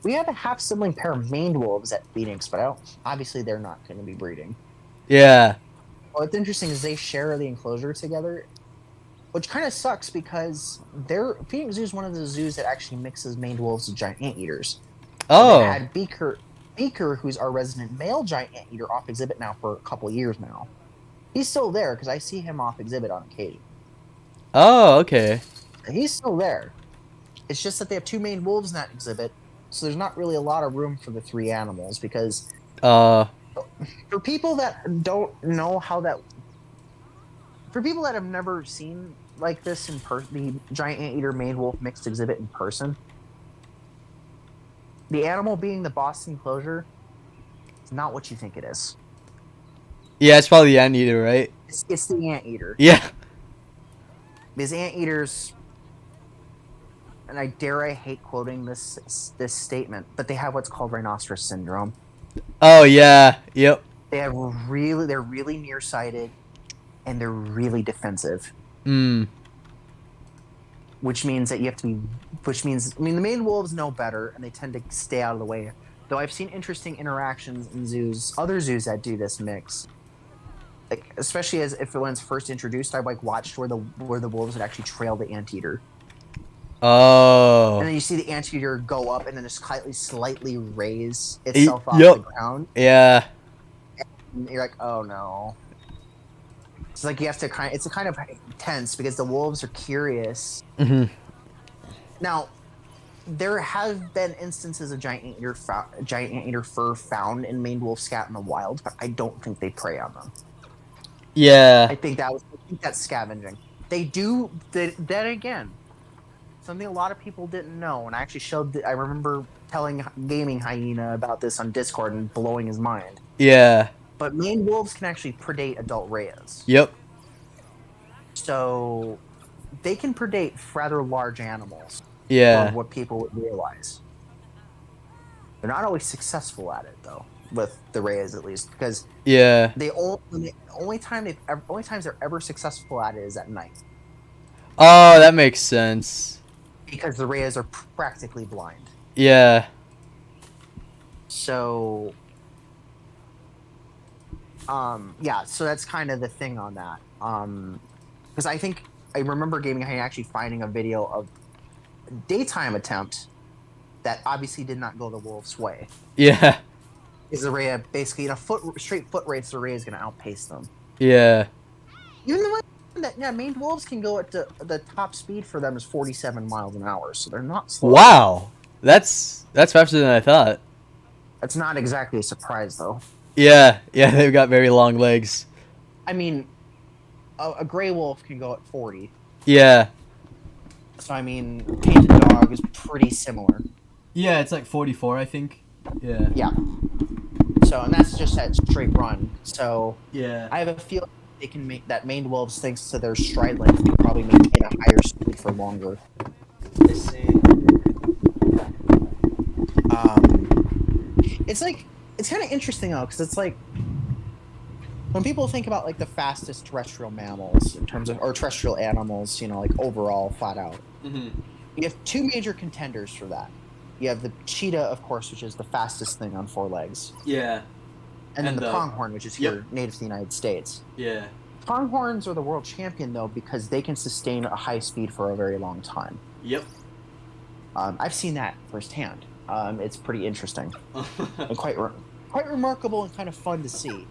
We have a half sibling pair of maned wolves at Phoenix, but obviously they're not going to be breeding. Yeah. What's interesting is they share the enclosure together, which kind of sucks because Phoenix Zoo is one of the zoos that actually mixes maned wolves with giant anteaters. Oh. They had Beaker, who's our resident male giant anteater, off exhibit now for a couple years now. He's still there because I see him off exhibit on occasion. Oh, okay. He's still there. It's just that they have 2 maned wolves in that exhibit, so there's not really a lot of room for the 3 animals because for people that don't know how that, for people that have never seen like this in person, the giant anteater maned wolf mixed exhibit in person, the animal being the Boston enclosure is not what you think it is. Yeah, it's probably the anteater, right? It's the anteater. Yeah. Because anteaters, and I hate quoting this statement, but they have what's called rhinoceros syndrome. Oh yeah. Yep. They're really nearsighted, and they're really defensive. Mm. Which means that you have to be. Which means, I mean, the maned wolves know better, and they tend to stay out of the way. Though I've seen interesting interactions in zoos, other zoos that do this mix. Like, especially when it's first introduced, I like watched where the wolves would actually trail the anteater. Oh. And then you see the anteater go up and then just slightly raise itself off Yep. the ground. Yeah. And you're like, oh no. It's like you have to it's a kind of tense because the wolves are curious. Mm-hmm. Now, there have been instances of giant anteater fur found in maned wolf scat in the wild, but I don't think they prey on them. Yeah. I think that's scavenging. They do. Then again, something a lot of people didn't know, and I actually I remember telling Gaming Hyena about this on Discord and blowing his mind. Yeah. But maned wolves can actually predate adult rheas. Yep. So they can predate rather large animals. Yeah. For what people would realize. They're not always successful at it though, with the rheas at least, because Yeah. only times they're ever successful at it is at night. Oh, that makes sense. Because the rheas are practically blind. Yeah. So, yeah, so that's kind of the thing on that. Because I remember Gaming Hyena actually finding a video of a daytime attempt that obviously did not go the wolf's way. Yeah. Is the rhea basically in a straight foot race? The rhea is going to outpace them. Yeah. Even the maned wolves can go at the top speed for them is 47 miles an hour, so they're not slow. Wow. That's faster than I thought. That's not exactly a surprise though. Yeah. Yeah. They've got very long legs. I mean, a gray wolf can go at 40. Yeah. So I mean, painted dog is pretty similar. Yeah, it's like 44, I think. Yeah. Yeah. So, and that's just that straight run. So Yeah. I have a feeling they can make that maned wolves, thanks to their stride length, can probably maintain a higher speed for longer. I see. It's kind of interesting though, because it's like when people think about like the fastest terrestrial mammals in terms of, or terrestrial animals, like overall flat out. Mm-hmm. You have two major contenders for that. You have the cheetah, of course, which is the fastest thing on four legs, Yeah. and then And the the- pronghorn, which is here native to the United States. Yeah. Pronghorns are the world champion though because they can sustain a high speed for a very long time. Yep. I've seen that firsthand. It's pretty interesting and quite remarkable and kind of fun to see.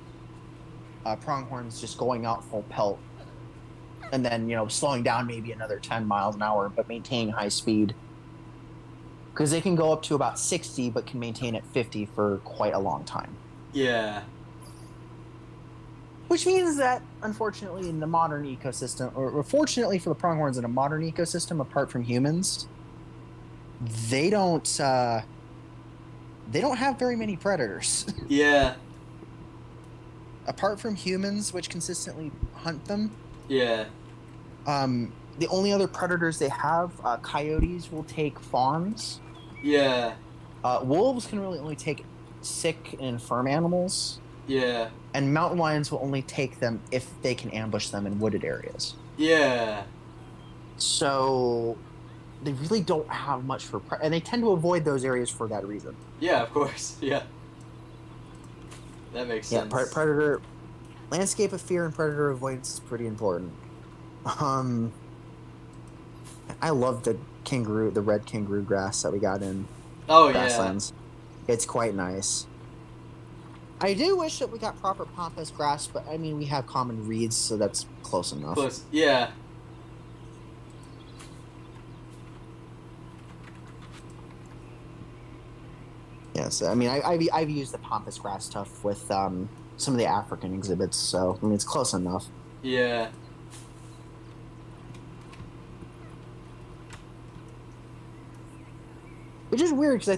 Pronghorns just going out full pelt, and then slowing down maybe another 10 miles an hour, but maintaining high speed. Because they can go up to about 60, but can maintain at 50 for quite a long time. Yeah. Which means that, unfortunately, in the modern ecosystem, or fortunately for the pronghorns in a modern ecosystem, apart from humans, they don't have very many predators. Yeah. Apart from humans, which consistently hunt them, Yeah. the only other predators they have, coyotes will take fawns. Yeah. Wolves can really only take sick and infirm animals. Yeah. And mountain lions will only take them if they can ambush them in wooded areas. Yeah. So they really don't have much for and they tend to avoid those areas for that reason. Yeah, of course. Yeah. That makes sense. Yeah, predator landscape of fear and predator avoidance is pretty important. I love the red kangaroo grass that we got in Oh, grasslands. It's quite nice. I do wish that we got proper pampas grass, but I mean we have common reeds, so that's close yeah. enough. Close. Yeah. Yes, I mean I've used the pampas grass stuff with some of the African exhibits, so I mean it's close enough. Yeah. Which is weird because I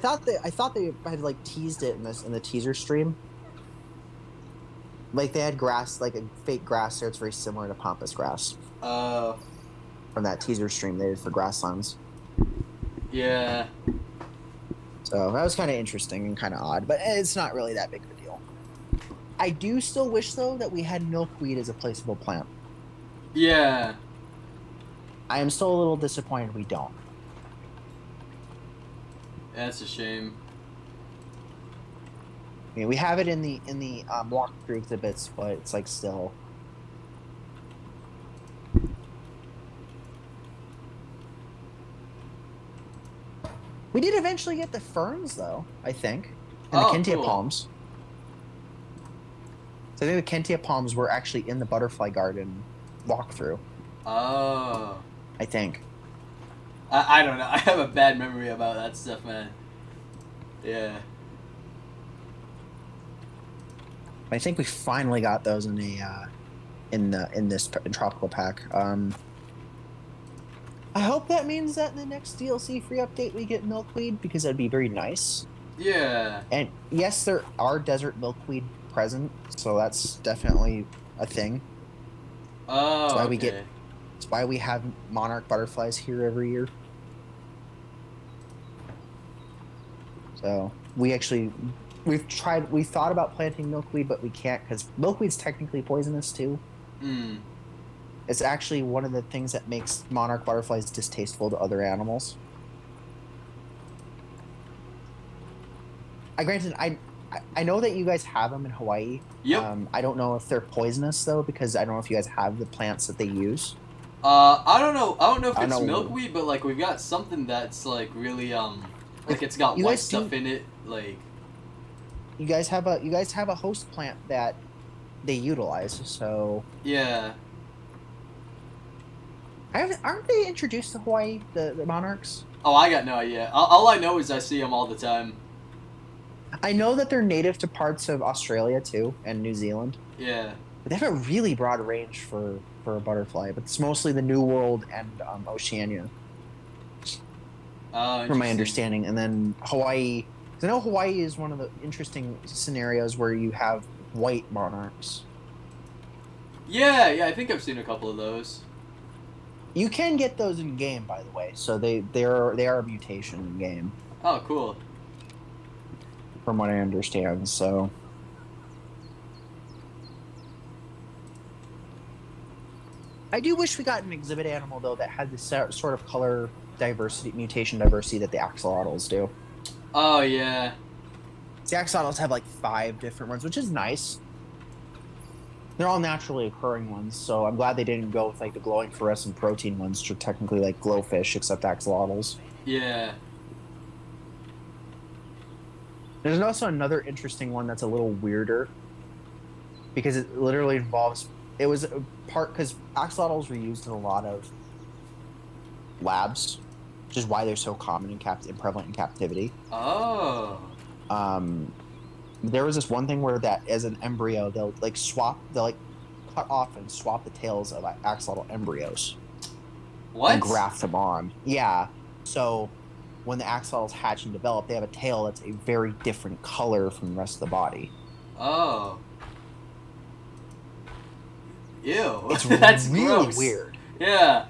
thought they had like teased it in the teaser stream. Like they had grass, like a fake grass there. It's very similar to pampas grass Uh. from that teaser stream they did for grasslands. Yeah. So that was kind of interesting and kind of odd, but it's not really that big of a deal. I do still wish, though, that we had milkweed as a placeable plant. Yeah. I am still a little disappointed we don't. That's a shame. I mean, we have it in the walkthrough exhibits, but it's like still. We did eventually get the ferns, though, I think, and the Oh, Kentia cool. palms. So I think the Kentia palms were actually in the butterfly garden walkthrough. Oh. I think. I don't know. I have a bad memory about that stuff, man. Yeah. I think we finally got those in a in this tropical pack. I hope that means that in the next DLC free update we get milkweed, because that'd be very nice. Yeah. And yes, there are desert milkweed present, so that's definitely a thing. Oh, That's why okay. we get- It's why we have monarch butterflies here every year. So we thought about planting milkweed, but we can't because milkweed's technically poisonous too. Hmm. It's actually one of the things that makes monarch butterflies distasteful to other animals. I know that you guys have them in Hawaii. Yep. I don't know if they're poisonous though, because I don't know if you guys have the plants that they use. I don't know. I don't know if I it's know- milkweed, but like we've got something that's like really like it's got You white guys do- stuff in it. Like You guys have a host plant that they utilize. So yeah. aren't they introduced to Hawaii, the monarchs? Oh, I got no idea. All I know is I see them all the time. I know that they're native to parts of Australia too and New Zealand. Yeah. But they have a really broad range for a butterfly, but it's mostly the New World and Oceania, from my Interesting. understanding. And then Hawaii, 'cause I know Hawaii is one of the interesting scenarios where you have white monarchs. Yeah, I think I've seen a couple of those. You can get those in game, by the way. So they are a mutation in game, Oh, cool. from what I understand. So I do wish we got an exhibit animal though that had the sort of color diversity, mutation diversity that the axolotls do. Oh yeah. The axolotls have like 5 different ones, which is nice. They're all naturally occurring ones, so I'm glad they didn't go with like the glowing fluorescent protein ones, which are technically like glowfish, except axolotls. Yeah. There's also another interesting one that's a little weirder, because it literally involves. It was a part because axolotls were used in a lot of labs, which is why they're so common and prevalent in captivity. Oh. There was this one thing where that as an embryo they'll cut off and swap the tails of axolotl embryos What? and graft them on. Yeah. So when the axolotls hatch and develop, they have a tail that's a very different color from the rest of the body. Oh. Ew. It's That's really gross. weird. Yeah.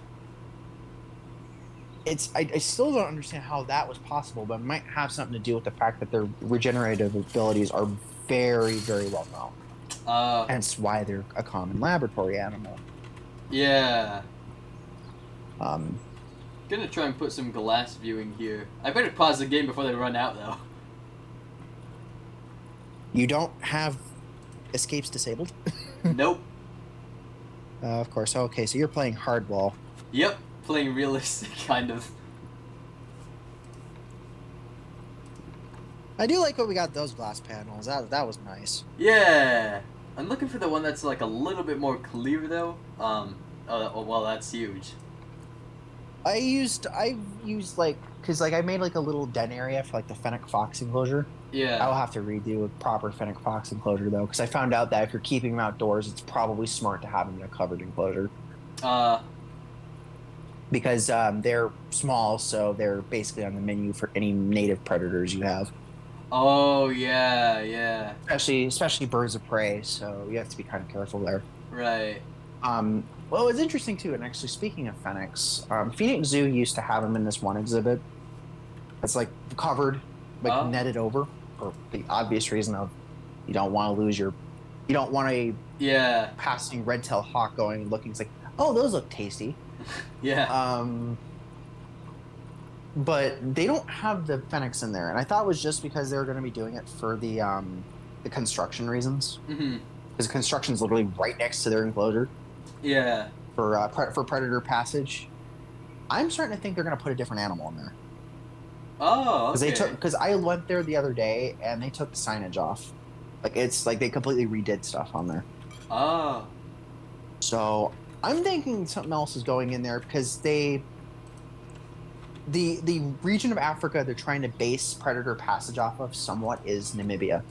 I still don't understand how that was possible, but it might have something to do with the fact that their regenerative abilities are very, very well known. Hence why they're a common laboratory animal. Yeah. Um, Gonna try and put some glass viewing here. I better pause the game before they run out, though. you don't have escapes disabled? Nope. Of course. Okay, so you're playing hardball. Yep. Playing realistic, kind of. I do like when we got those glass panels. That was nice. Yeah. I'm looking for the one that's like a little bit more clear, though. Oh, well, that's huge. I've used like because like I made like a little den area for like the fennec fox enclosure. Yeah. I'll have to redo a proper fennec fox enclosure though, because I found out that if you're keeping them outdoors, it's probably smart to have them in a covered enclosure because they're small, so they're basically on the menu for any native predators you have. Oh, yeah. Especially birds of prey, so you have to be kind of careful there. Right. Well, it's interesting too, and actually speaking of fennecs, Phoenix Zoo used to have them in this one exhibit, It's like covered, like Oh. netted over, for the obvious reason of you don't want to lose your, you don't want a Yeah. passing red-tailed hawk going and looking. It's like, oh, those look tasty. Yeah. But they don't have the Fennecs in there, and I thought it was just because they were going to be doing it for the construction reasons. Mm-hmm. Because construction's literally right next to their enclosure Yeah. for predator passage. I'm starting to think they're going to put a different animal in there. Oh, okay. Because I went there the other day and they took the signage off. Like it's like they completely redid stuff on there. Oh. So I'm thinking something else is going in there because the region of Africa they're trying to base predator passage off of somewhat is Namibia.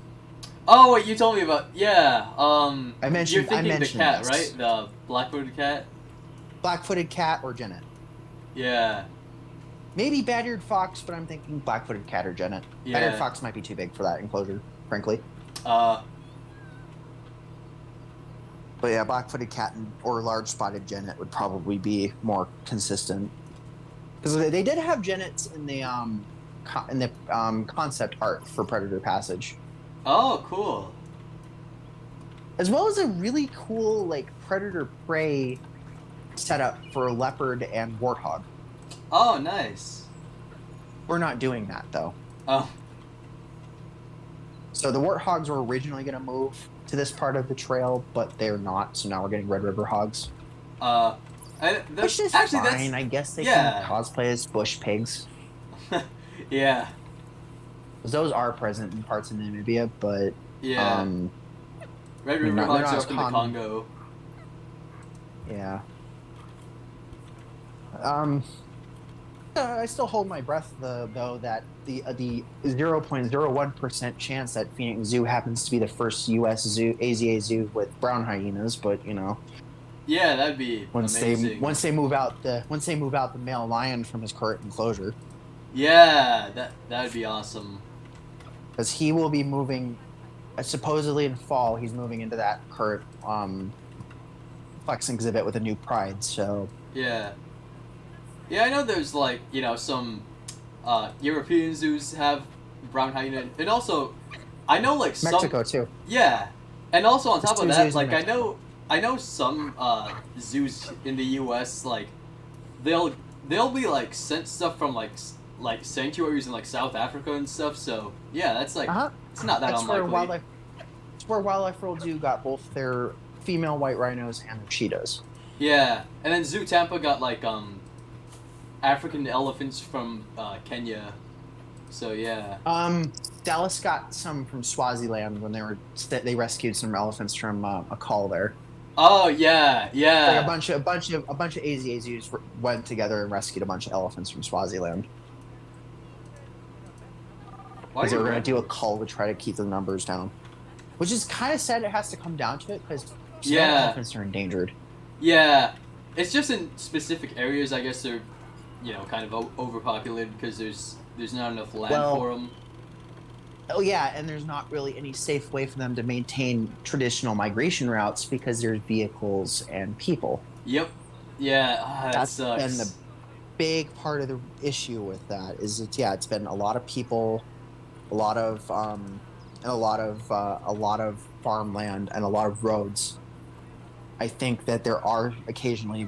Oh, what you told me about? Yeah. I mentioned- You're thinking I the mentioned cat, this. right? The black-footed cat. Black-footed cat or genet. Yeah. Maybe bad-eared fox, but I'm thinking black-footed cat or genet. Yeah. Bad-eared fox might be too big for that enclosure, frankly. Uh. But yeah, black-footed cat or large-spotted genet would probably be more consistent. Because they did have genets in the concept art for Predator Passage, Oh, cool. as well as a really cool like predator prey setup for leopard and warthog. Oh, nice. We're not doing that though. Oh. So the warthogs were originally going to move to this part of the trail, but they're not. So now we're getting Red River hogs, Which which is actually fine. I guess they yeah. can cosplay as bush pigs. Yeah. 'Cause those are present in parts of Namibia, but Yeah. Red River they're hogs not are as up in the common. Congo. yeah. I still hold my breath though that the 0.01% chance that Phoenix Zoo happens to be the first U.S. zoo, AZA zoo with brown hyenas, but you know, Yeah, that'd be once amazing. they move out the male lion from his current enclosure, Yeah, that'd be awesome. because he will be moving, supposedly in fall, he's moving into that current flex exhibit with a new pride. So Yeah. Yeah, I know there's like, some European zoos have brown hyena, and also I know like some Mexico too. Yeah. And also on top There's of two that, zoos in like Mexico. I know some zoos in the US like they'll be like sent stuff from like sanctuaries in like South Africa and stuff. So, yeah, that's like it's not that That's unlikely. where Wildlife World Zoo got both their female white rhinos and their cheetahs. Yeah. And then Zoo Tampa got like African elephants from Kenya. So, yeah. Dallas got some from Swaziland when they rescued some elephants from a call there. Oh, yeah. Yeah. Like a bunch of AZA zoos went together and rescued a bunch of elephants from Swaziland. Why Because they are were you going to do a call to try to keep the numbers down. Which is kind of sad it has to come down to it, because Yeah. elephants are endangered. Yeah. It's just in specific areas, I guess they're, kind of overpopulated because there's not enough land for them. Oh yeah, and there's not really any safe way for them to maintain traditional migration routes because there's vehicles and people. Yep. Yeah. That That's sucks. been the big part of the issue with that. It's been a lot of people, a lot of farmland and a lot of roads. I think that there are occasionally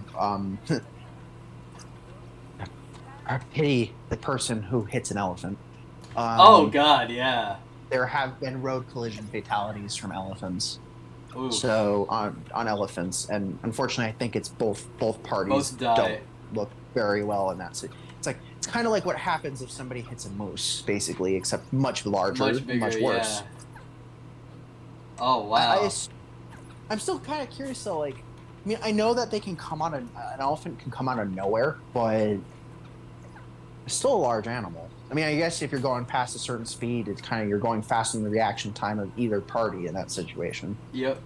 I pity the person who hits an elephant. Oh God, yeah. There have been road collision fatalities from elephants. Ooh. So on elephants, and unfortunately, I think it's both parties Both die. don't look very well in that. It's kind of like what happens if somebody hits a moose, basically, except much larger, Much bigger, much worse. yeah. Oh wow. I'm still kind of curious though. Like, I mean, I know that they can come on an elephant can come out of nowhere, but it's still a large animal. I mean, I guess if you're going past a certain speed, it's kind of you're going faster than the reaction time of either party in that situation. Yep.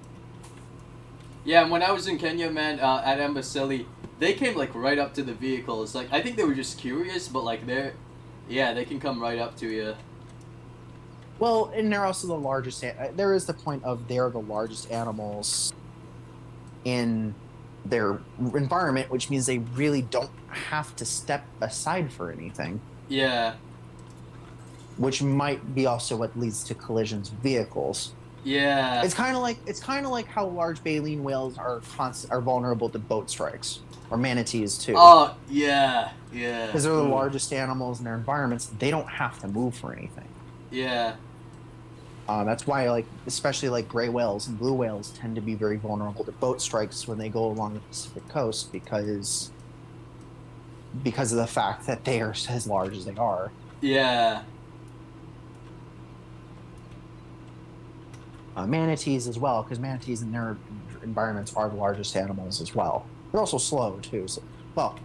Yeah, and when I was in Kenya, man, at Amboseli, they came like right up to the vehicles. Like I think they were just curious, but like they can come right up to you. Well, and they're also the largest. There is the point of they're the largest animals in their environment, which means they really don't have to step aside for anything. Yeah. which might be also what leads to collisions with vehicles. Yeah. It's kind of like how large baleen whales are vulnerable to boat strikes, or manatees too. Oh, yeah. Yeah. Because they're the Ooh. largest animals in their environments. They don't have to move for anything. Yeah. That's why, like, especially like gray whales and blue whales tend to be very vulnerable to boat strikes when they go along the Pacific coast because of the fact that they are as large as they are. Yeah. Manatees as well, because manatees in their environments are the largest animals as well. They're also slow too. So, well,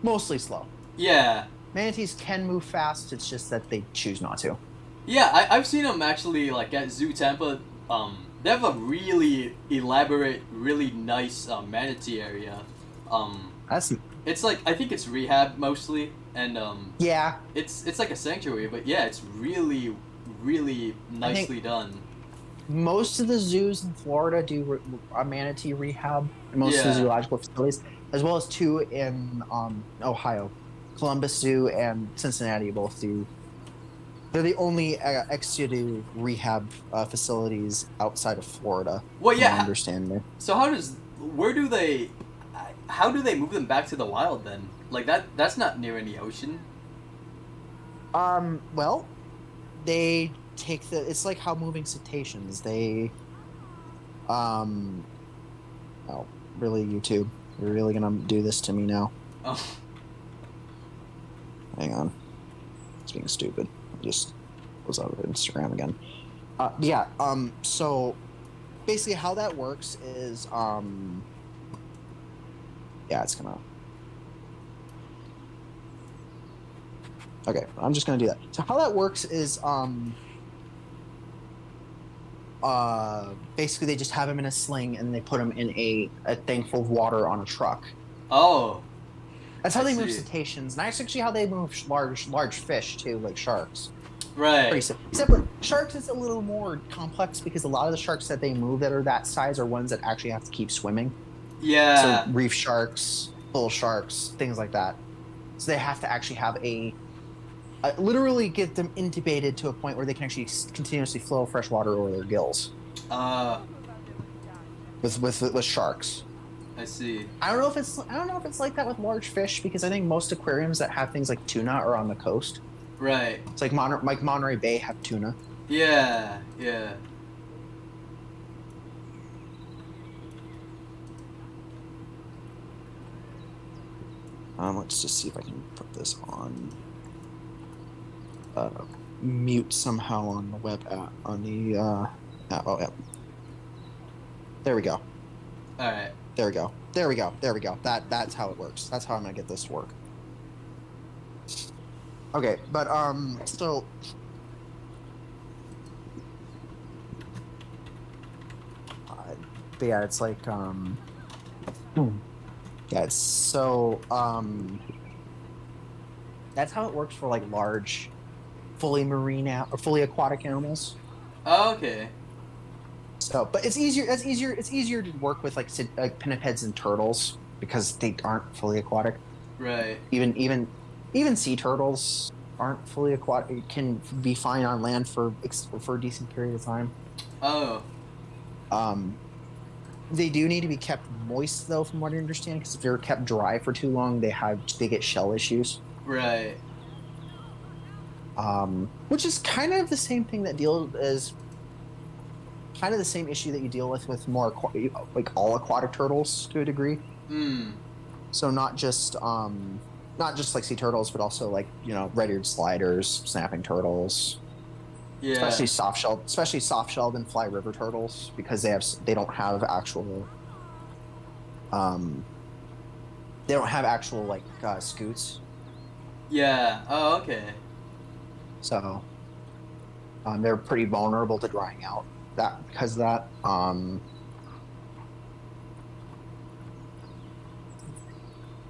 mostly slow. Yeah. Manatees can move fast. It's just that they choose not to. Yeah, I've seen them actually, like, at Zoo Tampa. They have a really elaborate, really nice manatee area. That's It's like, I think it's rehab mostly, and yeah. it's like a sanctuary, but yeah, it's really, really nicely done. Most of the zoos in Florida do manatee rehab. Most of the Yeah. zoological facilities, as well as 2 in Ohio, Columbus Zoo and Cincinnati both do. They're the only ex-situ rehab facilities outside of Florida. Well, yeah. from my understanding. So how do they move them back to the wild then? Like that's not near any ocean. Well, they take it's like how moving cetaceans. They, oh, really, YouTube? You're really gonna do this to me now? Oh. Hang on. It's being stupid. I just was out of Instagram again. Yeah, so basically how that works is, yeah, it's gonna... Okay, I'm just gonna do that. So how that works is, basically they just have him in a sling and they put him in a thing full of water on a truck. Oh. That's how I they move see. cetaceans, and that's actually how they move large fish too, like sharks. Right. Pretty simple. Except for sharks is a little more complex because a lot of the sharks that they move that are that size are ones that actually have to keep swimming. Yeah. So reef sharks, bull sharks, things like that. So they have to actually have literally get them intubated to a point where they can actually continuously flow fresh water over their gills. With sharks. I see. I don't know if it's like that with large fish because I think most aquariums that have things like tuna are on the coast. Right. It's like Monterey Bay have tuna. Yeah. Yeah. Let's just see if I can put this on mute somehow on the web app on the app. Oh yeah. There we go. All right. There we go. There we go. There we go. That's how it works. That's how I'm gonna get this to work. Okay, but still. But yeah, it's like yeah, it's so that's how it works for like large, fully marine or fully aquatic animals. Oh, okay. So, but it's easier. It's easier to work with like pinnipeds and turtles because they aren't fully aquatic. Right. Even sea turtles aren't fully aquatic. Can be fine on land for a decent period of time. Oh. They do need to be kept moist though, from what I understand, because if they're kept dry for too long, they get shell issues. Right. Which is kind of the same thing that kind of the same issue that you deal with more like all aquatic turtles to a degree. Hmm. So not just like sea turtles, but also like red-eared sliders, snapping turtles, Yeah. especially soft-shelled and fly river turtles because they don't have actual like scoots. Yeah. Oh, okay. So they're pretty vulnerable to drying out. Because of that.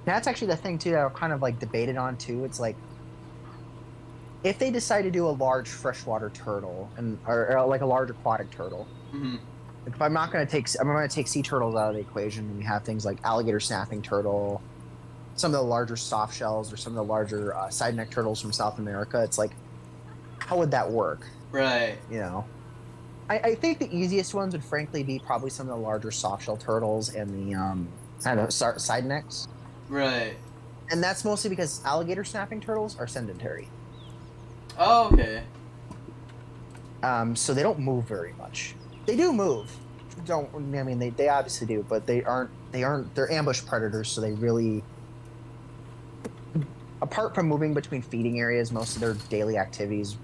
That's actually the thing too that I've kind of like debated on too. It's like if they decide to do a large freshwater turtle or like a large aquatic turtle. Mm-hmm. If I'm going to take sea turtles out of the equation, and we have things like alligator snapping turtle, some of the larger soft shells, or some of the larger side neck turtles from South America. It's like how would that work? Right. You know, I think the easiest ones would frankly be probably some of the larger softshell turtles and the I don't know, side necks. Right. And that's mostly because alligator snapping turtles are sedentary. Oh, okay. So they don't move very much. They do move. I mean they obviously do, but they're ambush predators, so they really, apart from moving between feeding areas, most of their daily activities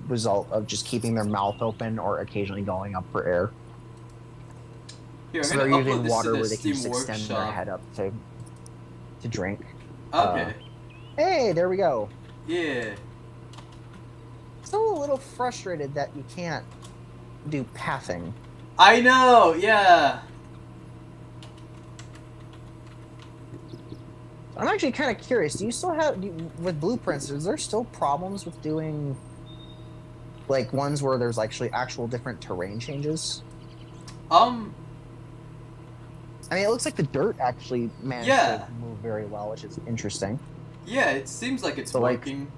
result of just keeping their mouth open or occasionally going up for air. Here, So I'm they're gonna using upload this water to the where they can Steam just extend their Workshop. head up to drink. Okay. Hey, there we go. Yeah. Still a little frustrated that you can't do pathing. I know. Yeah. I'm actually kind of curious. Do you still have with blueprints? Is there still problems with doing like ones where there's actually actual different terrain changes? I mean, it looks like the dirt actually managed to move very well, which is interesting. Yeah. It seems like it's So, like, working.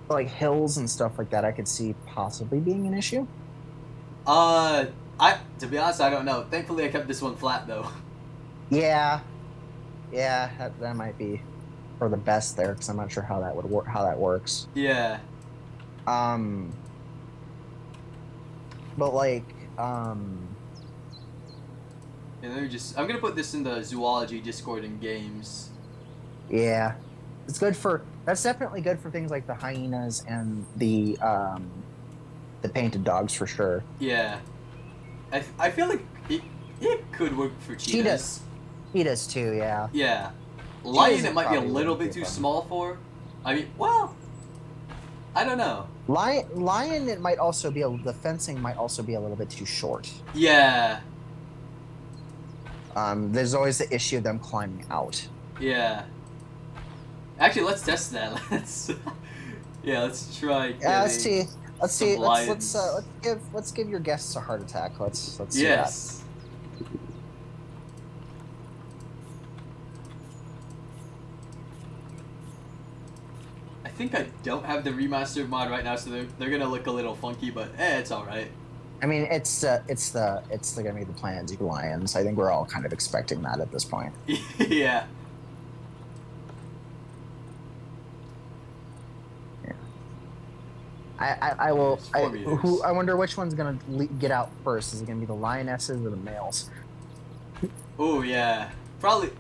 But, like hills and stuff like that, I could see possibly being an issue. To be honest, I don't know. Thankfully, I kept this one flat though. Yeah, that might be for the best there, because I'm not sure how that would work. How that works. Yeah. But like, And let me just. I'm gonna put this in the zoology Discord and games. yeah, it's good for. That's definitely good for things like the hyenas and the painted dogs for sure. Yeah. I feel like it could work for cheetahs. Cheetahs too, yeah. Yeah. Lion, Cheetahs it might be a probably little wouldn't bit be too fun. small for. I mean, well, I don't know. Lion, it might also be the fencing might also be a little bit too short. Yeah. There's always the issue of them climbing out. Yeah. Actually, let's test that. Let's try. Yeah, let's see. Let's see. some Let's give your guests a heart attack. Let's see Yes. I think I don't have the remastered mod right now, so they're gonna look a little funky, but it's all right. that. I mean, it's gonna be the Planet Zoo Lions. I think we're all kind of expecting that at this point. Yeah. I will. It's 4 meters. I wonder which one's gonna get out first. Is it gonna be the lionesses or the males? Oh yeah. Probably.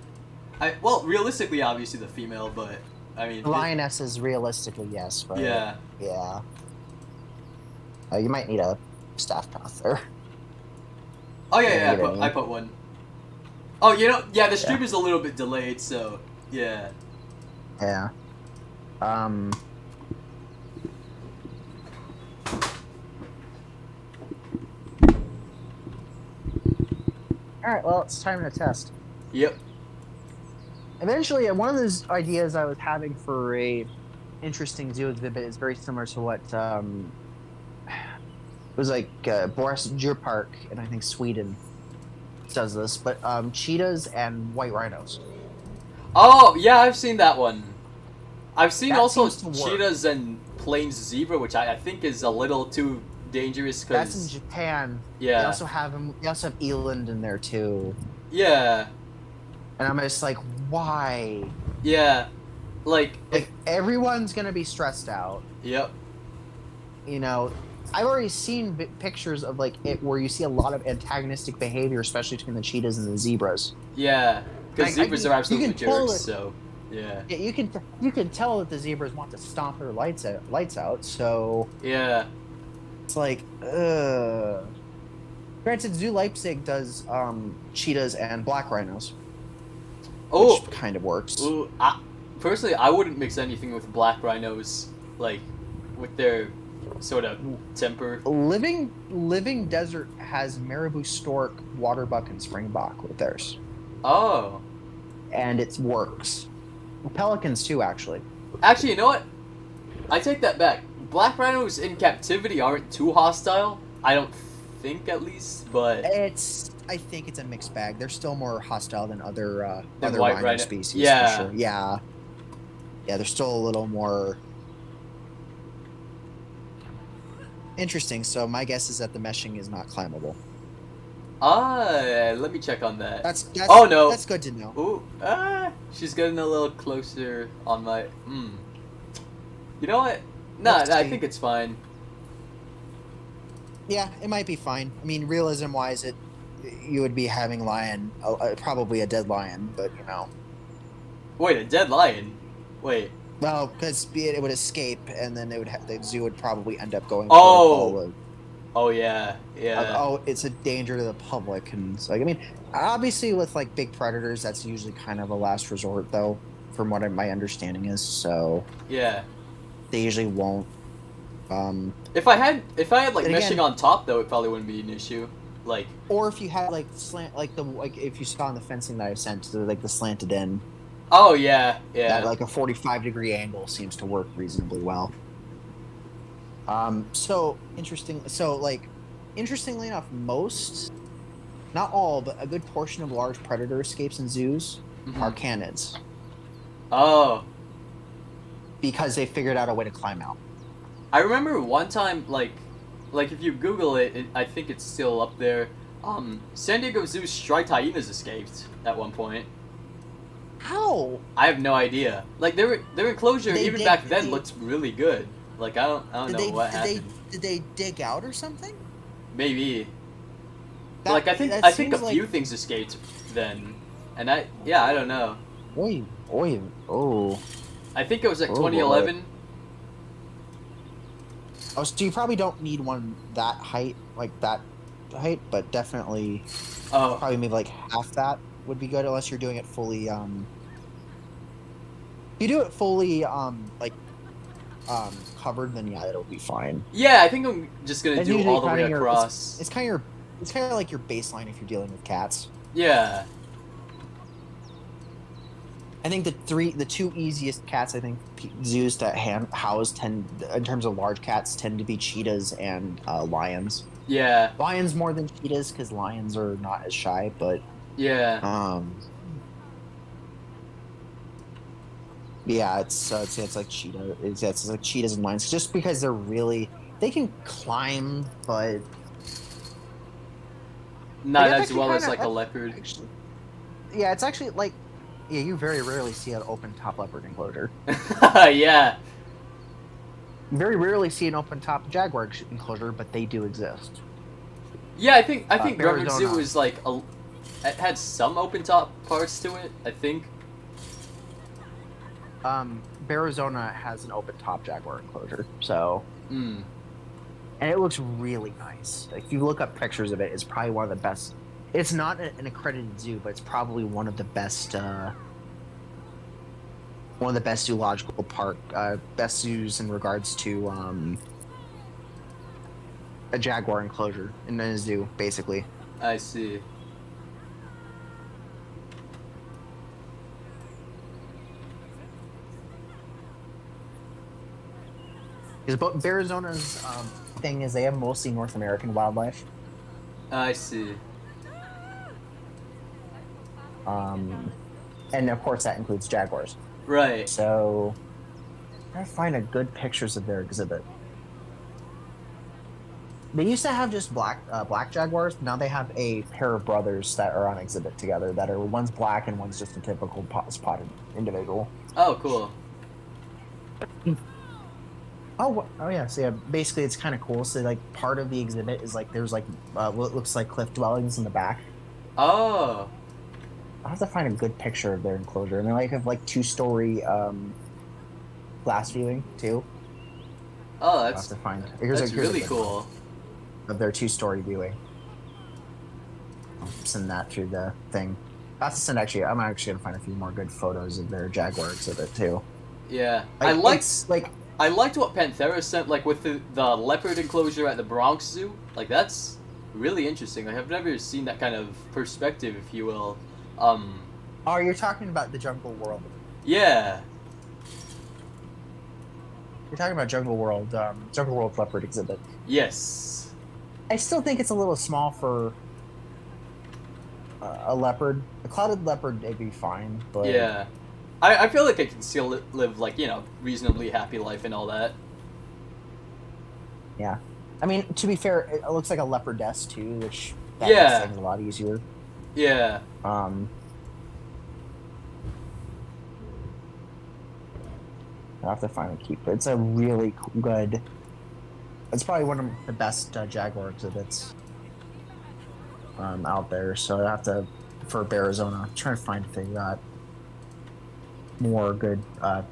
Realistically, obviously the female, but I mean. Lionesses, realistically, yes. But Yeah. yeah. You might need a staff path there. Oh yeah, Yeah, I put one. Oh, the stream is a little bit delayed, so yeah. Yeah. All right. Well, it's time to test. Yep. Eventually, one of those ideas I was having for a interesting zoo exhibit is very similar to what it was like Boris Djurpark in I think Sweden does this, but cheetahs and white rhinos. Oh yeah, I've seen that one. I've seen That also seems to work. cheetahs and plains zebra, which I think is a little too dangerous That's in because Japan. yeah, They also have eland in there too, yeah, and I'm just like, why? yeah, like Like everyone's gonna be stressed out. yep, You know, I've already seen pictures of like it where you see a lot of antagonistic behavior, especially between the cheetahs and the zebras. yeah, because Like, zebras you are absolutely can tell jerks. it- So yeah, Yeah, you can tell that the zebras want to stomp their lights out. So yeah, it's like, Granted, Zoo Leipzig does cheetahs and black rhinos, oh, which kind of works. ooh, personally, I wouldn't mix anything with black rhinos, like with their sort of temper. Living Desert has marabou stork, waterbuck, and springbok with theirs, Oh, and it works. Pelicans too, actually. actually, you know what? I take that back. Black rhinos in captivity aren't too hostile. I don't think, at least, but I think it's a mixed bag. They're still more hostile than other Than other white rhino rhino- species. yeah. For sure. Yeah. They're still a little more. Interesting. So my guess is that the meshing is not climbable. Let me check on that. That's Oh, no. That's good to know. Ooh, she's getting a little closer on my. You know what? Nah, Let's I see. think it's fine. Yeah, it might be fine. I mean, realism wise, you would be having lion, probably a dead lion, but you know. Wait, a dead lion? Wait. Well, because it would escape, and then the zoo would probably end up going. Oh! For Oh, yeah. Yeah. oh, it's a danger to the public, and it's like I mean, obviously with like big predators, that's usually kind of a last resort, though, from what my understanding is. So Yeah. they usually won't. If I had like And meshing again- on top though, it probably wouldn't be an issue. Like, Or if you had like slant, like if you saw in the fencing that I sent, like the slanted in, oh yeah, that yeah. like a 45-degree angle seems to work reasonably well. So interesting. So like, interestingly enough, most, not all, but a good portion of large predator escapes in zoos Mhm. are canids Oh, because they figured out a way to climb out. I remember one time, like if you Google it, I think it's still up there. San Diego Zoo's striped hyenas escaped at one point. How? I have no idea. Like their enclosure They even dig- back then they- looked really good. Like I don't know what happened. Did they dig out or something? Maybe. That- Like I think that a seems like- few things escaped then, and I don't know. Oy, oy, oh. I think it was like Oh, boy. 2011. Oh, so you probably don't need one that height, like that height, but definitely Oh, probably maybe like half that would be good unless you're doing it fully. If you do it fully, covered, then yeah, it'll be fine. yeah. I think I'm just gonna It's do usually all the way kinda your- across. It's kind of like your baseline if you're dealing with cats. Yeah. I think the two easiest cats I think zoos to house tend in terms of large cats tend to be cheetahs and lions. Yeah. Lions more than cheetahs because lions are not as shy, but Yeah. yeah, it's like cheetah. It's like cheetahs and lions just because they can climb, but Not that's as actually well as kinda- like a leopard. actually, yeah, it's actually like yeah, you very rarely see an open top leopard enclosure. Yeah. You very rarely see an open top jaguar enclosure, but they do exist. Yeah, I think Grumman Zoo Arizona. was like it had some open top parts to it. I think. Arizona has an open top jaguar enclosure, so Mm. and it looks really nice. Like if you look up pictures of it, it's probably one of the best. It's not an accredited zoo, but it's probably one of the best zoological best zoos in regards to a jaguar enclosure in a zoo, basically. I see. Because Arizona's thing is they have mostly North American wildlife. I see. And of course that includes jaguars. Right. So I find a good pictures of their exhibit. They used to have just black jaguars. Now they have a pair of brothers that are on exhibit together. That are one's black and one's just a typical spotted individual. Oh, cool. Oh yeah. So yeah, basically it's kind of cool. So like part of the exhibit is like there's like what looks like cliff dwellings in the back. Oh. I'll have to find a good picture of their enclosure. And they like have like 2-story glass viewing too. Oh, I'll have that's to find. that's a really good cool. one of their 2-story viewing. I'll send that through the thing. That's to send actually. I'm actually gonna find a few more good photos of their jaguar exhibit too. Yeah. It's, like I liked what Panthera sent, like with the leopard enclosure at the Bronx Zoo. Like that's really interesting. Like I've never seen that kind of perspective, if you will. Oh, you're talking about the Jungle World. Yeah. You're talking about Jungle World leopard exhibit. Yes. I still think it's a little small for a leopard. A clouded leopard, it'd be fine, but Yeah. I feel like I can still live like, reasonably happy life and all that. yeah. I mean, to be fair, it looks like a leopard nest too, which that Yeah. makes things a lot easier. Yeah. I have to find a keeper. It's a really good. It's probably one of the best Jaguar exhibits out there. So I have to for Arizona. I'm trying to find if they got more good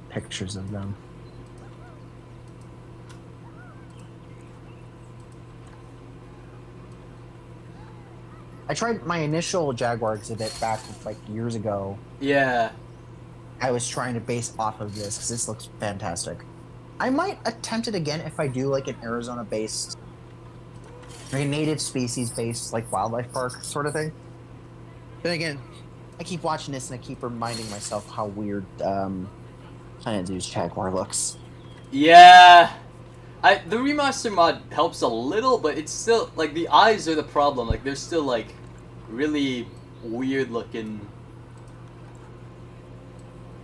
pictures of them. I tried my initial Jaguar exhibit back like years ago. Yeah. I was trying to base off of this because this looks fantastic. I might attempt it again if I do like an Arizona-based, like a native species-based like wildlife park sort of thing. Then again, I keep watching this and I keep reminding myself how weird Planet Zoo's Jaguar looks. Yeah. The remaster mod helps a little, but it's still like the eyes are the problem. Like they're still like really weird looking.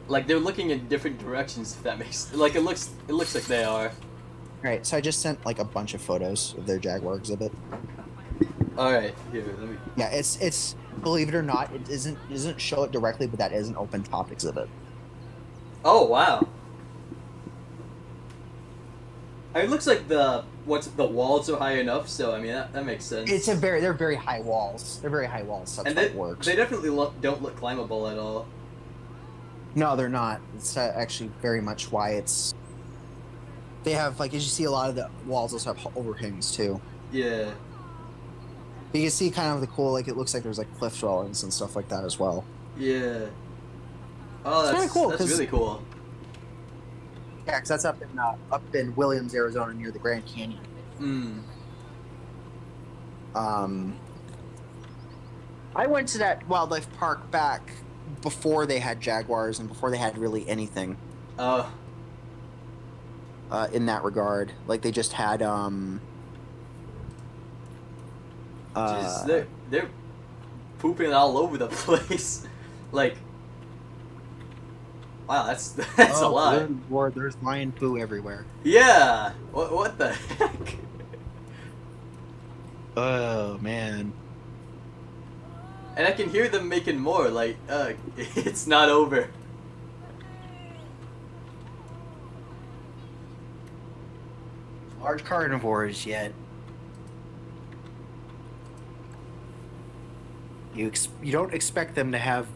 Like they're looking in different directions. If that makes like it looks like they are. Alright, so I just sent like a bunch of photos of their Jaguar exhibit. All right, here let me. Yeah, it's believe it or not, it doesn't show it directly, but that is an open top exhibit. Oh wow. It looks like the walls are high enough, so I mean that makes sense. They're very high walls. They're very high walls. So that's and how it works. they definitely don't look climbable at all. No, they're not. It's actually very much why it's. They have like as you see a lot of the walls also have overhangs too. Yeah. But you can see kind of the cool like it looks like there's like cliff dwellings and stuff like that as well. Yeah. Oh, that's kinda cool, That's 'cause- really cool. Yeah, because that's up in Williams, Arizona, near the Grand Canyon. I went to that wildlife park back before they had jaguars and before they had really anything in that regard. Like they just had Jeez, they're pooping all over the place. Like, wow, that's a lot. There's lion poo everywhere. Yeah. What the heck? Oh man. And I can hear them making more. Like, it's not over. Large carnivores yet. You don't expect them to have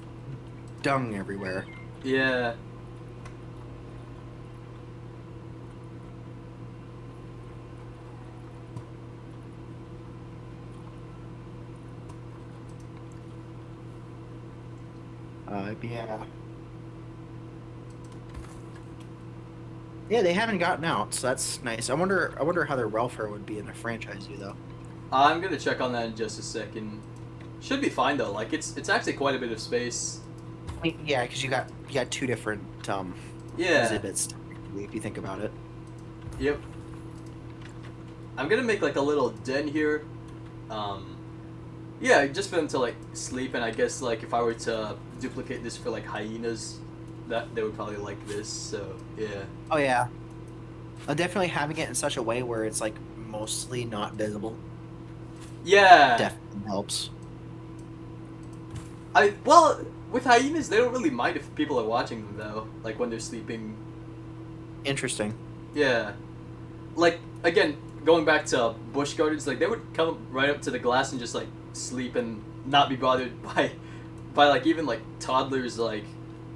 dung everywhere. Yeah. Yeah. Yeah, they haven't gotten out, so that's nice. I wonder how their welfare would be in a franchise, though. I'm gonna check on that in just a second. Should be fine though. Like it's actually quite a bit of space. I mean, yeah, because you got two different Yeah. exhibits. If you think about it. Yep. I'm gonna make like a little den here. Yeah, just for them to like sleep, and I guess like if I were to duplicate this for like hyenas, that they would probably like this. So yeah. Oh yeah. Definitely having it in such a way where it's like mostly not visible Yeah. definitely helps. Well, with hyenas, they don't really mind if people are watching them though. Like when they're sleeping. Interesting. Yeah. Like again, going back to bush gardens, like they would come right up to the glass and just like sleep and not be bothered by like even like toddlers like,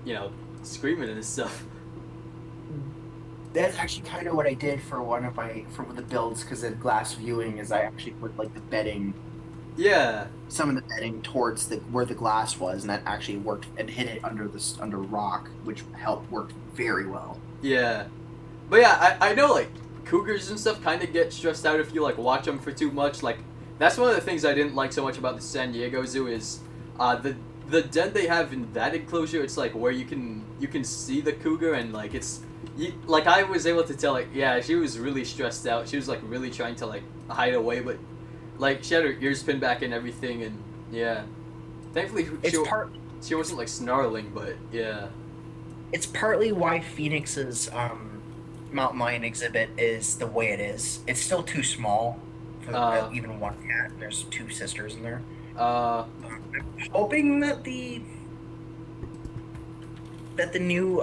you know, screaming and stuff. That's actually kind of what I did for one of the builds, because the glass viewing is I actually put like the bedding, Yeah. some of the bedding towards where the glass was, and that actually worked and hid it under rock, which worked very well. Yeah. But yeah, I know like cougars and stuff kind of get stressed out if you like watch them for too much. Like that's one of the things I didn't like so much about the San Diego Zoo is the den they have in that enclosure. It's like where you can see the cougar, and like like I was able to tell like yeah, she was really stressed out. She was like really trying to like hide away, but like she had her ears pinned back and everything, and yeah. Thankfully she wasn't like snarling, but yeah. It's partly why Phoenix's mountain lion exhibit is the way it is. It's still too small for even one cat. There's 2 sisters in there. I'm hoping that the new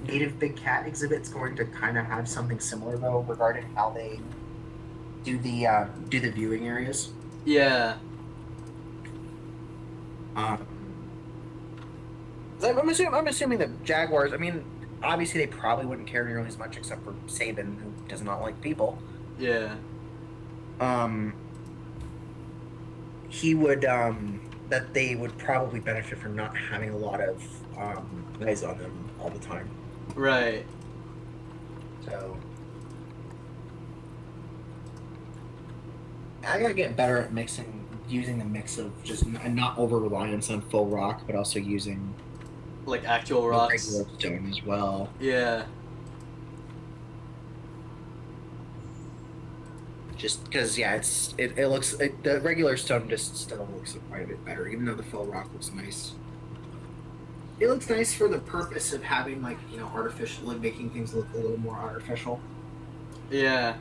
native big cat exhibit's going to kind of have something similar though regarding how they do the viewing areas. Yeah. I'm assuming that jaguars. I mean, obviously they probably wouldn't care nearly as much, except for Saban, who does not like people. Yeah. He would that they would probably benefit from not having a lot of eyes on them all the time. Right. So I gotta get better at using the mix of just not over reliance on faux rock, but also using Like actual rocks. regular stone as well. Yeah. Just because, yeah, it looks the regular stone just still looks quite a bit better, even though the faux rock looks nice. It looks nice for the purpose of having artificial, like making things look a little more artificial. Yeah.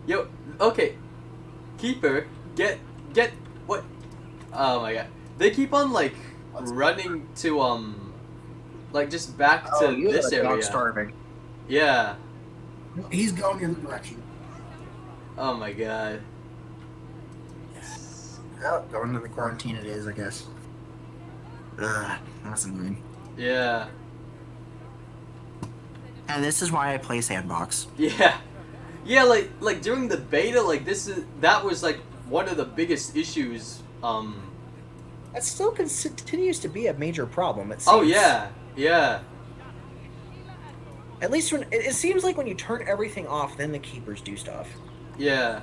Yo, okay. Keeper, get what? Oh my god. They keep on like running to like just back to this area. Starving. Yeah. He's going in the direction. Oh my god. Oh, going to the quarantine it is, I guess. Ugh, that's annoying. Yeah. And this is why I play Sandbox. Yeah. Yeah, like during the beta, like that was like one of the biggest issues. That still continues to be a major problem. It seems. Oh yeah. Yeah. At least when it seems like when you turn everything off, then the keepers do stuff. Yeah.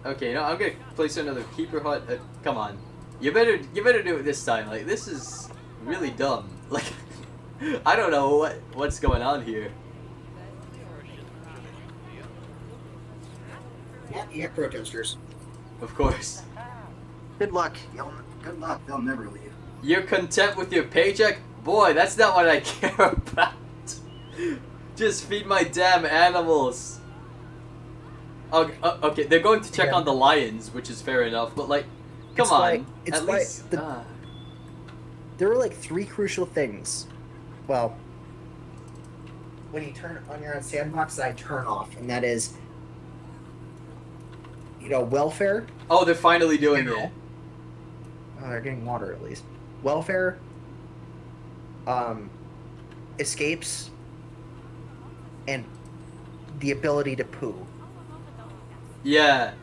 Okay, I'm gonna place another keeper hut. Come on, you better do it this time. Like this is really dumb. Like I don't know what's going on here. Yeah, protesters. Of course. Good luck. Good luck. They'll never leave. You're content with your paycheck? Boy, that's not what I care about. Just feed my damn animals. Okay, they're going to check on the lions, which is fair enough, but like, come on. At least. There are like 3 crucial things. Well, when you turn on your own Sandbox, that I turn off, and that is, welfare. Oh, they're finally doing it. Oh, they're getting water at least. Welfare, escapes, and the ability to poo. Yeah.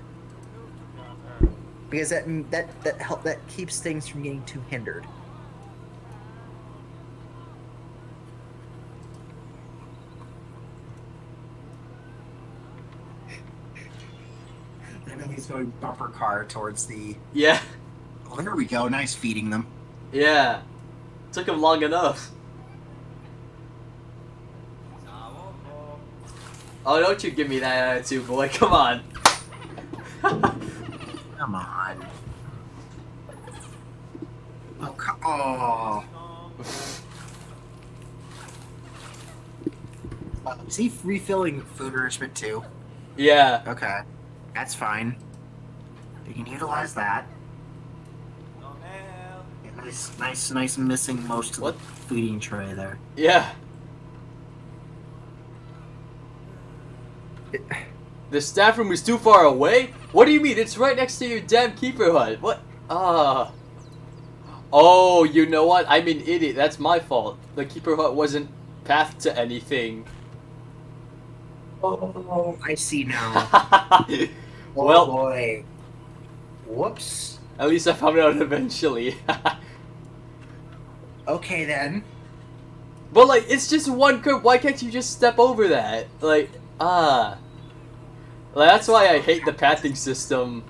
Because that keeps things from getting too hindered. I know he's going bumper car towards the. Yeah. Oh, there we go. Nice feeding them. Yeah. Took him long enough. Oh, don't you give me that attitude, boy. Come on. Come on. Oh. Is he refilling food nourishment too? Yeah. Okay. That's fine. You can utilize that. Yeah, nice missing most of the feeding tray there. Yeah. The staff room is too far away? What do you mean? It's right next to your damn keeper hut. What? Oh, you know what? I'm an idiot. That's my fault. The keeper hut wasn't pathed to anything. Oh, I see now. Well, oh boy. Whoops. At least I found out eventually. Okay then. But like, it's just one curb. Why can't you just step over that? Like, Like, that's why I hate the pathing system.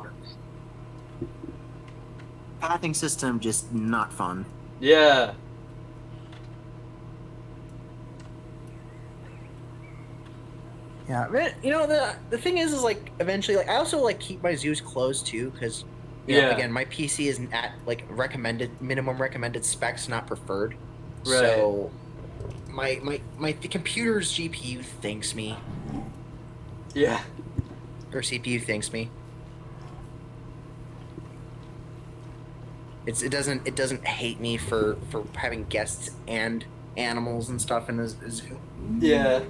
Pathing system just not fun. Yeah. Yeah, the thing is like eventually, like I also like keep my zoos closed too, because again my PC isn't at like minimum recommended specs, not preferred. Right. So the computer's GPU thanks me, Yeah. or CPU thanks me. It doesn't hate me for having guests and animals and stuff in the zoo. Yeah.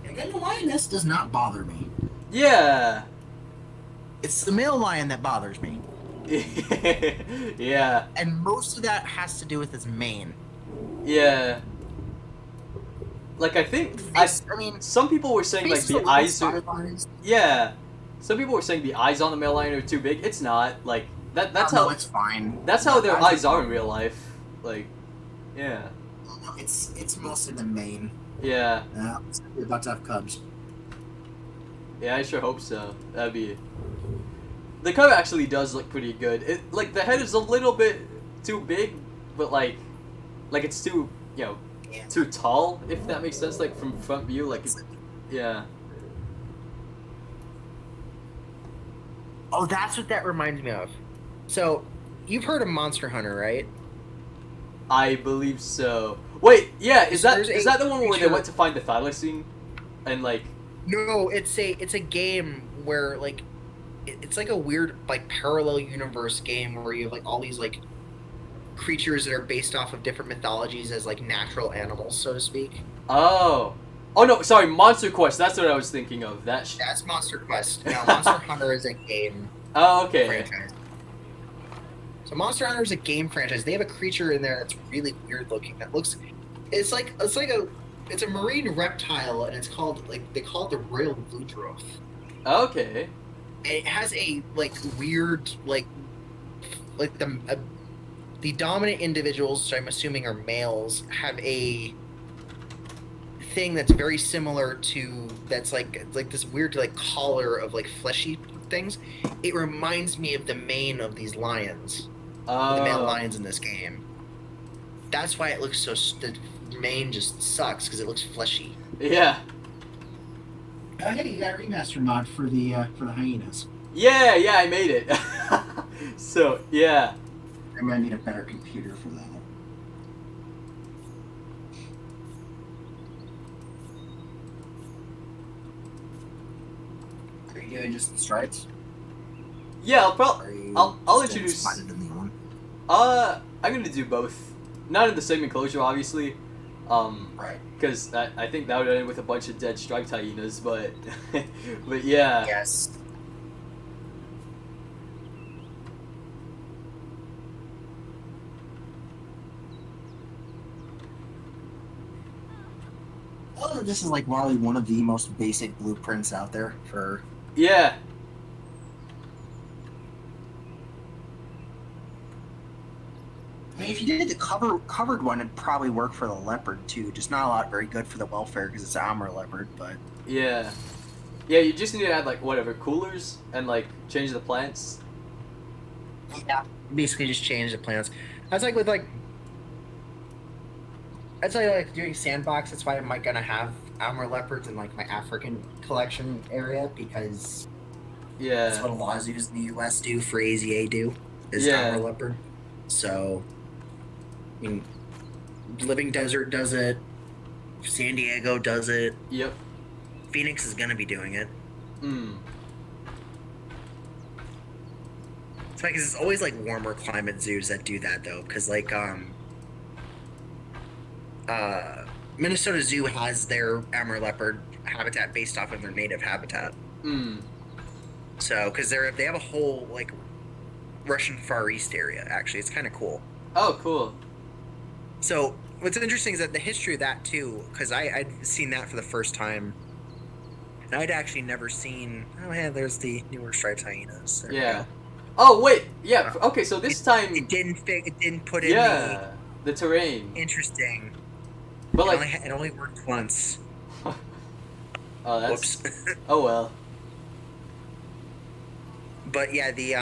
And the lioness does not bother me. Yeah. It's the male lion that bothers me, Yeah. and most of that has to do with his mane. Yeah. Like, I think I mean, some people were saying like face is a the little eyes are. stylized. Yeah. Some people were saying the eyes on the male lion are too big. It's not. Like that's No, how it's fine. that's how their eyes are in fine. real life. Like, yeah. No, it's mostly the mane. Yeah. We're about to have cubs. Yeah, I sure hope so. That'd be. The cub actually does look pretty good. It like the head is a little bit too big, but like it's too Yeah. too tall, if that makes sense. Like from front view, like yeah. Oh, that's what that reminds me of. So, you've heard of Monster Hunter, right? I believe so. Wait, yeah, is There's that the one where they creature- went to find the thylacine, and like No, it's a game where like it's like a weird like parallel universe game where you have like all these like creatures that are based off of different mythologies as like natural animals, so to speak. oh no, sorry, Monster Quest. That's what I was thinking of. That's Monster Quest. Now, Monster Hunter is a game Oh, okay. franchise. So Monster Hunter is a game franchise. They have a creature in there that's really weird looking. That looks, it's a marine reptile, and it's called they call it the Royal Ludroth. Okay. And it has a like weird the dominant individuals, which I'm assuming are males, have a thing that's very similar to that's like this weird like collar of like fleshy things. It reminds me of the mane of these lions, the male lions in this game. That's why it looks so. The mane just sucks because it looks fleshy. Yeah. Hey, you got a remaster mod for the hyenas. Yeah, I made it. So yeah. I'm gonna need a better computer for that. Are you doing just the stripes? Yeah, I'll Or probably are you I'll still introduce. spotted in the one? I'm gonna do both. Not in the same enclosure, obviously. Right. Because I think that would end with a bunch of dead striped hyenas, but but yeah. Yes. Oh, this is like probably one of the most basic blueprints out there for. Yeah. I mean, if you did the covered one, it'd probably work for the leopard too. Just not a lot very good for the welfare because it's an armor leopard, but. Yeah. Yeah, you just need to add like whatever coolers and like change the plants. Yeah. Basically, just change the plants. That's like with like. That's like doing sandbox. That's why I'm like gonna have armor leopards in like my African collection area because that's Yeah. what a lot of zoos in the U.S. do. For AZA do is Yeah. armor leopard. So, I mean, Living Desert does it. San Diego does it. Yep. Phoenix is gonna be doing it. Mm. It's funny because it's always like warmer climate zoos that do that though, because like Minnesota Zoo has their armor leopard habitat based off of their native habitat. Mm. So because they have a whole like Russian Far East area. Actually, it's kind of cool. Oh, cool. So what's interesting is that the history of that too, because I'd seen that for the first time. And I'd actually never seen. Oh yeah, there's the newer striped hyenas. There we Yeah. go. Oh wait. Yeah. Okay. So this time. It didn't put in Yeah. The terrain. the interesting. But like. It only worked once. Oh, that's. Whoops. Oh well. But yeah, the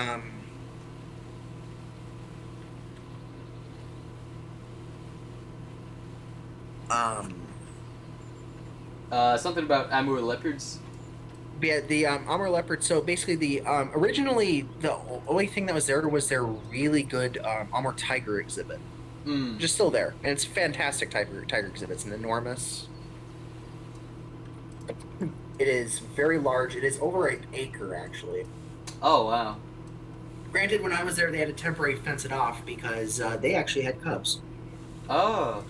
Something about Amur leopards. yeah, the armor leopard. So basically, the originally the only thing that was there was their really good armor tiger exhibit. Mm. which is still there, and it's a fantastic tiger exhibit. It's enormous. It is very large. It is over an acre, actually. Oh wow. Granted, when I was there, they had to temporarily fence it off because they actually had cubs. Oh.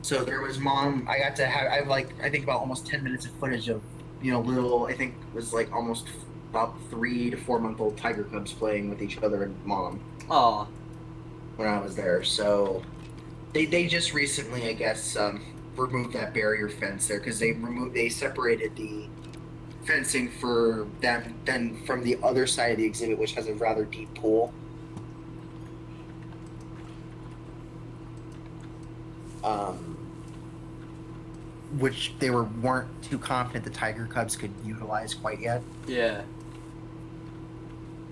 So there was mom. I got to have. I think about almost 10 minutes of footage of little. I think it was like almost about 3 to 4 month old tiger cubs playing with each other and mom Oh. when I was there. So they just recently, I guess, removed that barrier fence there because they separated the fencing for them then from the other side of the exhibit, which has a rather deep pool. Which they weren't too confident the tiger cubs could utilize quite yet. Yeah.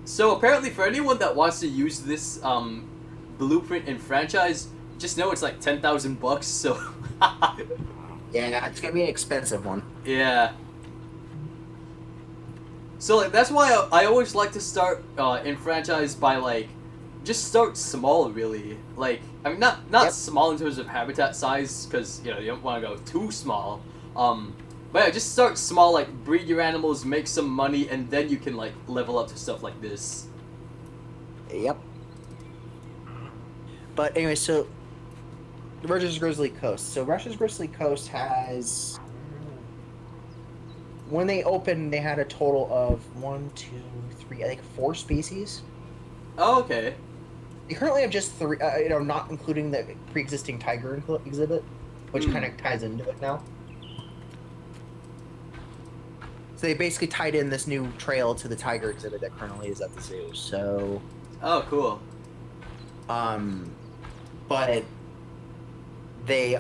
So apparently, for anyone that wants to use this blueprint and franchise, just know it's like $10,000. So. Yeah, it's gonna be an expensive one. Yeah. So like that's why I always like to start in franchise by like just start small really. Like I mean not Yep. small in terms of habitat size because you don't want to go too small. But yeah, just start small, like breed your animals, make some money, and then you can like level up to stuff like this. Yep. But anyway, so Rush's Grizzly Coast. So Rush's Grizzly Coast has, when they opened, they had a total of 1, 2, 3, I think 4 species. Oh, okay. They currently have just 3, not including the pre-existing tiger exhibit, which kind of ties into it now. So they basically tied in this new trail to the tiger exhibit that currently is at the zoo. So, Oh, cool. but they,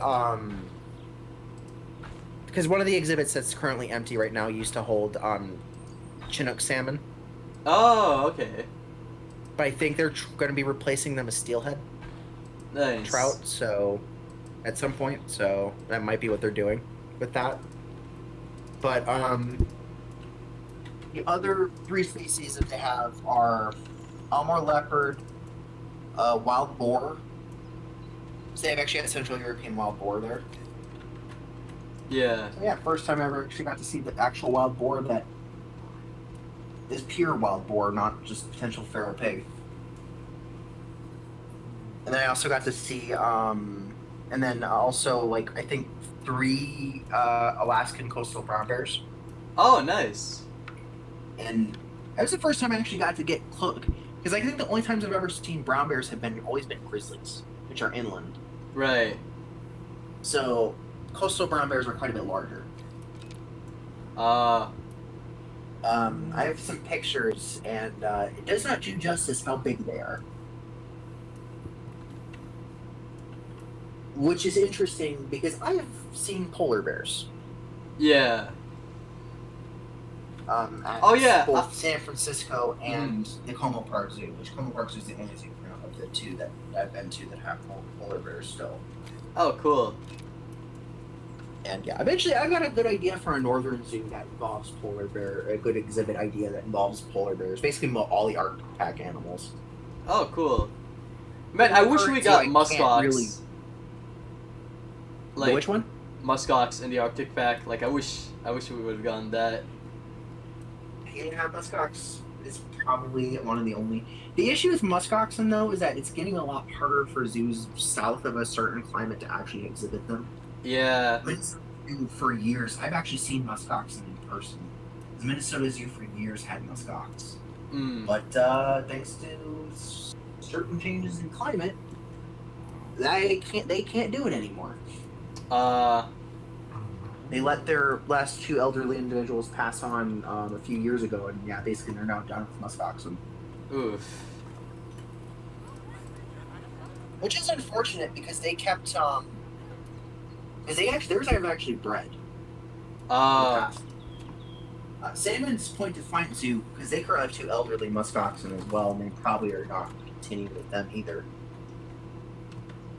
because one of the exhibits that's currently empty right now used to hold Chinook salmon, Oh, okay. but I think they're going to be replacing them with steelhead Nice. trout. So, at some point, so that might be what they're doing with that. But the other 3 species that they have are Elmore leopard, wild boar. So they've actually had Central European wild boar there. Yeah. So yeah, first time I ever actually got to see the actual wild boar that is pure wild boar, not just potential feral pig. And then I also got to see, and then also like I think 3 Alaskan coastal brown bears. Oh, nice. And that was the first time I actually got to get close, because I think the only times I've ever seen brown bears have always been grizzlies, which are inland. Right. So coastal brown bears are quite a bit larger. Uh. I have some pictures, and it does not do justice how big they are. Which is interesting because I have seen polar bears. Yeah. At Oh, yeah, both San Francisco and the Como Park Zoo, which Como Park Zoo is the only zoo of the 2 that I've been to that have polar bears still. Oh, cool. And yeah, eventually I got a good idea for a northern zoo that involves polar bear, a good exhibit idea that involves polar bears, basically all the Arctic pack animals. Oh, cool. Man, I wish we got muskox. Really... Like Which one? muskox in the Arctic pack. Like I wish we would have gotten that. Yeah, muskox is probably one of the only. The issue with muskoxen though is that it's getting a lot harder for zoos south of a certain climate to actually exhibit them. Yeah. For years, I've actually seen muskoxen in person. The Minnesota Zoo for years had muskox, but thanks to certain changes in climate, they can't do it anymore. They let their last 2 elderly individuals pass on a few years ago, and yeah, basically they're now done with muskoxen. Oof. Which is unfortunate because they kept because theirs have actually bred. Salmon's Point Defiant Zoo, because they currently have 2 elderly muskoxen as well, and they probably are not going to continue with them either.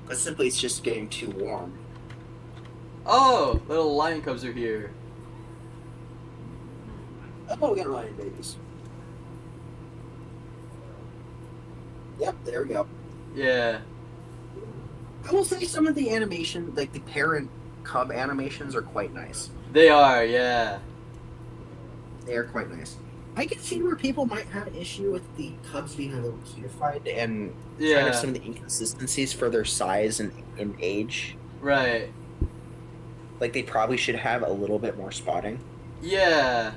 But simply it's just getting too warm. Oh, little lion cubs are here. Oh, we got lion babies. Yep, there we go. Yeah. I will say some of the animation, like the parent cub animations, are quite nice. They are, yeah. They are quite nice. I can see where people might have an issue with the cubs being a little cutified and kind Yeah. of some of the inconsistencies for their size and age. Right. Like they probably should have a little bit more spotting. Yeah.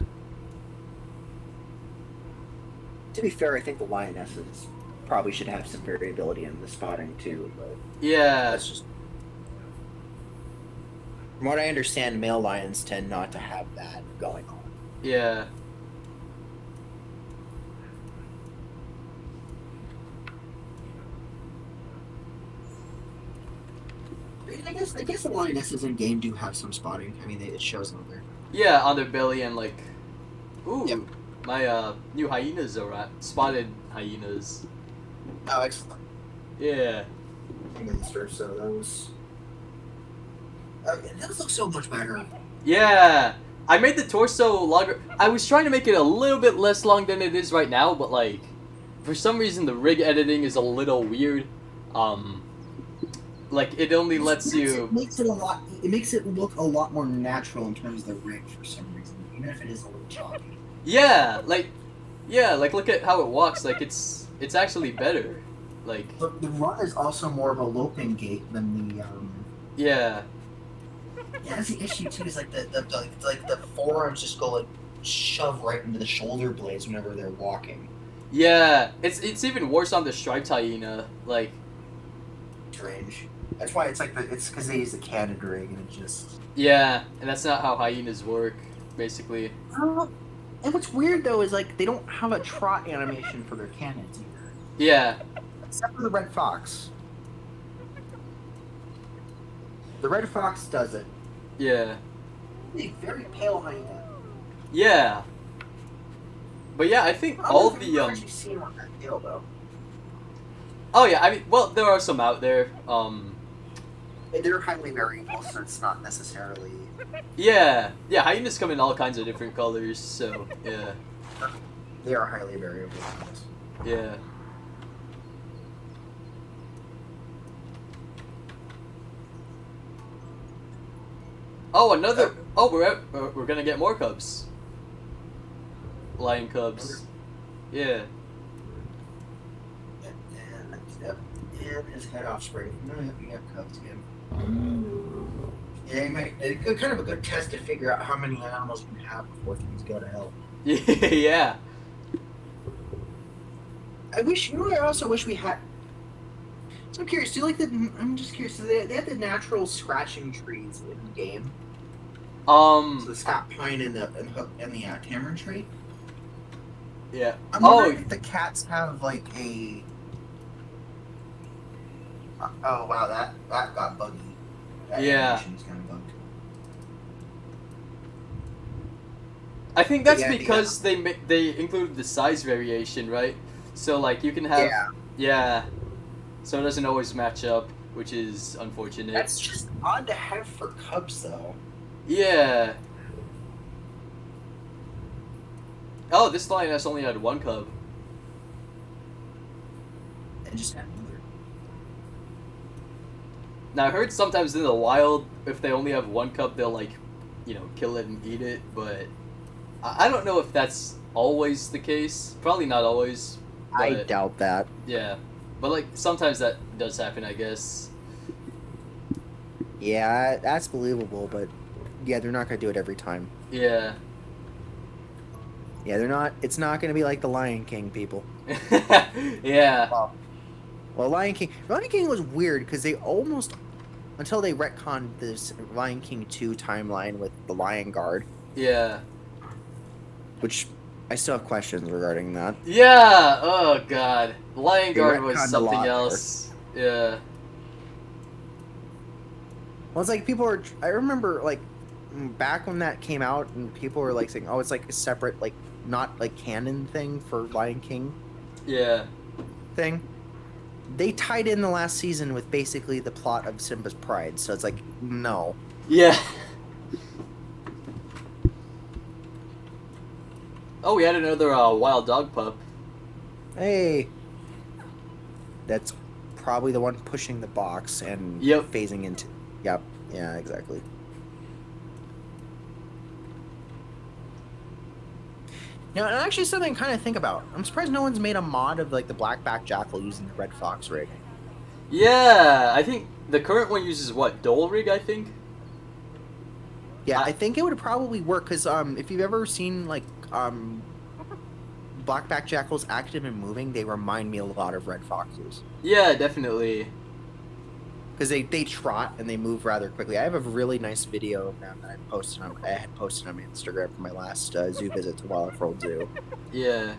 To be fair, I think the lionesses probably should have some variability in the spotting too, but Yeah. that's just. From what I understand, male lions tend not to have that going on. Yeah. I guess the lionesses in game do have some spotting. I mean, it shows on there. Yeah, on their belly and like, ooh, Yep. my new hyenas are spotted hyenas. Oh, excellent. Yeah. So those. Those look so much better. Yeah. I made the torso longer. I was trying to make it a little bit less long than it is right now, but like, for some reason the rig editing is a little weird. Like it only lets you. It makes it a lot. It makes it look a lot more natural in terms of the rig for some reason, even if it is a little choppy. Yeah, like look at how it walks. Like it's actually better. Like But the run is also more of a loping gait than the. yeah. Yeah, that's the issue too. Is like the forearms just go like shove right into the shoulder blades whenever they're walking. Yeah, it's even worse on the striped hyena. Like Strange. That's why it's like it's because they use the cannon rig and it just. yeah, and that's not how hyenas work, basically. And what's weird though is like they don't have a trot animation for their cannons either, Yeah, except for the red fox. The red fox does it. yeah, A very pale hyena. yeah. But yeah, I think I don't all know if the you've actually seen one that pale though. oh yeah, I mean, well, there are some out there. They're highly variable, so it's not necessarily. Yeah, hyenas come in all kinds of different colors. So yeah, They are highly variable. yeah. Oh, another. Oh, we're gonna get more cubs. Lion cubs. Yeah. And his head offspring. No, we have cubs again. Yeah, it's kind of a good test to figure out how many animals you can have before things go to hell. Yeah. I wish, I also wish we had. So I'm curious, I'm just curious, do they have the natural scratching trees in the game? So the Scott Pine and the Tamarind tree? Yeah. I'm Oh, wondering if the cats have like a. Oh wow, that got buggy. That Yeah. animation's kind of bugged. I think that's Yeah, because they included the size variation, right? So like you can have yeah. So it doesn't always match up, which is unfortunate. That's just odd to have for cubs though. Yeah. Oh, this lioness only had one cub. And just have another. Now I heard sometimes in the wild, if they only have one cub, they'll like, kill it and eat it. But I don't know if that's always the case. Probably not always. I but- doubt that. Yeah, but like sometimes that does happen, I guess. Yeah, that's believable, but yeah, they're not gonna do it every time. Yeah. Yeah, they're not. It's not gonna be like the Lion King people. Yeah. Well, Lion King was weird because they almost, until they retconned this Lion King 2 timeline with the Lion Guard, Yeah. which I still have questions regarding that. Yeah. Oh God. Lion They Guard was retconned a something lot there. else. Yeah. Well, it's like people are. I remember like back when that came out, and people were like saying, "Oh, it's like a separate, like not like canon thing for Lion King Yeah. thing." They tied in the last season with basically the plot of Simba's Pride, so it's like no. Yeah. Oh, we had another wild dog pup. Hey, that's probably the one pushing the box and Yep. phasing into. Yep. Yeah, exactly. Now, and actually, something to kind of think about. I'm surprised no one's made a mod of like the Blackback Jackal using the Red Fox rig. Yeah, I think the current one uses what, Dole Rig, I think? Yeah, I think it would probably work because if you've ever seen like Blackback Jackals active and moving, they remind me a lot of Red Foxes Yeah, definitely. because they trot and they move rather quickly. I have a really nice video of them that I had posted on my Instagram for my last zoo visit to Wildlife World Zoo Yeah.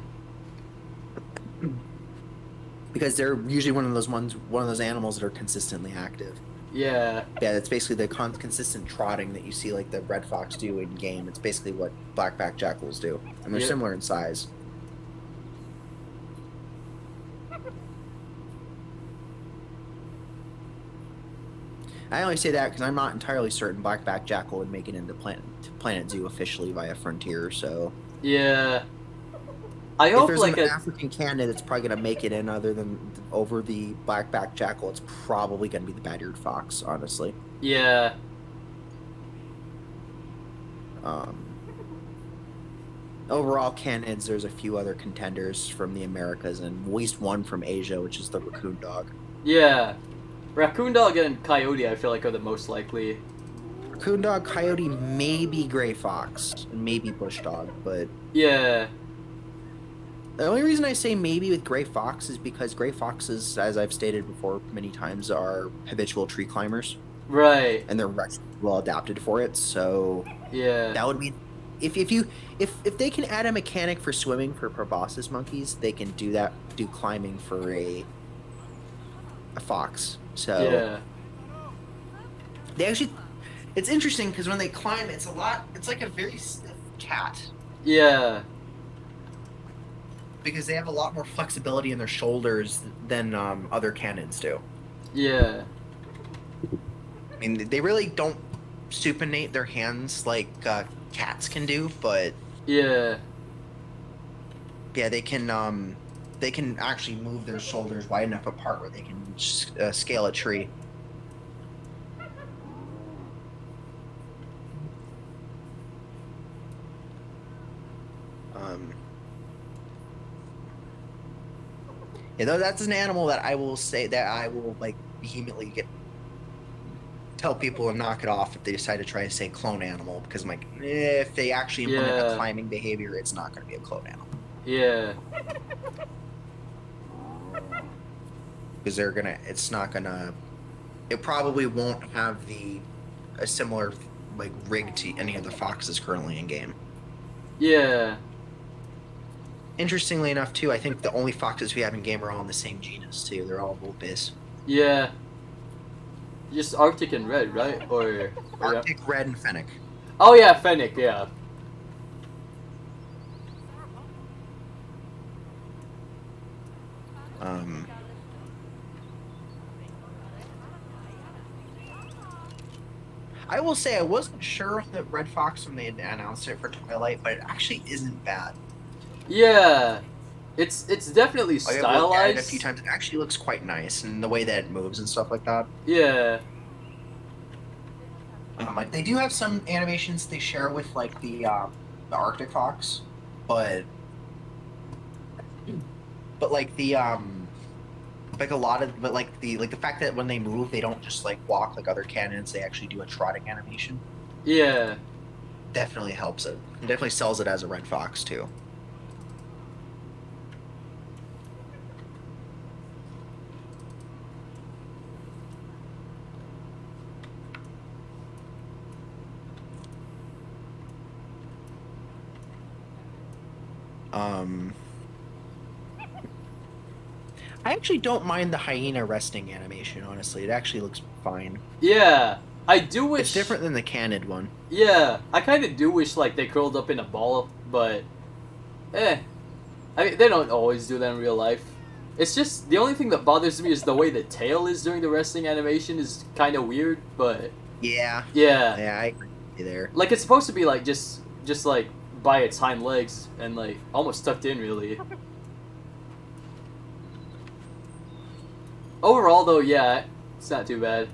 because they're usually one of those animals that are consistently active. Yeah. Yeah, it's basically the consistent trotting that you see like the red fox do in game. It's basically what blackback jackals do, and they're Yeah. similar in size. I only say that because I'm not entirely certain blackback jackal would make it into Planet Zoo officially via Frontier. So Yeah. I if hope there's like an a African candidate that's probably going to make it in other than over the blackback jackal, it's probably going to be the bad-eared fox, honestly. yeah. Overall canids, there's a few other contenders from the Americas and at least one from Asia, which is the raccoon dog. Yeah. Raccoon Dog and Coyote I feel like are the most likely. Raccoon dog, coyote, maybe gray fox, and maybe bush dog, but Yeah. the only reason I say maybe with gray fox is because gray foxes, as I've stated before many times, are habitual tree climbers, Right. and they're well adapted for it. So Yeah. that would be if they can add a mechanic for swimming for proboscis monkeys, they can do climbing for a fox. So Yeah. they actually, it's interesting because when they climb, it's like a very stiff cat. Yeah. Because they have a lot more flexibility in their shoulders than other canids do. Yeah. I mean, they really don't supinate their hands like cats can do, but Yeah. yeah, they can actually move their shoulders wide enough apart where they can scale a tree. Yeah, though that's an animal that I will say that I will like vehemently tell people to knock it off if they decide to try to say clone animal, because I'm like, if they actually implement Yeah. a climbing behavior, it's not going to be a clone animal. Yeah. Because it probably won't have a similar like rig to any of the foxes currently in game. Yeah. Interestingly enough, too, I think the only foxes we have in game are all in the same genus too. They're all vulpes. Yeah. Just Arctic and Red, right? Or Arctic, red, and fennec. Oh yeah, Fennec, yeah. I will say I wasn't sure of the red fox when they had announced it for Twilight, but it actually isn't bad. Yeah. It's definitely I have looked at it a stylized. few times. It actually looks quite nice, and the way that it moves and stuff like that. Yeah. Like they do have some animations they share with like the Arctic fox, but like the like a lot of the fact that when they move they don't just like walk like other canids, they actually do a trotting animation. Yeah. Definitely helps it. It definitely sells it as a red fox too. I actually don't mind the hyena resting animation, honestly. It actually looks fine. Yeah. I do wish It's different than the canid one. Yeah. I kinda do wish like they curled up in a ball, but I mean they don't always do that in real life. It's just the only thing that bothers me is the way the tail is during the resting animation is kinda weird, but Yeah. yeah. Yeah, I agree with you there. Like it's supposed to be like just like by its hind legs and like almost tucked in really. Overall, though, yeah, it's not too bad.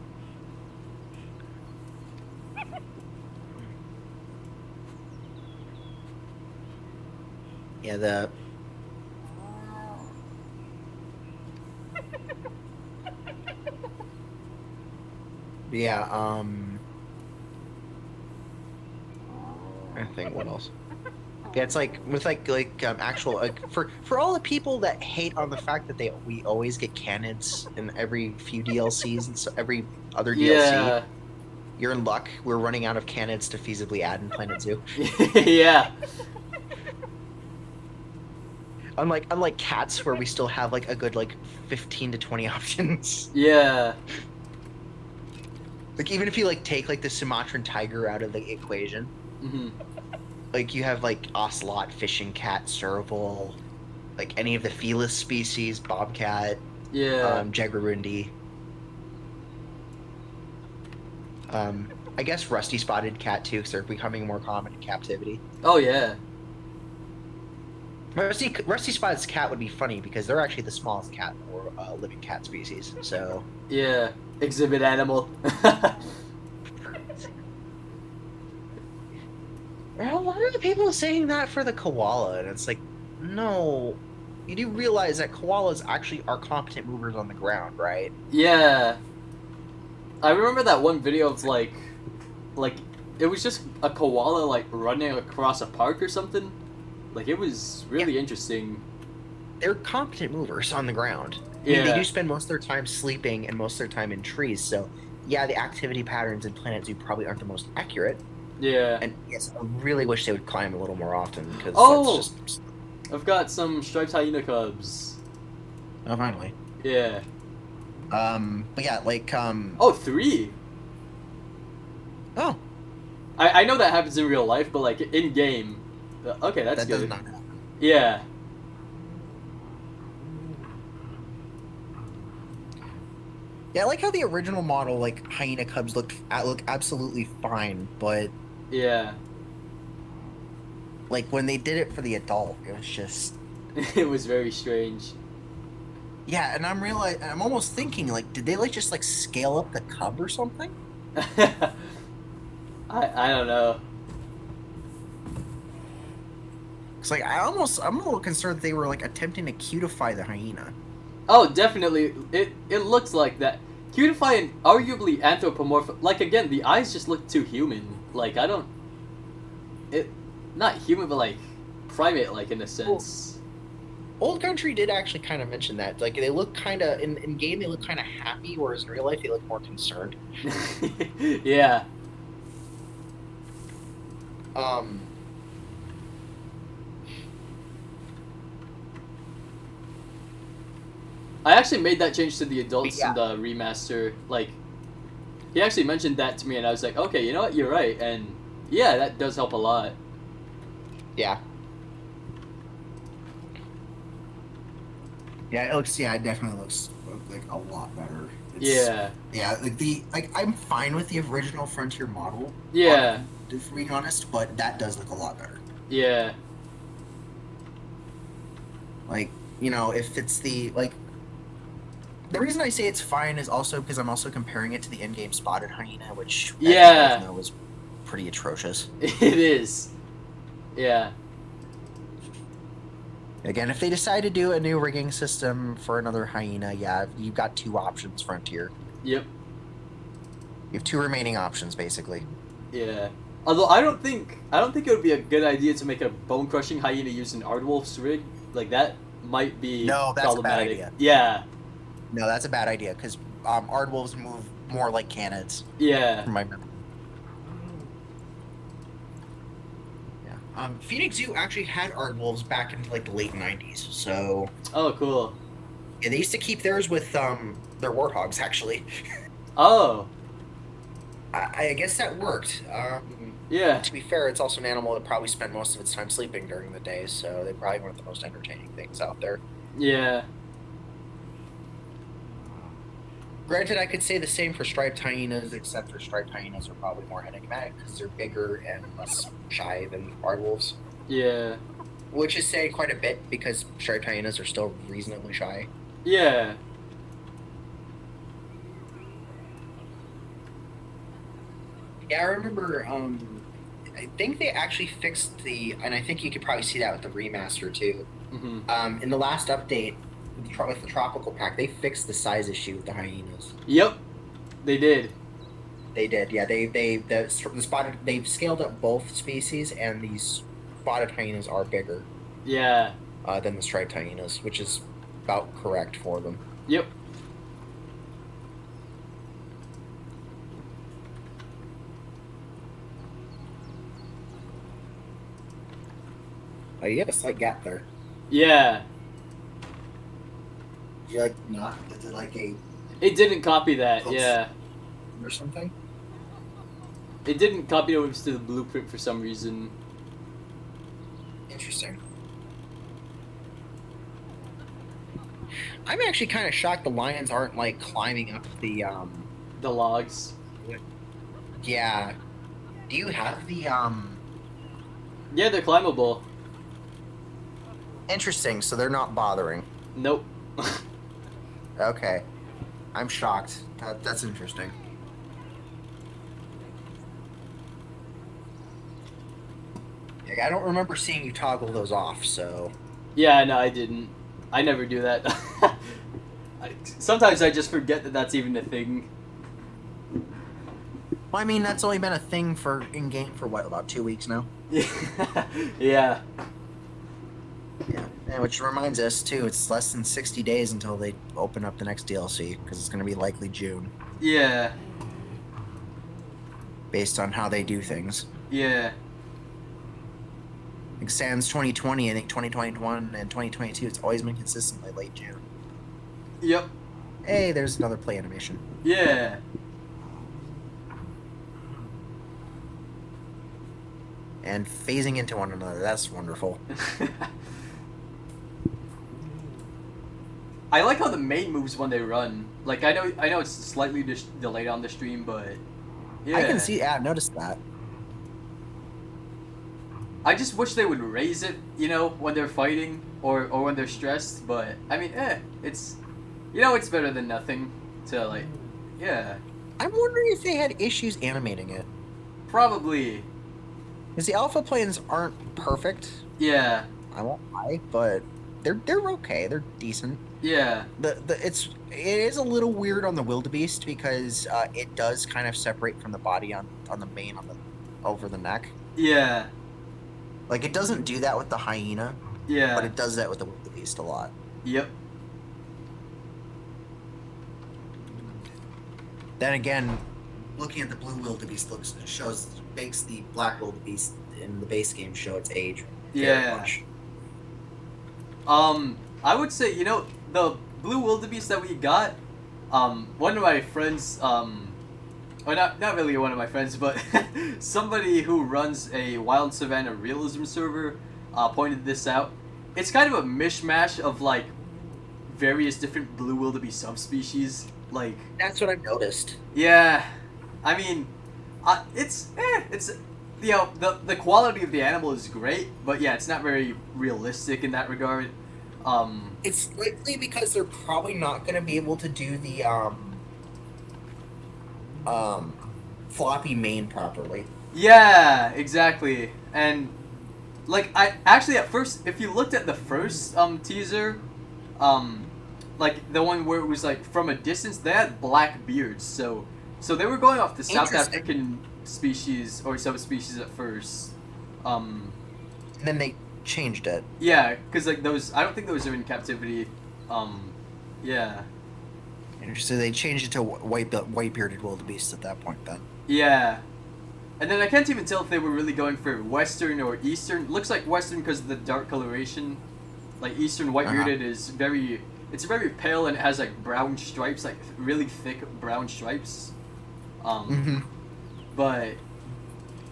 Yeah, the yeah, I think what else? Yeah, it's like with actual for all the people that hate on the fact that we always get cannons in every few DLCs and so every other DLC. Yeah. You're in luck. We're running out of cannons to feasibly add in Planet Zoo. Yeah. Unlike cats, where we still have like a good 15 to 20 options. Yeah. Like even if you take the Sumatran tiger out of the equation, Hmm. like you have ocelot, fishing cat, serval, any of the felis species, bobcat, Yeah. jaguarundi. I guess rusty spotted cat too, because they're becoming more common in captivity. Oh yeah. Rusty spotted cat would be funny because they're actually the smallest cat or living cat species. So Yeah. Exhibit animal. there are a lot of people saying that for the koala, and it's like, no, you do realize that koalas actually are competent movers on the ground, right? Yeah. I remember that one video of like it was just a koala running across a park or something. Like it was really interesting. They're competent movers on the ground. I mean, Yeah. they do spend most of their time sleeping and most of their time in trees, so yeah, the activity patterns in Planet Zoo probably aren't the most accurate. Yeah. And yes, I really wish they would climb a little more often because Oh! that's just. I've got some striped hyena cubs. Oh, finally. Yeah. But yeah, Oh, 3. Oh, I know that happens in real life, but in game. Okay, that's that does good. not happen. Yeah. Yeah, I like how the original model, hyena cubs look absolutely fine, but Yeah. when they did it for the adult, it was just It was very strange. yeah. And I'm almost thinking did they just scale up the cub or something? I don't know. It's I'm a little concerned that they were attempting to cutify the hyena. Oh, definitely. It looks like that. Cutify and arguably anthropomorphic. Again, the eyes just look too human. I don't. It, not human, but primate, in a sense. Old Country did actually kind of mention that. They look kind of in game, they look kind of happy, whereas in real life they look more concerned. Yeah. I actually made that change to the adults Yeah. in the remaster. He actually mentioned that to me, and I was like, okay, you know what, you're right, and yeah, that does help a lot. Yeah. Yeah, it looks. Yeah, it definitely looks a lot better. Yeah. Yeah, I'm fine with the original Frontier model. Yeah. For being honest, but that does look a lot better. Yeah. If it's the the reason I say it's fine is also because I'm also comparing it to the in-game spotted hyena, which as you Yeah. guys know was pretty atrocious. It is. Yeah. Again, if they decide to do a new rigging system for another hyena, yeah, you've got 2 options, Frontier. Yep. You have 2 remaining options, basically. Yeah. Although I don't think it would be a good idea to make a bone crushing hyena using Aardwolf's rig. That might be No, that's a bad problematic. idea. Yeah. No, that's a bad idea, because Aardwolves move more like canids, Yeah. from my memory. Yeah. Phoenix Zoo actually had Aardwolves back in the late 90s, so Oh, cool. yeah, they used to keep theirs with their warthogs, actually. Oh. I guess that worked. Yeah. To be fair, it's also an animal that probably spent most of its time sleeping during the day, so they probably weren't the most entertaining things out there. Yeah. Granted, I could say the same for striped hyenas, except for striped hyenas are probably more enigmatic because they're bigger and less shy than aardwolves. Yeah. Which is saying quite a bit because striped hyenas are still reasonably shy. Yeah. Yeah, I remember. I think they actually fixed and I think you could probably see that with the remaster too. Mm-hmm. In the last update with the tropical pack, they fixed the size issue with the hyenas. Yep, they did. They did, yeah. The spotted. They've scaled up both species, and these spotted hyenas are bigger Yeah. than the striped hyenas, which is about correct for them. Yep. You have a slight gap there. Yeah. You're like not. Is it like a It didn't copy that. Close. Yeah. or something? It didn't copy over to the blueprint for some reason. Interesting. I'm actually kind of shocked the lions aren't like climbing up the The logs. Yeah. Do you have the Yeah, they're climbable. Interesting. So they're not bothering. Nope. Okay. I'm shocked. That's interesting. Yeah, I don't remember seeing you toggle those off, so. Yeah, no, I didn't. I never do that. Sometimes I just forget that that's even a thing. Well, I mean, that's only been a thing for in game for what, about 2 weeks now? Yeah. Yeah. And which reminds us too, it's less than 60 days until they open up the next DLC because it's going to be likely June, Yeah. based on how they do things. Yeah. Like Sans 2020, I think 2021 and 2022, it's always been consistently late June. Yep. Hey, there's another play animation. Yeah. And phasing into one another, that's wonderful. I like how the main moves when they run. Like I know it's slightly delayed on the stream, but yeah. I can see, yeah, I've noticed that. I just wish they would raise it, you know, when they're fighting or when they're stressed. But I mean, it's, you know, it's better than nothing. To like, yeah, I'm wondering if they had issues animating it. probably, Because the alpha planes aren't perfect, yeah, I won't lie, but they're okay, they're decent. yeah, It is a little weird on the wildebeest because it does kind of separate from the body on the mane over the neck. yeah, Like it doesn't do that with the hyena, yeah, but it does that with the wildebeest a lot. yep, Then again, looking at the blue wildebeest makes the black wildebeest in the base game show its age. very Yeah. much. I would say, you know, the blue wildebeest that we got, one of my friends, well, not really one of my friends, but somebody who runs a Wild Savannah realism server, pointed this out. It's kind of a mishmash of, like, various different blue wildebeest subspecies, like, That's what I've noticed. yeah, I mean, it's, you know, the quality of the animal is great, but yeah, it's not very realistic in that regard. It's likely because they're probably not going to be able to do the floppy mane properly. Yeah, exactly. And like I actually at first, if you looked at the first teaser, like the one where it was like from a distance, they had black beards. So they were going off the South Interesting. African species or subspecies at first. And then they changed it. Yeah, because like those, I don't think those are in captivity. Yeah. So they changed it to white bearded wildebeest at that point. Then Yeah. And then I can't even tell if they were really going for Western or Eastern. Looks like Western because of the dark coloration. Like Eastern white-bearded is it's very pale and it has like brown stripes, like really thick brown stripes. But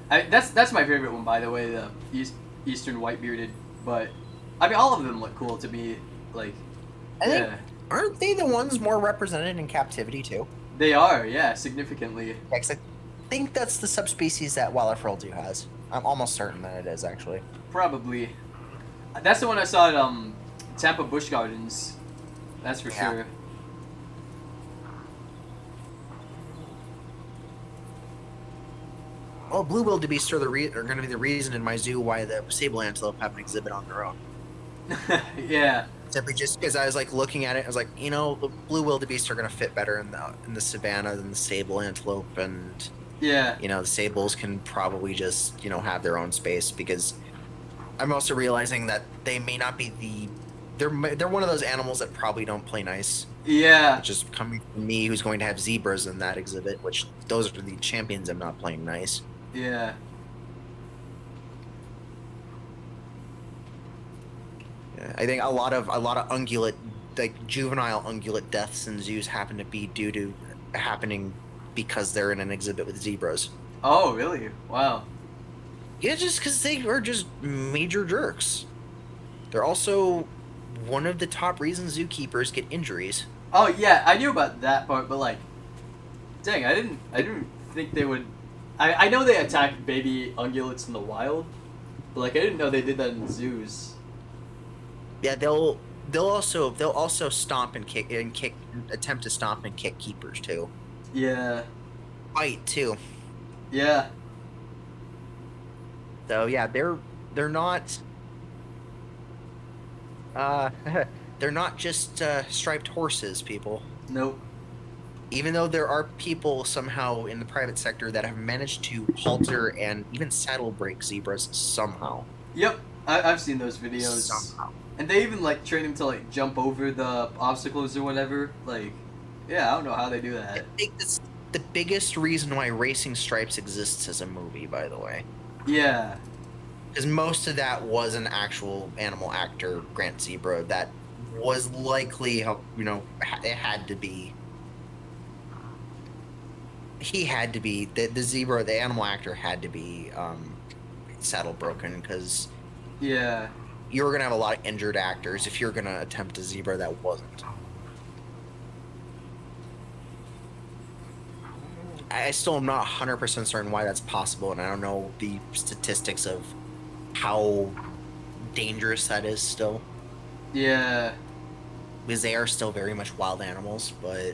that's my favorite one, by the way, the Eastern white-bearded. But I mean, all of them look cool to me. Like, I think yeah, aren't they the ones more represented in captivity too? they are, yeah, significantly. Yeah, 'cause I think that's the subspecies that Wallerfeld Zoo has. I'm almost certain that it is actually. Probably. That's the one I saw at Tampa Busch Gardens. That's for Yeah. sure. Well, blue wildebeest are going to be the reason in my zoo why the sable antelope have an exhibit on their own. Yeah. Simply just because I was like looking at it, I was like, you know, the blue wildebeest are going to fit better in the savannah than the sable antelope, and Yeah. you know, the sables can probably just, you know, have their own space, because I'm also realizing that they may not be they're one of those animals that probably don't play nice. Yeah. Which is coming from me, who's going to have zebras in that exhibit, which those are the champions of not playing nice. Yeah. Yeah, I think a lot of ungulate, like juvenile ungulate deaths in zoos happen to be due to happening because they're in an exhibit with zebras. Oh, really? Wow. Yeah, just because they are just major jerks. They're also one of the top reasons zookeepers get injuries. Oh yeah, I knew about that part, but like, dang, I didn't think they would. I know they attack baby ungulates in the wild, but like I didn't know they did that in zoos. Yeah, they'll also stomp and kick attempt to stomp and kick keepers too. Yeah. Bite too. Yeah. So yeah, they're not they're not just striped horses, people. Nope. Even though there are people somehow in the private sector that have managed to halter and even saddle break zebras somehow. Yep. I've seen those videos. Somehow. And they even like train them to like jump over the obstacles or whatever. Like, yeah, I don't know how they do that. I think that's the biggest reason why Racing Stripes exists as a movie, by the way. Yeah. Because most of that was an actual animal actor, Grant Zebra, that was likely, you know, it had to be. He had to be the zebra. The animal actor had to be saddle broken, because Yeah. you were gonna have a lot of injured actors if you're gonna attempt a zebra that wasn't. I still am not 100% certain why that's possible, and I don't know the statistics of how dangerous that is still, Yeah. because they are still very much wild animals, but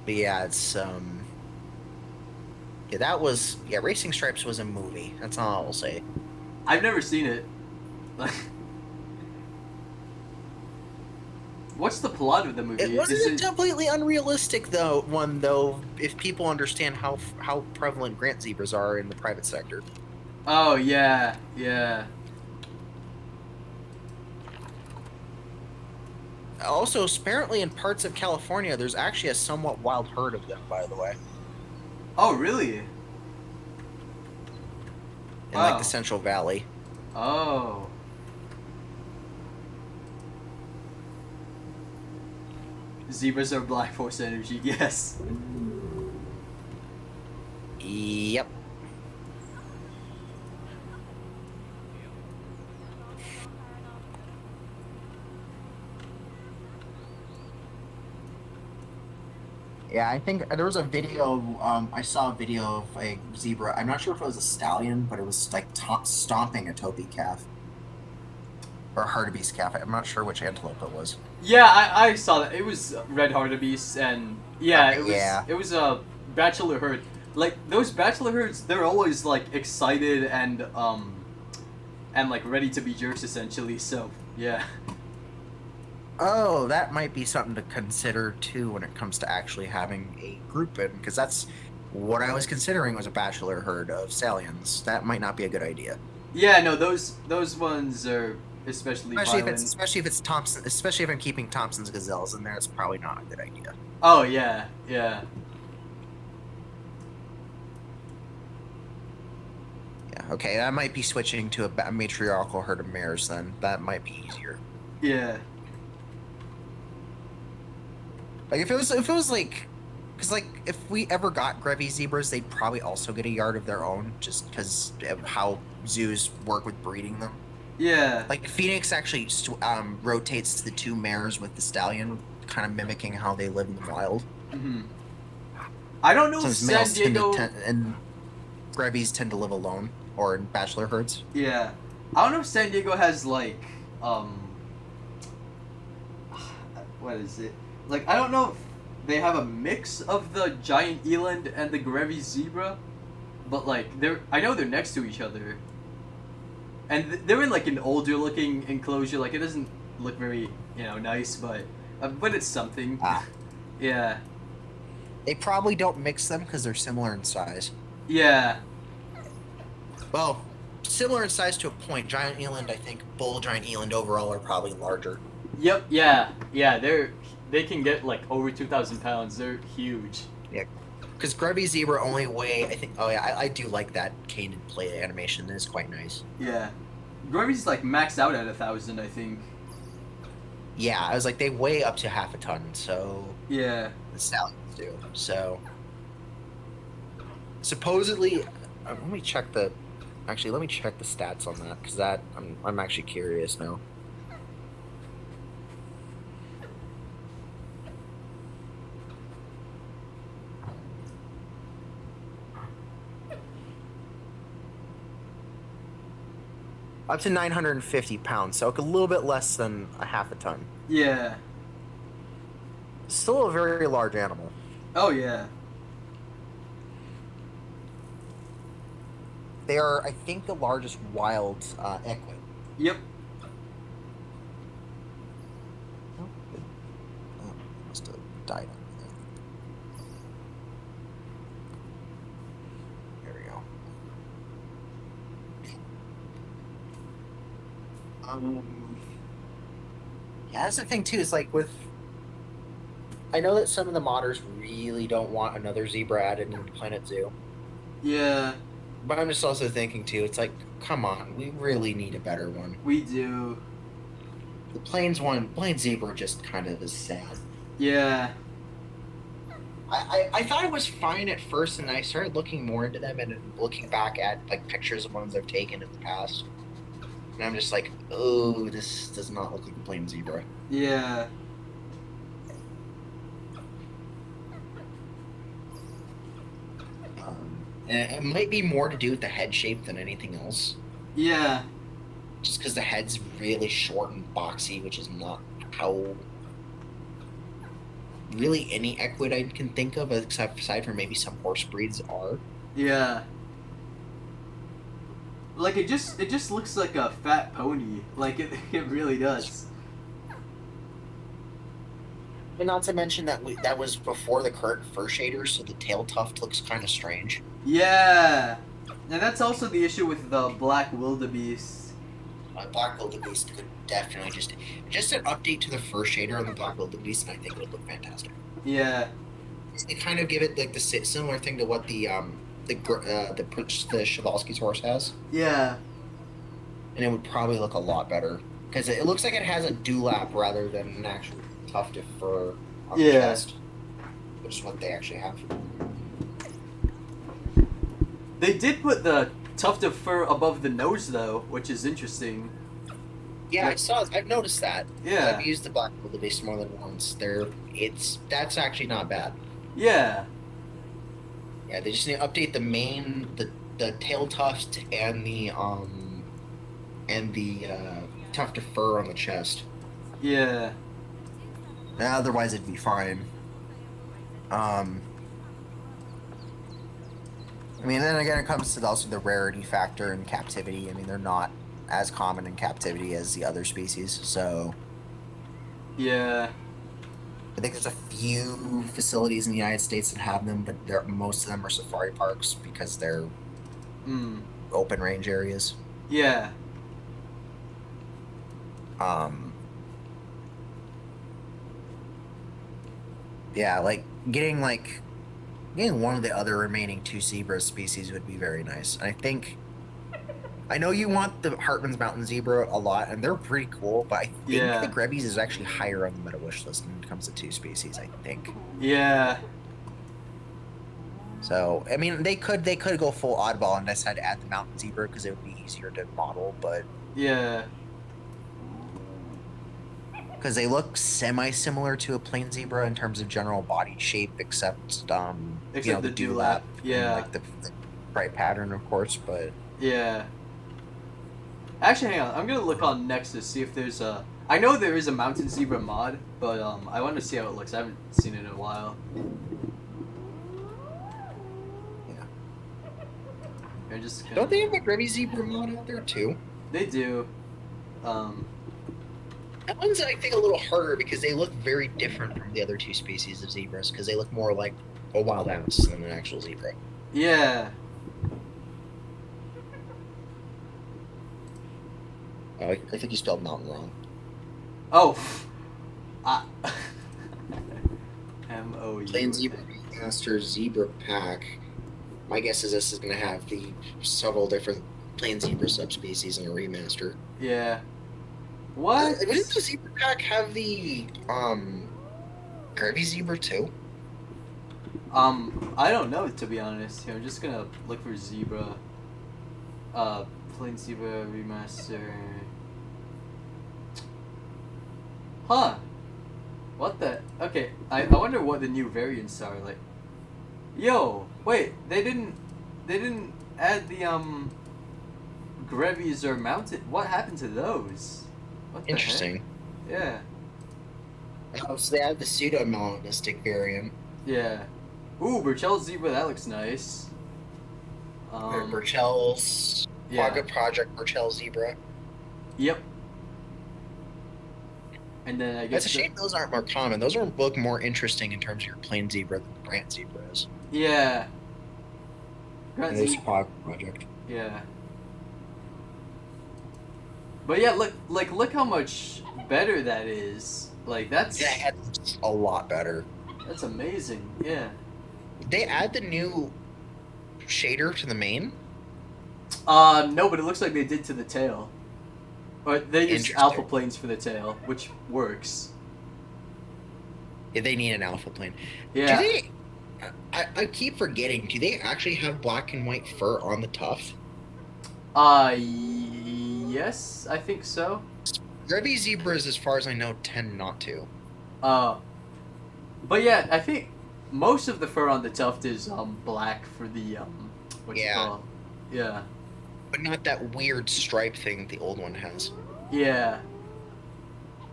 yeah, it's yeah, that was, yeah, Racing Stripes was a movie. That's all I'll say. I've never seen it. Like, what's the plot of the movie? It wasn't a completely unrealistic though, if people understand how prevalent Grant zebras are in the private sector. Oh yeah, yeah. Also, apparently in parts of California, there's actually a somewhat wild herd of them, by the way. Oh really? In Wow. like the Central Valley. Oh. Zebras are Black Force energy, yes. Yep. Yeah, I think there was a video. I saw a video of a zebra. I'm not sure if it was a stallion, but it was like stomping a topi calf or a hartebeest calf. I'm not sure which antelope it was. Yeah, I saw that. It was red hartebeest, and yeah, it was a bachelor herd. Like those bachelor herds, they're always like excited and like ready to be jerks essentially. So yeah. Oh, that might be something to consider too when it comes to actually having a group in, because that's what I was considering was a bachelor herd of stallions. That might not be a good idea. Yeah, no, those ones are especially violent. Especially if it's Thompson, especially if I'm keeping Thompson's gazelles in there, it's probably not a good idea. Oh yeah, yeah. Yeah, okay, I might be switching to a matriarchal herd of mares then. That might be easier. Yeah. Like if it was like, because like if we ever got Grevy zebras, they'd probably also get a yard of their own, just because of how zoos work with breeding them. Yeah. Like Phoenix actually rotates the two mares with the stallion, kind of mimicking how they live in the wild. Mm-hmm. I don't know if Since San males Diego. and Grevies tend to live alone or in bachelor herds. Yeah, I don't know if San Diego has like what is it? Like I don't know if they have a mix of the giant eland and the Grevy's zebra, but like I know they're next to each other, and they're in like an older looking enclosure. Like it doesn't look very nice, but it's something. Yeah. They probably don't mix them because they're similar in size. Yeah. Well, similar in size to a point. Giant eland, I think, bull giant eland overall are probably larger. Yep. Yeah. Yeah. They can get like over 2,000 pounds. They're huge. Yeah. Because Grubby Zebra only weigh, I think. Oh yeah, I do like that canted plate animation. That is quite nice. Yeah. Grevy's like maxed out at 1,000, I think. Yeah, I was like, they weigh up to half a ton, so Yeah. the stallions do. So supposedly, let me check the stats on that because I'm actually curious now. Up to 950 pounds, so a little bit less than a half a ton. Yeah. Still a very large animal. Oh yeah. They are, I think, the largest wild equid. Yep. Oh, must have died on me. There we go. Yeah, that's the thing too. Is like with. I know that some of the modders really don't want another zebra added into Planet Zoo, Yeah. but I'm just also thinking too. It's like, come on, we really need a better one. We do. The plain zebra just kind of is sad. Yeah. I thought it was fine at first, and I started looking more into them and looking back at like pictures of ones I've taken in the past, and I'm just like, oh, this does not look like a plain zebra. Yeah. And it might be more to do with the head shape than anything else, Yeah. just because the head's really short and boxy, which is not how really any equid I can think of, except aside from maybe some horse breeds are. Yeah. Like it just looks like a fat pony. Like it really does. And not to mention that that was before the current fur shaders, so the tail tuft looks kind of strange. Yeah. And that's also the issue with the black wildebeest. Black wildebeest could definitely just an update to the fur shader on the black wildebeest, and I think it would look fantastic. Yeah. They kind of give it like the similar thing to what the Przewalski's horse has, Yeah. and it would probably look a lot better because it looks like it has a dewlap rather than an actual tuft of fur on the Yeah. chest, which is what they actually have. They did put the tuft of fur above the nose though, which is interesting. Yeah, I've noticed that. Yeah. I've used the black wildebeest more than once. That's actually not bad. Yeah. Yeah, they just need to update the tail tuft and the tuft of fur on the chest. Yeah. Otherwise, it'd be fine. I mean, then again, it comes to also the rarity factor in captivity. I mean, they're not as common in captivity as the other species, so Yeah. I think there's a few facilities in the United States that have them, but most of them are safari parks because they're open range areas. Yeah. Yeah, like getting one of the other remaining two zebra species would be very nice. And I know you want the Hartman's Mountain zebra a lot, and they're pretty cool, but I think Yeah. the Grevy's is actually higher on the meta wish list when it comes to two species, I think. Yeah. So, I mean, they could go full oddball and decide to add the mountain zebra because it would be easier to model, but Yeah. because they look semi-similar to a plain zebra in terms of general body shape, except Except the the dewlap, yeah. and, like the bright pattern, of course, but Yeah. Actually, hang on. I'm gonna look on Nexus, see if there's a I know there is a mountain zebra mod, but I want to see how it looks. I haven't seen it in a while. Yeah. They're just gonna... Don't they have a Grevy Zebra mod out there too? They do. That one's, I think, a little harder because they look very different from the other two species of zebras because they look more like a wild ounce than an actual zebra. Yeah. Oh, I think you spelled mountain wrong. Oh. I... M-O-U. Plain Zebra Master Zebra Pack. My guess is this is going to have the several different plain zebra subspecies in a remaster. Yeah. What? Didn't the Zebra Pack have the Grevy Zebra too? I don't know, to be honest. Here, I'm just gonna look for zebra. Plain zebra remaster. Huh. What the? Okay, I wonder what the new variants are like. Yo, wait, they didn't add the Grevies or mounted. What happened to those? What the Interesting. heck? Yeah. Oh, so they have the pseudo-melanistic variant. Yeah. Ooh, Burchell zebra, that looks nice. Burchell's yeah. Project Burchell Zebra. Yep. And then I guess It's a shame those aren't more common. Those are look more interesting in terms of your plain zebra than the Brant zebra is. Yeah. And this project. Yeah. But yeah, look how much better that is. Like that's Yeah, it's a lot better. that's amazing. Yeah. Did they add the new shader to the main? No, but it looks like they did to the tail. Or they used Interesting. alpha planes for the tail, which works. Yeah, they need an alpha plane. Yeah. Do they? I keep forgetting. Do they actually have black and white fur on the tuft? Yes, I think so. Grevy zebras, as far as I know, tend not to. But yeah, I think most of the fur on the tuft is black for the what you call. Yeah. But not that weird stripe thing the old one has. Yeah.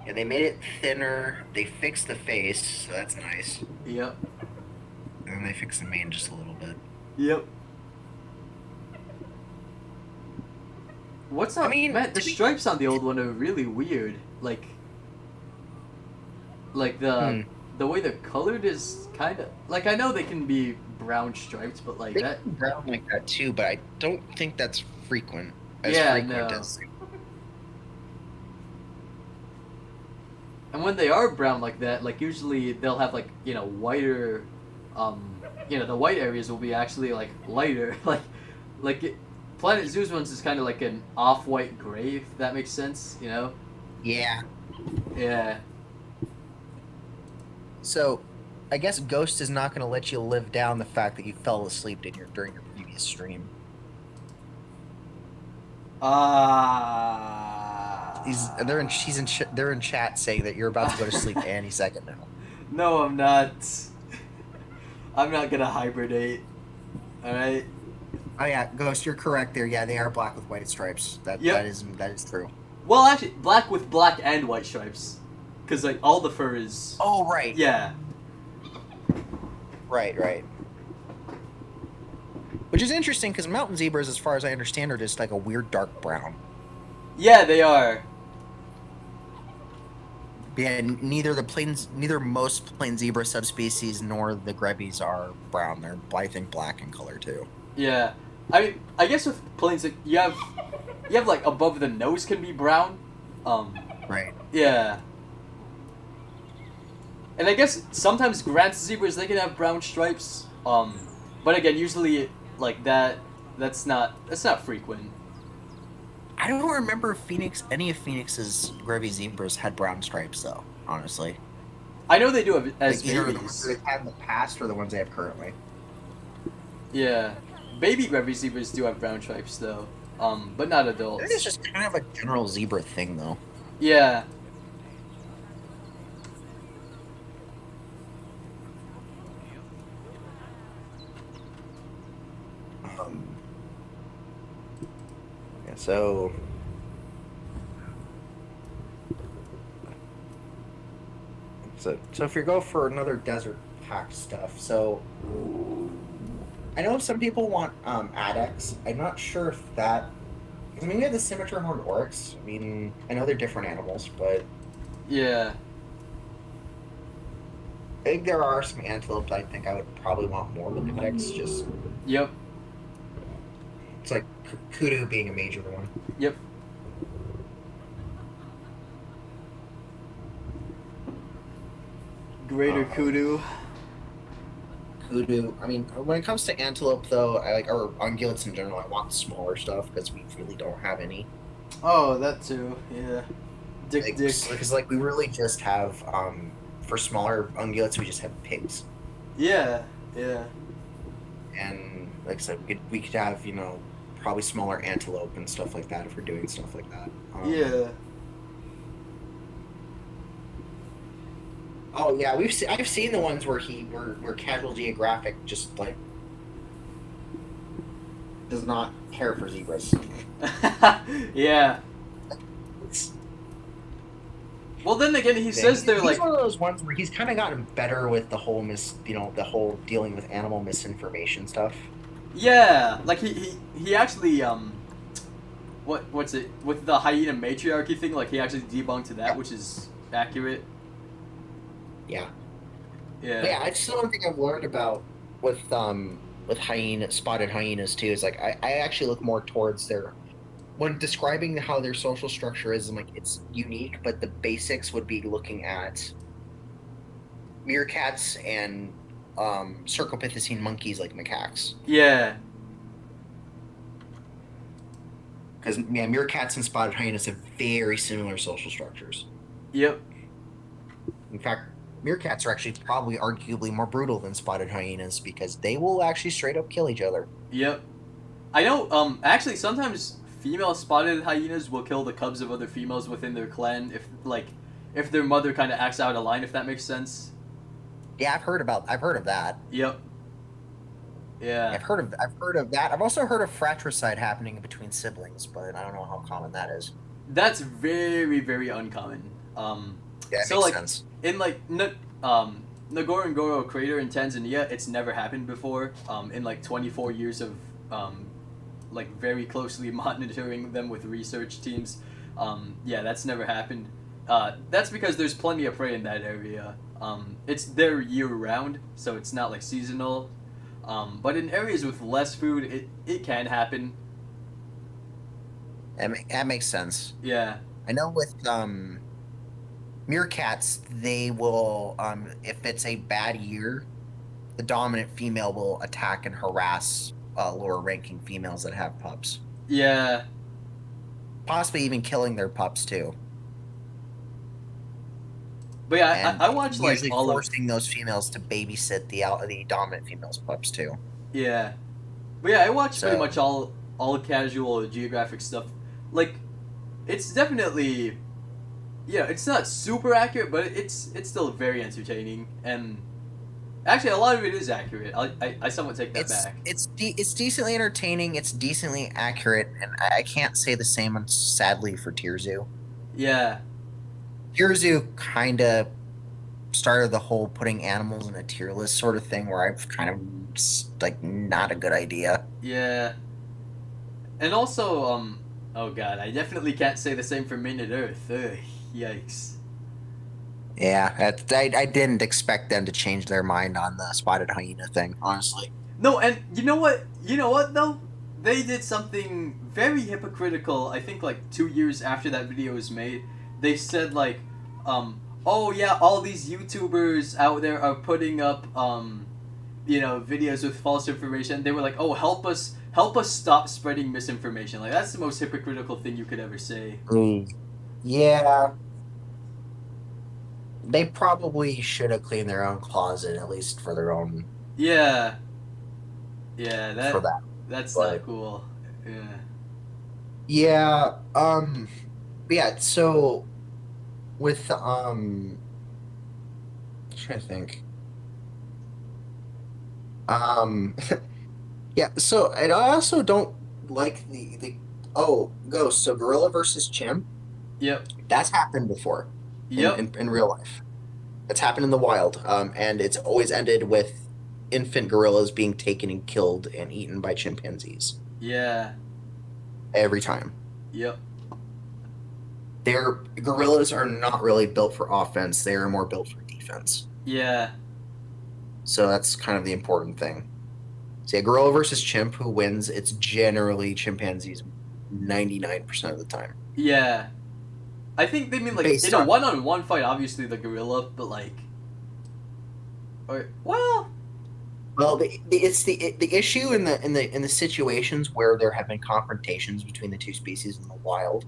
Yeah, they made it thinner. They fixed the face, so that's nice. Yep. And then they fixed the mane just a little bit. Yep. What's up? I mean, man, the to be- stripes on the old one are really weird. Like the way they're colored is kind of like I know they can be brown stripes, but like They that. can brown like that too, but I don't think that's frequent. As Yeah, frequent no. as And when they are brown like that, like usually they'll have like whiter, the white areas will be actually like lighter, Planet Zoo's ones is kind of like an off-white gray, if that makes sense, Yeah. Yeah. So, I guess Ghost is not going to let you live down the fact that you fell asleep during your previous stream. They're in chat saying that you're about to go to sleep any second now. No, I'm not. I'm not gonna hibernate. All right. Oh yeah, Ghost, you're correct there. Yeah, they are black with white stripes. Yep. That is true. Well, actually, black with black and white stripes, because like all the fur is. Oh right. Yeah. Right. Which is interesting because mountain zebras, as far as I understand, are just like a weird dark brown. Yeah, they are. Yeah, neither most plain zebra subspecies nor the Grevies are brown. They're, I think, black in color too. Yeah. I mean, I guess with plains, you have like above the nose can be brown. Right. Yeah. And I guess sometimes Grant's zebras they can have brown stripes. But again, usually like that's not frequent. I don't remember if any of Phoenix's Grevy zebras had brown stripes though. Honestly, I know they do have as either the ones babies. they've had in the past or the ones they have currently. Yeah. Baby Grevy zebras do have brown stripes though. But not adults. I think it's just kind of a general zebra thing though. Yeah. Yeah, so So if you go for another desert pack stuff, so I know some people want Adex. I'm not sure if that. I mean, we have the Scimitar Horned Oryx. I mean, I know they're different animals, but Yeah. I think there are some antelopes I think I would probably want more than Adex. Just Yep. it's like Kudu being a major one. Yep. Greater kudu. Kudu. I mean, when it comes to antelope, though, I like or ungulates in general. I want smaller stuff because we really don't have any. Oh, that too. Yeah. Dick. Because like we really just have for smaller ungulates we just have pigs, Yeah. Yeah. and like I said we could have probably smaller antelope and stuff like that if we're doing stuff like that. Yeah. Oh yeah, I've seen the ones where where Casual Geographic just like does not care for zebras. Yeah. It's, Well, then again, he says they're he's like. one of those ones where he's kind of gotten better with the whole the whole dealing with animal misinformation stuff. Yeah, like he actually what's it with the hyena matriarchy thing? Like he actually debunked that, which is accurate. Yeah. Yeah. But yeah, it's one thing I've learned about with spotted hyenas too is like I actually look more towards their when describing how their social structure is. I'm like it's unique, but the basics would be looking at meerkats and Cercopithecine monkeys like macaques. Yeah. Because yeah, meerkats and spotted hyenas have very similar social structures. Yep. In fact, meerkats are actually probably arguably more brutal than spotted hyenas because they will actually straight up kill each other. Yep. I know. Actually, sometimes female spotted hyenas will kill the cubs of other females within their clan if their mother kind of acts out of line. If that makes sense. Yeah, I've heard of that. Yep. Yeah. I've heard of that. I've also heard of fratricide happening between siblings, but I don't know how common that is. That's very, very uncommon. Yeah, it so makes like sense. in like Ngorongoro crater in Tanzania, it's never happened before. In like 24 years of like very closely monitoring them with research teams, yeah, that's never happened. That's because there's plenty of prey in that area. It's there year round, so it's not like seasonal. But in areas with less food, it can happen. That makes sense. Yeah. I know with meerkats, they will if it's a bad year, the dominant female will attack and harass lower ranking females that have pups. Yeah. Possibly even killing their pups too. But yeah, I watch like usually all of forcing those females to babysit the dominant female's pups too. yeah, but yeah, I watch pretty So- much all casual geographic stuff. Like, it's definitely, yeah, it's not super accurate, but it's still very entertaining. And actually, a lot of it is accurate. I somewhat take that back. It's decently entertaining. It's decently accurate, and I can't say the same, sadly, for Tirzu. Yeah, Tirzu kind of started the whole putting animals in a tier list sort of thing, where I've kind of like not a good idea. yeah, and also oh god, I definitely can't say the same for Minute Earth. Ugh, yikes. Yeah, I didn't expect them to change their mind on the spotted hyena thing, honestly. No, and you know what? You know what though? They did something very hypocritical. I think like 2 years after that video was made, they said like, oh yeah, all these YouTubers out there are putting up, videos with false information. They were like, oh, help us stop spreading misinformation. Like that's the most hypocritical thing you could ever say. Yeah. They probably should have cleaned their own closet, at least for their own. Yeah. For that. That's But- not cool. Yeah. Yeah. Yeah. So, with I'm trying to think. Yeah. So, and I also don't like the Ghost. So, Gorilla versus Chimp. Yep. That's happened before. Yep. In real life. It's happened in the wild, and it's always ended with infant gorillas being taken and killed and eaten by chimpanzees Yeah. every time. Yep. Their gorillas are not really built for offense; they are more built for defense. Yeah. So that's kind of the important thing. See, a gorilla versus chimp, who wins? It's generally chimpanzees 99% of the time. Yeah. I think they mean like Based in a on- one-on-one fight, obviously the gorilla, but like, or well, Well, it's the issue in the situations where there have been confrontations between the two species in the wild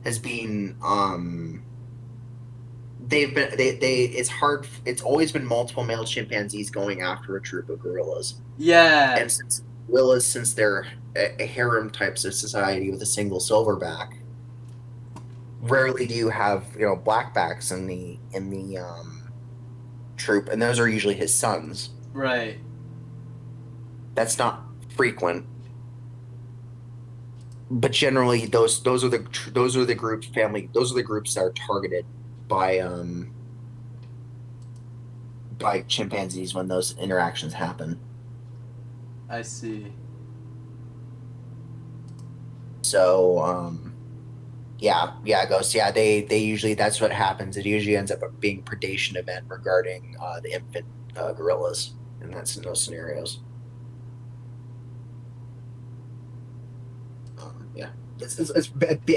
has been they've been they it's hard it's always been multiple male chimpanzees going after a troop of gorillas. yeah, And since gorillas, since they're a harem types of society with a single silverback, rarely do you have blackbacks in the troop, and those are usually his sons. right, That's not frequent, but generally those are the groups that are targeted by chimpanzees when those interactions happen. I see. So yeah, Ghost. Yeah, they usually, that's what happens. It usually ends up being a predation event regarding the infant gorillas, and that's in those scenarios. Yeah,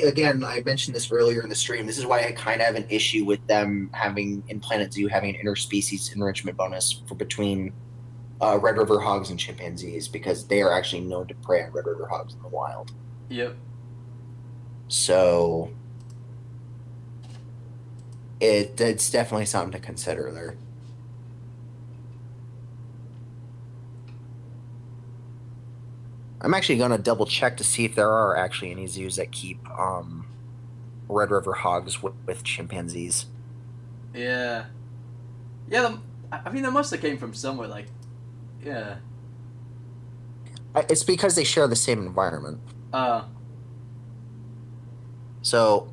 again, I mentioned this earlier in the stream. This is why I kind of have an issue with them having in Planet Zoo having an interspecies enrichment bonus for between Red River hogs and chimpanzees, because they are actually known to prey on Red River hogs in the wild. Yep. So it's definitely something to consider there. I'm actually going to double check to see if there are actually any zoos that keep Red River hogs with chimpanzees. Yeah. Yeah. I mean, that must have came from somewhere. Like, yeah. It's because they share the same environment. So,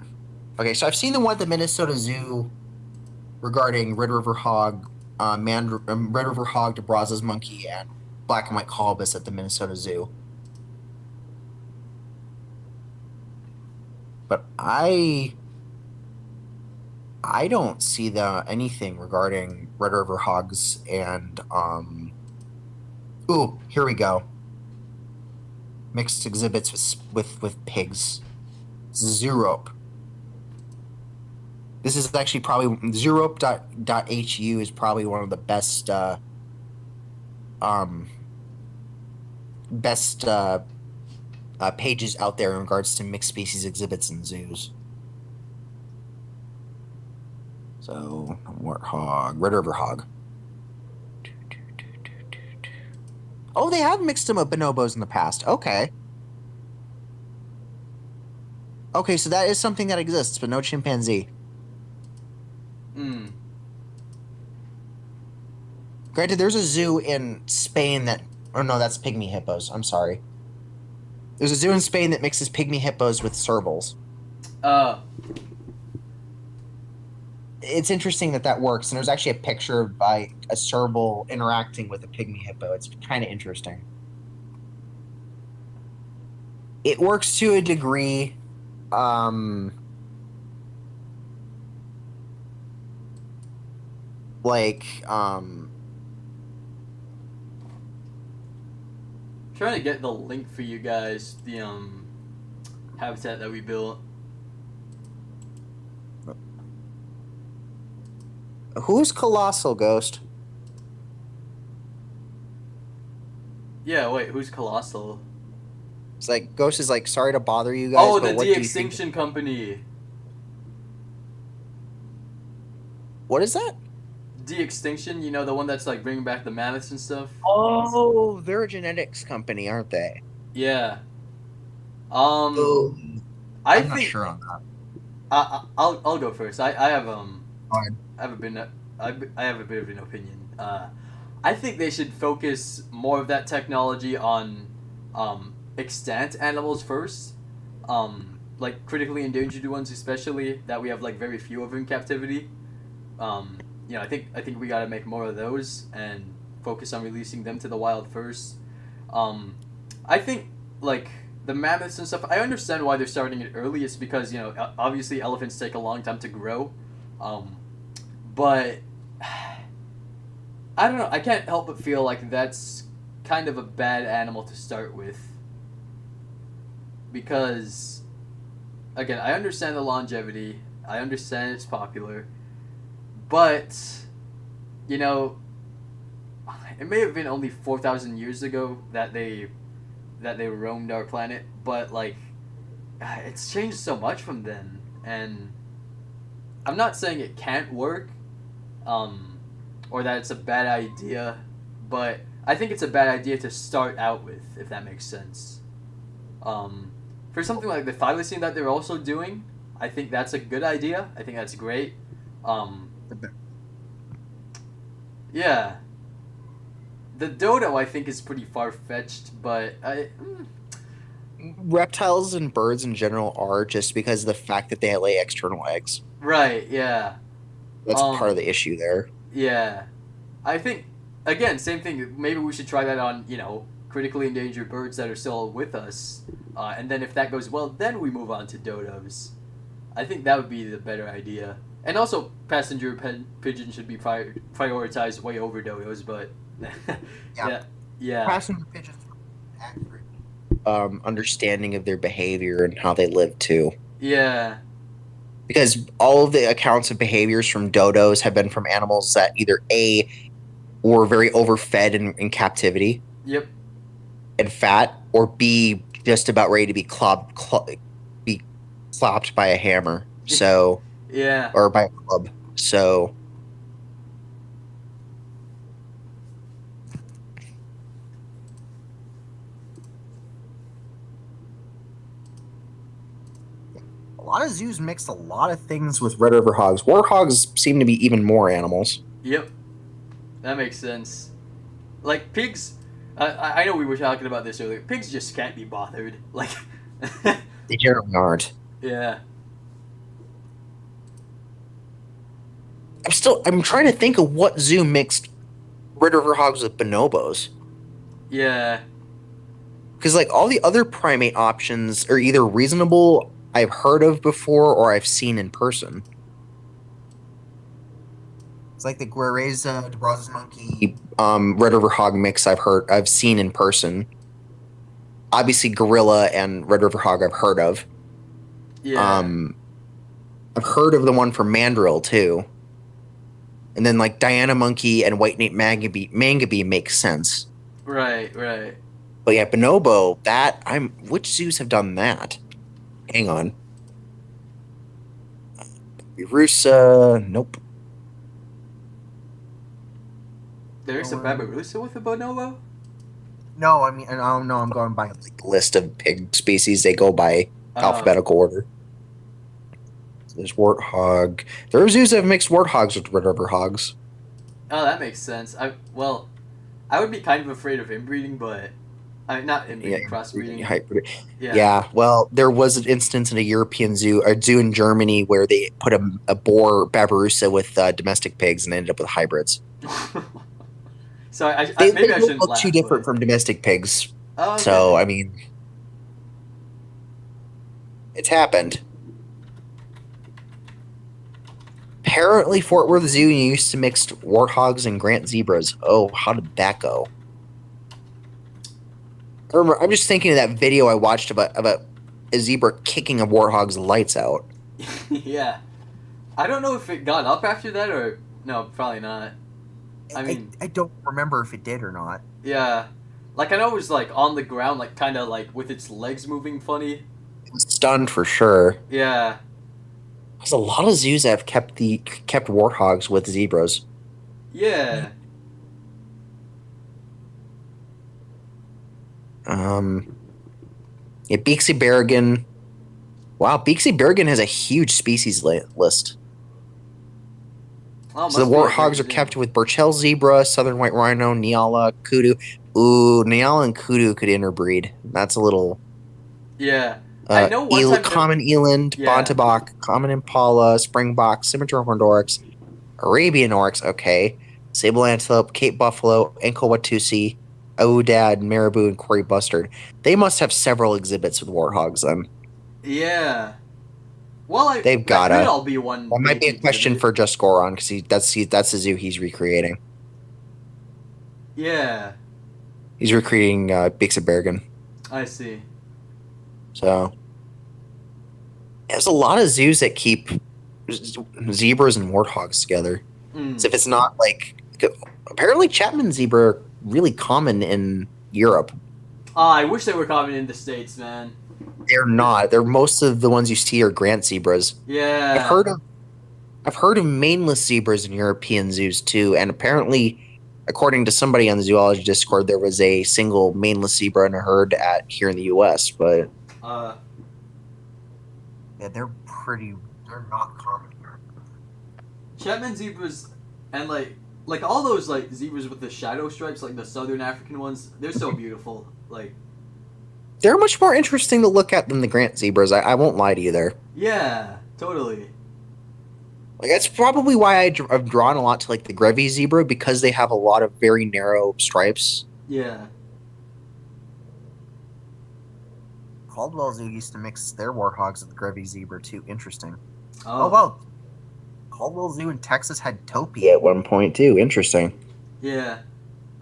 okay, so I've seen the one at the Minnesota Zoo regarding Red River hog, Red River hog, DeBrazza's monkey, and black and white colobus at the Minnesota Zoo. But I don't see anything regarding Red River hogs and ooh, here we go. Mixed exhibits with pigs. Zootrope. This is actually probably Zootrope.hu is probably one of the best pages out there in regards to mixed species exhibits in zoos. So, warthog, Red River hog. Oh, they have mixed them with bonobos in the past. Okay. Okay, so that is something that exists, but no chimpanzee. Granted, there's a zoo in Spain that... Oh, no, that's pygmy hippos. I'm sorry. There's a zoo in Spain that mixes pygmy hippos with servals. It's interesting that works, and there's actually a picture by a serval interacting with a pygmy hippo. It's kind of interesting. It works to a degree. Trying to get the link for you guys, the habitat that we built. Who's Colossal Ghost? Yeah, wait, who's Colossal? It's like Ghost is like, sorry to bother you guys. Oh, but the what do you think- De-Extinction Company. What is that? De-Extinction, you know, the one that's like bringing back the mammoths and stuff. Oh, they're a genetics company, aren't they? Yeah. Oh, I I'm not think sure on that. I'll go first. I have Fine. I have a bit of an opinion. I think they should focus more of that technology on extant animals first. Like critically endangered ones, especially that we have like very few of in captivity. I think we gotta make more of those and focus on releasing them to the wild first. I think like the mammoths and stuff. I understand why they're starting it early. It's because obviously elephants take a long time to grow, but I don't know. I can't help but feel like that's kind of a bad animal to start with. Because, again, I understand the longevity. I understand it's popular. But, it may have been only 4,000 years ago that they roamed our planet. But, like, it's changed so much from then. And I'm not saying it can't work. Or that it's a bad idea. But I think it's a bad idea to start out with, if that makes sense. For something like the thylacine that they're also doing, I think that's a good idea. I think that's great. Yeah. The dodo, I think, is pretty far-fetched, but Reptiles and birds in general are, just because of the fact that they lay external eggs. Right, yeah. That's part of the issue there. Yeah. I think, again, same thing. Maybe we should try that on, critically endangered birds that are still with us. And then if that goes well, then we move on to dodos. I think that would be the better idea. And also, passenger pigeons should be prioritized way over dodos, but... yeah. Passenger pigeons are accurate. Understanding of their behavior and how they live, too. Yeah. Because all of the accounts of behaviors from dodos have been from animals that either A, were very overfed in captivity. Yep. And fat, or B, just about ready to be clopped by a hammer. So, yeah, or by a club. So, a lot of zoos mixed a lot of things with red river hogs. Warthogs seem to be even more animals. Yep, that makes sense. Like pigs. I know we were talking about this earlier. Pigs just can't be bothered. Like, they generally aren't. Yeah. I'm trying to think of what zoo mixed red river hogs with bonobos. Yeah. Because like all the other primate options are either reasonable, I've heard of before, or I've seen in person. It's like the Guerreza, DeBraz's monkey, red river hog mix I've seen in person. Obviously, gorilla and red river hog I've heard of. Yeah. I've heard of the one for mandrill too. And then like Diana monkey and white-naped mangabey makes sense. Right. But yeah, bonobo, which zoos have done that? Hang on. Babirusa, nope. There's a Babirusa with a bonobo? No, I mean, I don't know. I'm going by like the list of pig species. They go by alphabetical order. So there's warthog. There are zoos that have mixed warthogs with red river hogs. Oh, that makes sense. I would be kind of afraid of inbreeding, but not inbreeding, crossbreeding. Yeah. Well, there was an instance in a European zoo, a zoo in Germany, where they put a boar Babirusa with domestic pigs and ended up with hybrids. So they maybe I shouldn't look laugh, too different from domestic pigs. Oh, okay. So I mean, it's happened. Apparently, Fort Worth Zoo used to mix warthogs and Grant zebras. Oh, how did that go? I'm just thinking of that video I watched about a zebra kicking a warthog's lights out. Yeah, I don't know if it got up after that or no, probably not. I don't remember if it did or not. Yeah. Like, I know it was, like, on the ground, like, kind of, like, with its legs moving funny. It was stunned for sure. Yeah. There's a lot of zoos that have kept warthogs with zebras. Yeah. Yeah, Beaksy Berrigan. Wow, Beaksy Berrigan has a huge species list. Oh, so the warthogs are kept with Burchell zebra, southern white rhino, Nyala, kudu. Ooh, Nyala and kudu could interbreed. That's a little... Yeah. I know one time common eland, yeah. bontebok, common impala, springbok, scimitar horned oryx Arabian oryx, okay. Sable antelope, Cape buffalo, Ankle-Watusi, Aoudad, marabou, and Quarry bustard. They must have several exhibits with warthogs then. Yeah. Well, They've that gotta. could all be one. That might be a big question exhibit. for Just Goron, because that's the zoo he's recreating. Yeah, He's recreating Bixie Bergen. I see. So there's a lot of zoos that keep zebras and warthogs together. Mm. So if it's not like apparently Chapman zebra are really common in Europe. I wish they were common in the States, man. They're not. They're most of the ones you see are Grant zebras. Yeah. I've heard of maneless zebras in European zoos too, and apparently, according to somebody on the zoology Discord, there was a single maneless zebra in a herd here in the U.S. But Uh, yeah, they're not common here. Chapman zebras and like all those like zebras with the shadow stripes, like the southern African ones, they're so beautiful. Like, They're much more interesting to look at than the Grant zebras. I won't lie to you there. yeah, totally. Like that's probably why I've drawn a lot to like the Grevy zebra because they have a lot of very narrow stripes. Yeah. Caldwell Zoo used to mix their warthogs with the Grevy zebra too. Interesting. Oh, Well, Caldwell Zoo in Texas had Topi at one point too. Interesting. yeah.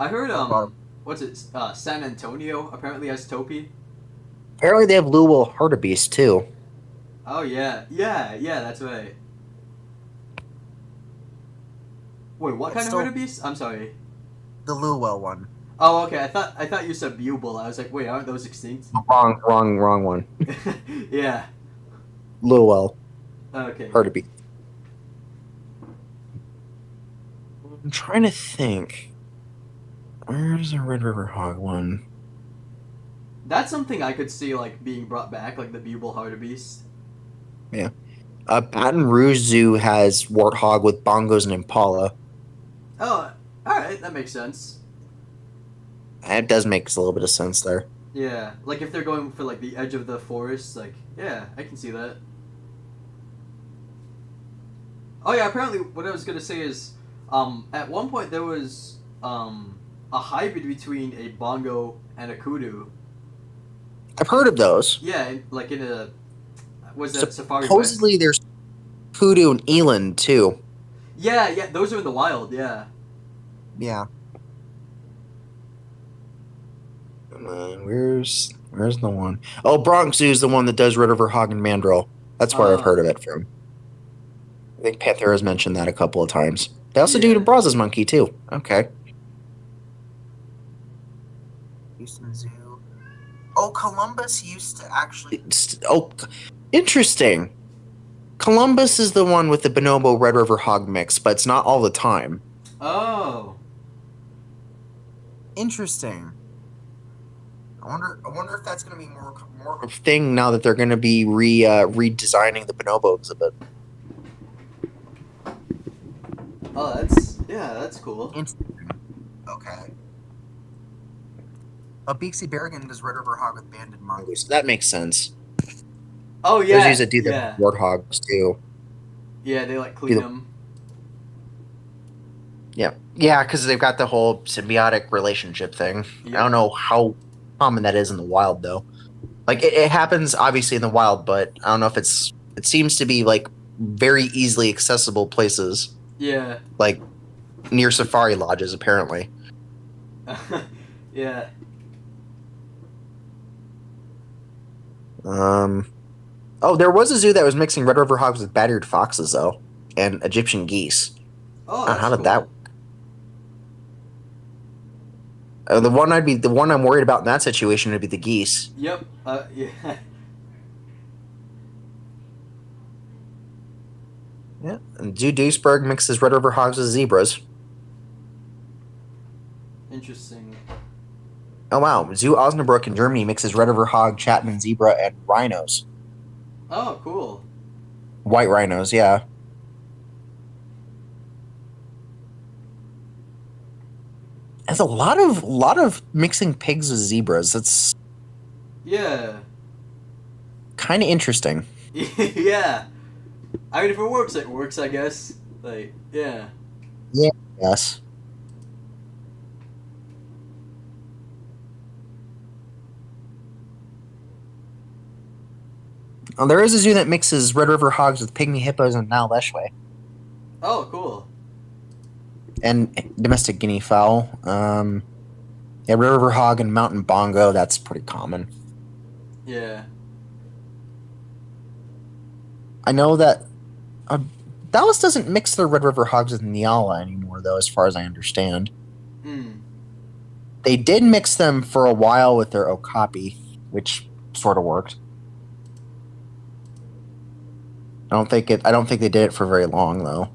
I heard Wow. what's it? San Antonio apparently has Topi. Apparently they have Louisville hartebeest too. Oh yeah, yeah, that's right. Wait, what kind It's of still- hartebeest? I'm sorry. The Louisville one. Oh, okay. I thought you said bugle. I was like, wait, aren't those extinct? Wrong one. Yeah. Louisville Okay. hartebeest. I'm trying to think. Where's the Red River Hog one? That's something I could see like being brought back, like the bugle hartebeest. Baton Rouge Zoo has warthog with bongos and impala. Oh, all right, that makes sense. That does make a little bit of sense there. Yeah, like if they're going for like the edge of the forest, like yeah, I can see that. Oh yeah, apparently what I was gonna say is, at one point there was a hybrid between a bongo and a kudu. I've heard of those. Yeah, like in a was that Safari West? Supposedly there's kudu and eland too. Yeah, those are in the wild. Yeah. Yeah. Come on, where's the one? Oh, Bronx Zoo is the one that does Red River Hog and Mandrill. That's where I've heard of it from. I think Panthera's mentioned that a couple of times. They also do Yeah. the Brazos monkey too. Okay. Houston Zoo. Oh, Columbus used to actually. Interesting. Columbus is the one with the bonobo Red River Hog mix, but it's not all the time. Oh. Interesting. I wonder if that's going to be more of a thing now that they're going to be redesigning the bonobo exhibit. Oh, that's cool. Okay. Bixie Berrigan does Red River Hog with banded mongoose. That makes sense. Oh yeah. There's zoos that do the yeah. warthogs too. Yeah, they like clean the- them. Yeah, because they've got the whole symbiotic relationship thing. Yeah. I don't know how common that is in the wild though. Like it happens obviously in the wild, but I don't know if it seems to be like very easily accessible places, Yeah. like near safari lodges apparently. Yeah. Oh, there was a zoo that was mixing red river hogs with bat-eared foxes though, and Egyptian geese. Oh, How that's did that? The one I'm worried about in that situation would be the geese. Yep. Yeah. Yeah, and Zoo Duisburg mixes red river hogs with zebras. Interesting. Oh wow, Zoo Osnabrück in Germany mixes red river hog, Chapman zebra, and rhinos. Oh, cool. White rhinos, yeah. There's a lot of mixing pigs with zebras. That's Yeah. kind of interesting. Yeah. I mean, if it works, I guess. Like, yeah. Yes. Well, there is a zoo that mixes Red River hogs with pygmy hippos and Nile Leshwe. Oh, cool. And domestic guinea fowl. Yeah, Red River hog and mountain bongo, that's pretty common. Yeah. I know that Dallas doesn't mix their Red River hogs with Nyala anymore, though, as far as I understand. Hmm. They did mix them for a while with their Okapi, which sort of worked. I don't think they did it for very long, though.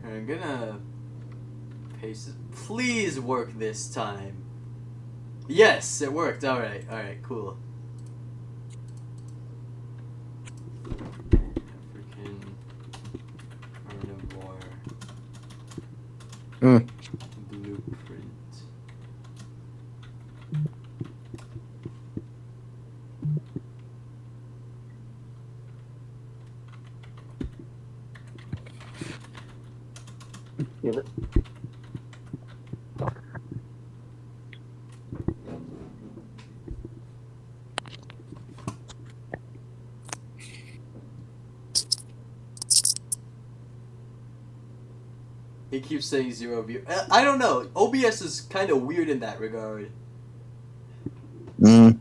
I'm gonna paste it. Please work this time. Yes, it worked. Alright, cool. African carnivore Mm. blueprint. It keeps saying 0 view. I don't know. OBS is kind of weird in that regard. Mm.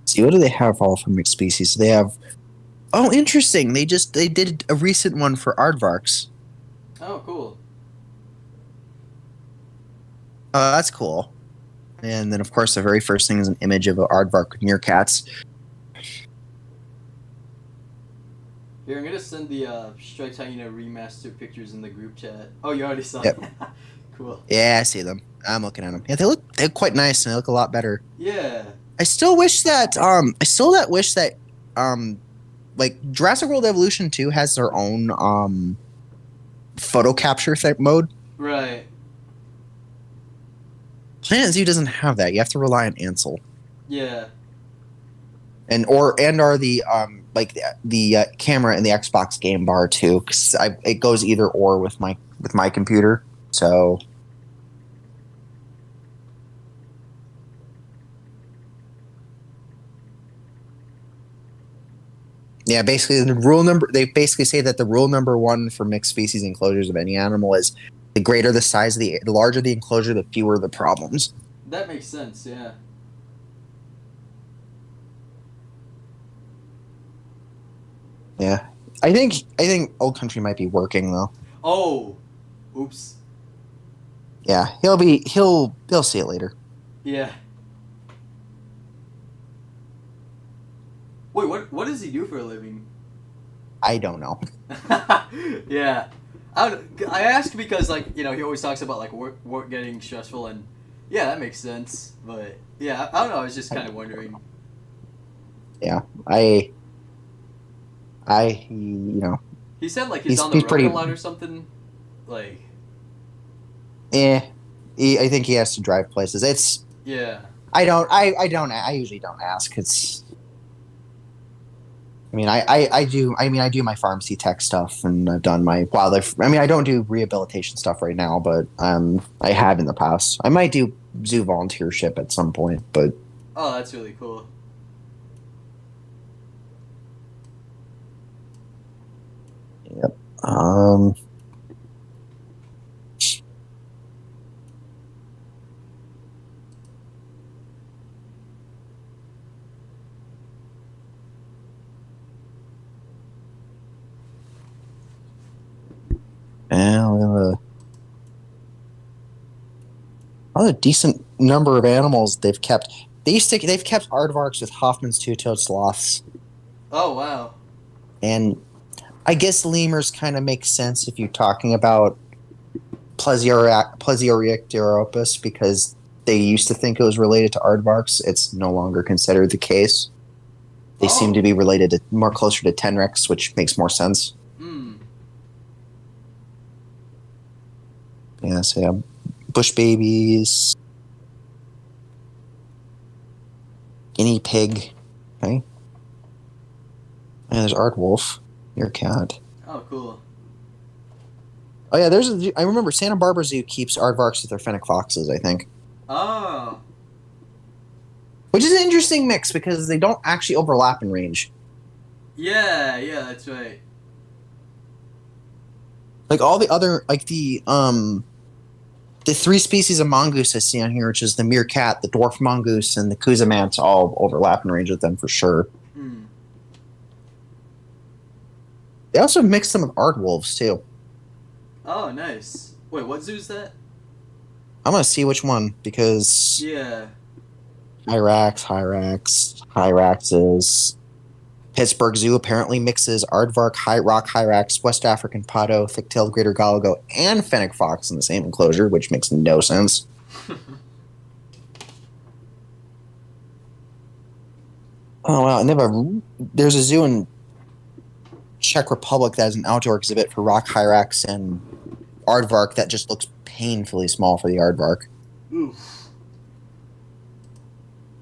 See, what do they have all for mixed species? They have. Oh, interesting. They did a recent one for aardvarks. Oh, cool. That's cool. And then, of course, the very first thing is an image of an aardvark with meerkats. Here, I'm gonna send the Strike Hyena remastered pictures in the group chat. Oh, you already saw Yep. it. Cool. Yeah, I see them. I'm looking at them. Yeah, they're quite nice and they look a lot better. Yeah. I still wish that like Jurassic World Evolution 2 has their own photo capture mode. Right. Planet Zoo doesn't have that. You have to rely on Ansel. Yeah. And are the camera in the Xbox game bar too, because it goes either or with my computer. So yeah, basically they basically say that the rule number one for mixed species enclosures of any animal is the greater the size of the larger the enclosure, the fewer the problems. That makes sense, yeah. Yeah. I think Old Country might be working though. Oh. Oops. Yeah, he'll see it later. Yeah. Wait, what does he do for a living? I don't know. Yeah. I ask because, like, you know, he always talks about, like, work getting stressful, and yeah, that makes sense. But yeah, I don't know, I was just kind of wondering. Yeah, He said, like, he's on the he's road pretty- a lot or something. Like, I think he has to drive places. It's yeah. I usually don't ask. I do my pharmacy tech stuff, and I've done my wildlife. I mean, I don't do rehabilitation stuff right now, but I have in the past. I might do zoo volunteership at some point, but Oh, that's really cool. yep. a decent number of animals they've kept. They've kept aardvarks with Hoffman's two-toed sloths, Oh wow. and I guess lemurs kind of make sense if you're talking about Plesioreactioropus because they used to think it was related to aardvarks. It's no longer considered the case. They seem to be related to more closer to Tenrex, which makes more sense. Hmm. Yeah, so yeah, bush babies, guinea pig. Okay. And there's aardwolf, your cat. Oh, cool. Oh yeah, I remember Santa Barbara Zoo keeps aardvarks with their fennec foxes, I think. Oh. Which is an interesting mix because they don't actually overlap in range. Yeah, that's right. Like all the other, like the three species of mongoose I see on here, which is the meerkat, the dwarf mongoose, and the kuzamance, all overlap in range with them for sure. Hmm. They also mix them with aardwolves too. Oh, nice. Wait, what zoo's that? I'm gonna see which one because Yeah. Hyraxes. Pittsburgh Zoo apparently mixes aardvark, rock hyrax, West African potto, thick-tailed greater galago, and fennec fox in the same enclosure, which makes no sense. Oh wow! And there's a zoo in Czech Republic that has an outdoor exhibit for rock hyrax and aardvark that just looks painfully small for the aardvark. Oof.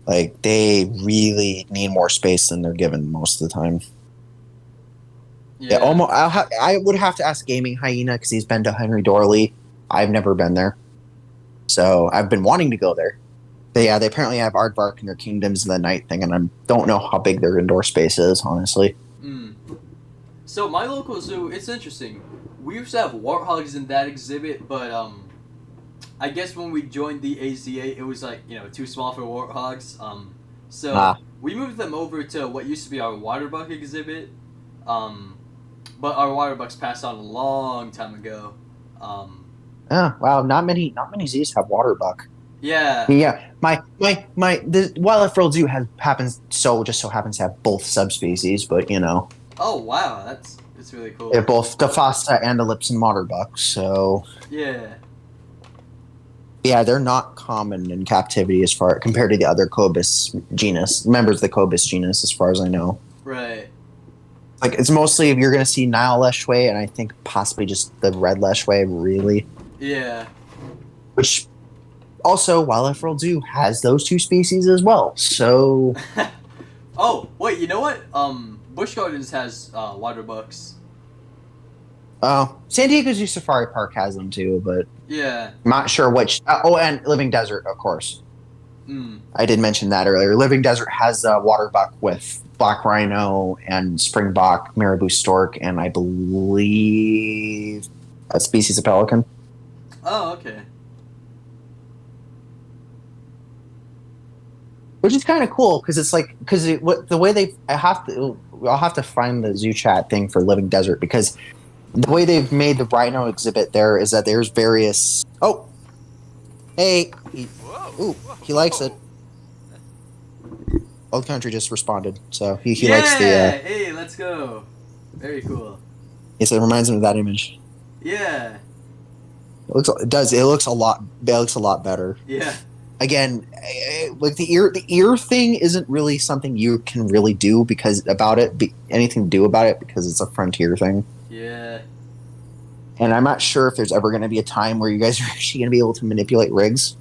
Like, they really need more space than they're given most of the time. Yeah, almost. I would have to ask Gaming Hyena because he's been to Henry Dorley. I've never been there, so I've been wanting to go there. But yeah, they apparently have aardvark in their Kingdoms of the Night thing, and I don't know how big their indoor space is, honestly. Mm. So my local zoo, it's interesting. We used to have warthogs in that exhibit, but I guess when we joined the AZA, it was like, too small for warthogs. So we moved them over to what used to be our waterbuck exhibit. But our waterbucks passed on a long time ago. Wow, not many zoos have waterbuck. Yeah. Yeah, the Wildlife World Zoo happens to have both subspecies, but Oh wow, it's really cool. they're both Dafasta and Ellipsan waterbuck. So Yeah. yeah, they're not common in captivity compared to the other Cobus genus, members of the Cobus genus, as far as I know. Right. Like, it's mostly if you're going to see Nile Leshway, and I think possibly just the red Leshway, really. Yeah. Which, also, Wildlife World Zoo has those two species as well, so... Oh, wait, you know what? Busch Gardens has waterbucks. San Diego Zoo Safari Park has them too, but Yeah. I'm not sure which... and Living Desert, of course. Mm. I did mention that earlier. Living Desert has waterbuck with black rhino and springbok, marabou stork, and I believe a species of pelican. Oh, okay. Which is kind of cool because it's like the way I'll have to find the zoo chat thing for Living Desert because the way they've made the rhino exhibit there is that there's various. Oh, hey, he likes it. Old Country just responded, so he likes the. Hey, let's go. Very cool. Yes, it reminds him of that image. Yeah. It looks a lot better. Yeah. Again, like the ear thing isn't really something you can really do anything to do about it because it's a frontier thing. Yeah. And I'm not sure if there's ever going to be a time where you guys are actually going to be able to manipulate rigs.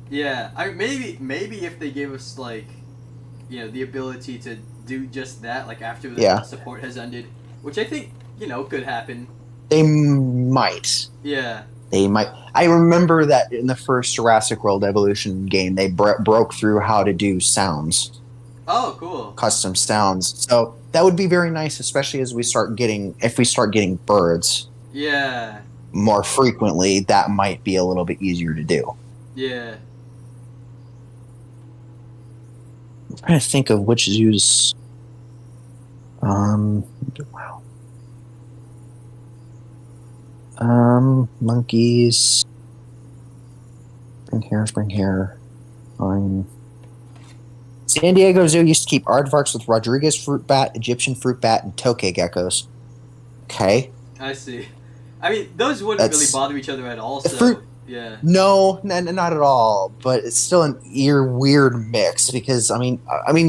Yeah. Maybe if they gave us the ability to do just that, like after the support has ended, which I think could happen. They might. Yeah. They might. I remember that in the first Jurassic World Evolution game, they broke through how to do sounds. Oh, cool. Custom sounds. So that would be very nice, especially if we start getting birds. Yeah. More frequently, that might be a little bit easier to do. Yeah. I'm trying to think of which zoos. Wow. Monkeys. Spring hair. Fine. San Diego Zoo used to keep aardvarks with Rodriguez fruit bat, Egyptian fruit bat, and tokay geckos. Okay. I see. I mean, those wouldn't really That's- bother each other at all. The So fruit- yeah. No, not at all. But it's still an weird mix because I mean,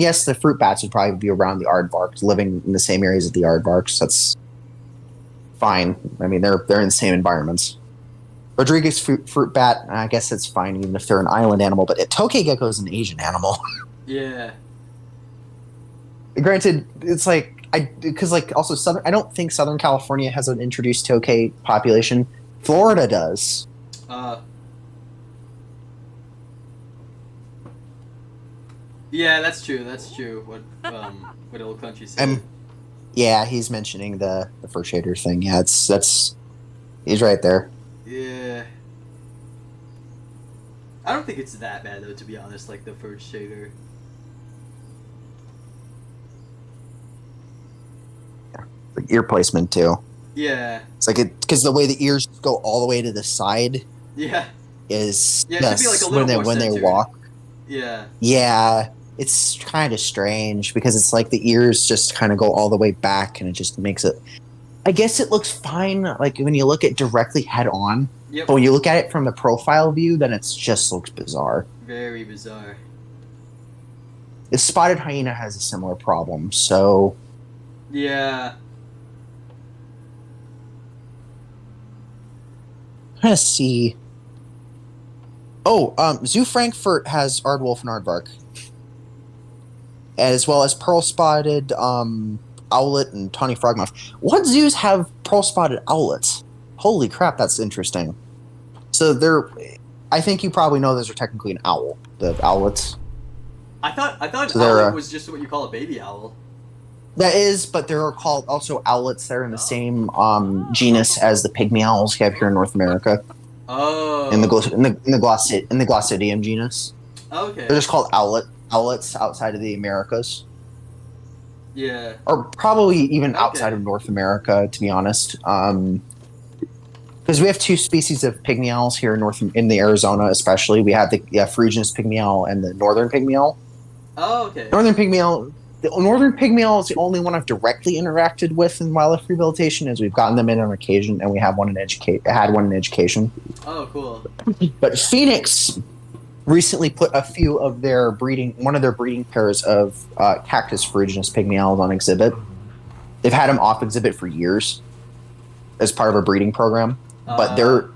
yes, the fruit bats would probably be around the aardvarks, living in the same areas as the aardvarks. That's fine. I mean, they're in the same environments. Rodriguez fruit bat, I guess it's fine even if they're an island animal. But tokay gecko is an Asian animal. Yeah. Granted, it's like because also I don't think Southern California has an introduced tokay population. Florida does. Yeah, that's true. That's true. What old country said. Yeah, he's mentioning the fur shader thing. Yeah, that's he's right there. Yeah. I don't think it's that bad though, to be honest. Like the first shader. Like ear placement too. Yeah. It's like because the way the ears go all the way to the side Yeah. is Yeah, it should be, like, a little when they more when they centered. walk. Yeah. Yeah, it's kind of strange because it's like the ears just kind of go all the way back, and it just makes it. I guess it looks fine, like when you look at directly head on. Yep. But when you look at it from the profile view, then it just looks bizarre. Very bizarre. The spotted hyena has a similar problem, so Yeah. trying to see. Oh, Zoo Frankfurt has Aardwolf and Aardvark, as well as pearl spotted owlet and tawny frogmouth. What zoos have pearl spotted owlets? Holy crap, that's interesting. So they're, I think you probably know those are technically an owl. The owlets. I thought So they're, owl was just what you call a baby owl. That is, but they're called also owlets. They're in the same genus as the pygmy owls we have here in North America. Oh. In the Glossidium genus. Okay. They're just called owlets outside of the Americas, Yeah. or probably even Okay. outside of North America, to be honest. Because we have two species of pygmy owls here in the Arizona, especially. We have the Ferruginous pygmy owl and the northern pygmy owl. Oh, okay. Northern pygmy owl. The northern pygmy owl is the only one I've directly interacted with in wildlife rehabilitation, as we've gotten them in on occasion, and we have one in had one in education. Oh, cool. But Phoenix recently put one of their breeding pairs of Cactus ferruginous pygmy owls on exhibit. They've had them off exhibit for years as part of a breeding program, but they're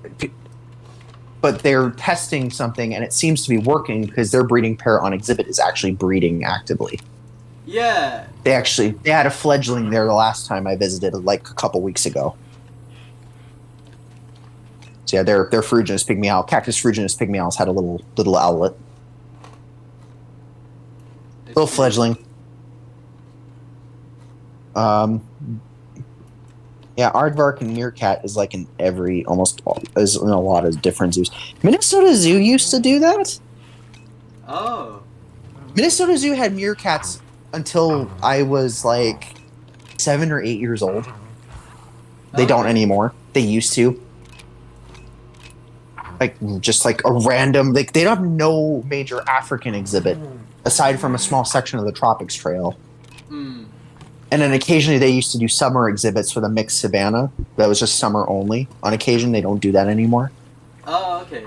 testing something, and it seems to be working because their breeding pair on exhibit is actually breeding actively. Yeah. They had a fledgling there the last time I visited, like a couple weeks ago. So yeah, their ferruginous pygmy owl, Cactus ferruginous pygmy owls had a little owlet, little fledgling. Yeah, aardvark and meerkat is like in is in a lot of different zoos. Minnesota Zoo used to do that. Oh. Minnesota Zoo had meerkats until I was like 7 or 8 years old. They don't anymore. They used to. Like just like a random, like they don't have no major African exhibit aside from a small section of the Tropics Trail. Hmm. And then occasionally they used to do summer exhibits for the mixed savanna. That was just summer only. On occasion they don't do that anymore. Oh, okay.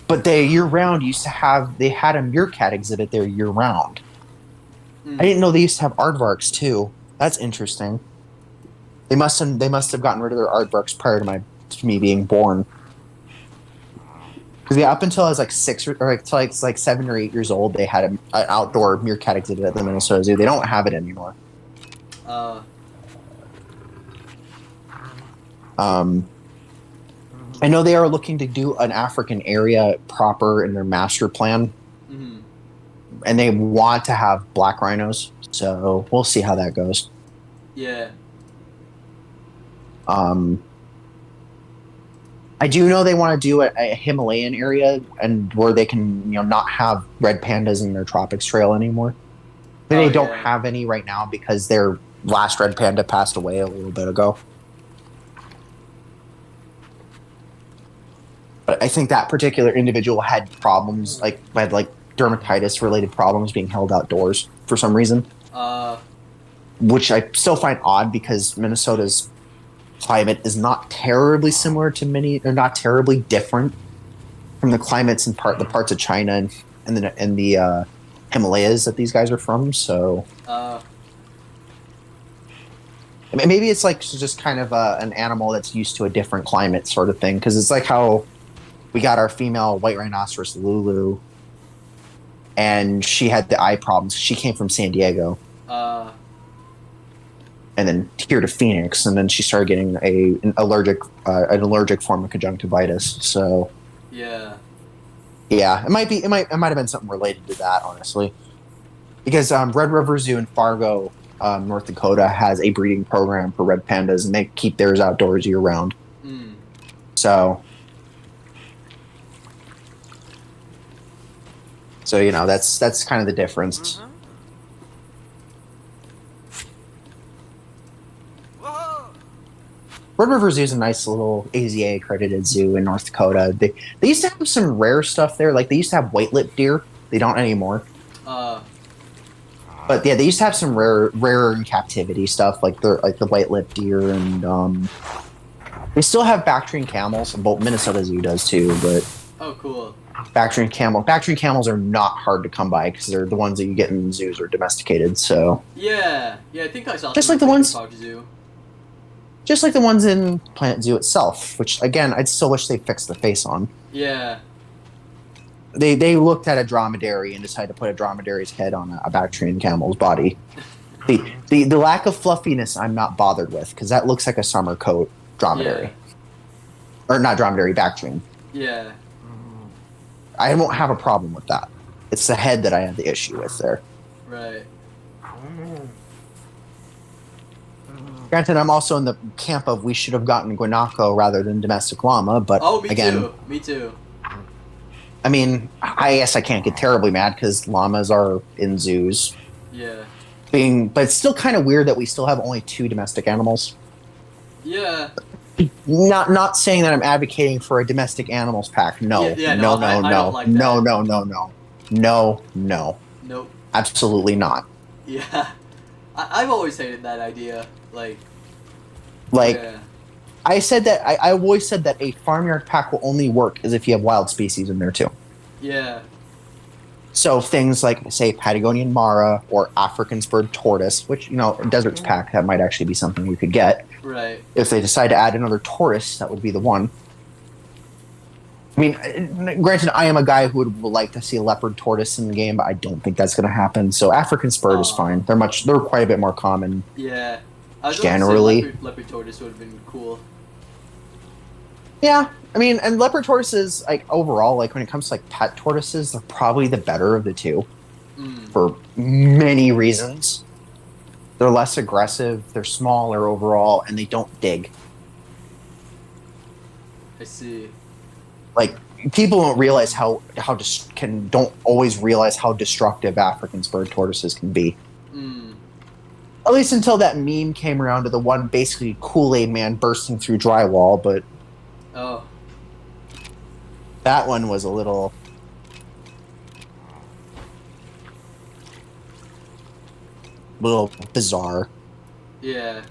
But they year round they had a meerkat exhibit there year round. Hmm. I didn't know they used to have aardvarks too. That's interesting. They must have gotten rid of their aardvarks prior to me being born. Because up until I was like 6 or like 7 or 8 years old, they had an outdoor meerkat exhibit at the Minnesota Zoo. They don't have it anymore. I know they are looking to do an African area proper in their master plan, Mhm. and they want to have black rhinos. So we'll see how that goes. Yeah. I do know they want to do a Himalayan area and where they can, not have red pandas in their tropics trail anymore. They don't have any right now because their last red panda passed away a little bit ago. But I think that particular individual had problems, had dermatitis related problems being held outdoors for some reason, which I still find odd because Minnesota's climate is not terribly similar to or not terribly different from the climates in the parts of China and the Himalayas that these guys are from. So maybe it's like just kind of an animal that's used to a different climate sort of thing, because it's like how we got our female white rhinoceros Lulu, and she had the eye problems. She came from San Diego. And then here to Phoenix, and then she started getting an allergic form of conjunctivitis. So yeah, it might have been something related to that, honestly, because Red River Zoo in Fargo, North Dakota, has a breeding program for red pandas, and they keep theirs outdoors year round. So that's kind of the difference. Red River Zoo is a nice little AZA accredited zoo in North Dakota. They used to have some rare stuff there. Like they used to have white-lipped deer. They don't anymore. But yeah, they used to have some rarer in captivity stuff, like the white-lipped deer, and they still have Bactrian camels. Both Minnesota Zoo does too, but cool. Bactrian camels are not hard to come by because they're the ones that you get in zoos are domesticated. So yeah, I think I saw just like the ones in Planet Zoo itself, which again I still wish they fixed the face on. Yeah. They looked at a dromedary and decided to put a dromedary's head on a Bactrian camel's body. The lack of fluffiness I'm not bothered with, because that looks like a summer coat dromedary. Or not dromedary, Bactrian. Yeah. I won't have a problem with that. It's the head that I have the issue with there. Right. Granted, I'm also in the camp of we should have gotten guanaco rather than domestic llama, but me too. I mean, I guess I can't get terribly mad because llamas are in zoos. Yeah. But it's still kind of weird that we still have only 2 domestic animals. Yeah. Not saying that I'm advocating for a domestic animals pack. No. I don't like that. No. Nope. Absolutely not. Yeah. I've always hated that idea. Like yeah. I said that I always said that a farmyard pack will only work as if you have wild species in there too. Yeah. So things like, say, Patagonian Mara or African spurred tortoise, which, deserts pack, that might actually be something we could get. Right. If they decide to add another tortoise, that would be the one. I mean, granted, I am a guy who would like to see a leopard tortoise in the game, but I don't think that's going to happen. So African spurred is fine. They're quite a bit more common. Yeah. I was generally. say leopard tortoise would have been cool. Yeah, I mean, and leopard tortoises, overall, when it comes to pet tortoises, they're probably the better of the two for many reasons. They're less aggressive, they're smaller overall, and they don't dig. I see. People don't realize don't always realize how destructive African spurred tortoises can be. At least until that meme came around to the one basically Kool-Aid man bursting through drywall, but that one was a little bizarre. Yeah.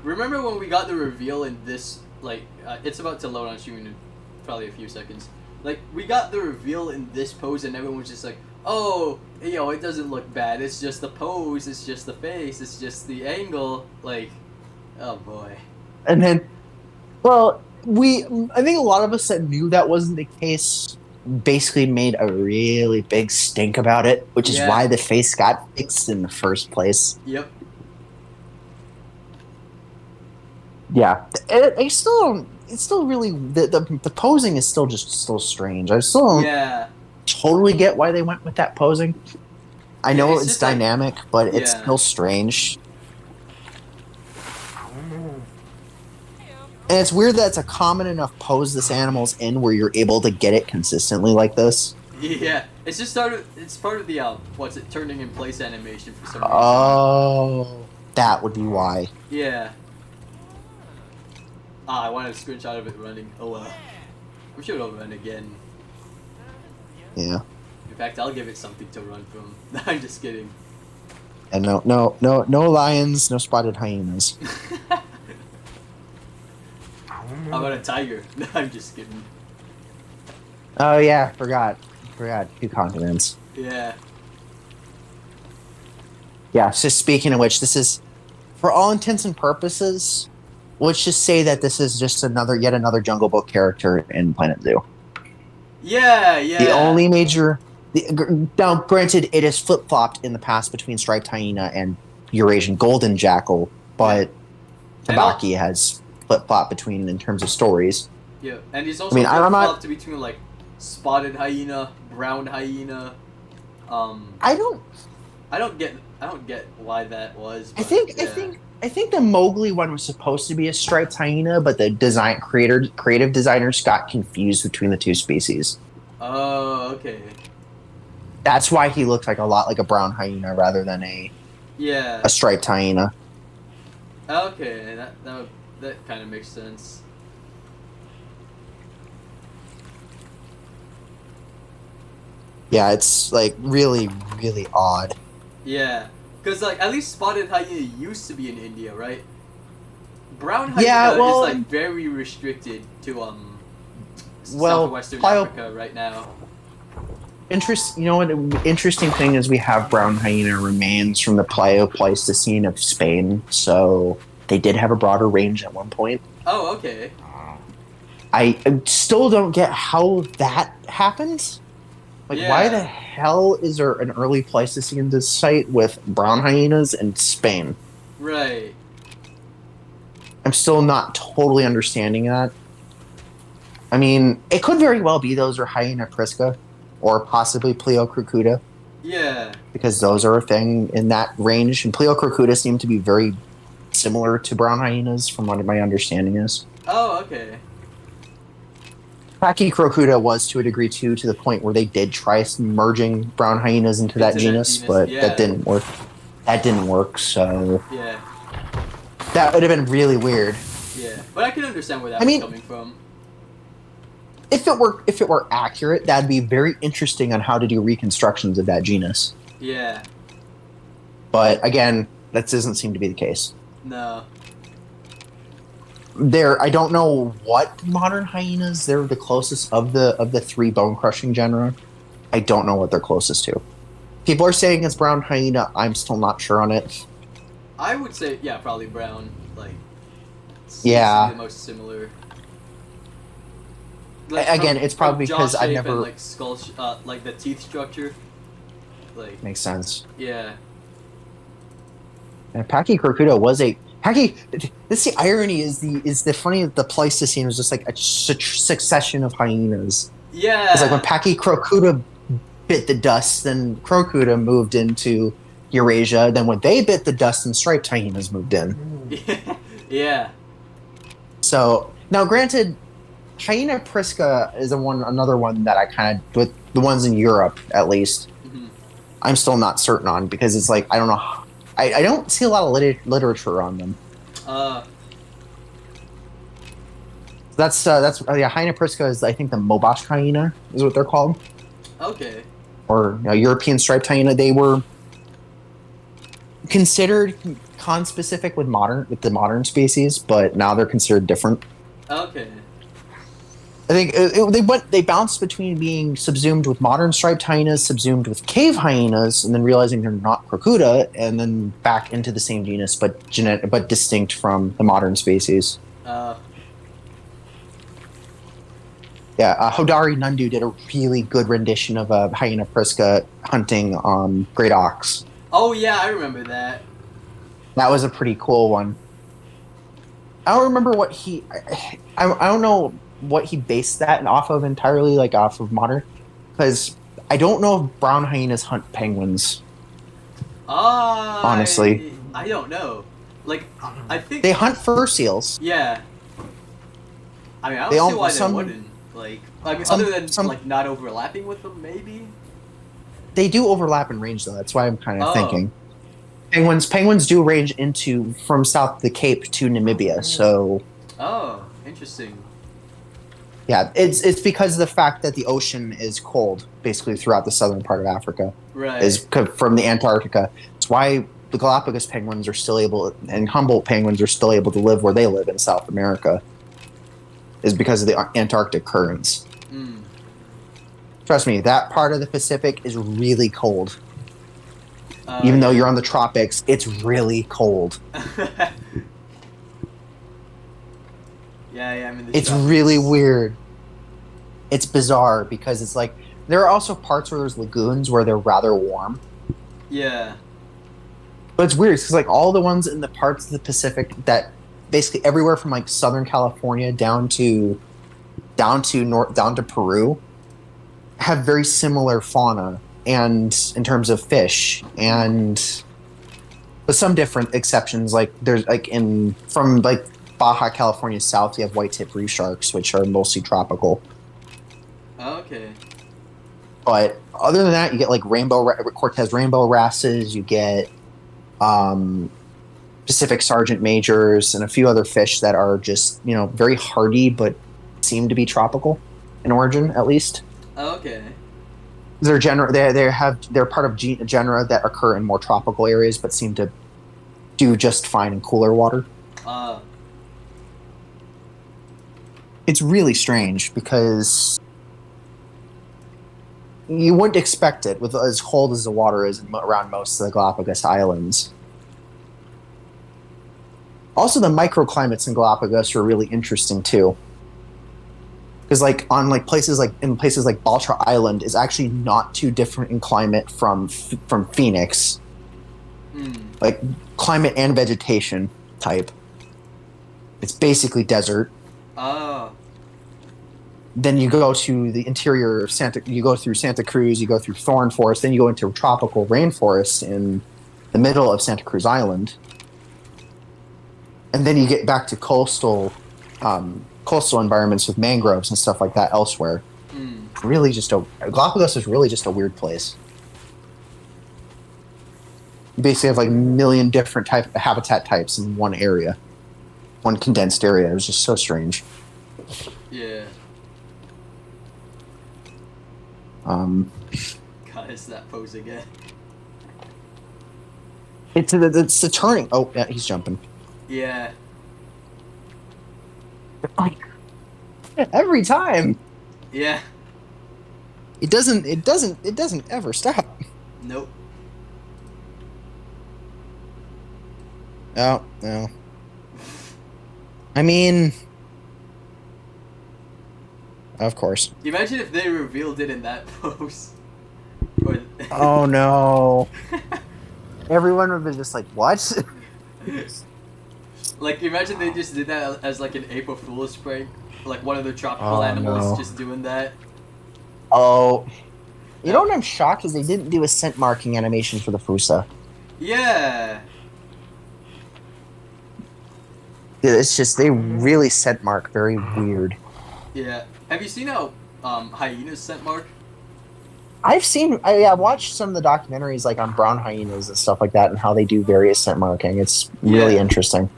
Remember when we got the reveal in this, it's about to load on stream in probably a few seconds. We got the reveal in this pose and everyone was just like, oh, it doesn't look bad. It's just the pose. It's just the face. It's just the angle. Oh boy. And then, I think a lot of us that knew that wasn't the case basically made a really big stink about it, which is why the face got fixed in the first place. Yep. Yeah. It's still really, the posing is still strange. I still don't totally get why they went with that posing. I know it's dynamic, but it's still strange. And it's weird that it's a common enough pose this animal's in where you're able to get it consistently like this. Yeah, it's part of the turning in place animation for some reason. Oh. That would be why. Yeah. Ah, I wanted a screenshot of it running. Oh well. I'm sure it'll run again. Yeah. In fact, I'll give it something to run from. I'm just kidding. And no lions, no spotted hyenas. How about a tiger? No, I'm just kidding. Oh yeah, forgot 2 continents. Yeah. Yeah. So speaking of which, this is, for all intents and purposes, let's just say that this is just yet another Jungle Book character in Planet Zoo. Yeah, yeah. The only major. Now, granted, it has flip flopped in the past between striped hyena and Eurasian golden jackal, but And al- Tabaki has flip flopped between in terms of stories. Yeah, and he's also I mean, I'm not- flip-flopped between like spotted hyena, brown hyena. I don't don't get why that was. I but, think yeah. I think the Mowgli one was supposed to be a striped hyena, but the creative designers got confused between the two species. Oh, okay. That's why he looked like a lot like a brown hyena rather than Yeah. a striped hyena. Okay, that kind of makes sense. Yeah, it's like really, really odd. Yeah, because like at least spotted hyena used to be in India, right? Brown hyena Yeah, well, is like very restricted to Well, southwestern Plio- Africa right now. You know what? Interesting thing is we have brown hyena remains from the Pleistocene of Spain, so they did have a broader range at one point. Oh, okay. I still don't get how that happened. Like, why Yeah. the hell is there an early Pleistocene site with brown hyenas in Spain? Right. I'm still not totally understanding that. I mean, it could very well be those are hyena prisca, or possibly Pleocrocuta, Yeah. because those are a thing in that range. And Pleocrocuta seem to be very similar to brown hyenas, from what my understanding is. Oh, okay. Pachycrocuta was to a degree too, to the point where they did try merging brown hyenas into that genus, but yeah. that didn't work. That didn't work, so Yeah. that would have been really weird. Yeah. But I can understand where that I mean- was coming from. If it were accurate, that'd be very interesting on how to do reconstructions of that genus. Yeah. But again, that doesn't seem to be the case. No. I don't know what modern hyenas they're the closest of the 3 bone crushing genera. I don't know what they're closest to. People are saying it's brown hyena. I'm still not sure on it. I would say, yeah, probably brown. Like, seems Yeah. to be the most similar. Again, it's probably jaw because I've shape never- and, like skull, like the teeth structure. Like, Makes sense. yeah. And Pachycrocuta was a Pachy. This the irony is the funny that the Pleistocene was just like a succession of hyenas. Yeah. It's like when Pachycrocuta bit the dust, then Crocuta moved into Eurasia. Then when they bit the dust, and striped hyenas moved in. Yeah. So now, granted, hyena prisca is another one that I kind of, with the ones in Europe at least, Mhm. I'm still not certain on, because it's like I don't know. I don't see a lot of literature on them. That's yeah. Hyena prisca is, I think, the Mobash hyena is what they're called, Okay. or European striped hyena. They were considered conspecific with the modern species, but now they're considered different. Okay. I think they bounced between being subsumed with modern striped hyenas, subsumed with cave hyenas, and then realizing they're not Crocuta, and then back into the same genus, but distinct from the modern species. Yeah, Hodari Nundu did a really good rendition of a hyena prisca hunting great ox. Oh yeah, I remember that. That was a pretty cool one. I don't remember what I don't know what he based that off of entirely, like off of modern, because I don't know if brown hyenas hunt penguins. Honestly. I don't know. Like, I think They hunt fur seals. Yeah. I mean, I They don't see all- why some- they wouldn't. Like, I mean, some- other than some- like not overlapping with them, maybe. They do overlap in range, though. That's why I'm kind of Oh. thinking. Penguins do range into from south of the Cape to Namibia. So Oh, interesting. yeah, it's because of the fact that the ocean is cold basically throughout the southern part of Africa. Right. Is from the Antarctica. It's why the Galapagos penguins are still able, and Humboldt penguins are still able to live where they live in South America. Is because of the Antarctic currents. Mm. Trust me, that part of the Pacific is really cold. Even though you're on the tropics, it's really cold. Yeah, I'm in the It's tropics. really weird. It's bizarre because it's like there are also parts where there's lagoons where they're rather warm. Yeah. But it's weird because like all the ones in the parts of the Pacific that basically everywhere from like Southern California down to Peru have very similar fauna and in terms of fish and with some different exceptions like there's like from like Baja California south you have white-tip reef sharks which are mostly tropical. Okay. But other than that, you get like Cortez rainbow wrasses, you get Pacific Sergeant majors, and a few other fish that are just very hardy but seem to be tropical in origin, at least. Okay. They're they're part of genera that occur in more tropical areas but seem to do just fine in cooler water. It's really strange because you wouldn't expect it with as cold as the water is around most of the Galapagos Islands. Also, the microclimates in Galapagos are really interesting too, because like places like Baltra Island is actually not too different in climate from Phoenix, like climate and vegetation type. It's basically desert. Oh. Then you go to the interior of you go through Santa Cruz, you go through thorn forest, then you go into tropical rainforest in the middle of Santa Cruz Island. And then you get back to coastal environments with mangroves and stuff like that elsewhere. Really Galapagos is really just a weird place. You basically have like a million different habitat types in one area. One condensed area. It was just so strange. Yeah. Um, God, it's that pose again. it's the turning. Oh, yeah, he's jumping. Yeah. Every time. Yeah. It doesn't ever stop. Nope. No. I mean, of course. Imagine if they revealed it in that pose. Or... Oh no. Everyone would be just like, what? Like, imagine they just did that as like an April Fool's prank. Like one of the tropical animals no. just doing that. Oh. You know what I'm shocked is they didn't do a scent marking animation for the Fusa. Yeah. It's just, they really scent mark very weird. Yeah. Have you seen how hyenas scent mark? I watched some of the documentaries like on brown hyenas and stuff like that and how they do various scent marking. It's really interesting.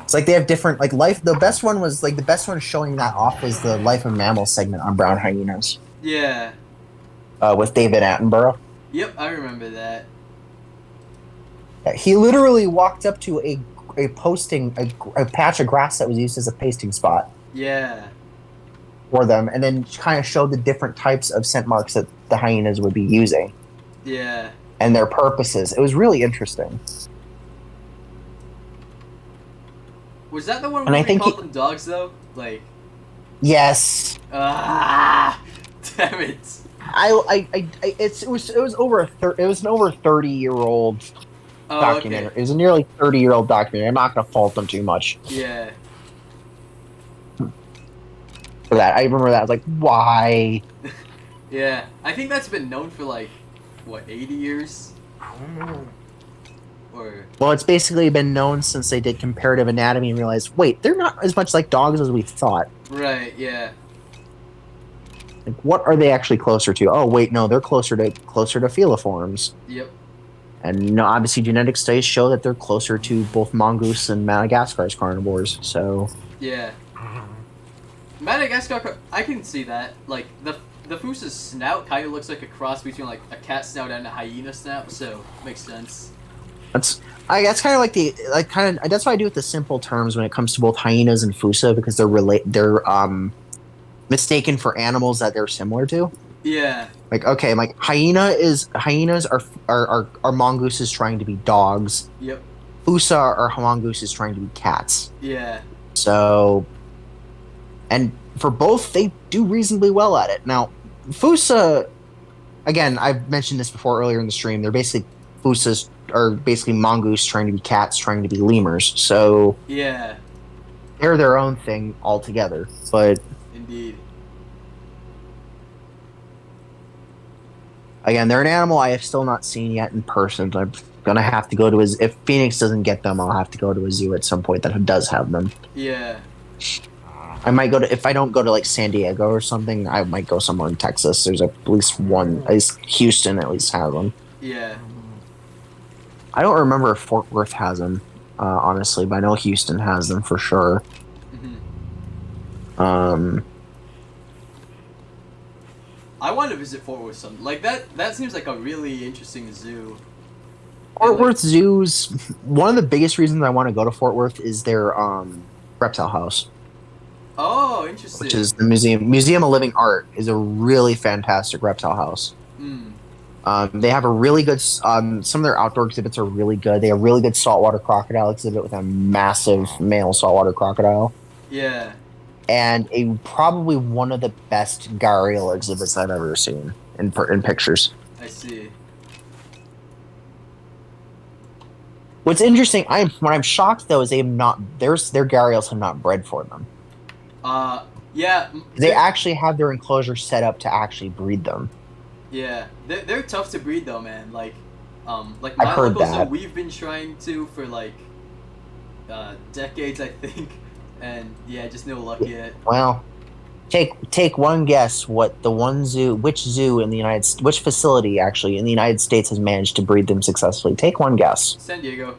It's like they have different the best one showing that off was the Life of Mammals segment on brown hyenas. Yeah. With David Attenborough. Yep, I remember that. He literally walked up to a patch of grass that was used as a pasting spot. Yeah. For them, and then kind of showed the different types of scent marks that the hyenas would be using. Yeah. And their purposes. It was really interesting. Was that the one And where I we think called them dogs though? Like. Yes. Ah. Damn it. It was an over 30-year-old documentary. Okay. It was a nearly 30-year-old documentary. I'm not going to fault them too much Yeah. for that. I remember that. I was like, why? Yeah. I think that's been known for like, what, 80 years? Or... Well, it's basically been known since they did comparative anatomy and realized, wait, they're not as much like dogs as we thought. Right, yeah. Like, what are they actually closer to? Oh, wait, no, they're closer to feliforms. Yep. And no, obviously genetic studies show that they're closer to both mongoose and Madagascar's carnivores. So Yeah. Madagascar, I can see that. Like, the Fusa's snout kind of looks like a cross between, like, a cat snout and a hyena snout, so makes sense. that's kind of like that's what I do with the simple terms when it comes to both hyenas and Fusa, because they're mistaken for animals that they're similar to. Yeah. Like, okay, like hyenas are mongooses trying to be dogs. Yep. Fusa are mongooses trying to be cats. Yeah. So, and for both, they do reasonably well at it. Now, Fusa, again, I've mentioned this before earlier in the stream. Fusas are basically mongoose trying to be cats, trying to be lemurs. So Yeah. they're their own thing altogether. But Indeed. again, they're an animal I have still not seen yet in person. I'm gonna have to go to if Phoenix doesn't get them, I'll have to go to a zoo at some point that does have them. Yeah. I might go to, if I don't go to like San Diego or something, I might go somewhere in Texas. There's at least one, at least Houston at least has them. Yeah. I don't remember if Fort Worth has them, honestly, but I know Houston has them for sure. Mhm. I I want to visit Fort Worth some. Like, that seems like a really interesting zoo. Fort like- Worth zoos. One of the biggest reasons I want to go to Fort Worth is their reptile house, Oh, interesting. which is the Museum of Living Art. Is a really fantastic reptile house. Mm. They have a really good. Some of their outdoor exhibits are really good. They have a really good saltwater crocodile exhibit with a massive male saltwater crocodile, Yeah. and probably one of the best gharial exhibits I've ever seen in pictures. I see. What's interesting, what I'm shocked though is they have not. Their gharials have not bred for them. Yeah. They actually have their enclosure set up to actually breed them. Yeah, they're tough to breed though, man. Like I've my heard local zoo, that. we've been trying to for like decades, I think, and yeah, just no luck yet. Well, take one guess what which facility actually in the United States has managed to breed them successfully. Take one guess. San Diego.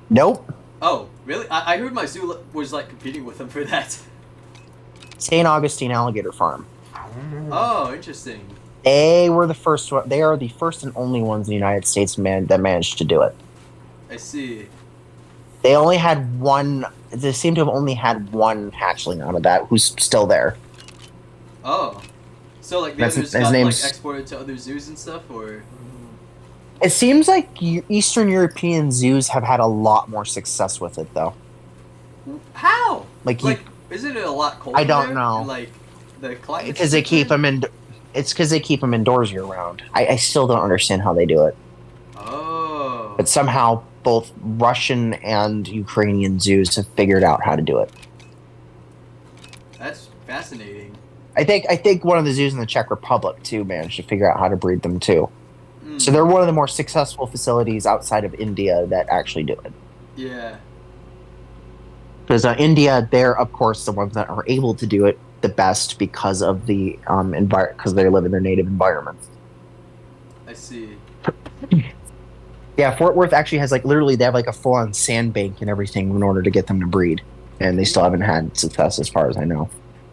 Nope. Oh, really? I heard my zoo was like competing with them for that. St. Augustine Alligator Farm. Oh, interesting. They were the first one. They are the first and only ones in the United States that managed to do it. I see. They only had one. They seem to have only had one hatchling out of that, who's still there. Oh, so like the That's- others his got name's- like exported to other zoos and stuff, or It seems like Eastern European zoos have had a lot more success with it, though. how? Like, Isn't it a lot colder? I don't there? know. Like the climate. because they keep them in. It's because they keep them indoors year round. I still don't understand how they do it, Oh. but somehow both Russian and Ukrainian zoos have figured out how to do it. That's fascinating. I think one of the zoos in the Czech Republic too managed to figure out how to breed them too. Mm, So they're one of the more successful facilities outside of India that actually do it. yeah. Because India, they're of course the ones that are able to do it the best because of the because they live in their native environment. I see. Yeah, Fort Worth actually has literally they have a full-on sandbank and everything in order to get them to breed, and they still haven't had success as far as I know.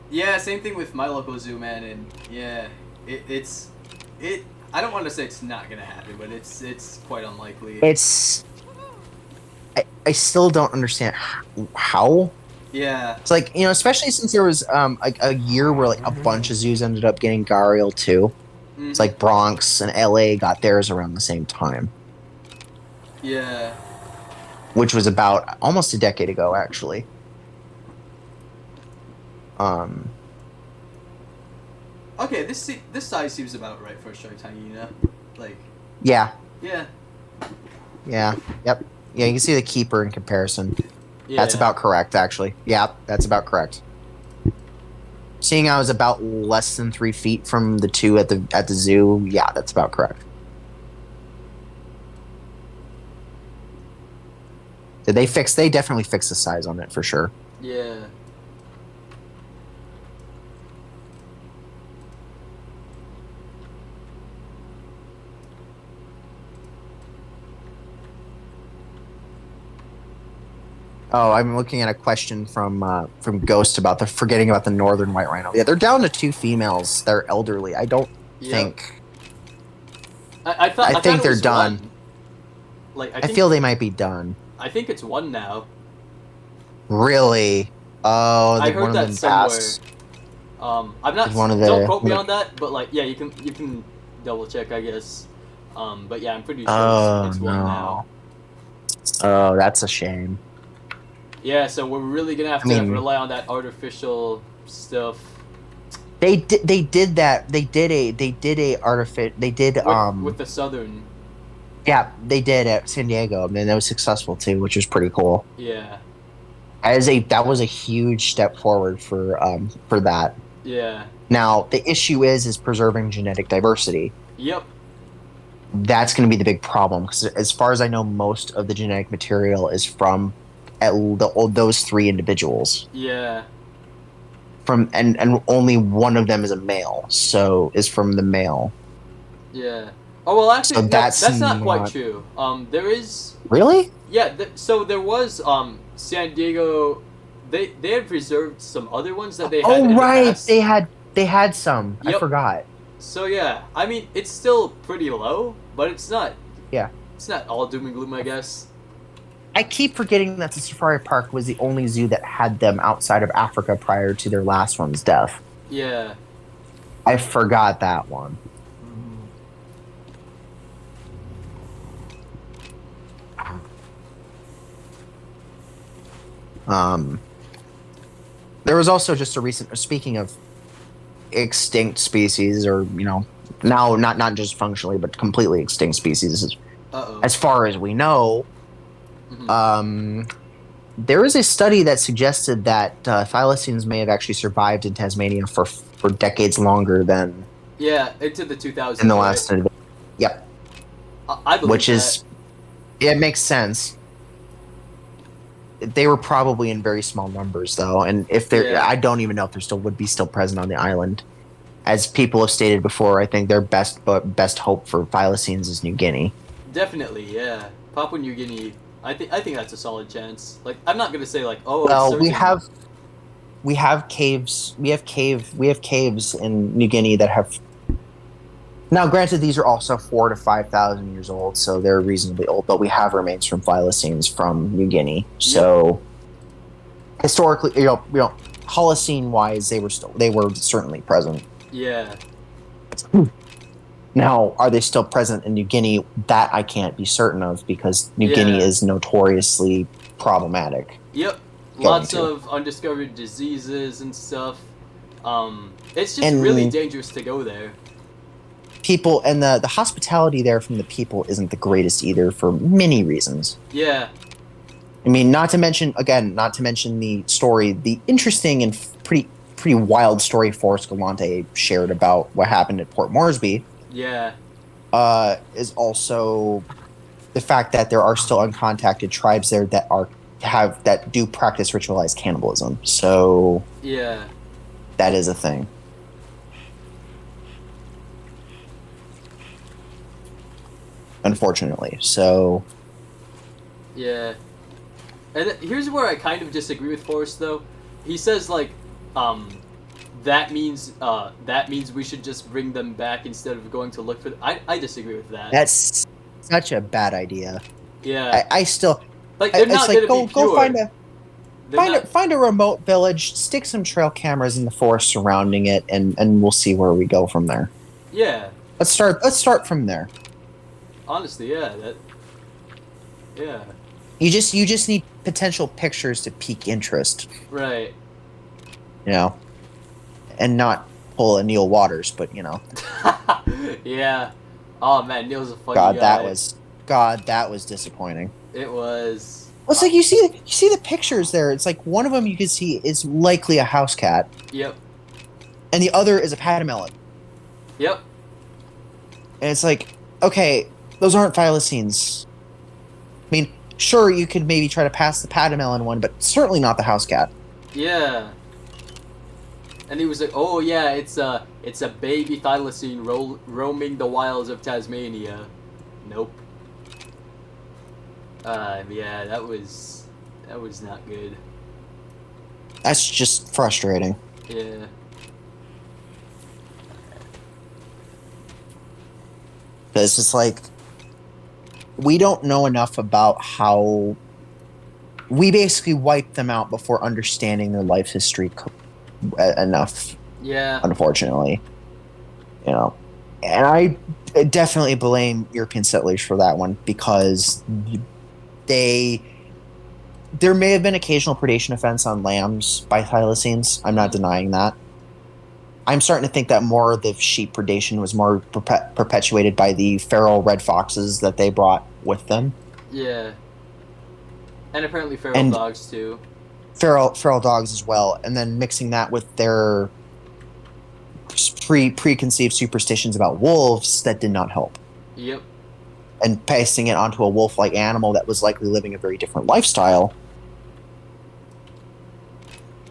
Yeah, same thing with my local zoo, man, and yeah, it's I don't want to say it's not gonna happen, but it's quite unlikely. I still don't understand how. Yeah. It's especially since there was a year where a bunch of zoos ended up getting gharial too. Mm, It's like Bronx and LA got theirs around the same time, yeah. which was about almost a decade ago, actually. Okay, this size seems about right for a striped hyena. Like, Yeah, yeah. yeah, yep, yeah. You can see the keeper in comparison. Yeah. That's about correct, actually. Yeah, that's about correct. Seeing I was about less than 3 feet from the two at the zoo, yeah, that's about correct. They definitely fixed the size on it for sure. Yeah. Oh, I'm looking at a question from Ghost about the forgetting about the northern white rhino. Yeah, they're down to 2 females. They're elderly. I don't Yep. think. I I think it they're was done. one. Like I think, feel they might be done. I think it's one now. Really? Oh, I did one heard of that them somewhere. pass? I'm not. Is one of Don't the- quote me on that, but like, yeah, you can double check, I guess. But yeah, I'm pretty sure Oh it's one now. no. Oh, that's a shame. Yeah, so we're really gonna have to rely on that artificial stuff. They did that. They did a artific. They did With the southern. Yeah, they did at San Diego, and that was successful too, which was pretty cool. Yeah. That was a huge step forward for that. Yeah. Now the issue is preserving genetic diversity. Yep. That's going to be the big problem because, as far as I know, most of the genetic material is from those 3 individuals. Yeah. And only one of them is a male, so is from the male. Yeah. Oh well, actually, So no, that's that's not quite not- true. There is. Really? Yeah. So there was San Diego. They had preserved some other ones that they had. Oh in right, The past. they had some. I Yep. forgot. So yeah, I mean it's still pretty low, but it's not. Yeah. It's not all doom and gloom, I guess. I keep forgetting that the safari park was the only zoo that had them outside of Africa prior to their last one's death. Yeah. I forgot that one. There was also just a recent. Speaking of extinct species, or now not just functionally, but completely extinct species, Uh-oh. as far as we know. Mhm. There is a study that suggested that thylacines may have actually survived in Tasmania for decades longer than Yeah, into the 2000s. in the right? last. Yep, I believe which that. is it makes sense. They were probably in very small numbers though, and if they're, Yeah. I don't even know if they would be still present on the island. As people have stated before, I think their best hope for thylacines is New Guinea. Definitely, yeah. Papua New Guinea. I think that's a solid chance. Like, I'm not gonna say like, oh. Well, it's we certain. have caves. We have caves in New Guinea that have. Now, granted, these are also 4,000 to 5,000 years old, so they're reasonably old. But we have remains from thylacines from New Guinea. So, historically, Holocene-wise, they were certainly present. Yeah. Now, are they still present in New Guinea? That I can't be certain of because New Yeah. Guinea is notoriously problematic. Yep. Going Lots to. of undiscovered diseases and stuff. It's just And- really dangerous to go there. People and the hospitality there from the people isn't the greatest either for many reasons. Yeah. I mean, not to mention the story, the interesting and pretty wild story Forrest Galante shared about what happened at Port Moresby. Yeah. Is also the fact that there are still uncontacted tribes there that do practice ritualized cannibalism. So Yeah. that is a thing. Unfortunately. So Yeah. And here's where I kind of disagree with Forrest, though. He says like, that means we should just bring them back instead of going to look for them. I disagree with that. that's such a bad idea. Yeah. I still Like they're it's not like gonna be pure. go find They're not- find a remote village, stick some trail cameras in the forest surrounding it, and we'll see where we go from there. Yeah. Let's start from there. Honestly, yeah. Yeah. You just need potential pictures to pique interest, Right. and not pull a Neil Waters, but Yeah. Oh man, Neil's a funny God, guy. that was disappointing. It was. Well, it's like you see the pictures there. It's like one of them you can see is likely a house cat, Yep. and the other is a patamelon. Yep. And it's like, okay, those aren't thylacines. I mean, sure, you could maybe try to pass the patamelon one, but certainly not the house cat. Yeah. And he was like, "Oh yeah, it's a baby thylacine roaming the wilds of Tasmania." Nope. Yeah, that was That was not good. That's just frustrating. Yeah. Because it's like, we don't know enough about how... We basically wiped them out before understanding their life history enough, Yeah. unfortunately. You know. And I definitely blame European settlers for that one, because there may have been occasional predation offense on lambs by thylacines. I'm not denying that. I'm starting to think that more of the sheep predation was more perpetuated by the feral red foxes that they brought with them. Yeah. And apparently feral dogs too. Feral dogs as well, and then mixing that with their preconceived superstitions about wolves that did not help. Yep. And pasting it onto a wolf-like animal that was likely living a very different lifestyle.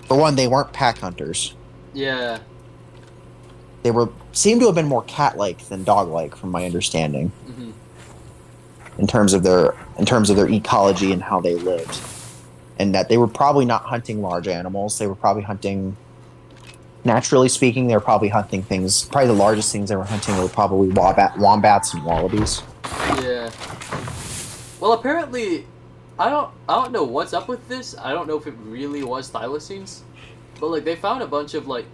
For one, they weren't pack hunters. Yeah. They seemed to have been more cat-like than dog-like, from my understanding. Mm-hmm. In terms of their ecology and how they lived, and that they were probably not hunting large animals. They were probably hunting. Naturally speaking, they were probably hunting things. Probably the largest things they were hunting were probably wombats and wallabies. Yeah. Well, apparently, I don't know what's up with this. I don't know if it really was thylacines, but like they found a bunch of like,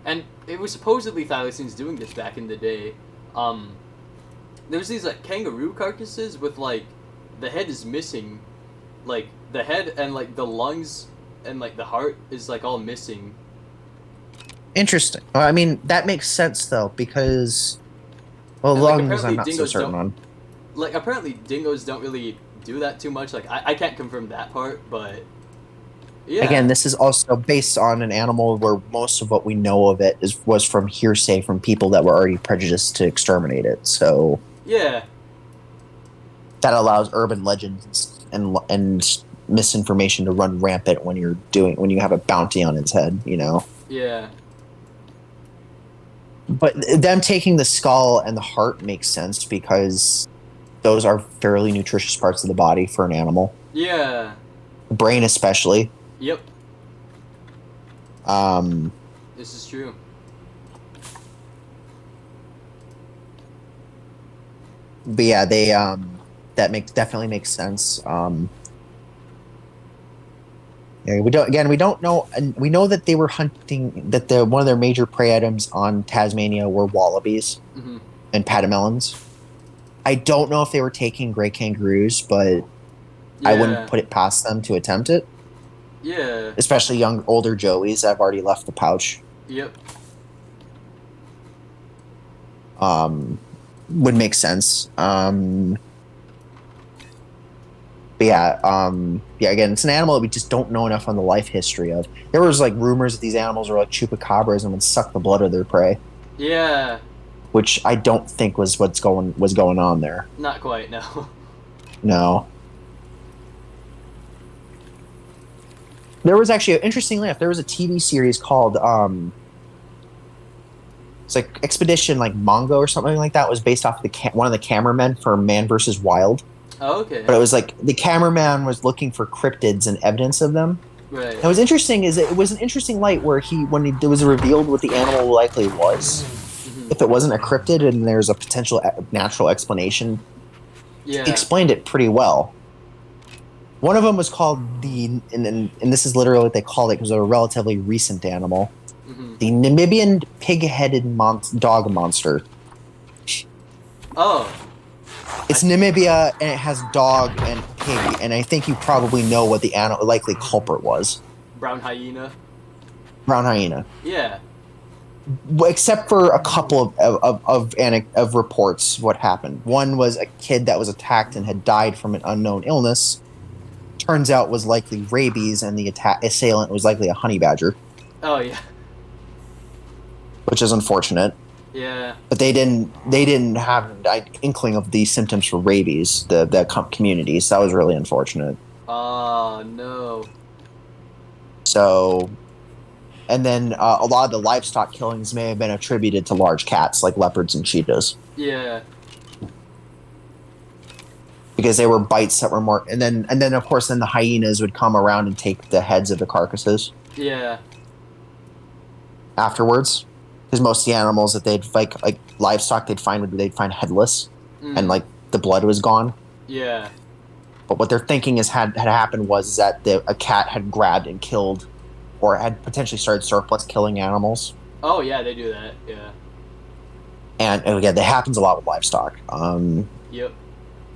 and it was supposedly thylacines doing this back in the day. There's these like kangaroo carcasses with like the head is missing, like the head and like the lungs and like the heart is like all missing. Interesting. Well, I mean, that makes sense though, because well, And, like, lungs I'm apparently not so certain on. Like apparently dingoes don't really do that too much. Like I can't confirm that part, but yeah. Again, this is also based on an animal where most of what we know of it was from hearsay from people that were already prejudiced to exterminate it. So yeah. that allows urban legends and misinformation to run rampant when you have a bounty on its head, you know. Yeah. But them taking the skull and the heart makes sense, because those are fairly nutritious parts of the body for an animal. Yeah. The brain especially. Yep. Um, This is true. but yeah, they that definitely makes sense. Yeah, we don't know, and we know that they were hunting, that one of their major prey items on Tasmania were wallabies Mm-hmm. and patamelons. I don't know if they were taking gray kangaroos, but Yeah. I wouldn't put it past them to attempt it. Yeah. Especially older joeys that have already left the pouch. Yep. Would make sense. But yeah, again, it's an animal that we just don't know enough on the life history of. There was like rumors that these animals were like chupacabras and would suck the blood of their prey, Yeah. which I don't think was going on there. Not quite. No. No. There was actually, interestingly enough, there was a TV series called it's like Expedition like Mongo or something like that. It was based off one of the cameramen for Man vs. Wild. Oh, okay. But it was like the cameraman was looking for cryptids and evidence of them. Right. And what's interesting is it was an interesting light where when it was revealed what the animal likely was, Mm-hmm. if it wasn't a cryptid and there's a potential natural explanation, Yeah. he explained it pretty well. One of them was called and this is literally what they called it because it was a relatively recent animal, Mm-hmm. the Namibian pig-headed dog monster. Oh. It's Namibia, and it has dog and pig, and I think you probably know what the likely culprit was. Brown hyena. Brown hyena. Yeah. Except for a couple of reports what happened. One was a kid that was attacked and had died from an unknown illness. Turns out was likely rabies, and the assailant was likely a honey badger, Oh yeah. which is unfortunate. Yeah. But they didn't have an inkling of the symptoms for rabies. The community, so that was really unfortunate. Oh no. So, and then a lot of the livestock killings may have been attributed to large cats like leopards and cheetahs. Yeah. because they were bites that were more. And then of course, then the hyenas would come around and take the heads of the carcasses Yeah. afterwards. Because most of the animals that they'd like livestock they'd find headless, and like the blood was gone. Yeah. But what they're thinking had happened was that a cat had grabbed and killed, or had potentially started surplus killing animals. Oh yeah, they do that. Yeah. And again, that happens a lot with livestock. Yep.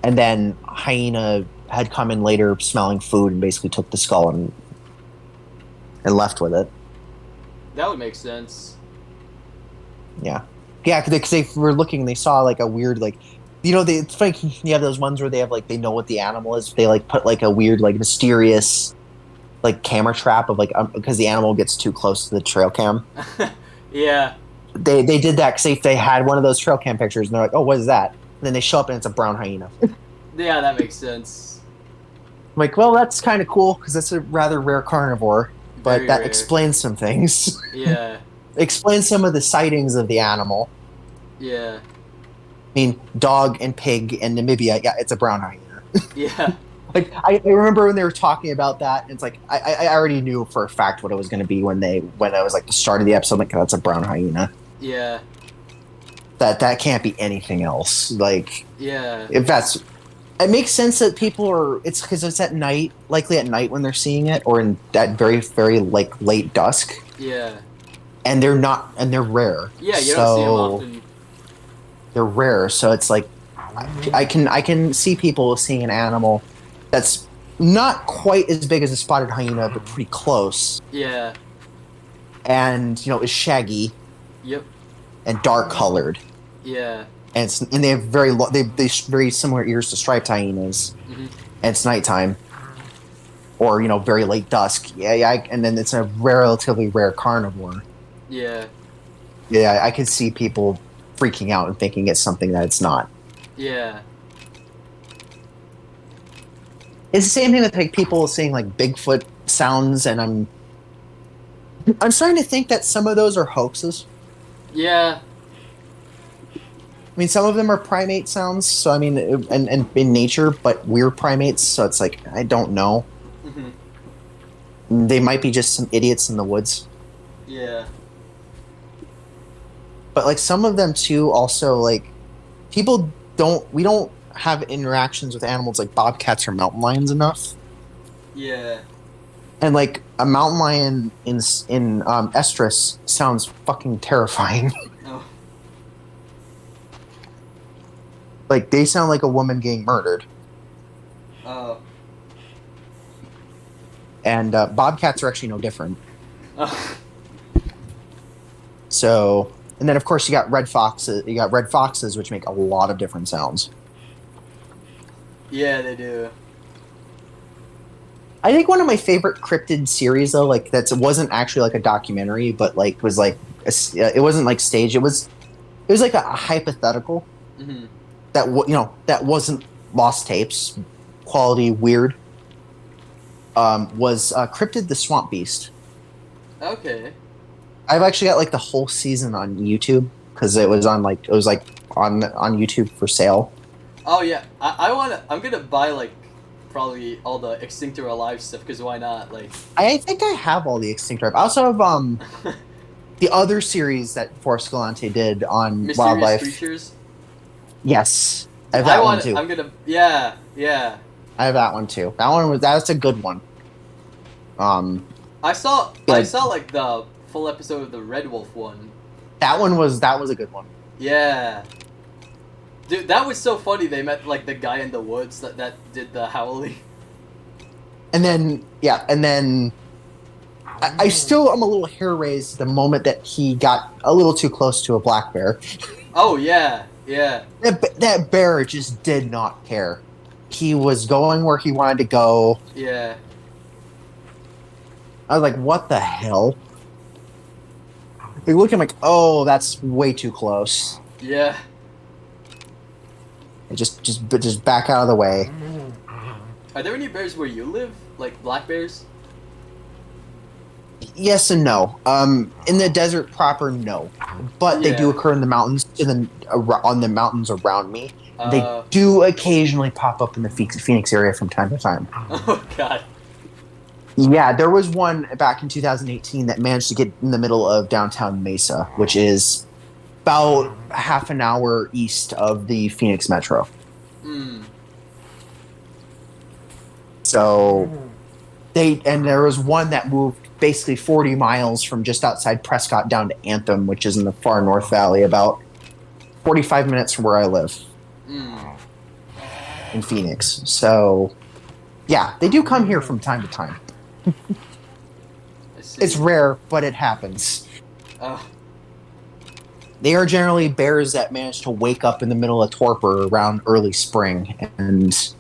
And then hyena had come in later, smelling food, and basically took the skull and left with it. That would make sense. Yeah, because they were looking, they saw like a weird it's funny, you have those ones where they have like they know what the animal is. They like put like a weird like mysterious like camera trap of like because the animal gets too close to the trail cam. Yeah. They did that because they had one of those trail cam pictures and they're like, oh, what is that? And then they show up and it's a brown hyena. Yeah, that makes sense. I'm like, well, that's kind of cool because that's a rather rare carnivore, but Very that rare. explains some things. Yeah. Explains some of the sightings of the animal. Yeah. I mean, dog and pig in Namibia, yeah, it's a brown hyena. Yeah. Like I remember when they were talking about that, and it's like I already knew for a fact what it was going to be when I was like the start of the episode. I'm like, that's a brown hyena. Yeah. That can't be anything else. Like, Yeah. if that's, it makes sense that people are. It's because it's at night, likely at night when they're seeing it, or in that very very like late dusk, Yeah. and they're rare. Yeah, you don't see them often. They're rare, so it's like I can see people seeing an animal that's not quite as big as a spotted hyena, but pretty close, Yeah. and is shaggy Yep. and dark colored, Yeah. and they have very very similar ears to striped hyenas, Mhm. and it's nighttime, or very late dusk. And then it's a relatively rare carnivore. Yeah. Yeah, I could see people freaking out and thinking it's something that it's not. Yeah. It's the same thing with like people seeing like Bigfoot sounds, and I'm starting to think that some of those are hoaxes. Yeah. I mean, some of them are primate sounds, so I mean, and in nature, but we're primates, so it's like I don't know. Mhm. They might be just some idiots in the woods, Yeah. but like some of them too. Also, like we don't have interactions with animals like bobcats or mountain lions enough. Yeah. And like a mountain lion in estrus sounds fucking terrifying. Oh. Like they sound like a woman getting murdered. Oh. And bobcats are actually no different. Oh. So, and then of course you got red foxes. You got red foxes, which make a lot of different sounds. Yeah, they do. I think one of my favorite cryptid series, though, like wasn't actually like a documentary, but like was like it wasn't like staged. It was like a hypothetical Mm-hmm. that wasn't lost tapes, quality weird. Was Cryptid the Swamp Beast. Okay. I've actually got like the whole season on YouTube because it was on YouTube for sale. Oh yeah, I'm gonna buy like probably all the Extinct or Alive stuff because why not? Like. I think I have all the Extinct Tribe. I also have the other series that Forrest Galante did on Mysterious wildlife. Creatures. Yes, I have that one too. I'm gonna. Yeah. I have that one too. That's a good one. I saw Yeah. like the full episode of the Red Wolf one. That was a good one. Yeah. Dude, that was so funny. They met like the guy in the woods that did the howling. And then I still am a little hair raised the moment that he got a little too close to a black bear. Oh yeah. That bear just did not care. He was going where he wanted to go. Yeah. I was like, what the hell? They look at him like, oh, that's way too close. Yeah. Just back out of the way. Are there any bears where you live? Like black bears? Yes and no. In the desert proper, no. But they do Yeah. occur in the mountains. on the mountains around me. They Uh, do occasionally pop up in the Phoenix area from time to time. oh god. Yeah, there was one back in 2018 that managed to get in the middle of downtown Mesa, which is about half an hour east of the Phoenix Metro. Hmm. So there was one that moved basically 40 miles from just outside Prescott down to Anthem, which is in the far North Valley, about 45 minutes from where I live Hmm. in Phoenix. So, yeah, they do come here from time to time. I see. It's rare, but it happens. Oh. They are generally bears that manage to wake up in the middle of torpor around early spring and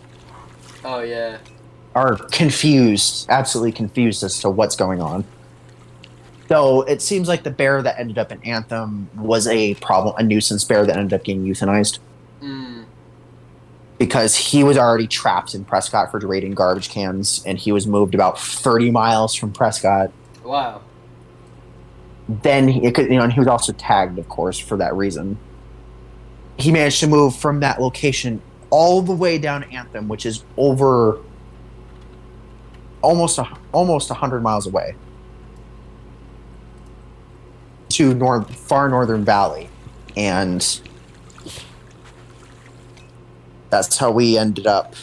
Oh yeah. are confused, absolutely confused as to what's going on. Though it seems like the bear that ended up in Anthem was a nuisance bear that ended up getting euthanized Hmm. because he was already trapped in Prescott for raiding garbage cans, and he was moved about 30 miles from Prescott. Wow. Then and he was also tagged, of course, for that reason. He managed to move from that location all the way down to Anthem, which is over almost 100 miles away, to far northern valley, and that's how we ended up.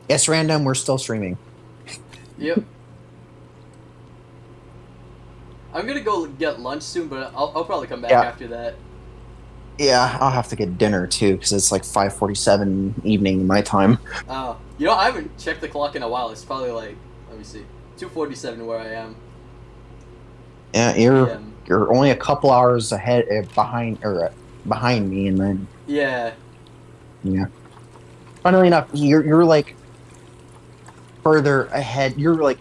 Yes, random. We're still streaming. Yep. I'm gonna go get lunch soon, but I'll probably come back Yeah. after that. Yeah, I'll have to get dinner too because it's like 5:47 evening my time. Oh, you know, I haven't checked the clock in a while. It's probably like, let me see, 2:47 where I am. Yeah, PM. you're only a couple hours behind me, and then Yeah. yeah. Funnily enough, you're like further ahead. You're like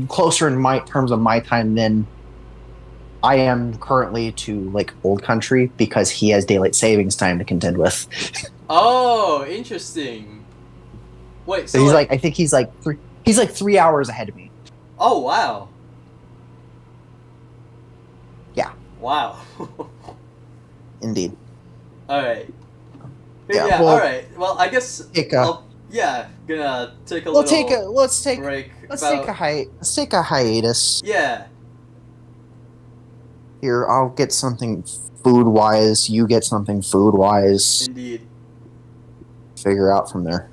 closer in my terms of my time than I am currently to like Old Country because he has daylight savings time to contend with. Oh, interesting. Wait, So so he's like, I think he's like 3 hours ahead of me. oh wow. Yeah. Wow. Indeed. All right. Yeah, Yeah. well, all right. Well, I guess Take gonna take a let's little take break. let's take a hiatus. Yeah. Here, I'll get something food wise. You get something food wise. Indeed. Figure out from there.